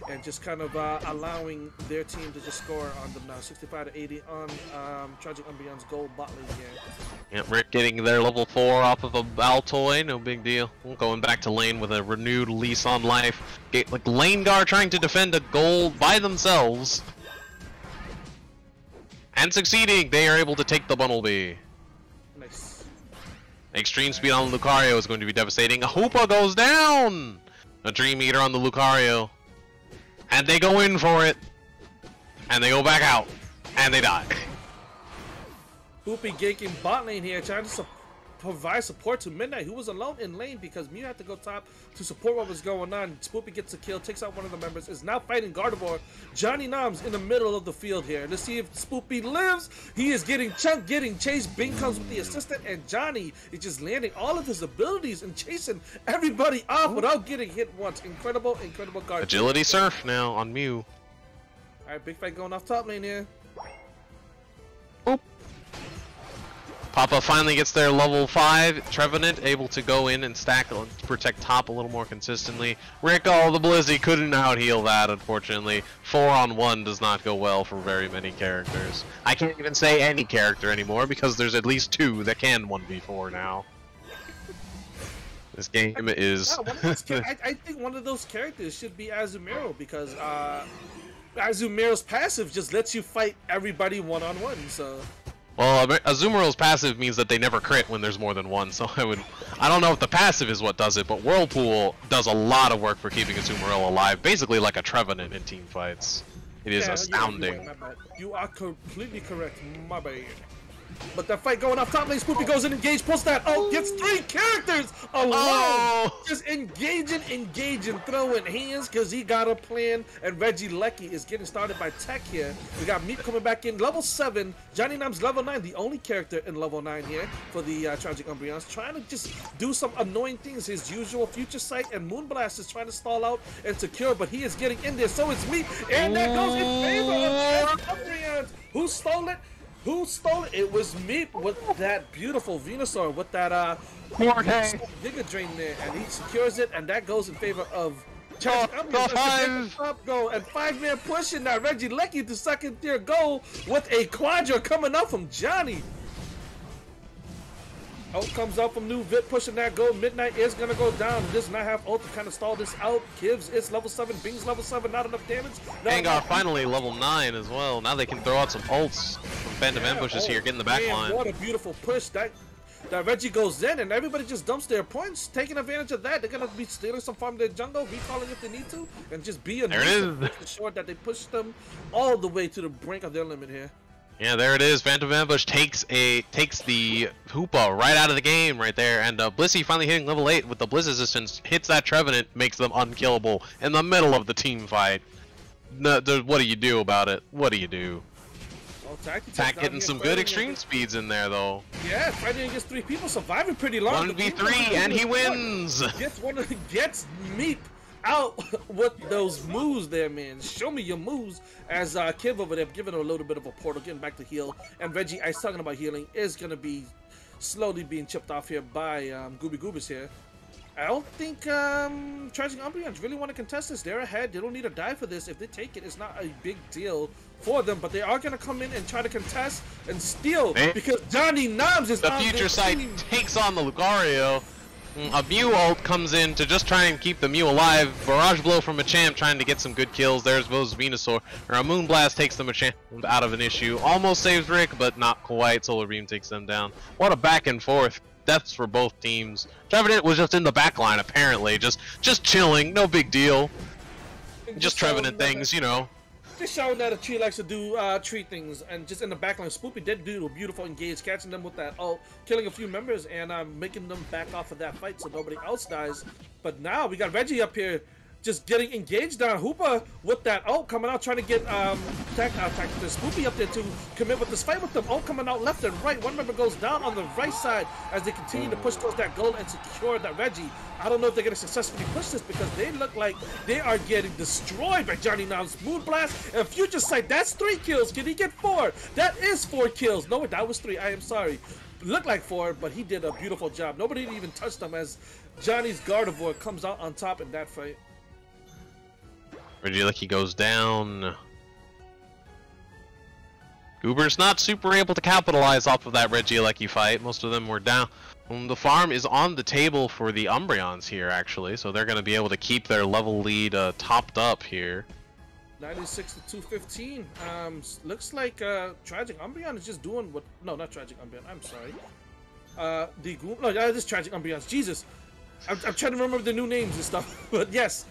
and just kind of allowing their team to just score on them now. 65-80 on Tragic Umbreon's gold bot lane here. Yeah, Rick getting their level 4 off of a Baltoy, no big deal. Going back to lane with a renewed lease on life. Like Lanegar trying to defend a gold by themselves. And succeeding, they are able to take the Bunnelby. Nice. Extreme speed on the Lucario is going to be devastating. A Hoopa goes down! A Dream Eater on the Lucario. And they go in for it. And they go back out. And they die. Hoopy ganking bot lane here, trying to provide support to Midnight, who was alone in lane because Mew had to go top to support what was going on. Spoopy gets a kill, takes out one of the members, is now fighting Gardevoir. Johnny Noms in the middle of the field here. Let's see if Spoopy lives. He is getting chunked, getting chased. Bing comes with the assistant, and Johnny is just landing all of his abilities and chasing everybody off without getting hit once. Incredible, incredible guard. Agility Surf now on Mew. Alright, big fight going off top lane here. Boop. Papa finally gets their level 5. Trevenant able to go in and stack to protect top a little more consistently. Rico, the Blizzy, couldn't out heal that, unfortunately. 4-on-1 does not go well for very many characters. I can't even say any character anymore because there's at least 2 that can 1v4 now. This game is... I think one of those characters should be Azumarill because Azumarill's passive just lets you fight everybody one-on-one, so... Well, Azumarill's passive means that they never crit when there's more than one, so I don't know if the passive is what does it, but Whirlpool does a lot of work for keeping Azumarill alive, basically like a Trevenant in team fights. It is astounding. You are completely correct, my bad. But that fight going off top lane, Spoopy goes in, engage, pulls that ult, gets 3 characters alone! Just engaging, throwing hands because he got a plan, and Regieleki is getting started by Tech here. We got Meep coming back in, level 7, Johnny Noms level 9, the only character in level 9 here for the Tragic Umbreons, trying to just do some annoying things. His usual Future Sight and Moonblast is trying to stall out and secure, but he is getting in there, so it's Meep, and that goes in favor of Tragic Umbreons. Who stole it? Who stole it? It was Meep with that beautiful Venusaur with that Giga Drain there, and he secures it, and that goes in favor of Tragic Umbreons. Up go and 5-man pushing now Regieleki to second tier goal with a Quadra coming up from Johnny. Ult comes out from New Vip pushing that goal. Midnight is gonna go down. Does not have ult to kind of stall this out. Kivs is level 7. Bing's level 7. Not enough damage. Gengar finally level 9 as well. Now they can throw out some ults from Phantom Ambushes here, getting the back line. What a beautiful push. That Reggie goes in and everybody just dumps their points, taking advantage of that. They're gonna be stealing some from their jungle, recalling if they need to, and just be a making sure that they push them all the way to the brink of their limit here. Yeah, there it is. Phantom Ambush takes the Hoopa right out of the game right there, and Blissey finally hitting level 8 with the Blizz Resistance, hits that Trevenant, makes them unkillable in the middle of the team fight. No, what do you do about it? What do you do? Well, Tack getting some good extreme speeds in there, though. Yeah, fighting against 3 people, surviving pretty long. 1v3, and he wins! Gets Meep out with those moves there, man. Show me your moves. As Kiv over there giving a little bit of a portal, getting back to heal. And Reggie, I was talking about healing, is going to be slowly being chipped off here by Gooby Goobus here. I don't think Tragic Umbreons really want to contest this. They're ahead. They don't need to die for this. If they take it, it's not a big deal for them. But they are going to come in and try to contest and steal because Johnny Noms is on Future Sight takes on the Lucario. A Mew ult comes in to just try and keep the Mew alive. Barrage Blow from Machamp trying to get some good kills. There's Venusaur. Or a Moonblast takes the Machamp out of an issue. Almost saves Rick, but not quite. Solar Beam takes them down. What a back and forth. Deaths for both teams. Trevenant was just in the back line, apparently. Just chilling. No big deal. Just Trevenant things, you know. Just showing that a tree likes to do tree things, and just in the backline, Spoopy did do a beautiful engage, catching them with that ult, killing a few members, and making them back off of that fight so nobody else dies. But now we got Reggie up here, just getting engaged on Hoopa with that ult coming out, trying to get the Spoopy up there to commit with this fight with them. Ult coming out left and right. One member goes down on the right side as they continue to push towards that goal and secure that Reggie. I don't know if they're going to successfully push this because they look like they are getting destroyed by Johnny Noms. Moonblast and Future Sight. That's 3 kills. Can he get 4? That is 4 kills. No, that was 3. I am sorry. Looked like 4, but he did a beautiful job. Nobody even touched him as Johnny's Gardevoir comes out on top in that fight. Regieleki goes down. Goober's not super able to capitalize off of that Regieleki fight. Most of them were down. The farm is on the table for the Umbreons here, actually, so they're going to be able to keep their level lead topped up here. 96 to 215. Looks like Tragic Umbreon is just doing what? No, not Tragic Umbreon. I'm sorry. This is Tragic Umbreon. Jesus, I'm trying to remember the new names and stuff. But yes,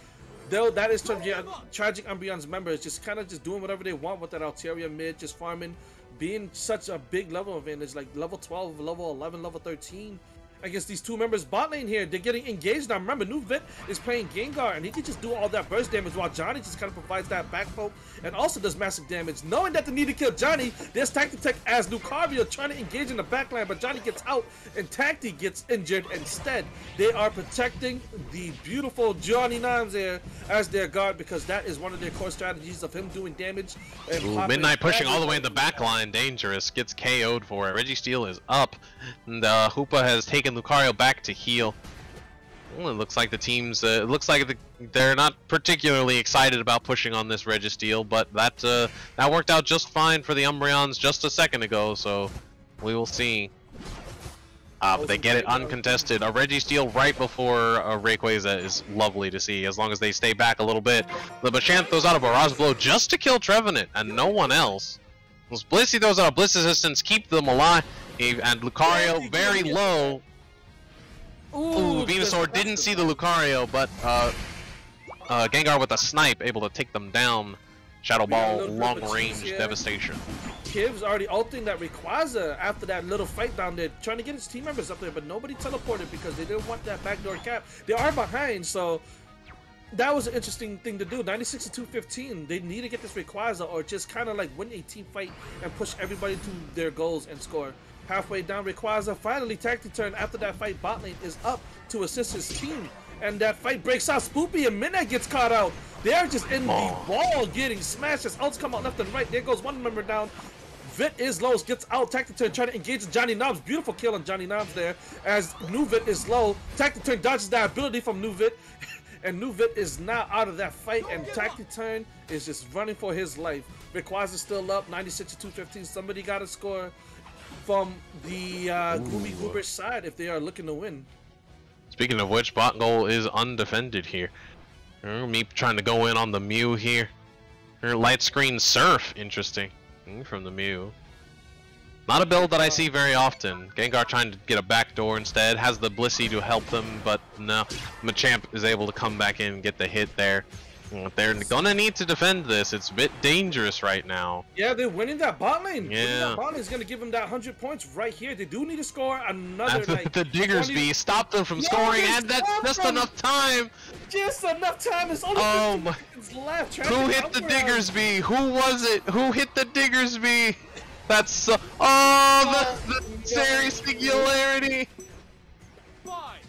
though that is Tragic Umbreon's members, just kind of just doing whatever they want with that Altaria mid, just farming, being such a big level advantage, like level 12, level 11, level 13. Against these two members bot lane here, they're getting engaged now. Remember, Nuvit is playing Gengar, and he can just do all that burst damage while Johnny just kind of provides that back poke and also does massive damage. Knowing that they need to kill Johnny, there's Tacti as Lucario trying to engage in the backline, but Johnny gets out and Tacti gets injured instead. They are protecting the beautiful Johnny Nams there as their guard because that is one of their core strategies of him doing damage. And Midnight pushing all the way in the backline, dangerous, gets KO'd for it. Registeel is up, and Hoopa has taken Lucario back to heal. Well, it looks like the teams, they're not particularly excited about pushing on this Registeel, but that worked out just fine for the Umbreons just a second ago, so we will see. But they get it uncontested. A Registeel right before a Rayquaza is lovely to see, as long as they stay back a little bit. The Machamp throws out a Barrage Blow just to kill Trevenant, and no one else. As Blissey throws out a Bliss Resistance, keep them alive, and Lucario very low. Ooh, Venusaur didn't see the Lucario, but Gengar with a snipe able to take them down. Shadow Ball, long range devastation. Kiv's already ulting that Rayquaza after that little fight down there, trying to get his team members up there, but nobody teleported because they didn't want that backdoor cap. They are behind, so that was an interesting thing to do. 96 to 215. They need to get this Rayquaza or just kind of like win a team fight and push everybody to their goals and score. Halfway down, Rayquaza finally Tacti turn after that fight. Bot lane is up to assist his team, and that fight breaks out. Spoopy and Midnight gets caught out. They are just in the wall getting smashed as ults come out left and right. There goes one member down. Vit is low, gets out. Tacti turn trying to engage Johnny Noms. Beautiful kill on Johnny Noms there as Nuvit is low. Tacti turn dodges that ability from Nuvit. And Nuvit is now out of that fight, and Tacti turn is just running for his life. Rayquaza is still up, 96 to 215. Somebody got to score from the Gloomy Goober's side if they are looking to win. Speaking of which, bot goal is undefended here. Me trying to go in on the Mew here. Light Screen Surf, interesting. From the Mew. Not a build that I see very often. Gengar trying to get a backdoor instead. Has the Blissey to help them, but no. Machamp is able to come back in and get the hit there. They're gonna need to defend this. It's a bit dangerous right now. Yeah, they're winning that bot lane. Yeah. Winning that bot lane is gonna give them that 100 points right here. They do need to score another. Like, the Diggersby stopped them from scoring, and that's just enough time. Just enough time. It's only 15 seconds left. Who hit the Diggersby? Who was it? Who hit the Diggersby? That's the very singularity.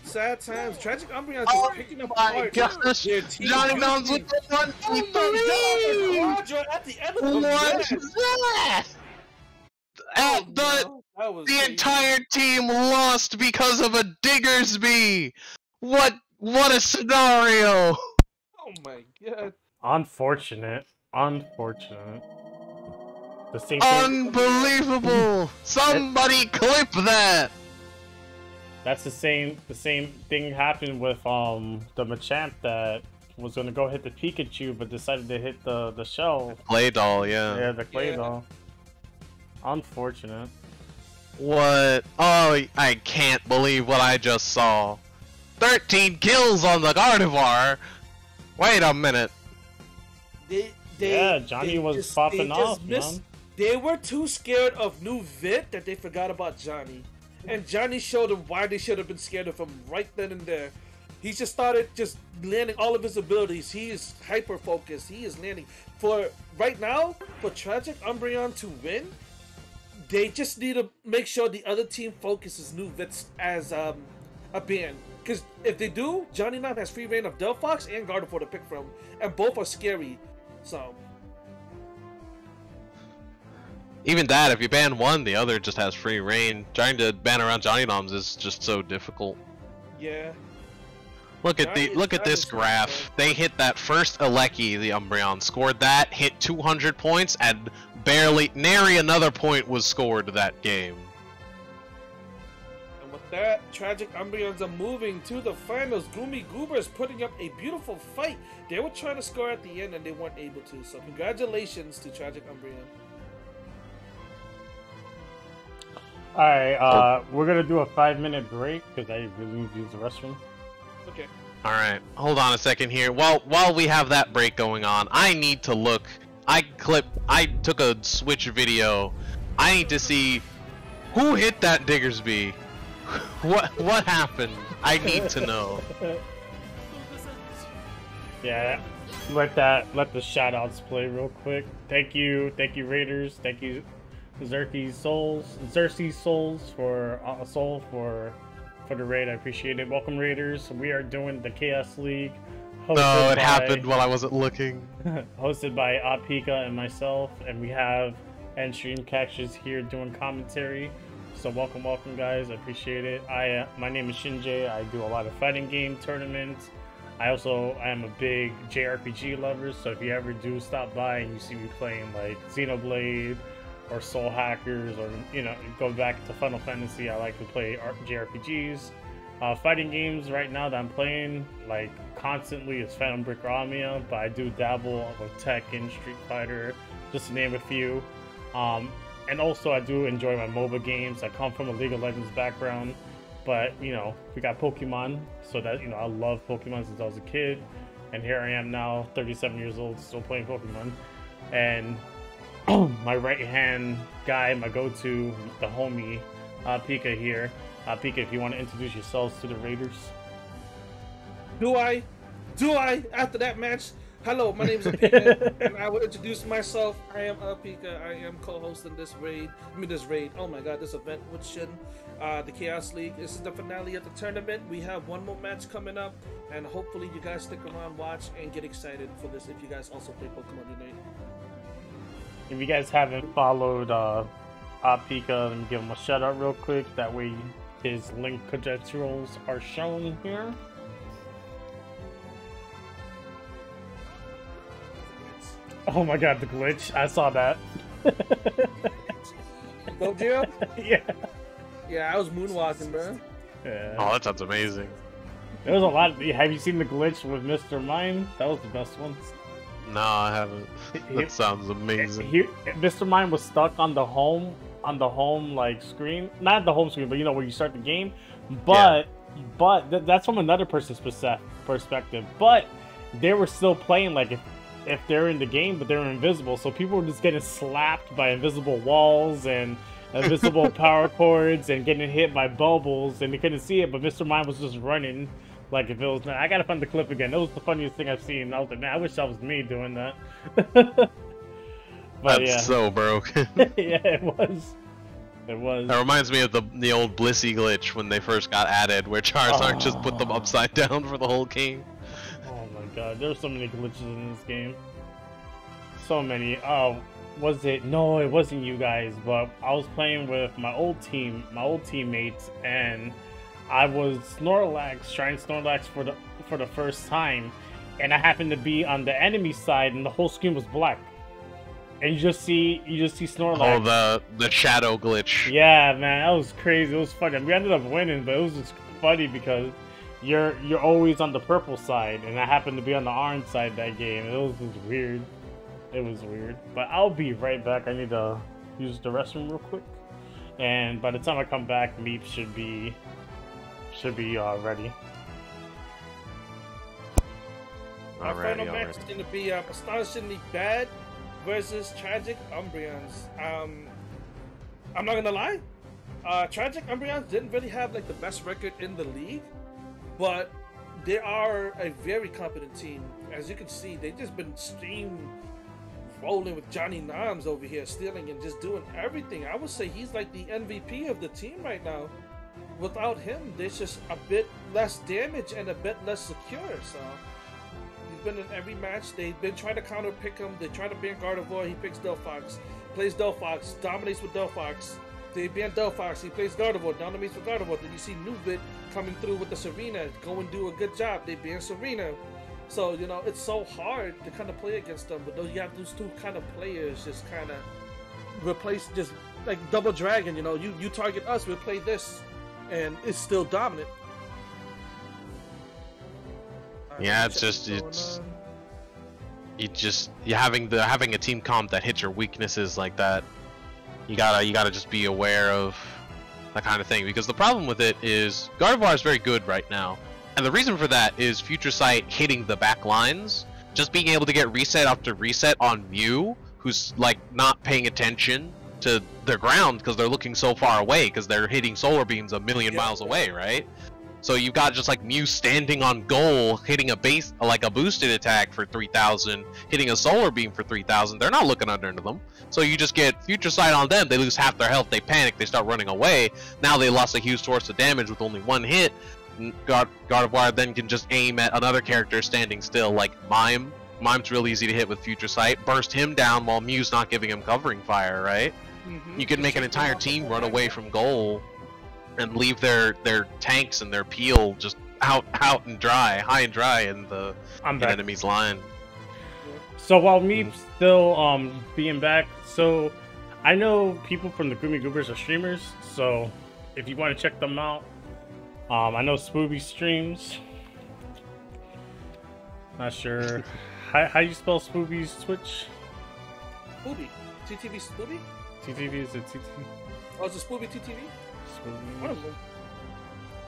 Sad times. Tragic Umbreon is picking up hard. Gosh. Johnny Noms with the 1v3. At the end of the What is that? The entire team lost because of a Diggersby. What a scenario! Oh my god. Unfortunate. The same Unbelievable! Somebody clip that! That's the same thing happened with the Machamp that was gonna go hit the Pikachu but decided to hit the shell. Clay doll, yeah. Yeah, the clay doll. Unfortunate. What? Oh, I can't believe what I just saw. 13 kills on the Gardevoir! Wait a minute. Johnny was popping off, man. They were too scared of Nuvit that they forgot about Johnny. And Johnny showed them why they should have been scared of him right then and there. He just started just landing all of his abilities. He is hyper focused. He is landing. For right now, for Tragic Umbreon to win, they just need to make sure the other team focuses Nuvit as a band. Because if they do, Johnny Nom has free reign of Delphox and Gardevoir to pick from. And both are scary. So even that, if you ban one, the other just has free reign. Trying to ban around Johnny Noms is just so difficult. Yeah. Look at this graph. They hit that first Aleki, the Umbreon, scored that, hit 200 points, and nary another point was scored that game. And with that, Tragic Umbreons are moving to the finals. Gloomy Goobers putting up a beautiful fight. They were trying to score at the end and they weren't able to. So congratulations to Tragic Umbreon. Alright, we're gonna do a 5-minute break because I really need to use the restroom. Okay. All right, hold on a second here. While we have that break going on, I need to look. I took a Switch video. I need to see who hit that Diggersby. What happened? I need to know. Yeah, let the shoutouts play real quick. Thank you Raiders. Thank you Xerxes Souls for Soul for the raid. I appreciate it. Welcome Raiders. We are doing the Chaos League. No, it happened while I wasn't looking. Hosted by Apika and myself, and we have Stream Catchers here doing commentary. So welcome guys. I appreciate it. My name is Shinjay. I do a lot of fighting game tournaments. I am a big JRPG lover, so if you ever do stop by and you see me playing like Xenoblade or Soul Hackers, or go back to Final Fantasy, I like to play JRPGs. Fighting games right now that I'm playing like constantly is Phantom Brick Ramia, but I do dabble with Tekken, Street Fighter, just to name a few. And also I do enjoy my MOBA games. I come from a League of Legends background, but we got Pokemon, so that I love Pokemon since I was a kid, and here I am now, 37 years old, still playing Pokemon. And my right hand guy, my go-to, the homie, Pika here. Pika, if you want to introduce yourselves to the Raiders. Do I? After that match? Hello, my name is Pika, and I will introduce myself. I am Pika. I am co-hosting this raid. Oh my god, this event with Shin, the Chaos League. This is the finale of the tournament. We have one more match coming up, and hopefully you guys stick around, watch, and get excited for this if you guys also play Pokemon Unite. If you guys haven't followed Pika, let me give him a shout out real quick. That way his link credentials are shown here. Oh my god, the glitch. I saw that. Don't you? Yeah. Yeah, I was moonwalking, bro. Yeah. Oh, that sounds amazing. There was a lot. Have you seen the glitch with Mr. Mime? That was the best one. No, I haven't. That sounds amazing. Mr. Mime was stuck on the home like screen. Not the home screen, but where you start the game. But that's from another person's perspective. But they were still playing like if they're in the game, but they were invisible. So people were just getting slapped by invisible walls and invisible power cords and getting hit by bubbles, and they couldn't see it. But Mr. Mime was just running like if it was. I gotta find the clip again. It was the funniest thing I've seen. I was like, man, I wish that was me doing that. But that's so broken. Yeah, it was. It was. That reminds me of the old Blissey glitch when they first got added, where Charizard just put them upside down for the whole game. Oh my god, there were so many glitches in this game. So many. Oh, was it? No, it wasn't you guys, but I was playing with my old teammates, and I was Snorlax, trying Snorlax for the first time, and I happened to be on the enemy side, and the whole screen was black. And you just see Snorlax. Oh, the shadow glitch. Yeah, man, that was crazy. It was funny. We ended up winning, but it was just funny because you're always on the purple side, and I happened to be on the orange side that game. It was just weird. It was weird. But I'll be right back. I need to use the restroom real quick, and by the time I come back, Meep should be ready. Our final match is going to be Astonishingly Bad versus Tragic Umbreons. I'm not gonna lie, Tragic Umbreons didn't really have like the best record in the league, but they are a very competent team. As you can see, they've just been rolling with Johnny Noms over here, stealing and just doing everything. I would say he's like the MVP of the team right now. Without him, there's just a bit less damage and a bit less secure. So he's been in every match. They've been trying to counter pick him. They try to ban Gardevoir. He picks Delphox, plays Delphox, dominates with Delphox. They ban Delphox. He plays Gardevoir, dominates with Gardevoir. Then you see Nubit coming through with the Serena, go and do a good job. They ban Serena. So it's so hard to kind of play against them. But you have those two kind of players just kind of replace, just like Double Dragon. You target us, we'll play this. and it's still dominant. Yeah, it's just you having a team comp that hits your weaknesses like that. You gotta just be aware of that kind of thing, because the problem with it is Gardevoir is very good right now, and the reason for that is Future Sight hitting the back lines, just being able to get reset after reset on Mew, who's like not paying attention to the ground because they're looking so far away because they're hitting solar beams a million miles away, right? So you've got just like Mew standing on goal, hitting a base like a boosted attack for 3,000, hitting a solar beam for 3,000. They're not looking under them. So you just get Future Sight on them. They lose half their health. They panic. They start running away. Now they lost a huge source of damage with only one hit. Gardevoir then can just aim at another character standing still, like Mime. Mime's real easy to hit with Future Sight. Burst him down while Mew's not giving him covering fire, right? You can make an entire team run away from goal and leave their tanks and their peel just out and dry, high and dry in the enemy's line. So while me still being back, so I know people from the Goomy Goobers are streamers, so if you want to check them out, I know Spooby streams. Not sure how you spell Spooby's Twitch. Spooby, TTV Spooby. TTV is it TTV? Oh, it's a Spooby TTV. One of them.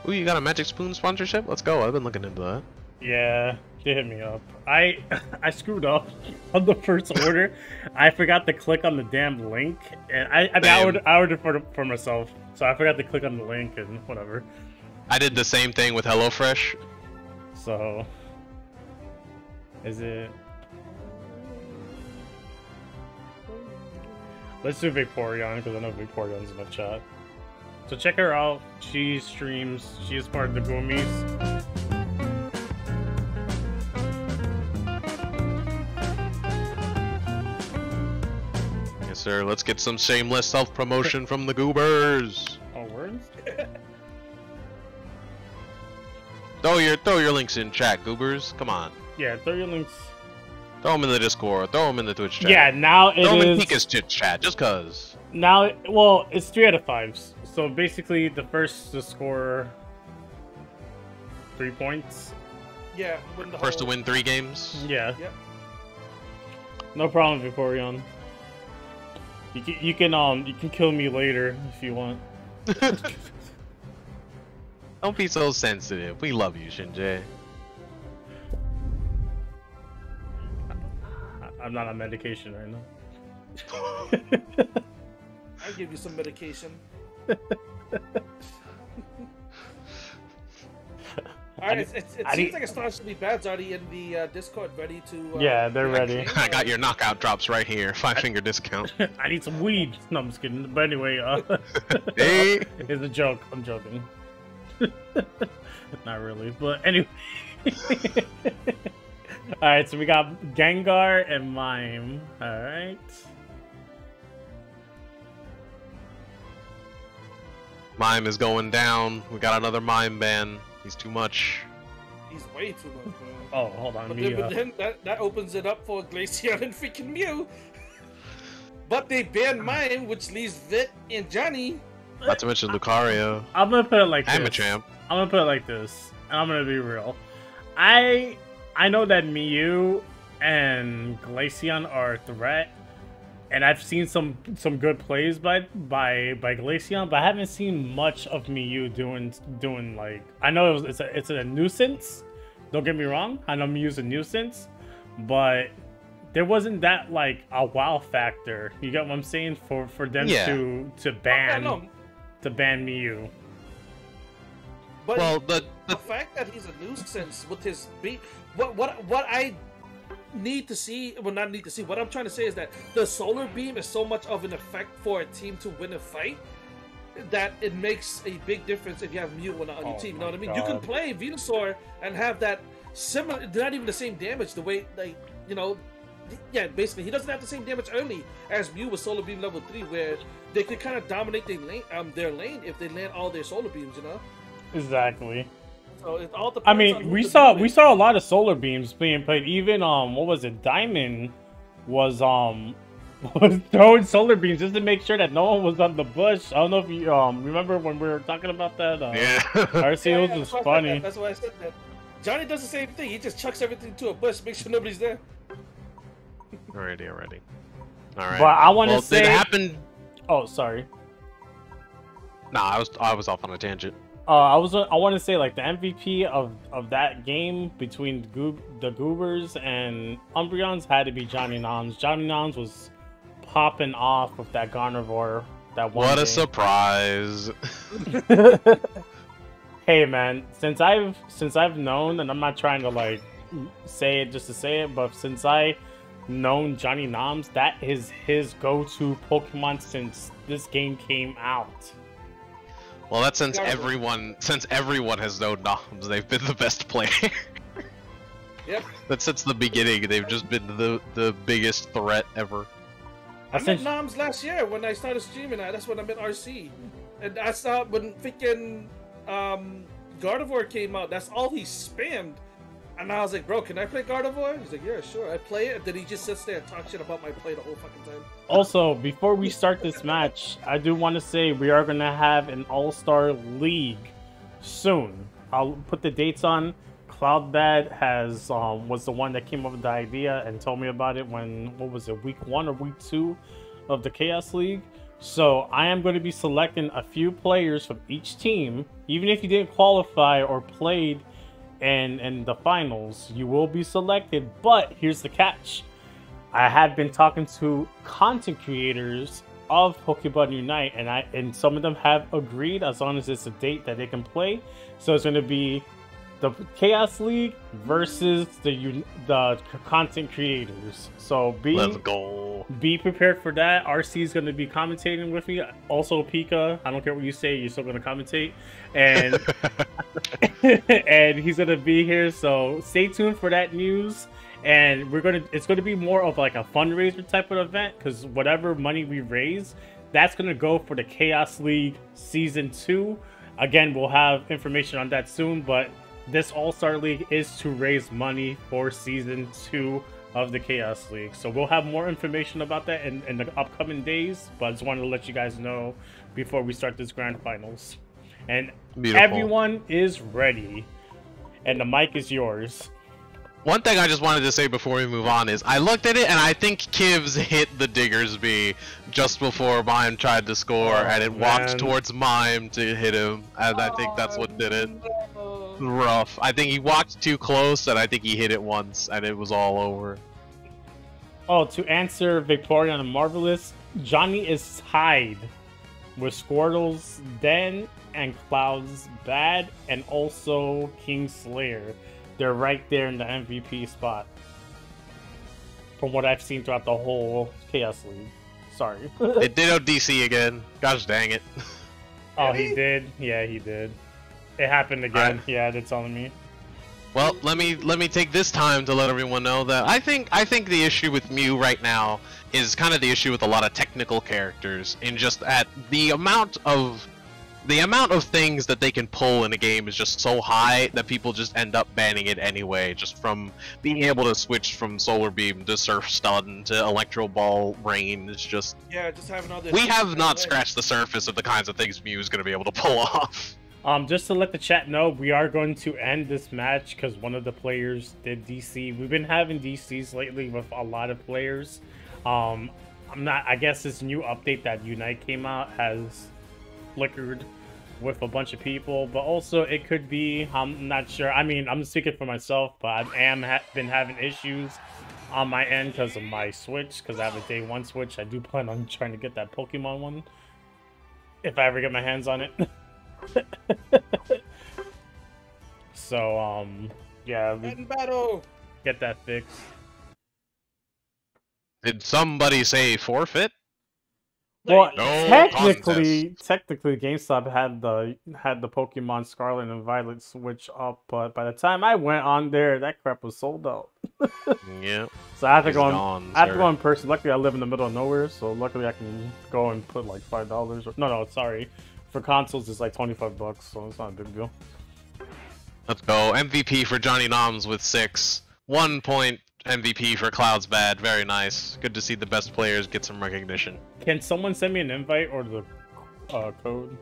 Ooh, you got a Magic Spoon sponsorship? Let's go. I've been looking into that. Yeah, they hit me up. I screwed up on the first order. I forgot to click on the damn link, and I ordered for myself, so I forgot to click on the link and whatever. I did the same thing with HelloFresh. So, is it? Let's do Vaporeon because I know Vaporeon's in the chat. So check her out. She streams. She is part of the Goomies. Yes, sir. Let's get some shameless self-promotion from the Goobers. Oh, words? Throw your links in chat, Goobers. Come on. Yeah, throw your links. Throw them in the Discord. Throw them in the Twitch chat. Yeah, now it is. Throw them in Pika's chat, just cause. Now, well, it's 3 out of 5. So basically, the first to score 3 points. Yeah, win the First to win 3 games. Yeah. Yep. No problem, Vaporeon. You can kill me later if you want. Don't be so sensitive. We love you, Shinji. I'm not on medication right now. I'll give you some medication. Alright, it seems like it starts to be bad. Already in the Discord, ready to. Yeah, they're ready. I got your knockout drops right here. 5-finger discount. I need some weed. No, I'm just kidding. But anyway, Hey. It's a joke. I'm joking. Not really, but anyway. Alright, so we got Gengar and Mime. Alright. Mime is going down. We got another Mime ban. He's too much. He's way too much, man. Oh, hold on. But then that opens it up for Glaceon and freaking Mew. But they banned Mime, which leaves Vit and Johnny. Not to mention Lucario. I'm gonna put it like this. Machamp. I'm gonna put it like this, and I'm gonna be real. I know that Mew and Glaceon are a threat, and I've seen some good plays by Glaceon, but I haven't seen much of Mew doing like, I know it's a nuisance. Don't get me wrong. I know Mew's a nuisance, but there wasn't that like a wow factor. You get what I'm saying? For them to ban Mew. But well, the fact that he's a nuisance with his beat, what I need to see, well, not need to see, what I'm trying to say is that the solar beam is so much of an effect for a team to win a fight that it makes a big difference if you have Mew on your team. You know what I mean? You can play Venusaur and have that similar, not even the same damage. The way, like, you know, yeah, basically he doesn't have the same damage early as Mew with Solar Beam level 3, where they could kind of dominate their lane if they land all their solar beams. You know? Exactly. So it all depends. I mean, we saw a lot of solar beams being played. Even what was it? Diamond was was throwing solar beams just to make sure that no one was on the bush. I don't know if you remember when we were talking about that. Yeah. RCOs was funny. That's why I said that. Johnny does the same thing. He just chucks everything to a bush, make sure nobody's there. Alrighty. Alright. But I want to say it happened. Oh, sorry. Nah, I was off on a tangent. I want to say like the MVP of that game between the Goobers and Umbreons had to be Johnny Noms. Johnny Noms was popping off with that Gardevoir. That one. What a surprise! Hey man, since I've known, and I'm not trying to like say it just to say it, but since I known Johnny Noms, that is his go-to Pokemon since this game came out. Well, that's since everyone has known Noms, they've been the best player. Yep. That's since the beginning, they've just been the biggest threat ever. I met Noms last year when I started streaming. That's when I met RC, and I saw when freaking Gardevoir came out. That's all he spammed, and I was like, "Bro, can I play Gardevoir?" He's like, "Yeah, sure." I play it, and then he just sits there and talks shit about my play the whole fucking time. Also, before we start this match, I do want to say we are gonna have an All-Star League soon. I'll put the dates on. Cloudbad was the one that came up with the idea and told me about it when, what was it, week 1 or week 2 of the Chaos League. So I am going to be selecting a few players from each team. Even if you didn't qualify or played in the finals, you will be selected. But here's the catch. I have been talking to content creators of Pokemon Unite, and some of them have agreed as long as it's a date that they can play. So it's going to be the Chaos League versus the content creators. So let's go. Be prepared for that. RC is going to be commentating with me. Also, Pika, I don't care what you say, you're still going to commentate, and and he's going to be here. So stay tuned for that news. And it's going to be more of like a fundraiser type of event, because whatever money we raise, that's going to go for the Chaos League Season 2. Again, we'll have information on that soon, but this All-Star League is to raise money for Season 2 of the Chaos League. So we'll have more information about that in the upcoming days, but I just wanted to let you guys know before we start this Grand Finals. And Beautiful. Everyone is ready, and the mic is yours. One thing I just wanted to say before we move on is I looked at it and I think Kivs hit the Diggersby just before Mime tried to score, and it walked towards Mime to hit him, and I think that's what did it. Rough. I think he walked too close, and I think he hit it once, and it was all over. Oh, to answer Victoria and Marvelous, Johnny is tied with Squirtle's Den and Cloud's Bad, and also King Slayer. They're right there in the MVP spot, from what I've seen throughout the whole Chaos League. Sorry. It did DC again. Gosh dang it. Oh, he did? Yeah, he did. It happened again. Yeah, they're telling me. Well, let me take this time to let everyone know that I think the issue with Mew right now is kind of the issue with a lot of technical characters, in just at the amount of things that they can pull in a game is just so high that people just end up banning it anyway, just from being able to switch from Solar Beam to Surf Stun to Electro Ball Rain. It's just, yeah, just having all this. We have not scratched the surface of the kinds of things Mew is going to be able to pull off. Just to let the chat know, we are going to end this match because one of the players did DC. We've been having DCs lately with a lot of players. I guess this new update that Unite came out has flickered with a bunch of people, but also it could be, I'm not sure. I mean, I'm speaking for myself, but I am been having issues on my end because of my Switch, because I have a Day 1 Switch. I do plan on trying to get that Pokemon one if I ever get my hands on it. So, yeah, battle. Get that fixed. Did somebody say forfeit? Well, No technically, GameStop had the Pokemon Scarlet and Violet Switch up, but by the time I went on there, that crap was sold out. Yeah. So I have to go in person. Luckily, I live in the middle of nowhere, so luckily I can go and put like $5. Or, no, sorry. For consoles, it's like $25, so it's not a big deal. Let's go. MVP for Johnny Noms with 6. 1 point MVP for Cloud's bad. Very nice. Good to see the best players get some recognition. Can someone send me an invite or the code?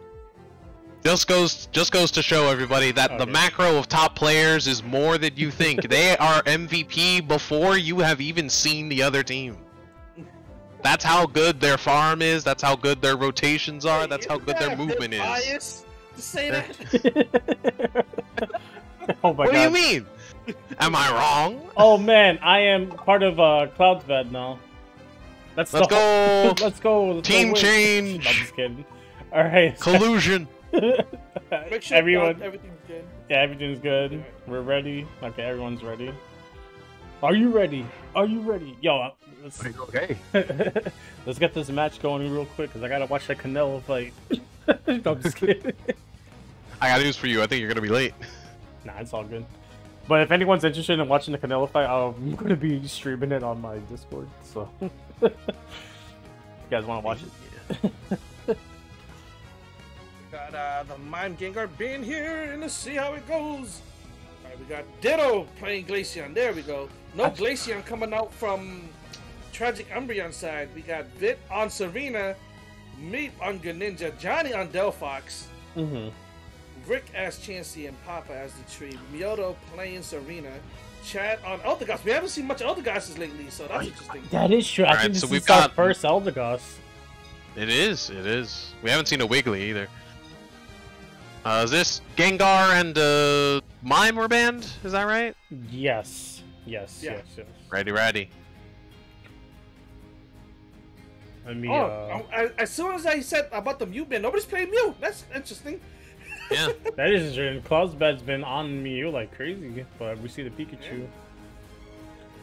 Just goes to show everybody that the macro of top players is more than you think. They are MVP before you have even seen the other team. That's how good their farm is. That's how good their rotations are. That's how good their movement is. Bias to say that. Oh my god. What do you mean? Am I wrong? Oh man, I am part of Cloud's bed now. Let's go. Let's go. Team change. I'm just kidding. All right. Collusion. Make sure everything's good. Yeah, everything's good. We're ready. Okay, everyone's ready. Are you ready? Are you ready? Yo, let's... Okay. Let's get this match going real quick, because I gotta watch that Canelo fight. No, I'm just kidding. I got news for you. I think you're gonna be late. Nah, it's all good. But if anyone's interested in watching the Canelo fight, I'm gonna be streaming it on my Discord, so... if you guys wanna watch it. Got the Mime Gengar being here, and let's see how it goes. Alright, we got Ditto playing Glaceon. There we go. No Glaceon coming out from Tragic Umbreon side. We got Vit on Serena, Meep on Greninja, Johnny on Delphox, Rick as Chansey, and Papa as the tree. Myoto playing Serena. Chad on Eldegoss. We haven't seen much Eldegosses lately, so that's interesting. That is true. I think this is our first Eldegoss. It is. It is. We haven't seen a Wiggly either. Is this Gengar and Mime were banned? Is that right? Yes. Yes. Yeah. Yes. Ready. Let me. As soon as I said about the Mew ban, nobody's playing Mew. That's interesting. Yeah. That is true. Cloud's bed's been on Mew like crazy, but we see the Pikachu. Yeah.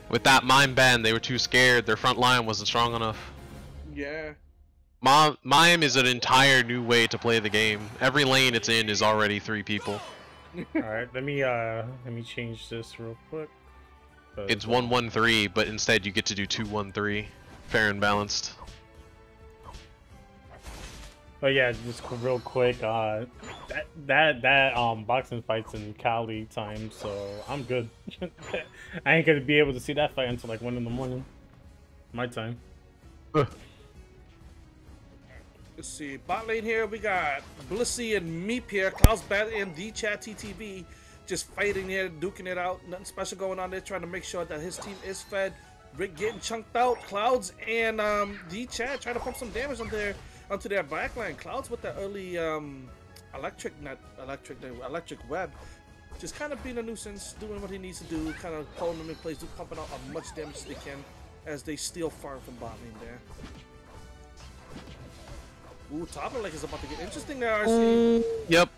With that Mime ban, they were too scared. Their front line wasn't strong enough. Yeah. Mime is an entire new way to play the game. Every lane it's in is already 3 people. Alright, let me change this real quick. It's 1-1-3, but instead you get to do 2-1-3. Fair and balanced. But yeah, just real quick, that boxing fight's in Cali time, so I'm good. I ain't gonna be able to see that fight until like 1 in the morning. My time. Let's see, bot lane here, we got Blissey and Meep here, Cloud's Bat and D-Chat TTV just fighting here, duking it out, nothing special going on there, trying to make sure that his team is fed. Rick getting chunked out, Clouds and D-Chat trying to pump some damage onto their backline. Clouds with the early electric web, just kind of being a nuisance, doing what he needs to do, kind of pulling them in place, pumping out as much damage as they can as they steal farm from bot lane there. Ooh, Top Lake is about to get interesting there, RC. Yep.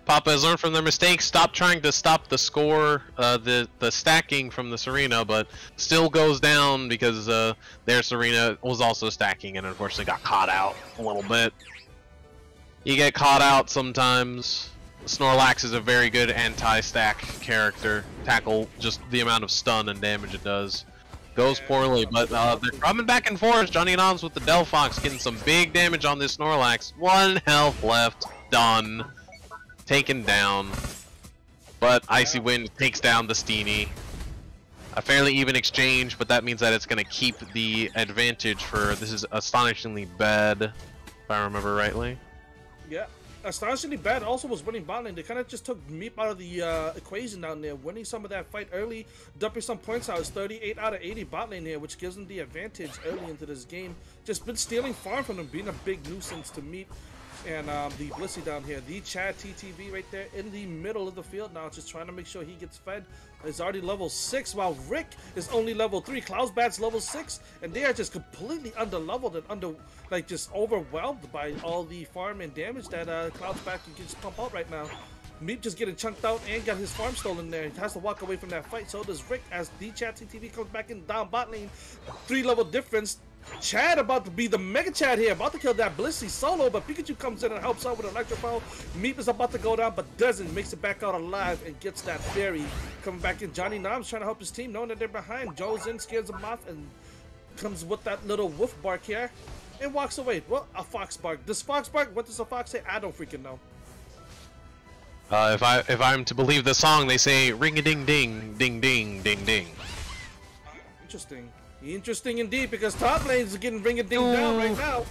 Papa has learned from their mistakes, stopped trying to stop the score, the stacking from the Serena, but still goes down because their Serena was also stacking and unfortunately got caught out a little bit. You get caught out sometimes. Snorlax is a very good anti-stack character. Tackle just the amount of stun and damage it does. Goes poorly, but they're coming back and forth. Johnny Noms with the Delphox getting some big damage on this Snorlax. 1 health left. Done. Taken down. But Icy Wind takes down the Steenie. A fairly even exchange, but that means that it's going to keep the advantage for... This is astonishingly bad, if I remember rightly. Yeah. Astonishingly bad also was winning bot lane. They kind of just took Meep out of the equation down there, winning some of that fight early, dumping some points out. It's 38 out of 80 bot lane here, which gives them the advantage early into this game. Just been stealing farm from them, being a big nuisance to Meep. And the Blissey down here, the Chad TTV right there in the middle of the field now, just trying to make sure he gets fed. He's already level 6, while Rick is only level 3. Cloud's Bat's level 6, and they are just completely under-leveled and just overwhelmed by all the farm and damage that Cloud's Bat can just pump out right now. Meep just getting chunked out and got his farm stolen there. He has to walk away from that fight. So does Rick as the Chat TTV comes back in down bot lane. 3-level difference. Chad about to be the Mega Chad here, about to kill that Blissey solo, but Pikachu comes in and helps out with Electropole. Meep is about to go down, but doesn't, makes it back out alive and gets that berry. Coming back in, Johnny Noms trying to help his team, knowing that they're behind. Joe's in, scares them off, and comes with that little wolf bark here, and walks away. Well, a fox bark. Does fox bark? What does a fox say? I don't freaking know. If I'm to believe the song, they say ring-a-ding-ding, ding-ding, ding-ding. Interesting. Interesting indeed, because top lanes are getting ring a ding down right now.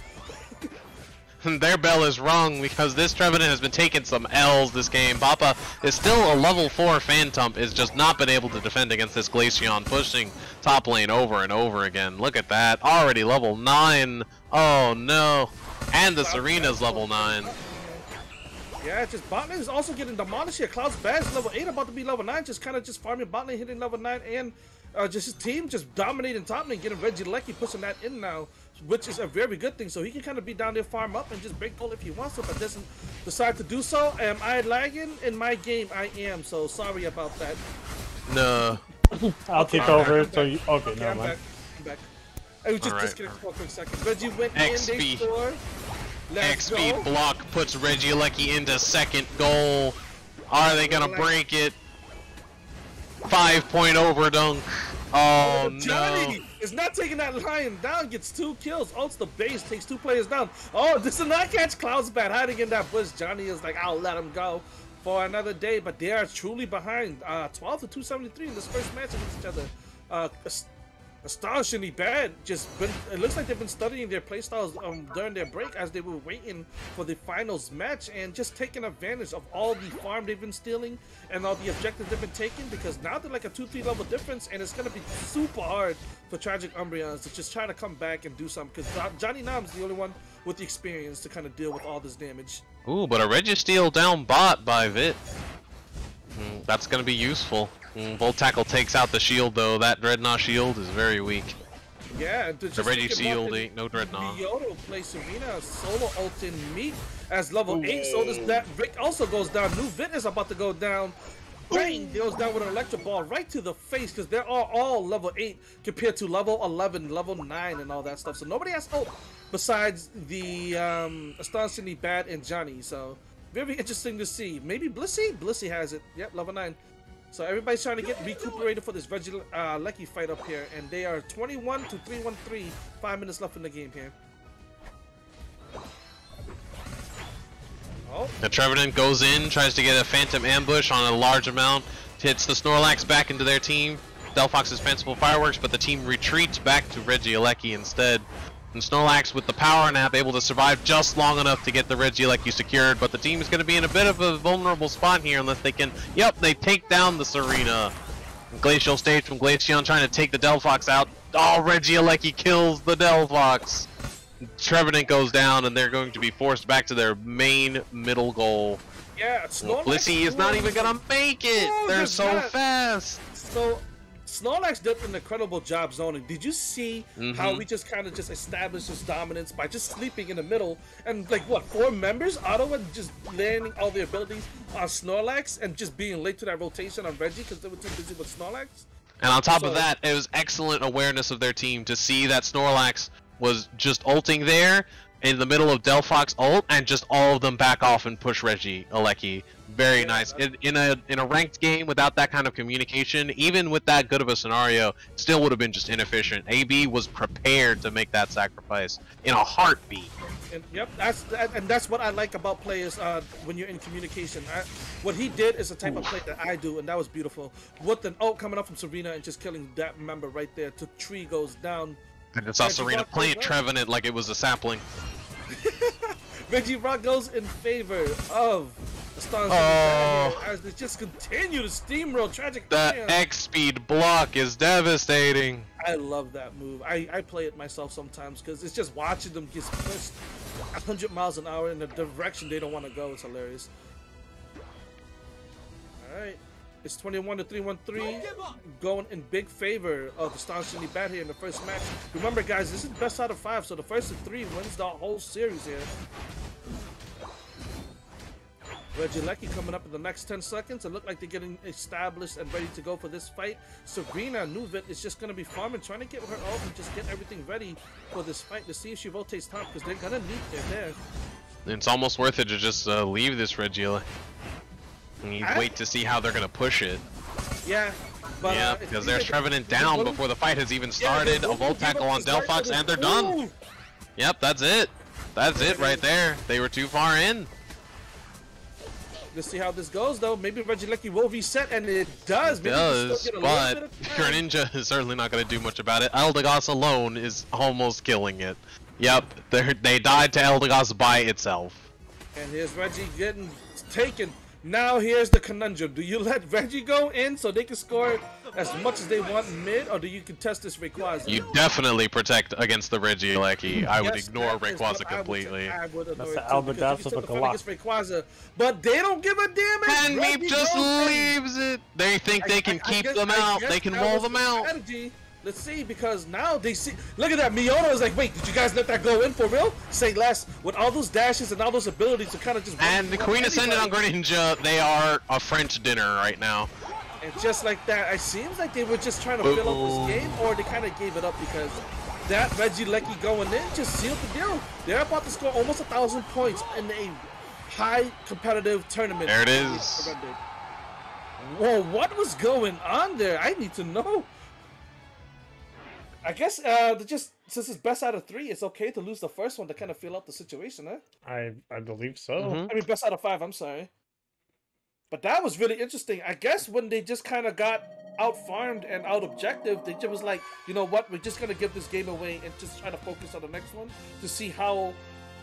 Their bell is rung because this Trevenant has been taking some L's this game. Papa is still a level 4 Phantom, is just not been able to defend against this Glaceon, pushing top lane over and over again. Look at that, already level 9. Oh no, and the Serena's level 9. Yeah, just bot lane is also getting demolished here. Cloud's Bad is level 8, about to be level 9, just kind of just farming bot lane, hitting level 9, and just his team just dominating top lane, getting Regieleki pushing that in now, which is a very good thing. So he can kind of be down there, farm up, and just break goal if he wants to, but doesn't decide to do so. Am I lagging in my game? I am, so sorry about that. No. I'll take over. So you, okay, Okay, never I'm mind. back. I'm back. I was just Alright. disconnected for a quick second. Reggie went XP. in, they scored. Let's XP go. block puts Regieleki into second goal. Are they gonna break it? 5-point overdunk. Oh no. Johnny is not taking that lion down, gets 2 kills, ults the base, takes 2 players down. Oh, this is not catch Cloud's Bad hiding in that bush. Johnny is like, I'll let him go for another day, but they are truly behind. 12 to 273 in this first match against each other. Astonishingly bad. Just been, it looks like they've been studying their playstyles during their break as they were waiting for the finals match, and just taking advantage of all the farm they've been stealing and all the objectives they've been taking, because now they're like a 2-3 level difference, and it's gonna be super hard for Tragic Umbreons to just try to come back and do something, because Johnny Nam's the only one with the experience to kind of deal with all this damage. Ooh, but a Registeel down bot by Vit. That's gonna be useful. Volt Tackle takes out the shield though. That Dreadnought shield is very weak. Yeah, The Registeel ain't no Dreadnought. Mioto plays Serena solo ult in Meat as level 8, so does that. Vic also goes down. New Vit is about to go down. Bang! Goes down with an electric ball right to the face, because they're all level 8 compared to level 11, level 9, and all that stuff. So nobody has ult besides the Astonishingly Bad and Johnny. So very interesting to see. Maybe Blissey? Blissey has it. Yep, level 9. So everybody's trying to get recuperated for this Regieleki fight up here, and they are 21 to 313. 5 minutes left in the game here. Oh, The Trevenant goes in, tries to get a Phantom ambush on a large amount, hits the Snorlax back into their team. Delphox is fanciful fireworks, but the team retreats back to Regieleki instead. And Snorlax with the power nap able to survive just long enough to get the Regieleki secured, but the team is going to be in a bit of a vulnerable spot here unless they can, yep, they take down the Serena. Glacial stage from Glaceon trying to take the Delphox out. Oh, Regieleki kills the Delphox. Trevenant goes down and they're going to be forced back to their main middle goal. yeah, Snorlax. Blissey is not even going to make it. Oh, They're there's so not. fast. So Snorlax did an incredible job zoning. Did you see how we just kind of just established his dominance by just sleeping in the middle, and like what, 4 members Ottawa just landing all their abilities on Snorlax and just being late to that rotation on Reggie because they were too busy with Snorlax? And on top So- of that, it was excellent awareness of their team to see that Snorlax was just ulting there in the middle of Delphox ult, and just all of them back off and push Regieleki. Very nice. In a ranked game without that kind of communication, even with that good of a scenario, still would have been just inefficient. AB was prepared to make that sacrifice in a heartbeat. And yep, that's what I like about players when you're in communication. What he did is a type of play that I do, and that was beautiful. With an ult coming up from Serena and just killing that member right there. The tree goes down. And it's saw Reggie Serena Rock plant goes up. Trevenant like it was a sapling. Reggie Rock goes in favor of Astonishing Oh. as they just continue to steamroll Tragic. That Umbreon. X-speed block is devastating. I love that move. I play it myself sometimes because it's just watching them get pushed 100 miles an hour in the direction they don't want to go. It's hilarious. All right. It's 21 to 313, going in big favor of Astonishingly Bad here in the first match. Remember, guys, this is best out of 5, so the first of 3 wins the whole series here. Regieleki coming up in the next 10 seconds. It look like they're getting established and ready to go for this fight. Serena Nuvit is just going to be farming, trying to get her off and just get everything ready for this fight to see if she rotates top, because they're going to need it there. It's almost worth it to just leave this Regieleki. And you wait to see how they're gonna push it. Yeah, but Yeah, because there's Trevenant down before the fight has even started. A Volt Tackle on Delphox, and they're done. Yep, that's it. That's it right there. They were too far in. Let's see how this goes, though. Maybe Regieleki will reset, and it does. Maybe It does, but Greninja is certainly not going to do much about it. Eldegoss alone is almost killing it. Yep, they died to Eldegoss by itself. And here's Reggie getting taken. Now here's the conundrum. Do you let Reggie go in so they can score as much as they want mid, or do you contest this Rayquaza? You definitely protect against the Regieleki. I would ignore Rayquaza completely. I would That's the Eldegoss of a Rayquaza, but they don't give a damn. And Meep just leaves it. They think they can keep them out. They can roll them out. Strategy. Let's see, because now they see. Look at that. Miona is like, wait, did you guys let that go in for real? Say less. With all those dashes and all those abilities to kind of just. And the Queen Ascendant on Greninja, they are a French dinner right now. And just like that, it seems like they were just trying to fill up this game, or they kind of gave it up because that Regieleki going in just sealed the deal. They're about to score almost 1,000 points in a high competitive tournament. There it is. Whoa, what was going on there? I need to know. I guess just since it's best out of 3, it's okay to lose the first one to kind of fill out the situation, huh? I believe so. I mean, best out of 5. I'm sorry, but that was really interesting. I guess when they just kind of got out farmed and out objective, they just was like, you know what, we're just gonna give this game away and just try to focus on the next one to see how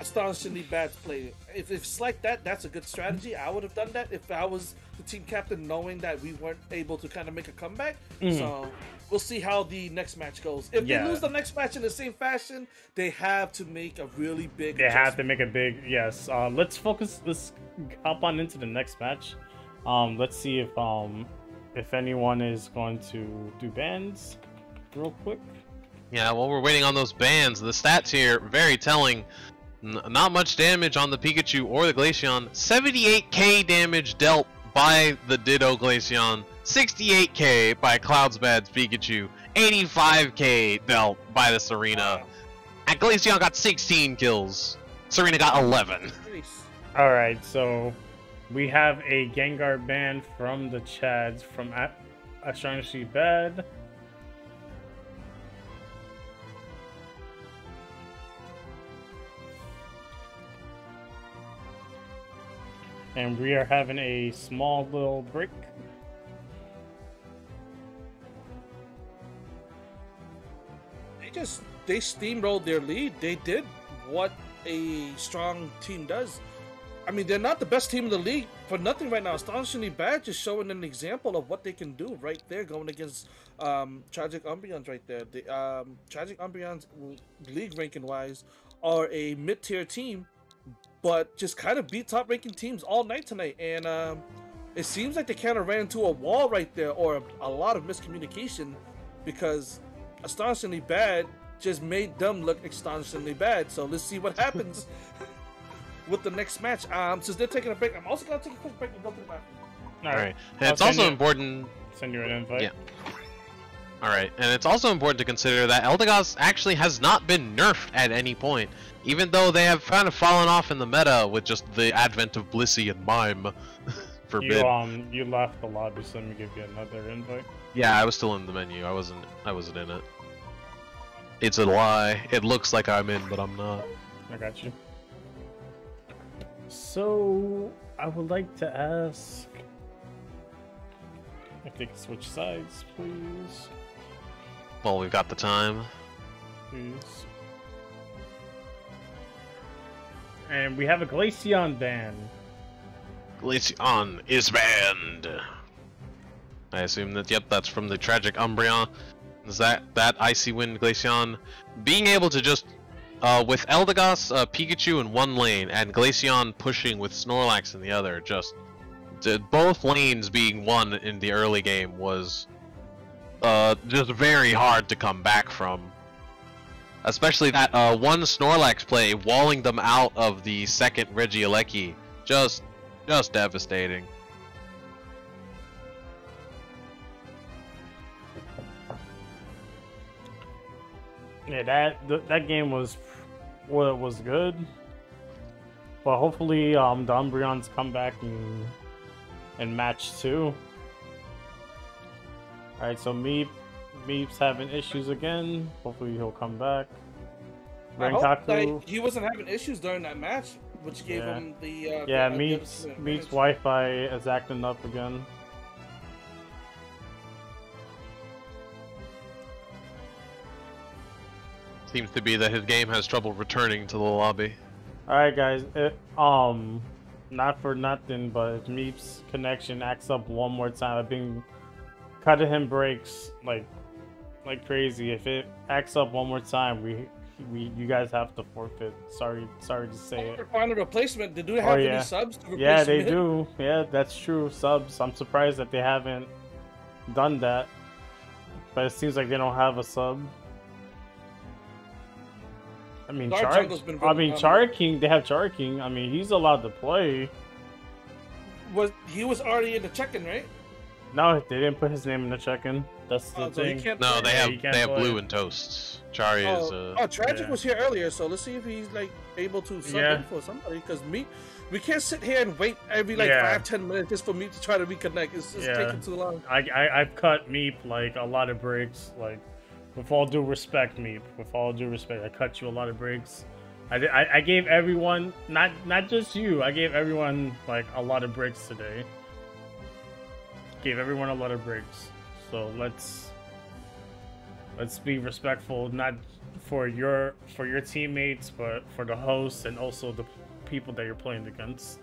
astonishingly bad play. If it's like that, that's a good strategy. I would have done that if I was the team captain, knowing that we weren't able to kind of make a comeback. So we'll see how the next match goes. If they lose the next match in the same fashion, they have to make a really big have to make a big yes. Let's focus. Let's hop on into the next match. Let's see if anyone is going to do bans real quick. Yeah, while we're waiting on those bans, the stats here very telling. Not much damage on the Pikachu or the Glaceon. 78k damage dealt by the Ditto Glaceon. 68k by Cloudsbad's Pikachu. 85k dealt by the Serena. And Glaceon got 16 kills. Serena got 11. Alright, so we have a Gengar ban from the Chads from Astonishingly Bad. And we are having a small little break. They steamrolled their lead. They did what a strong team does. I mean, they're not the best team in the league for nothing right now. Astonishingly Bad, just showing an example of what they can do right there, going against Tragic Umbreons right there. The Tragic Umbreons, league ranking wise, are a mid-tier team, but just kind of beat top-ranking teams all night tonight. And it seems like they kind of ran into a wall right there, or a lot of miscommunication, because Astonishingly Bad just made them look astonishingly bad. So let's see what happens with the next match. Since they're taking a break, I'm also going to take a quick break and go to the bathroom. Alright. And it's also important... Send you an invite. Yeah. Alright, and it's also important to consider that Eldegoss actually has not been nerfed at any point, even though they have kind of fallen off in the meta with just the advent of Blissey and Mime. Forbid. You left the lobby, so let me give you another invite. Yeah, I was still in the menu. I wasn't in it. It's a lie. It looks like I'm in, but I'm not. I got you. So I would like to ask if they can switch sides, please. Well, we've got the time. Please. And we have a Glaceon ban. Glaceon is banned. I assume that, yep, that's from the Tragic Umbreon. Is that Icy Wind Glaceon being able to just, with Eldegoss, Pikachu in one lane, and Glaceon pushing with Snorlax in the other, just both lanes being won in the early game was just very hard to come back from. Especially that one Snorlax play, walling them out of the second Regieleki, just devastating. Yeah, that game was good, but hopefully the Umbreons come back in match 2. All right, so Meep's having issues again. Hopefully he'll come back. I hope that he wasn't having issues during that match. which gave him the yeah, the Meep's advantage. Wi-Fi is acting up again. Seems to be that his game has trouble returning to the lobby. All right, guys. Not for nothing, but if Meep's connection acts up one more time, I've been cutting him breaks like crazy. If it acts up one more time, you guys have to forfeit. Sorry to say it. Find a replacement. Did they have any subs to replace Yeah, they Mid? do. Yeah, that's true. Subs. I'm surprised that they haven't done that. But it seems like they don't have a sub. I mean, Char King. They have Char King. I mean, he's allowed to play. He was already in the check-in, right? No, they didn't put his name in the check-in. That's the thing. No, they Yeah, have Blue and Toast. Chari is. Tragic was here earlier, so let's see if he's like able to sub in for somebody. Because we can't sit here and wait every 5-10 minutes just for me to try to reconnect. It's just taking too long. I've cut Meep like a lot of breaks. Like, with all due respect, Meep. With all due respect, I cut you a lot of breaks. I gave everyone, not just you. I gave everyone like a lot of breaks today. Gave everyone a lot of breaks. So let's be respectful, not for your teammates, but for the hosts and also the people that you're playing against.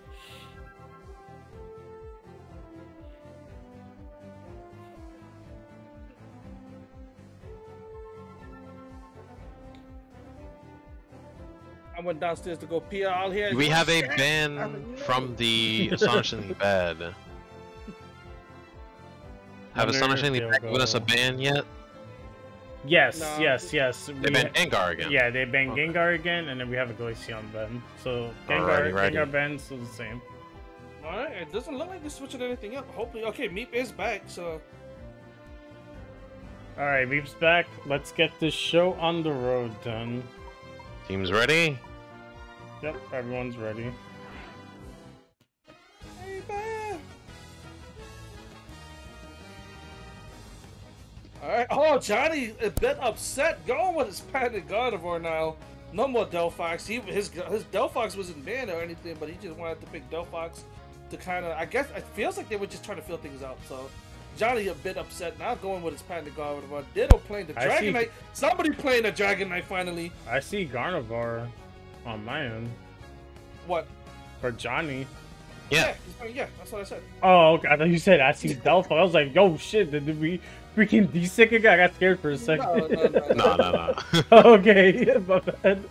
I went downstairs to go pee out here. We have a ban from the Astonishingly Bad. Have Astonishingly Bad given us a ban yet? Yes, No. yes. They banned Gengar again. Yeah, they banned Gengar again, and then we have a Glaceon ban. So Gengar ban still the same. Alright, it doesn't look like they're switching anything up. Hopefully, okay, Meep is back, so... Alright, Meep's back. Let's get this show on the road then. Team's ready? Yep, everyone's ready. Hey, man! Alright, oh, Johnny a bit upset going with his patented Gardevoir now. No more Delphox. His Delphox wasn't banned or anything, but he just wanted to pick Delphox to kind of, I guess, it feels like they were just trying to fill things out, so... Johnny a bit upset now going with his patented Gardevoir. Ditto playing the Dragonite. Somebody playing the Dragonite finally. I see Gardevoir on my end. What? For Johnny. Yeah. Yeah, that's what I said. Oh, okay. I thought you said I see Delphi. I was like, yo, shit, did we freaking D-Sick again? I got scared for a second. No. Okay, my bad.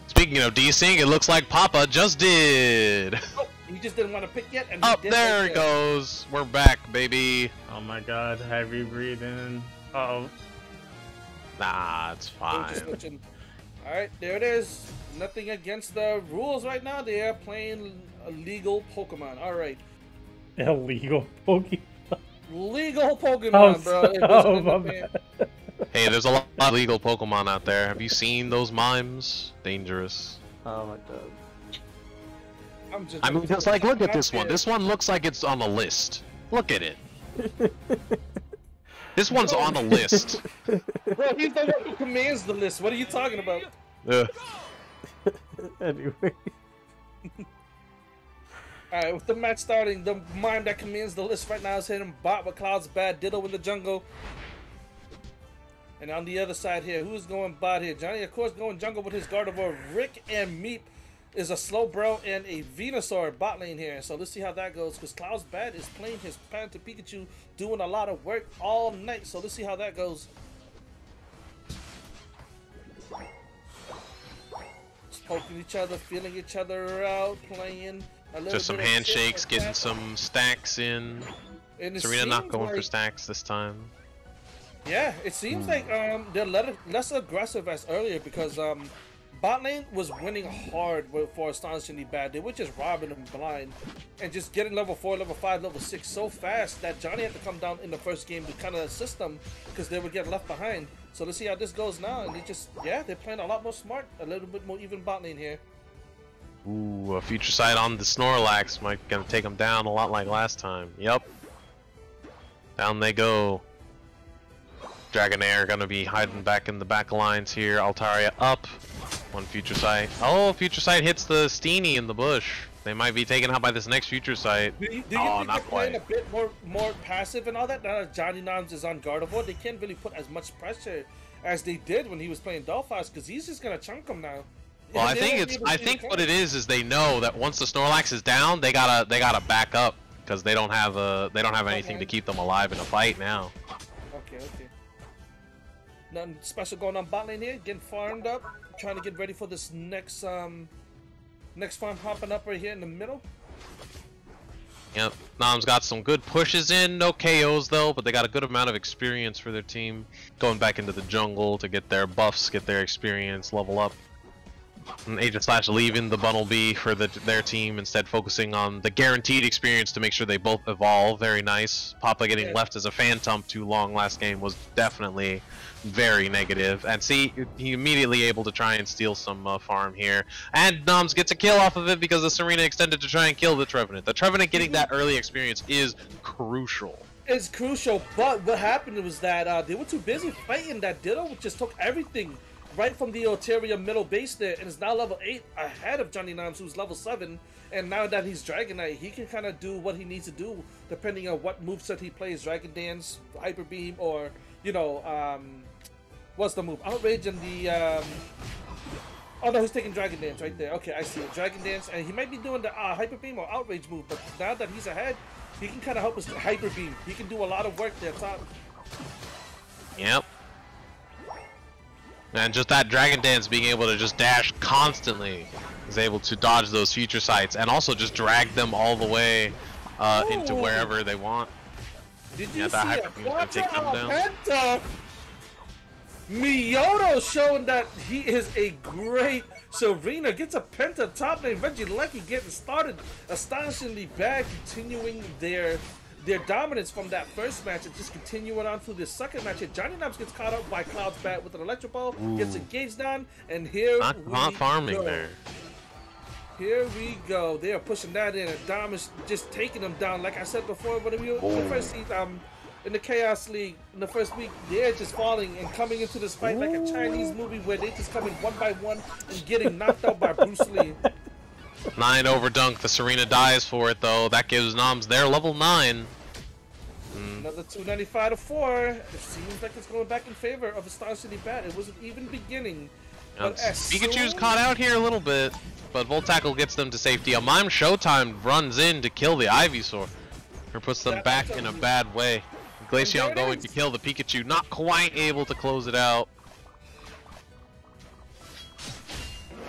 Speaking of D-Sync, it looks like Papa just did. Oh, he just didn't want to pick yet. And Up there he goes. We're back, baby. Oh my god, heavy breathing. Uh-oh. Nah, it's fine. Alright, there it is. Nothing against the rules right now. They are playing illegal Pokemon. Alright. Illegal Pokemon. Legal Pokemon, bro. My bad. Hey, there's a lot of legal Pokemon out there. Have you seen those mimes? Dangerous. Oh my god. I mean, just like, look at this one. This one looks like it's on a list. Look at it. This one's on a list. Bro, he's the one who commands the list. What are you talking about? Anyway. Alright, with the match starting, the mime that commands the list right now is hitting Bot with Cloud's Bad, Ditto in the jungle. And on the other side here, who's going Bot here? Johnny, of course, going jungle with his Gardevoir. Rick and Meep is a Slowbro and a Venusaur bot lane here. So let's see how that goes, because Cloud's Bad is playing his patented Pikachu, doing a lot of work all night. So let's see how that goes. Just poking each other, feeling each other out, playing a little Just some bit of handshakes, shit like getting that. some stacks in. And it Serena not seems going for like- stacks this time. Yeah, it seems like they're less aggressive as earlier, because bot lane was winning hard for Astonishingly Bad. They were just robbing them blind and just getting level 4, level 5, level 6 so fast that Johnny had to come down in the first game to kind of assist them because they were getting left behind. So let's see how this goes now. And they're playing a lot more smart, a little bit more even bot lane here. Ooh, a future sight on the Snorlax might gonna take them down a lot like last time. Yep. Down they go. Dragonair gonna be hiding back in the back lines here. Altaria up. One Future Sight. Oh, Future Sight hits the Steenie in the bush. They might be taken out by this next Future Sight. Do you think not they're playing quite. a bit more passive and all that? Now that Johnny Noms is on Gardevoir, they can't really put as much pressure as they did when he was playing Dolphos, because he's just gonna chunk them now. Well, And I they think won't it's. be able to I see think the what it corner. is they know that once the Snorlax is down, they gotta back up because they don't have anything to keep them alive in a fight now. Okay. Nothing special going on bot lane here. Getting farmed up, trying to get ready for this next farm hopping up right here in the middle. Yep, Nom's got some good pushes in, no KOs though, but they got a good amount of experience for their team. Going back into the jungle to get their buffs, get their experience, level up. And Aegislash leaving the Bunnelby for their team, instead focusing on the guaranteed experience to make sure they both evolve. Very nice. Papa getting left as a Phantom too long last game was definitely very negative. And see, he immediately able to try and steal some farm here. And Noms gets a kill off of it because the Serena extended to try and kill the Trevenant. The Trevenant getting that early experience is crucial. It's crucial, but what happened was that they were too busy fighting. That Ditto just took everything right from the Altaria middle base there, and is now level 8 ahead of Johnny Noms, who's level 7. And now that he's Dragonite, he can kind of do what he needs to do depending on what moveset he plays. Dragon Dance, Hyper Beam, or, you know, what's the move? Outrage and the, oh no, he's taking Dragon Dance right there. Okay, I see it. Dragon Dance, and he might be doing the Hyper Beam or Outrage move, but now that he's ahead, he can kind of help us Hyper Beam. He can do a lot of work there top. Yep. And just that Dragon Dance being able to just dash constantly is able to dodge those Future Sights and also just drag them all the way into wherever they want. Did you see that a Hyper Beam's gonna take them down. Penta? Miyoto showing that he is a great Serena. Gets a Penta top lane. Regieleki getting started astonishingly bad, continuing their dominance from that first match and just continuing on through this second match. And Johnny Noms gets caught up by Cloud's bat with an Electro Ball, gets engaged on, and here Not farming go. there. Here we go. They are pushing that in, and Dom is just taking them down. Like I said before, when we were in the first season, in the Chaos League, in the first week, they're just falling and coming into this fight like a Chinese movie where they just come in one by one and getting knocked out by Bruce Lee. 9 overdunk. The Serena dies for it though. That gives Noms their level 9. Another 295 to 4. It seems like it's going back in favor of Astonishingly Bad. It wasn't even beginning. But as Pikachu's soon- caught out here a little bit, but Volt Tackle gets them to safety. A Mime Showtime runs in to kill the Ivysaur, or puts them back in a bad way. Glaceon going to kill the Pikachu, not quite able to close it out.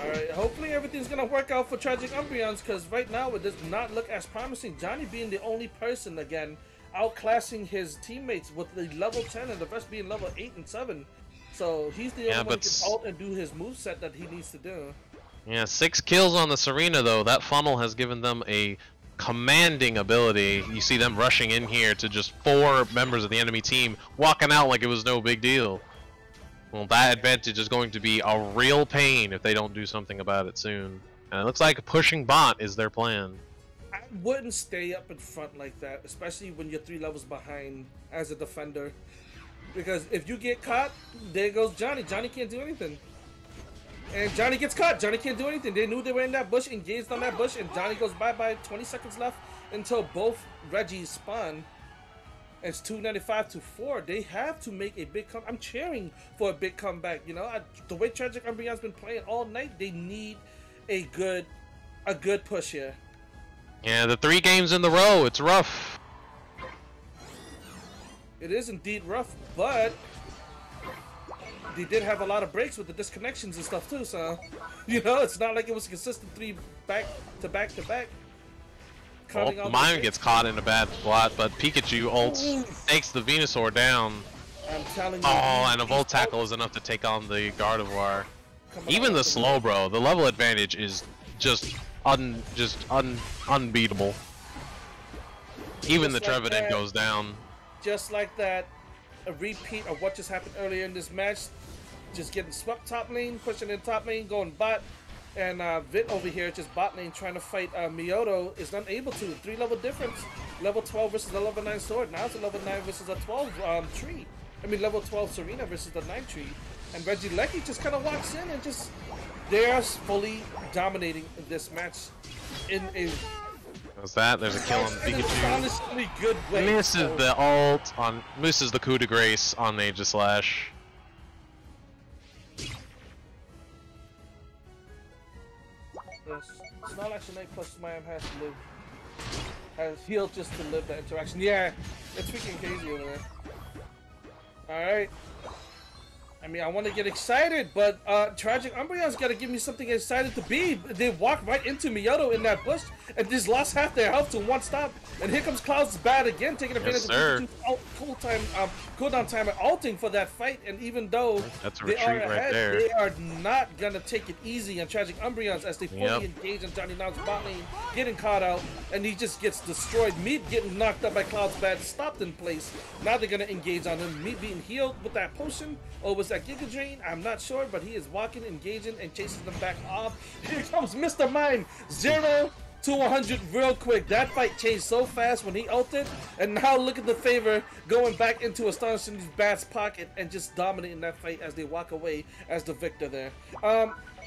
Alright, hopefully everything's gonna work out for Tragic Umbreons, because right now it does not look as promising. Johnny being the only person again outclassing his teammates with the level 10 and the rest being level 8 and 7. So he's the only one who can ult and do his moveset that he needs to do. Yeah, 6 kills on the Serena though. That funnel has given them a commanding ability. You see them rushing in here to just 4 members of the enemy team walking out like it was no big deal. Well, that advantage is going to be a real pain if they don't do something about it soon. And it looks like pushing bot is their plan. I wouldn't stay up in front like that, especially when you're 3 levels behind as a defender. Because if you get caught, there goes Johnny. Johnny can't do anything. And Johnny gets caught. Johnny can't do anything. They knew they were in that bush, engaged on that bush, and Johnny goes bye-bye. 20 seconds left until both Reggies spawn. It's 295 to 4. They have to make a big comeback. I'm cheering for a big comeback. You know, the way Tragic Umbreon's been playing all night, they need a good push here. Yeah, the 3 games in the row, it's rough. It is indeed rough, but they did have a lot of breaks with the disconnections and stuff too, so you know, it's not like it was a consistent 3 back to back to back. Well, Mime gets caught in a bad spot, but Pikachu ults, takes the Venusaur down. I'm telling you. Oh, and a Volt Tackle is enough to take on the Gardevoir. Even the Slowbro, the level advantage is just unbeatable. Even the Trevenant goes down. Just like that, a repeat of what just happened earlier in this match. Just getting swept top lane, pushing in top lane, going bot. And Vit over here, just bot lane, trying to fight Miyoto, is unable to. 3 level difference. Level 12 versus a level 9 sword. Now it's a level 9 versus a 12 tree. I mean, level 12 Serena versus the 9 tree. And Regieleki just kind of walks in and just They are fully dominating this match in a What's that? There's a kill on Pikachu. honestly good way. Misses the ult on, misses the coup de grace on Aegislash. Yes. Snorlax Ignite plus Mayhem has healed just to live that interaction. Yeah, it's freaking crazy over there. Alright. I mean, I want to get excited, but Tragic Umbreon's got to give me something excited to be. They walked right into Miyoto in that bush and just lost half their health to one stop. And here comes Cloud's bad again, taking advantage of cooldown time and ulting for that fight. And even though That's a they are retreat right ahead, there. they are not going to take it easy on Tragic Umbreons as they fully engage on Johnny Now's bot lane, getting caught out, and he just gets destroyed. Meat getting knocked up by Cloud's bad, stopped in place. Now they're going to engage on him. Meat being healed with that potion, or was that Giga Drain? I'm not sure, but he is walking, engaging, and chasing them back off. Here comes Mr. Mime, 0 to 100 real quick. That fight changed so fast when he ulted, and now look at the favor going back into Astonishing Bat's pocket and just dominating that fight as they walk away as the victor there.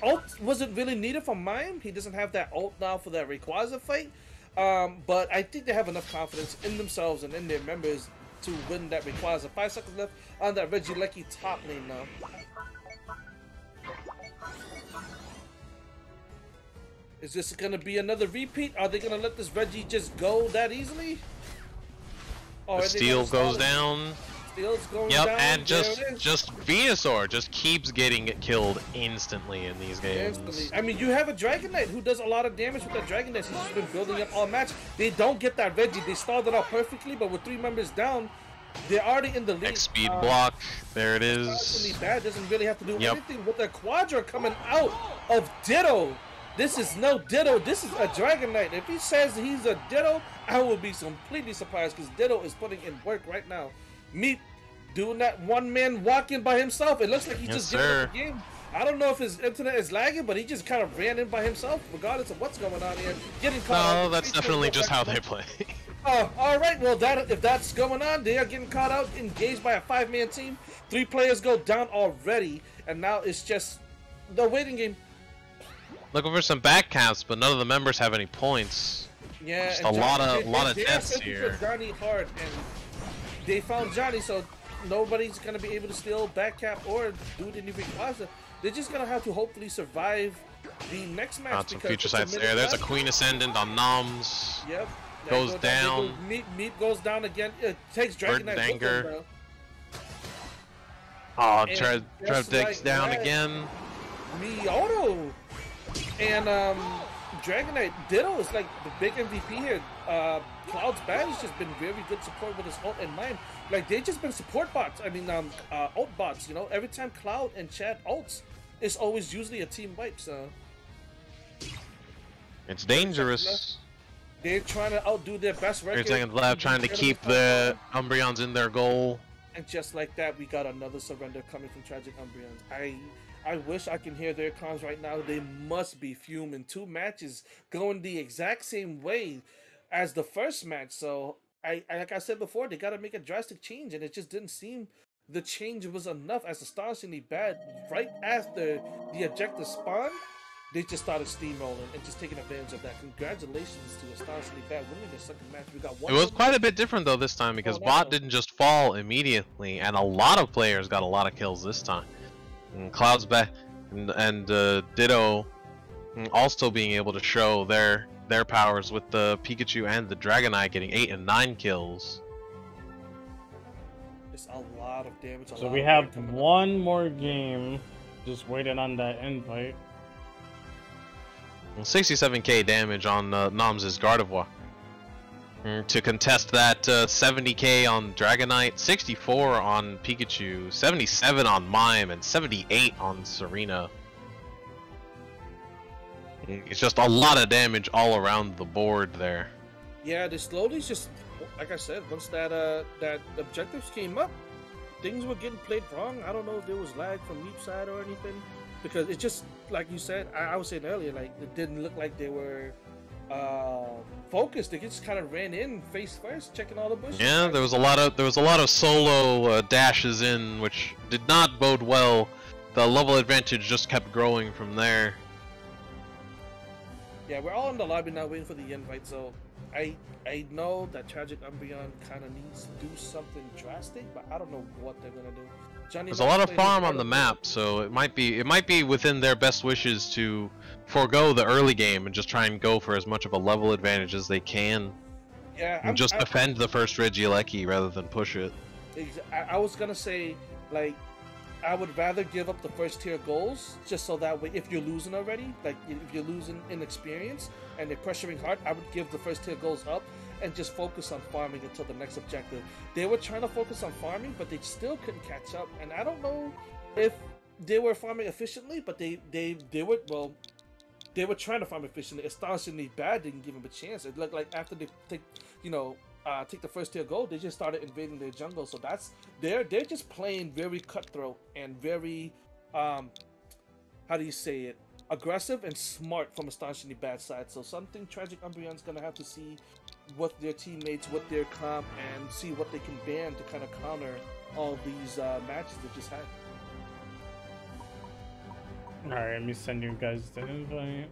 Ult wasn't really needed for Mime. He doesn't have that ult now for that Rayquaza fight, but I think they have enough confidence in themselves and in their members to win that Rayquaza. 5 seconds left on that Regieleki top lane now. Is this going to be another repeat? Are they going to let this Reggie just go that easily? Or The steel goes down. Steel's going Yep, down. and There it is. just Venusaur just keeps getting killed instantly in these games. Instantly. I mean, you have a Dragonite who does a lot of damage with that Dragonite. He's just been building up all match. They don't get that Reggie. They stalled it out perfectly, but with 3 members down, they're already in the lead. X speed block. There it Really is. bad. Doesn't really have to do Yep. anything with the Quadra coming out of Ditto. This is no Ditto. This is a Dragonite. If he says he's a Ditto, I will be completely surprised because Ditto is putting in work right now. Meat doing that one-man walking by himself. It looks like he just giving up the game. I don't know if his internet is lagging, but he just kind of ran in by himself, regardless of what's going on here. Getting caught out. No, that's definitely just how they play. Oh, all right. Well, if that's going on, they are getting caught out, engaged by a 5-man team. 3 players go down already, and now it's just the waiting game. Looking for some back caps, but none of the members have any points. Yeah, Just and a lot of they are deaths searching here. for Johnny hard, and they found Johnny, so nobody's gonna be able to steal back cap or do any Rayquaza. They're just gonna have to hopefully survive the next match. Got some because future it's a sights minute there. There's a left. Queen Ascendant on Noms. Yep. Goes down. Meat goes down again. It takes Dragonite with him, Danger. bro. Oh, And Trev just digs like down that, again. Miyoto and Dragonite Ditto is like the big MVP here. Cloud's bad has just been very good support with his ult and mine. Like they just been support bots. I mean, ult bots. You know, every time Cloud and Chad ults, it's always usually a team wipe. So It's dangerous. they're trying to outdo their best 30 record. seconds left, trying to keep the Umbreons in their goal. And just like that, we got another surrender coming from Tragic Umbreons. I wish I can hear their comms right now. They must be fuming. 2 matches going the exact same way as the first match. So, like I said before, they got to make a drastic change, and it just didn't seem the change was enough. As astonishingly bad, right after the objective spawn, they just started steamrolling and just taking advantage of that. Congratulations to astonishingly bad winning their second match. We got one. It was quite a bit different though this time because Bot didn't just fall immediately, and a lot of players got a lot of kills this time. And Cloud's back, and Ditto also being able to show their powers with the Pikachu and the Dragonite getting 8 and 9 kills. It's a lot of damage. So we have one more game, just waiting on that invite. 67k damage on Noms' Gardevoir. To contest that 70k on Dragonite, 64 on Pikachu, 77 on Mime, and 78 on Serena. It's just a lot of damage all around the board there. Yeah, they slowly just, like I said, once that objectives came up, things were getting played wrong. I don't know if there was lag from each side or anything, because it just, like you said, I was saying earlier, like it didn't look like they were focused. They just kind of ran in face first, checking all the bushes. Yeah, there was a lot of solo dashes in, which did not bode well the level advantage just kept growing from there. Yeah, we're all in the lobby now waiting for the invite, so I know that Tragic Umbreon kind of needs to do something drastic, but I don't know what they're gonna do. Johnny There's a lot of farm on the map, so it might be within their best wishes to forego the early game and just try and go for as much of a level advantage as they can. Yeah, And just defend the first Regieleki rather than push it. I was gonna say, like, I would rather give up the first tier goals just so that way, if you're losing already, like if you're losing in experience and they're pressuring hard, I would give the first tier goals up and just focus on farming until the next objective. They were trying to focus on farming, but they still couldn't catch up. And I don't know if they were farming efficiently, but they were trying to farm efficiently. Astonishingly bad didn't give them a chance. It looked like after they take the first tier goal, they just started invading their jungle. So they're just playing very cutthroat and very how do you say it, aggressive and smart from Astonishingly bad side. So something Tragic Umbreon's gonna have to see with their teammates, with their comp, and see what they can ban to kind of counter all these matches they just had. Alright, let me send you guys the invite.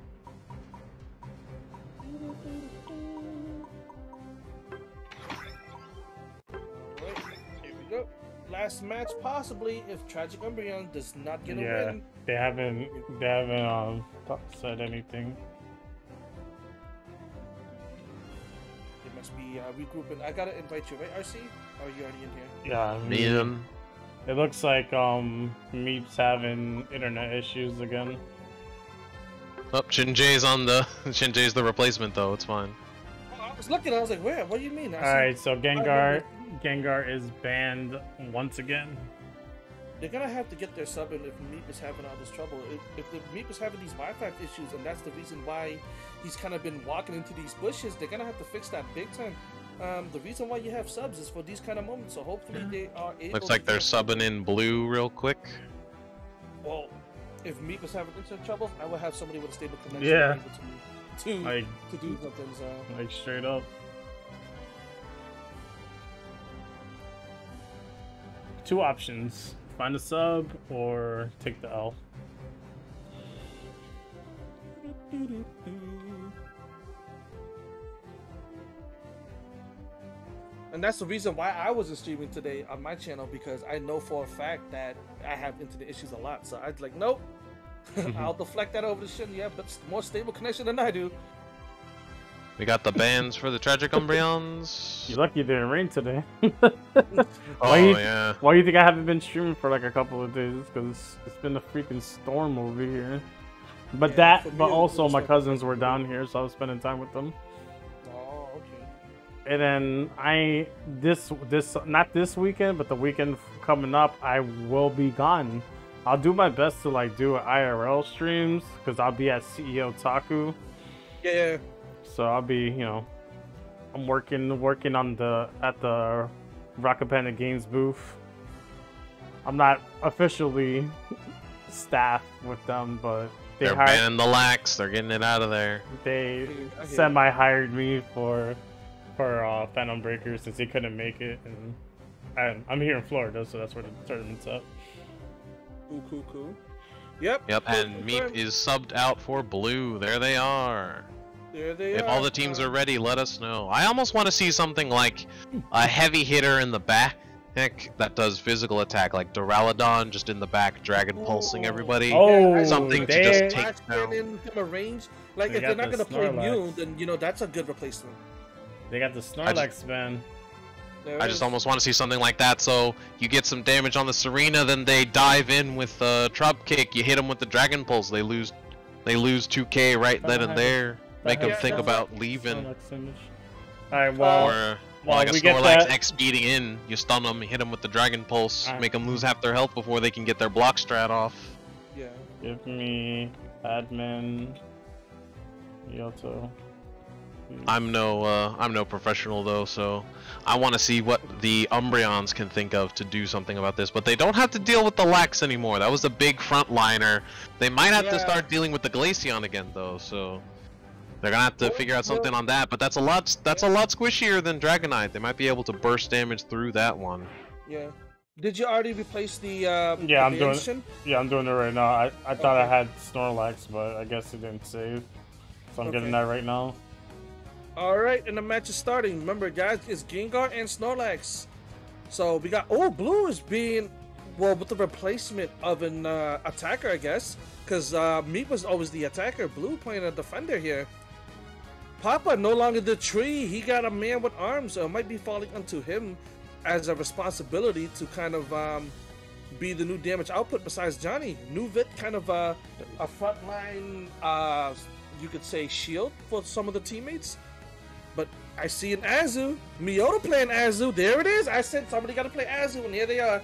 Alright, here we go. Last match possibly if Tragic Umbreon does not get a win. They haven't said anything. They must be regrouping. I gotta invite you, right, RC? Or are you already in here? Yeah, Man. It looks like Meep's having internet issues again. Oh, Shinjay's the replacement though, it's fine. Oh, I was looking, I was like, where? What do you mean? Alright, so Gengar is banned once again. They're gonna have to get their sub in if Meep is having all this trouble. If Meep is having these Wi-Fi issues, and that's the reason why he's kind of been walking into these bushes, they're gonna have to fix that big time. The reason why you have subs is for these kind of moments, so hopefully they are able. Looks like they're subbing in blue real quick. Well, if Meep is having internet troubles, I will have somebody with a stable connection Yeah. able to do something. So. Like straight up. Two options. Find a sub or take the L. And that's the reason why I wasn't streaming today on my channel, because I know for a fact that I have internet issues a lot. So I'd like, nope, I'll deflect that over to Shin. Yeah, but more stable connection than I do. We got the bans for the Tragic Umbreons. You're lucky it didn't rain today. Oh yeah. Why do you think I haven't been streaming for like a couple of days? Because it's been a freaking storm over here. But Yeah, but also my cousins were down here, so I was spending time with them. Oh, okay. And then not this weekend, but the weekend coming up, I will be gone. I'll do my best to like do IRL streams because I'll be at CEO Taku. Yeah. So I'll be, I'm working on at the Rocket Panda Games booth. I'm not officially staff with them, but they're banning the lax. They're getting it out of there. They semi-hired me for Phantom Breaker since they couldn't make it, and I'm here in Florida, so that's where the tournament's at. Cool. Yep. And Meep is subbed out for blue. There they are. There they If are. all the teams are ready, let us know. I almost want to see something like a heavy hitter in the back that does physical attack, like Duraludon just in the back, Dragon Pulsing everybody. Oh, something to just take down. In a range. Like, They if they're got not the going to play Snorlax. Mew, then, that's a good replacement. They got the Snorlax ban. There I it just is. almost want to see something like that, so you get some damage on the Serena, then they dive in with Trub Kick, you hit them with the Dragon Pulse, they lose 2k right then and there. Make them think about leaving. Alright, well, Or like a we get Snorlax that. X speeding in, you stun them, hit them with the Dragon Pulse, Alright. make them lose half their health before they can get their block strat off. Yeah. Give me admin, Yoto. I'm no professional though, so I want to see what the Umbreons can think of to do something about this. But they don't have to deal with the Lax anymore. That was the big frontliner. They might have to start dealing with the Glaceon again though, so they're gonna have to figure out something on that. But that's a lot squishier than Dragonite. They might be able to burst damage through that one. Yeah. Did you already replace the Yeah, I'm doing. Danshin? Yeah, I'm doing it right now. I thought I Okay. had Snorlax, but I guess it didn't save. So I'm getting Okay. that right now. All right, and the match is starting. Remember, guys, it's Gengar and Snorlax. So we got Blue is being with the replacement of an attacker, I guess, because Meat was always the attacker. Blue playing a defender here. Papa no longer the tree. He got a man with arms, so it might be falling onto him as a responsibility to kind of be the new damage output besides Johnny. Nuvit kind of a frontline, you could say, shield for some of the teammates. But I see an Azu. Miyoto playing Azu. There it is. I said somebody got to play Azu, and here they are.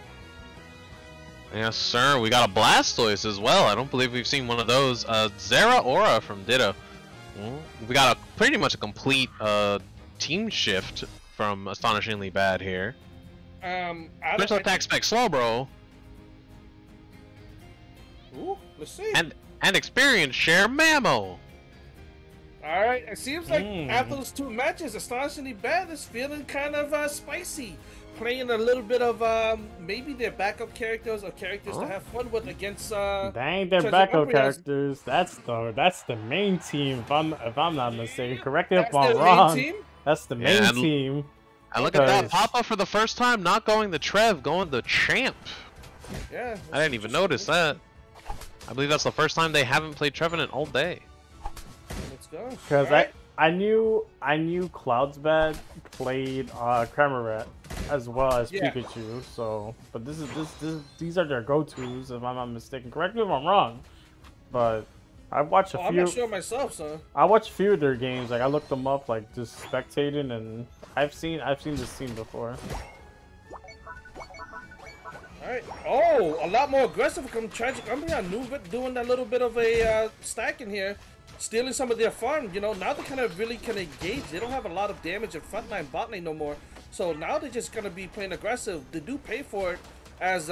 Yes, sir. We got a Blastoise as well. I don't believe we've seen one of those. Zera Aura from Ditto. Well, we got pretty much a complete team shift from Astonishingly Bad here. Special attack spec Slowbro. Ooh, let's see. And experience share Mammo. All right, it seems like after those two matches, Astonishingly Bad is feeling kind of spicy. Playing a little bit of maybe their backup characters or characters to have fun with against. Dang, their Treasure backup Umbreons. characters. That's the main team. If I'm not mistaken, correct me if That's I'm their main wrong. team? That's the main Yeah, and- team. And look at that, Because- Papa for the first time not going the Trev, going the Champ. Yeah. I didn't even notice that. I believe that's the first time they haven't played Trevenant all day. Let's go. Because All right. I knew Cloudsbad played Cramorat as well as Yeah. Pikachu. So, but these are their go-tos if I'm not mistaken. Correct me if I'm wrong, but I watched a I'm few. not sure myself, so. I watched a few of their games. Like I looked them up, like just spectating, and I've seen this team before. Alright. Oh, a lot more aggressive from Tragic Umbreon. Nuvit doing that little bit of a stacking here. Stealing some of their farm. You know, now they kind of really can engage. They don't have a lot of damage in frontline, bot lane no more. So now they're just going to be playing aggressive. They do pay for it as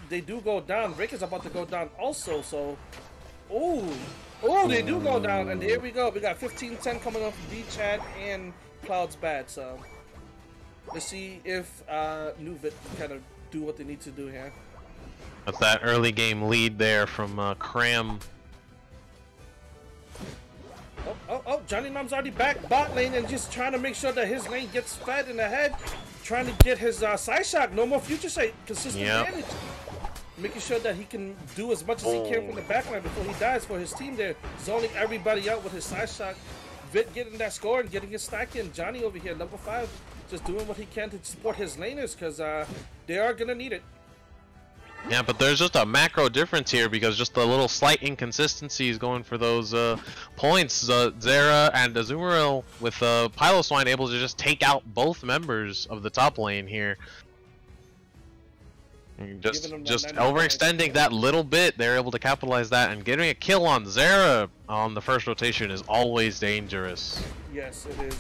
they do go down. Rick is about to go down also, so... Oh, they do go down. And here we go. We got 15-10 coming off D-Chat and Cloud's Bad, so... Let's see if Nuvit can kind of do what they need to do here. That's that early game lead there from Cram. Oh, Johnny Num's already back bot lane and just trying to make sure that his lane gets fed in the head. Trying to get his side shock. No more future sight. Consistent damage. Making sure that he can do as much as he can from the backline before he dies for his team there. Zoning everybody out with his side shock. Vit getting that score and getting his stack in. Johnny over here, number 5, just doing what he can to support his laners because they are going to need it. Yeah, but there's just a macro difference here because just the little slight inconsistencies going for those points. Zera and Azumarill with Piloswine able to just take out both members of the top lane here. And just overextending that little bit, they're able to capitalize that, and getting a kill on Zera on the first rotation is always dangerous. Yes, it is.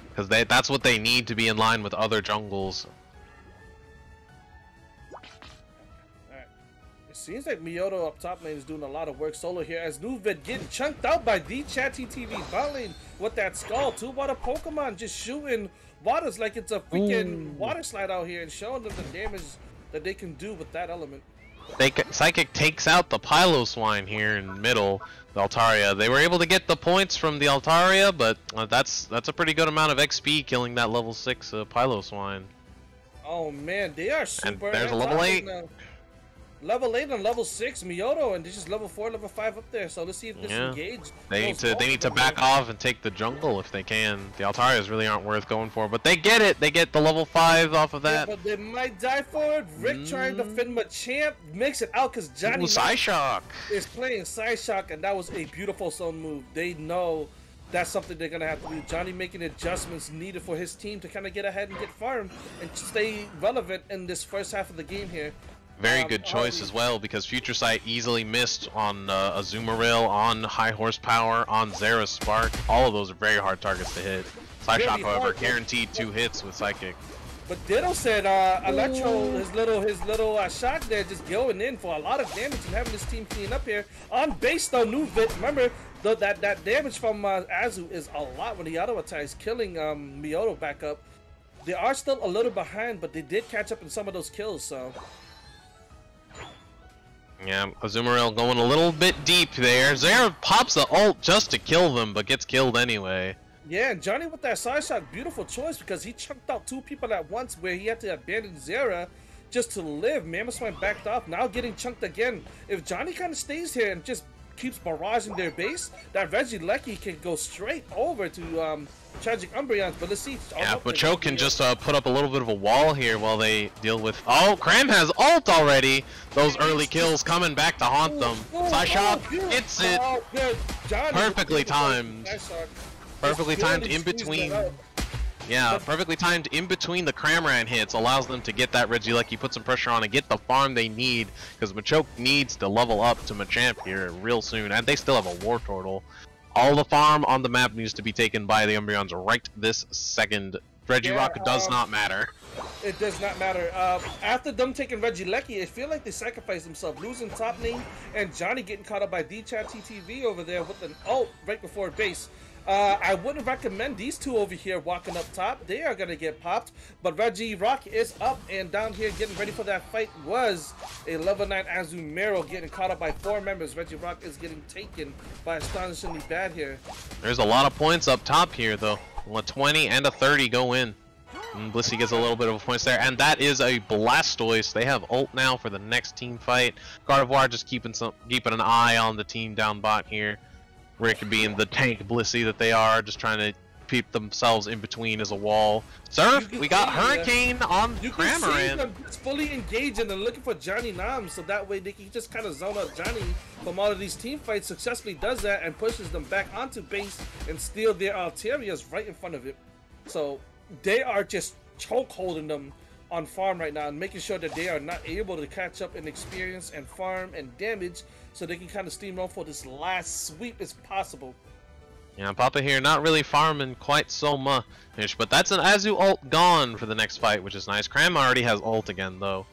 Because that's what they need to be in line with other jungles. Seems like Miyoto up top lane is doing a lot of work solo here as Nuvit getting chunked out by D-Chat TTV bot lane with that skull. 2 water Pokemon just shooting waters like it's a freaking water slide out here and showing them the damage that they can do with that element. Psychic takes out the Piloswine here in middle, the Altaria. They were able to get the points from the Altaria, but that's a pretty good amount of XP killing that level 6 Piloswine. Oh man, they are super. And there's a level 8. Level 8 and level 6 Miyoto, and this is level 4, level 5 up there. So let's see if this engage. They need to back off and take the jungle if they can. The Altarias really aren't worth going for, but they get it. They get the level 5 off of that. Yeah, but they might die for it. Rick trying to defend Machamp makes it out because Johnny Psyshock is playing Psyshock, and that was a beautiful zone move. They know that's something they're gonna have to do. Johnny making adjustments needed for his team to kind of get ahead and get farm and stay relevant in this first half of the game here. Very good choice as well, because Future Sight easily missed on Azumarill, on High Horsepower, on Zera Spark. All of those are very hard targets to hit. Psyshock, however, guaranteed 2 hits with Psychic. But Ditto said Electro, his little shot there, just going in for a lot of damage and having his team clean up here. On base though, Nuvit, remember that damage from Azu is a lot when he auto attacks, killing Miyoto back up. They are still a little behind, but they did catch up in some of those kills, so... Yeah, Azumarill going a little bit deep there. Zera pops the ult just to kill them, but gets killed anyway. Yeah, and Johnny with that side shot, beautiful choice, because he chunked out 2 people at once where he had to abandon Zera just to live. Mamoswine backed off, now getting chunked again. If Johnny kind of stays here and just keeps barraging their base, that Regieleki can go straight over to Tragic Umbreons, but let's see. Yeah, Machoke can just put up a little bit of a wall here while they deal with... Oh, Cram has ult already! Those early kills coming back to haunt them. Psyshock hits it! Perfectly timed. Perfectly timed in between... Yeah, perfectly timed in between the Cramorant hits, allows them to get that Regieleki, put some pressure on, and get the farm they need, because Machoke needs to level up to Machamp here real soon, and they still have a War Turtle. All the farm on the map needs to be taken by the Umbreons right this second. Regirock does not matter. It does not matter. After them taking Regieleki, I feel like they sacrificed themselves, losing top lane, and Johnny getting caught up by D-Chat TTV over there with an ult right before base. I wouldn't recommend these two over here walking up top. They are going to get popped. But Regirock is up and down here getting ready for that fight was a level 9 Azumarill getting caught up by 4 members. Regirock is getting taken by Astonishingly Bad here. There's a lot of points up top here, though. A 20 and a 30 go in. And Blissey gets a little bit of points there. And that is a Blastoise. They have ult now for the next team fight. Gardevoir just keeping an eye on the team down bot here. Rick being the tank Blissey that they are, just trying to keep themselves in between as a wall. Surf, we got Hurricane on Cramorant. Them fully engaging and looking for Johnny Nam, so that way they can just kind of zone out Johnny from all of these team fights. Successfully does that and pushes them back onto base and steal their Alterias right in front of it. So they are just choke holding them on farm right now and making sure that they are not able to catch up in experience and farm and damage, so they can kind of steamroll for this last sweep as possible. Yeah, Papa here not really farming quite so much, but that's an Azu ult gone for the next fight, which is nice. Cram already has ult again though.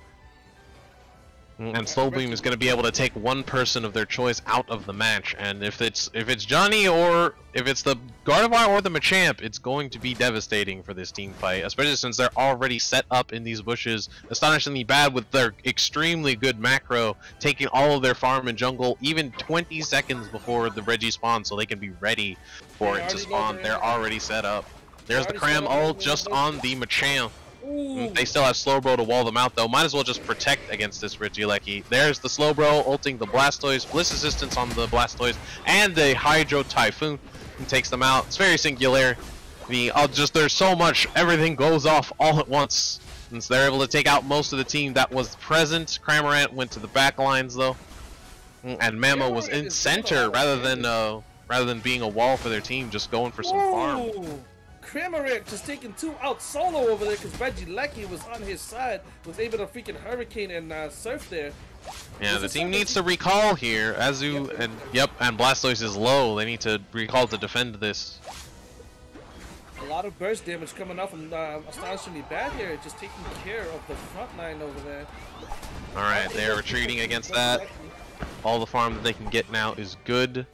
And Slowbeam is going to be able to take one person of their choice out of the match, and if it's Johnny or if it's the Gardevoir or the Machamp, it's going to be devastating for this team fight, especially since they're already set up in these bushes. Astonishingly Bad with their extremely good macro, taking all of their farm and jungle even 20 seconds before the Reggie spawns, so they can be ready for it to spawn. They're already set up. There's the Cram ult just on the Machamp. They still have Slowbro to wall them out though. Might as well just protect against this Regieleki. There's the Slowbro ulting the Blastoise, Bliss Assistance on the Blastoise, and the Hydro Typhoon and takes them out. It's very singular. There's so much, everything goes off all at once. And so they're able to take out most of the team that was present. Cramorant went to the back lines though. And Mamo was in center rather than being a wall for their team, just going for some farm. Cramorant just taking 2 out solo over there because Regieleki was on his side, was able to freaking Hurricane and surf there. Yeah, the team needs to recall here. Azu and Blastoise is low. They need to recall to defend this. A lot of burst damage coming out from Astonishingly Bad here, just taking care of the front line over there. Alright, they're retreating against that. All the farm that they can get now is good.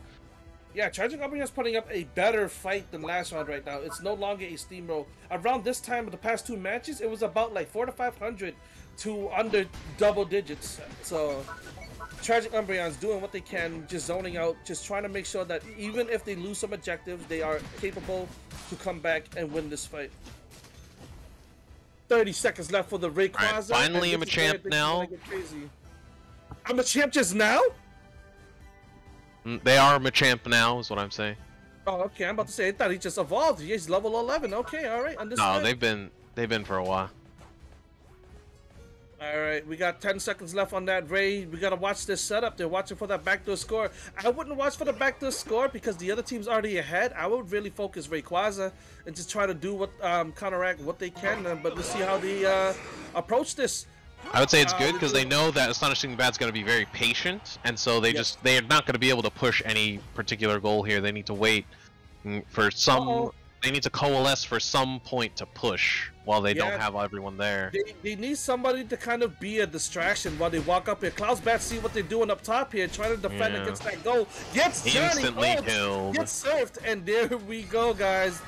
Yeah, Tragic Umbreon is putting up a better fight than last round right now. It's no longer a steamroll. Around this time of the past 2 matches, it was about like 400 to 500 to under double digits. So Tragic Umbreon's doing what they can, just zoning out, just trying to make sure that even if they lose some objectives, they are capable to come back and win this fight. 30 seconds left for the Rayquaza. Right, finally a Machamp now. I'm a champ just now? They are Machamp now, is what I'm saying. Oh, okay. I'm about to say, I thought he just evolved. He's level 11. Okay, all right. Understood. No, they've been for a while. All right, we got 10 seconds left on that Ray. We gotta watch this setup. They're watching for that backdoor score. I wouldn't watch for the backdoor score because the other team's already ahead. I would really focus Rayquaza and just try to do what counteract what they can. But let's see how they approach this. I would say it's good because they know that Astonishingly Bad's going to be very patient, and so they're not going to be able to push any particular goal here. They need to wait for some. They need to coalesce for some point to push while they don't have everyone there. They need somebody to kind of be a distraction while they walk up here. Cloudbat see what they're doing up top here, trying to defend against that goal. Gets Johnny instantly killed. Gets surfed, and there we go, guys.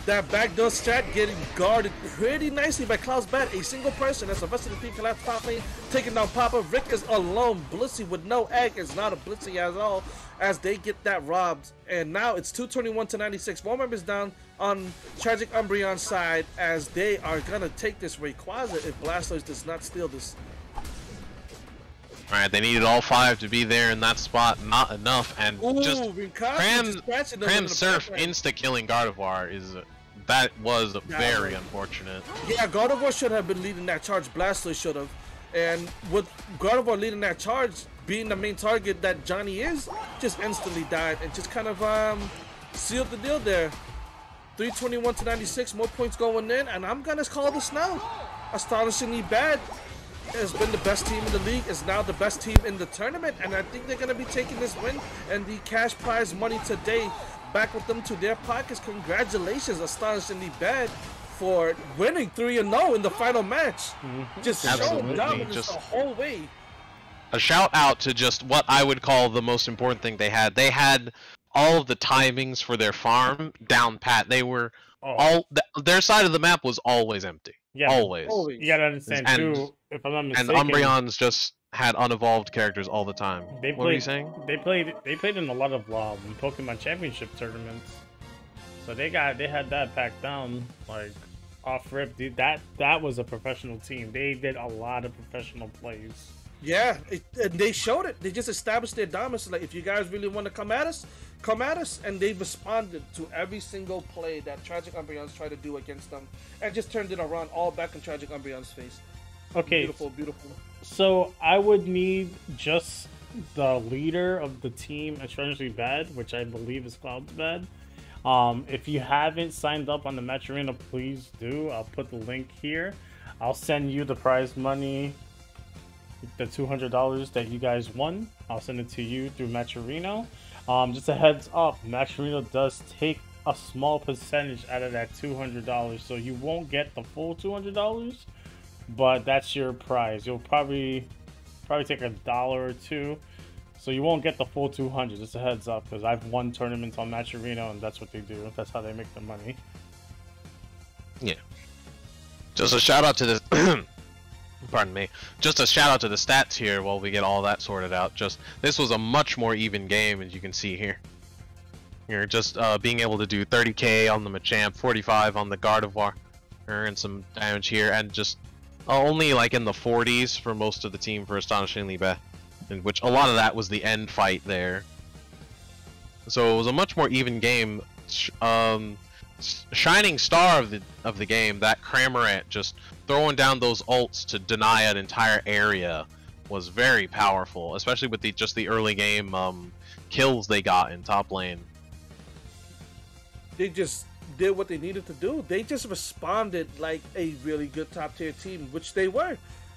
That backdoor strat getting guarded pretty nicely by Cloud's Bat. A single person as the rest of the team collapse top lane, taking down Papa. Rick is alone. Blissey with no egg is not a Blissey at all as they get that robbed. And now it's 221 to 96. 4 members down on Tragic Umbreon's side as they are going to take this Rayquaza if Blastoise does not steal this. Alright, they needed all 5 to be there in that spot, not enough, and Ooh, just Rayquaza Cram Surf insta-killing Gardevoir is, that was very unfortunate. Yeah, Gardevoir should have been leading that charge, Blastoise should have. And with Gardevoir leading that charge, being the main target that Johnny is, just instantly died and just kind of sealed the deal there. 321 to 96, more points going in, and I'm gonna call this now. Astonishingly bad. Has been the best team in the league, is now the best team in the tournament, and I think they're going to be taking this win and the cash prize money today back with them to their pockets. Congratulations, Astonishingly Bad, for winning 3-0 in the final match. Just showing dominance the whole way. A shout out to just what I would call the most important thing they had. They had all of the timings for their farm down pat. They were their side of the map was always empty. Yeah, always. You gotta understand too. If I'm not mistaken, and Umbreons just had unevolved characters all the time. What were you saying? They played in a lot of Pokemon Championship tournaments, so they had that packed down like off rip. Dude, that was a professional team. They did a lot of professional plays. Yeah, and they showed it. They just established their dominance. Like, if you guys really want to come at us, and they responded to every single play that Tragic Umbreons tried to do against them, and just turned it around all back in Tragic Umbreon's face. Okay, beautiful, beautiful. So I would need just the leader of the team, Astonishingly Bad, which I believe is Cloud's Bad. If you haven't signed up on the Match Arena, please do. I'll put the link here. I'll send you the prize money, the $200 that you guys won. I'll send it to you through Match Arena. Just a heads up, Match Arena does take a small percentage out of that $200, so you won't get the full $200, but that's your prize. You'll probably take $1 or $2, so you won't get the full 200. Just a heads up, because I've won tournaments on Match Arena, and that's what they do. That's how they make their money. Yeah. Just a shout out to this. Pardon me. Just a shout out to the stats here while we get all that sorted out. This was a much more even game, as you can see here. You're just being able to do 30k on the Machamp, 45 on the Gardevoir, and some damage here, and just only like in the 40s for most of the team for Astonishingly Bad, in which a lot of that was the end fight there. So it was a much more even game. Shining star of the game, that Cramorant just throwing down those ults to deny an entire area was very powerful, especially with the early game kills they got in top lane. They just did what they needed to do. They just responded like a really good top tier team, which they were.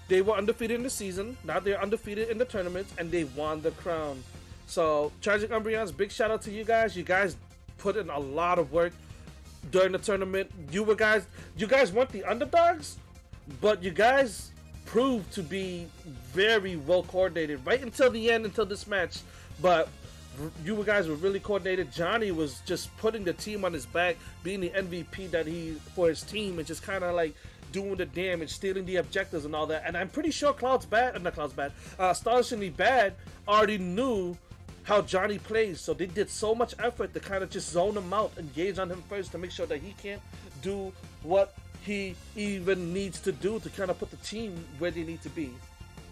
They were undefeated in the season. Now they're undefeated in the tournaments, and they won the crown. So Tragic Umbreons, big shout out to you guys. You guys put in a lot of work during the tournament. You guys weren't the underdogs, but you guys proved to be very well coordinated right until the end, until this match. But you guys were really coordinated. Johnny was just putting the team on his back, being the MVP for his team, and just kind of like doing the damage, stealing the objectives and all that. And I'm pretty sure Astonishingly Bad already knew how Johnny plays, so they did so much effort to kind of just zone him out, engage on him first to make sure that he can't do what he even needs to do to kind of put the team where they need to be.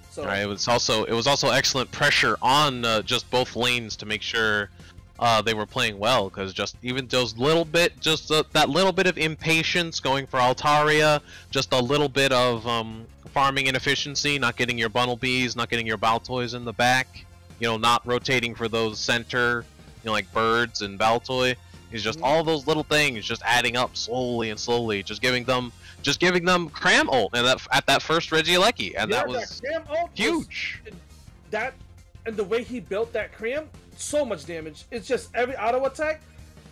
So it was also excellent pressure on just both lanes to make sure they were playing well, because just even those little bit, that little bit of impatience going for Altaria, just a little bit of farming inefficiency, not getting your Bunnelbees, not getting your Baltoys in the back, not rotating for those center, like birds and Baltoy. It's just all those little things just adding up slowly and slowly, just giving them Cram ult and at that first Regieleki, and that was huge. And the way he built that Cram, so much damage. It's just every auto attack,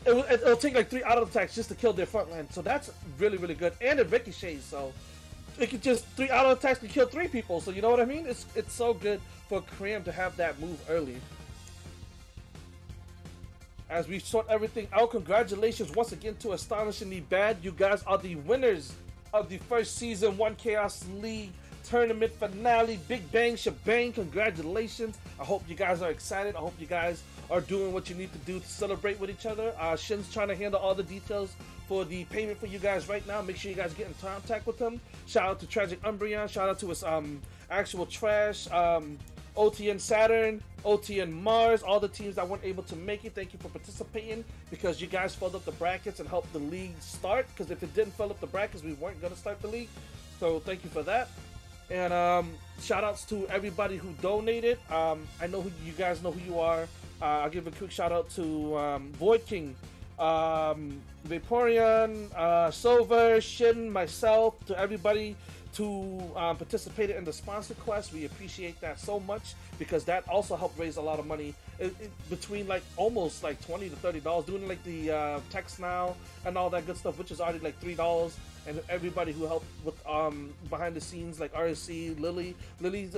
it'll take like 3 auto attacks just to kill their front line. So that's really, really good. And it ricochets, so it could just 3 auto attacks to kill 3 people. So you know what I mean? It's so good for Cram to have that move early. as we sort everything out, congratulations once again to Astonishingly Bad. You guys are the winners of the first Season 1 Chaos League tournament finale. Big bang shebang, congratulations. I hope you guys are excited. I hope you guys are doing what you need to do to celebrate with each other. Shin's trying to handle all the details for the payment for you guys right now. Make sure you guys get in contact with him. Shout out to Tragic Umbreon. Shout out to his actual trash, OTN Saturn, OTN Mars, all the teams that weren't able to make it. Thank you for participating, because you guys filled up the brackets and helped the league start, because if it didn't fill up the brackets, we weren't going to start the league. So thank you for that. And shout outs to everybody who donated. I know who you guys know who you are. I'll give a quick shout out to Void King, Vaporeon, Silver, Shin, myself, to everybody to participate in the sponsor quest. We appreciate that so much, because that also helped raise a lot of money, between like almost like $20 to $30, doing like the text now and all that good stuff, which is already like $3. And everybody who helped with behind the scenes, like RSC, Lily is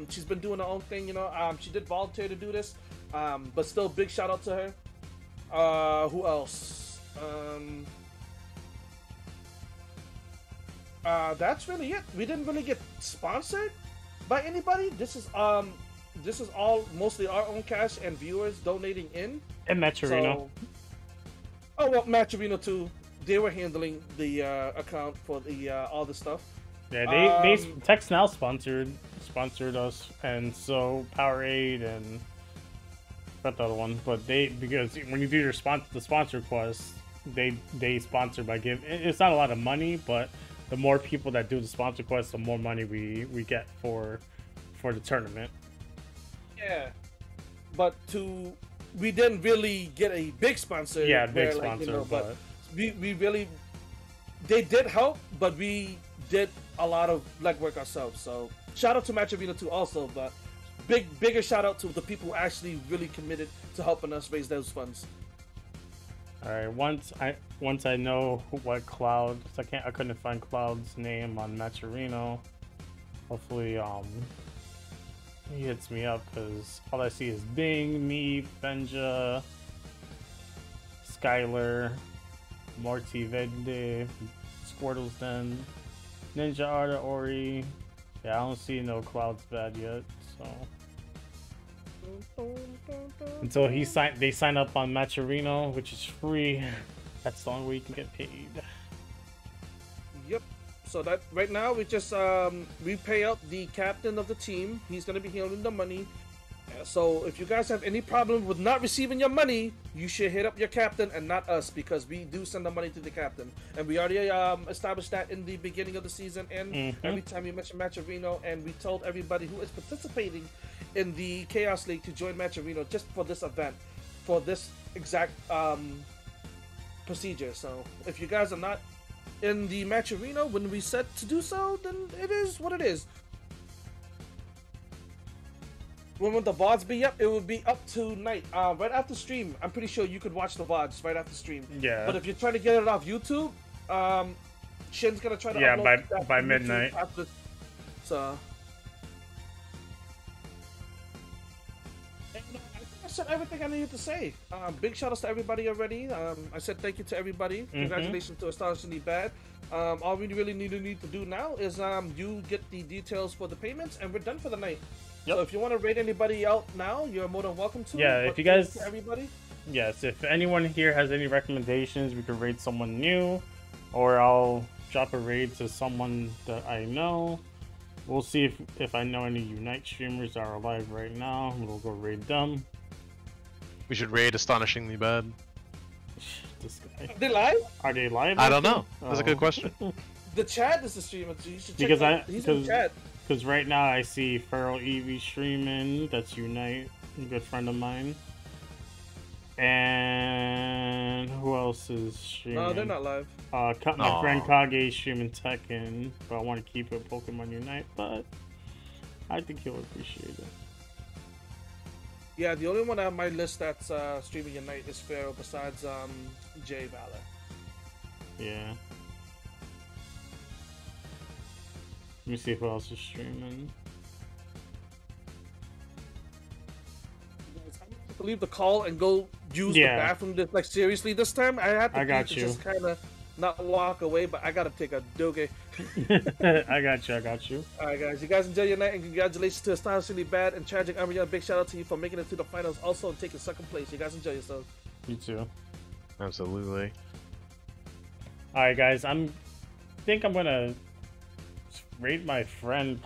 she's been doing her own thing, you know. She did volunteer to do this, but still big shout out to her. Who else? That's really it. We didn't really get sponsored by anybody. This is all mostly our own cash and viewers donating in. And Maturino. So, oh well, Maturino too. They were handling the account for the all the stuff. Yeah, they Text Now sponsored us, and so Powerade and not the other one, but because when you do your the sponsor quest, they sponsor by giving. It's not a lot of money, but the more people that do the sponsor quest, the more money we get for the tournament. Yeah, but we didn't really get a big sponsor. Yeah, big where, sponsor, you know, but we really, they did help, but we did a lot of legwork ourselves. So shout out to Match Arena too also, but bigger shout out to the people who actually really committed to helping us raise those funds. All right, once I know what Cloud, I couldn't find Cloud's name on Maturino. Hopefully he hits me up, because all I see is Bing, me, Benja, Skylar, Morty Vende, Squirtle's Den, Ninja Arta Ori. Yeah, I don't see no Cloud's bad yet, so until they sign up on Maturino, which is free. That's the only way you can get paid. Yep. So that right now we just we pay out the captain of the team. He's gonna be handling the money. So if you guys have any problem with not receiving your money, you should hit up your captain and not us, because we do send the money to the captain. And we already established that in the beginning of the season, and every time you mention Maturino, and we told everybody who is participating in the Chaos League to join Maturino just for this event, for this exact procedure. So if you guys are not in the Maturino when we said to do so, then it is what it is. When would the VODs be up? It would be up tonight, right after stream. I'm pretty sure you could watch the VODs right after stream. Yeah. But if you're trying to get it off YouTube, Shin's gonna try to upload by midnight. After, so. And, I think I said everything I needed to say. Big shout outs to everybody already. I said thank you to everybody. Congratulations to Astonishingly Bad. All we really need to do now is you get the details for the payments, and we're done for the night. Yep. So if you want to rate anybody out now, you're more than welcome to. Yeah, if you guys, everybody. Yes, if anyone here has any recommendations, we could raid someone new, or I'll drop a raid to someone that I know. We'll see if I know any Unite streamers that are alive right now. We'll go raid them. We should raid Astonishingly Bad. This guy. Are they live? Are they live? I don't know. That's a good question. The chat is the streamer. So you should check because he's in the chat. Because right now I see Feral Eevee streaming. That's Unite, a good friend of mine. And who else is streaming? No, they're not live. My friend Kage is streaming Tekken, but I want to keep it Pokemon Unite. But I think he'll appreciate it. Yeah, the only one on my list that's streaming Unite is Feral, besides Jay Valor. Yeah. Let me see who else is streaming. Leave the call and go use Yeah. the bathroom like seriously this time. I had to, I got to you. just kind of not walk away, but I gotta take a doge. I got you. I got you. All right, guys, you guys enjoy your night, and congratulations to Astonishingly Bad and Tragic Armor. Big shout out to you for making it to the finals, also and taking second place. You guys enjoy yourselves. You too. Absolutely. All right, guys. Think I'm gonna rate my friend